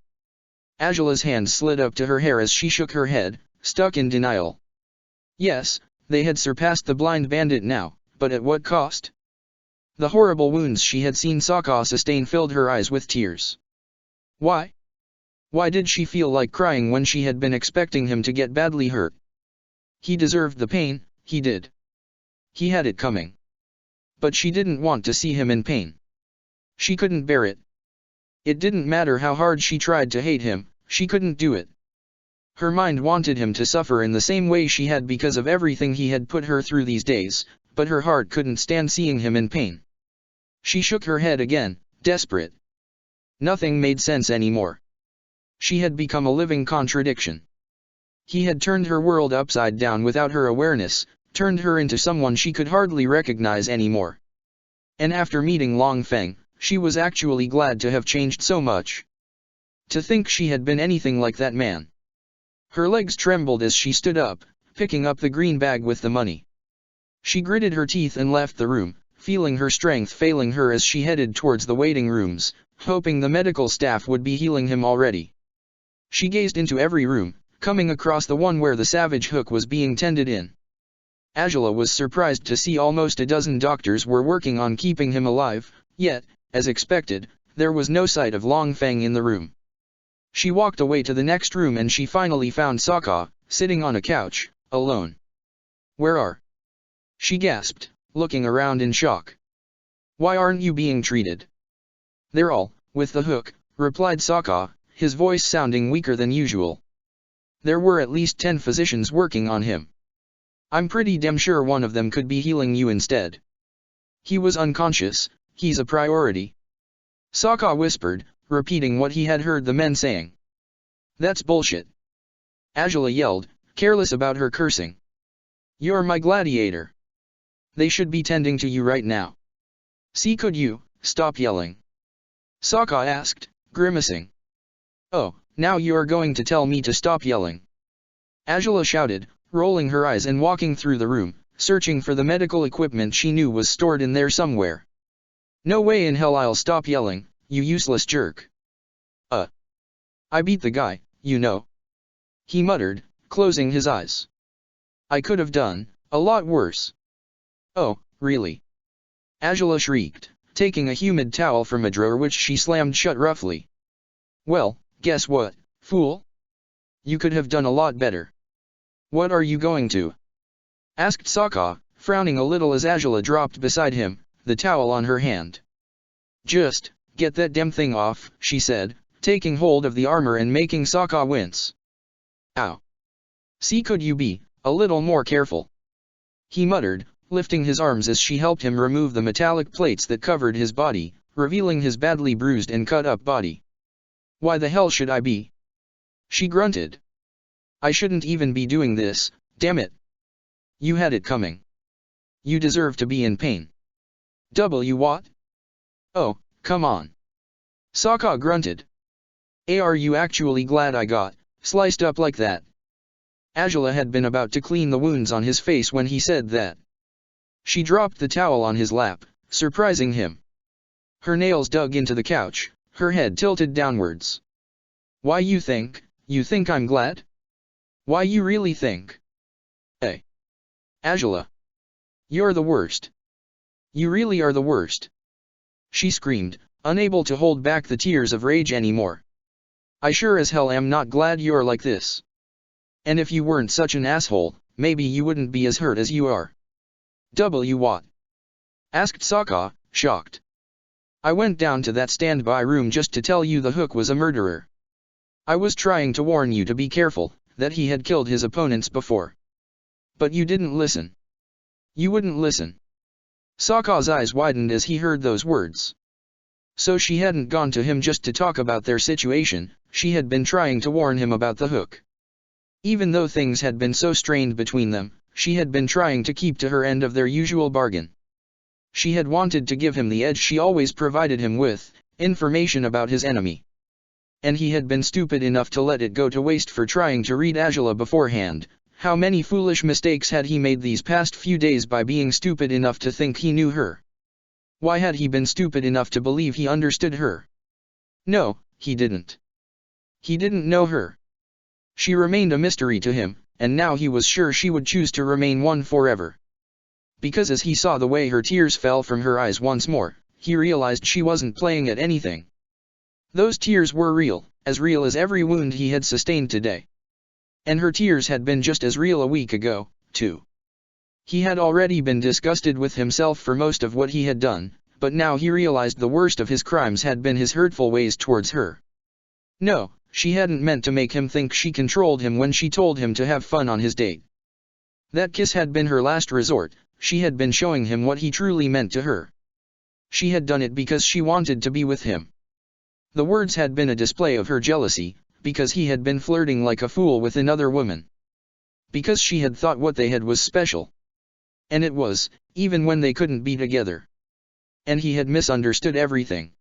Angela's hand slid up to her hair as she shook her head, stuck in denial. Yes, they had surpassed the blind bandit now, but at what cost? The horrible wounds she had seen Sokka sustain filled her eyes with tears. Why? Why did she feel like crying when she had been expecting him to get badly hurt? He deserved the pain, he did. He had it coming. But she didn't want to see him in pain. She couldn't bear it. It didn't matter how hard she tried to hate him, she couldn't do it. Her mind wanted him to suffer in the same way she had because of everything he had put her through these days, but her heart couldn't stand seeing him in pain. She shook her head again, desperate. Nothing made sense anymore. She had become a living contradiction. He had turned her world upside down without her awareness, turned her into someone she could hardly recognize anymore. And after meeting Long Feng, she was actually glad to have changed so much. To think she had been anything like that man. Her legs trembled as she stood up, picking up the green bag with the money. She gritted her teeth and left the room, feeling her strength failing her as she headed towards the waiting rooms, hoping the medical staff would be healing him already. She gazed into every room, coming across the one where the savage hook was being tended in. Angela was surprised to see almost a dozen doctors were working on keeping him alive, yet, as expected, there was no sight of Long Feng in the room. She walked away to the next room and she finally found Sokka, sitting on a couch, alone. Where are? She gasped, looking around in shock. Why aren't you being treated? They're all, with the hook, replied Sokka, his voice sounding weaker than usual. There were at least 10 physicians working on him. I'm pretty damn sure one of them could be healing you instead. He was unconscious, he's a priority. Sokka whispered, repeating what he had heard the men saying. That's bullshit. Angela yelled, careless about her cursing. You're my gladiator. They should be tending to you right now. See, could you stop yelling? Sokka asked, grimacing. Oh, now you are going to tell me to stop yelling. Angela shouted, rolling her eyes and walking through the room, searching for the medical equipment she knew was stored in there somewhere. No way in hell I'll stop yelling, you useless jerk. I beat the guy, you know. He muttered, closing his eyes. I could have done a lot worse. Oh, really? Angela shrieked, taking a humid towel from a drawer which she slammed shut roughly. Well, guess what, fool? You could have done a lot better. What are you going to? Asked Sokka, frowning a little as Angela dropped beside him, the towel on her hand. "Just get that damn thing off," she said, taking hold of the armor and making Sokka wince. "Ow. See, could you be a little more careful?" he muttered, lifting his arms as she helped him remove the metallic plates that covered his body, revealing his badly bruised and cut-up body. "Why the hell should I be?" she grunted. "I shouldn't even be doing this, damn it. You had it coming. You deserve to be in pain." What? "Oh, come on." Sokka grunted. "Are you actually glad I got sliced up like that?" Angela had been about to clean the wounds on his face when he said that. She dropped the towel on his lap, surprising him. Her nails dug into the couch, her head tilted downwards. "Why you think I'm glad? Why you really think?" "Hey. Angela. You're the worst. You really are the worst," she screamed, unable to hold back the tears of rage anymore. "I sure as hell am not glad you're like this. And if you weren't such an asshole, maybe you wouldn't be as hurt as you are." What? asked Sokka, shocked. "I went down to that standby room just to tell you the Hook was a murderer. I was trying to warn you to be careful, that he had killed his opponents before. But you didn't listen. You wouldn't listen." Sokka's eyes widened as he heard those words. So she hadn't gone to him just to talk about their situation, she had been trying to warn him about the Hook. Even though things had been so strained between them, she had been trying to keep to her end of their usual bargain. She had wanted to give him the edge she always provided him with, information about his enemy. And he had been stupid enough to let it go to waste for trying to read Angela beforehand. How many foolish mistakes had he made these past few days by being stupid enough to think he knew her? Why had he been stupid enough to believe he understood her? No, he didn't. He didn't know her. She remained a mystery to him, and now he was sure she would choose to remain one forever. Because as he saw the way her tears fell from her eyes once more, he realized she wasn't playing at anything. Those tears were real as every wound he had sustained today. And her tears had been just as real a week ago, too. He had already been disgusted with himself for most of what he had done, but now he realized the worst of his crimes had been his hurtful ways towards her. No, she hadn't meant to make him think she controlled him when she told him to have fun on his date. That kiss had been her last resort, she had been showing him what he truly meant to her. She had done it because she wanted to be with him. The words had been a display of her jealousy, because he had been flirting like a fool with another woman. Because she had thought what they had was special. And it was, even when they couldn't be together. And he had misunderstood everything.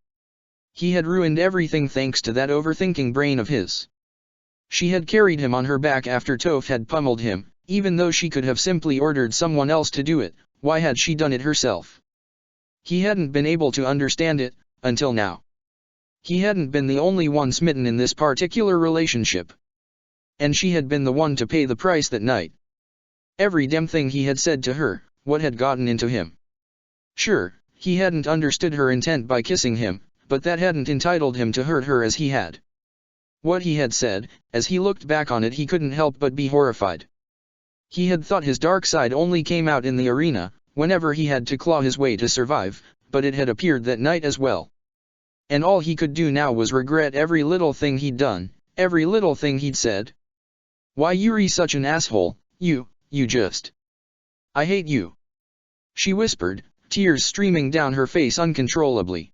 He had ruined everything thanks to that overthinking brain of his. She had carried him on her back after Toph had pummeled him, even though she could have simply ordered someone else to do it. Why had she done it herself? He hadn't been able to understand it, until now. He hadn't been the only one smitten in this particular relationship. And she had been the one to pay the price that night. Every damn thing he had said to her, what had gotten into him? Sure, he hadn't understood her intent by kissing him, but that hadn't entitled him to hurt her as he had. What he had said, as he looked back on it, he couldn't help but be horrified. He had thought his dark side only came out in the arena, whenever he had to claw his way to survive, but it had appeared that night as well. And all he could do now was regret every little thing he'd done, every little thing he'd said. "Why you're such an asshole, you just. I hate you," she whispered, tears streaming down her face uncontrollably.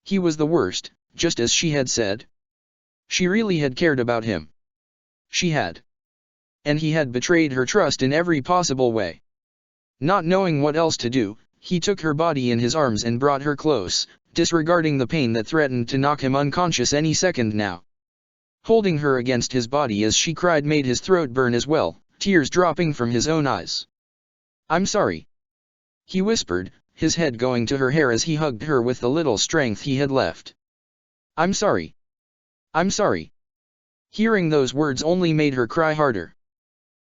He was the worst, just as she had said. She really had cared about him. She had. And he had betrayed her trust in every possible way. Not knowing what else to do, he took her body in his arms and brought her close, disregarding the pain that threatened to knock him unconscious any second now. Holding her against his body as she cried made his throat burn as well, tears dropping from his own eyes. "I'm sorry," he whispered, his head going to her hair as he hugged her with the little strength he had left. "I'm sorry. I'm sorry." Hearing those words only made her cry harder.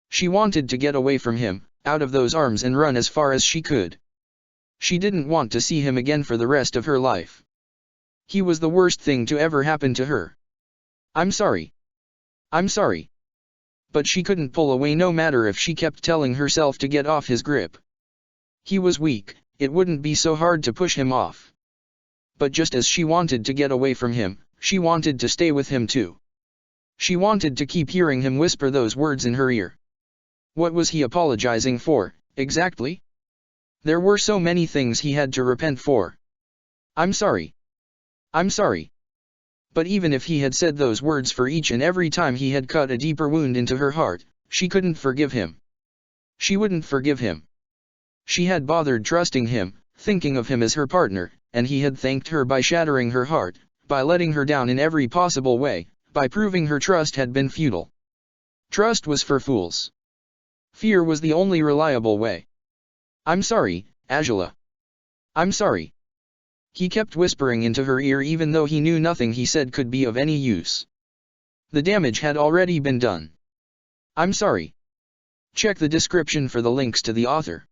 She wanted to get away from him, out of those arms, and run as far as she could. She didn't want to see him again for the rest of her life. He was the worst thing to ever happen to her. "I'm sorry. I'm sorry." But she couldn't pull away no matter if she kept telling herself to get off his grip. He was weak, it wouldn't be so hard to push him off. But just as she wanted to get away from him, she wanted to stay with him too. She wanted to keep hearing him whisper those words in her ear. What was he apologizing for, exactly? There were so many things he had to repent for. I'm sorry. I'm sorry. But even if he had said those words for each and every time he had cut a deeper wound into her heart, she couldn't forgive him. She wouldn't forgive him. She had bothered trusting him, thinking of him as her partner, and he had thanked her by shattering her heart, by letting her down in every possible way, by proving her trust had been futile. Trust was for fools. Fear was the only reliable way. I'm sorry, Angela. I'm sorry. He kept whispering into her ear even though he knew nothing he said could be of any use. The damage had already been done. I'm sorry. Check the description for the links to the author.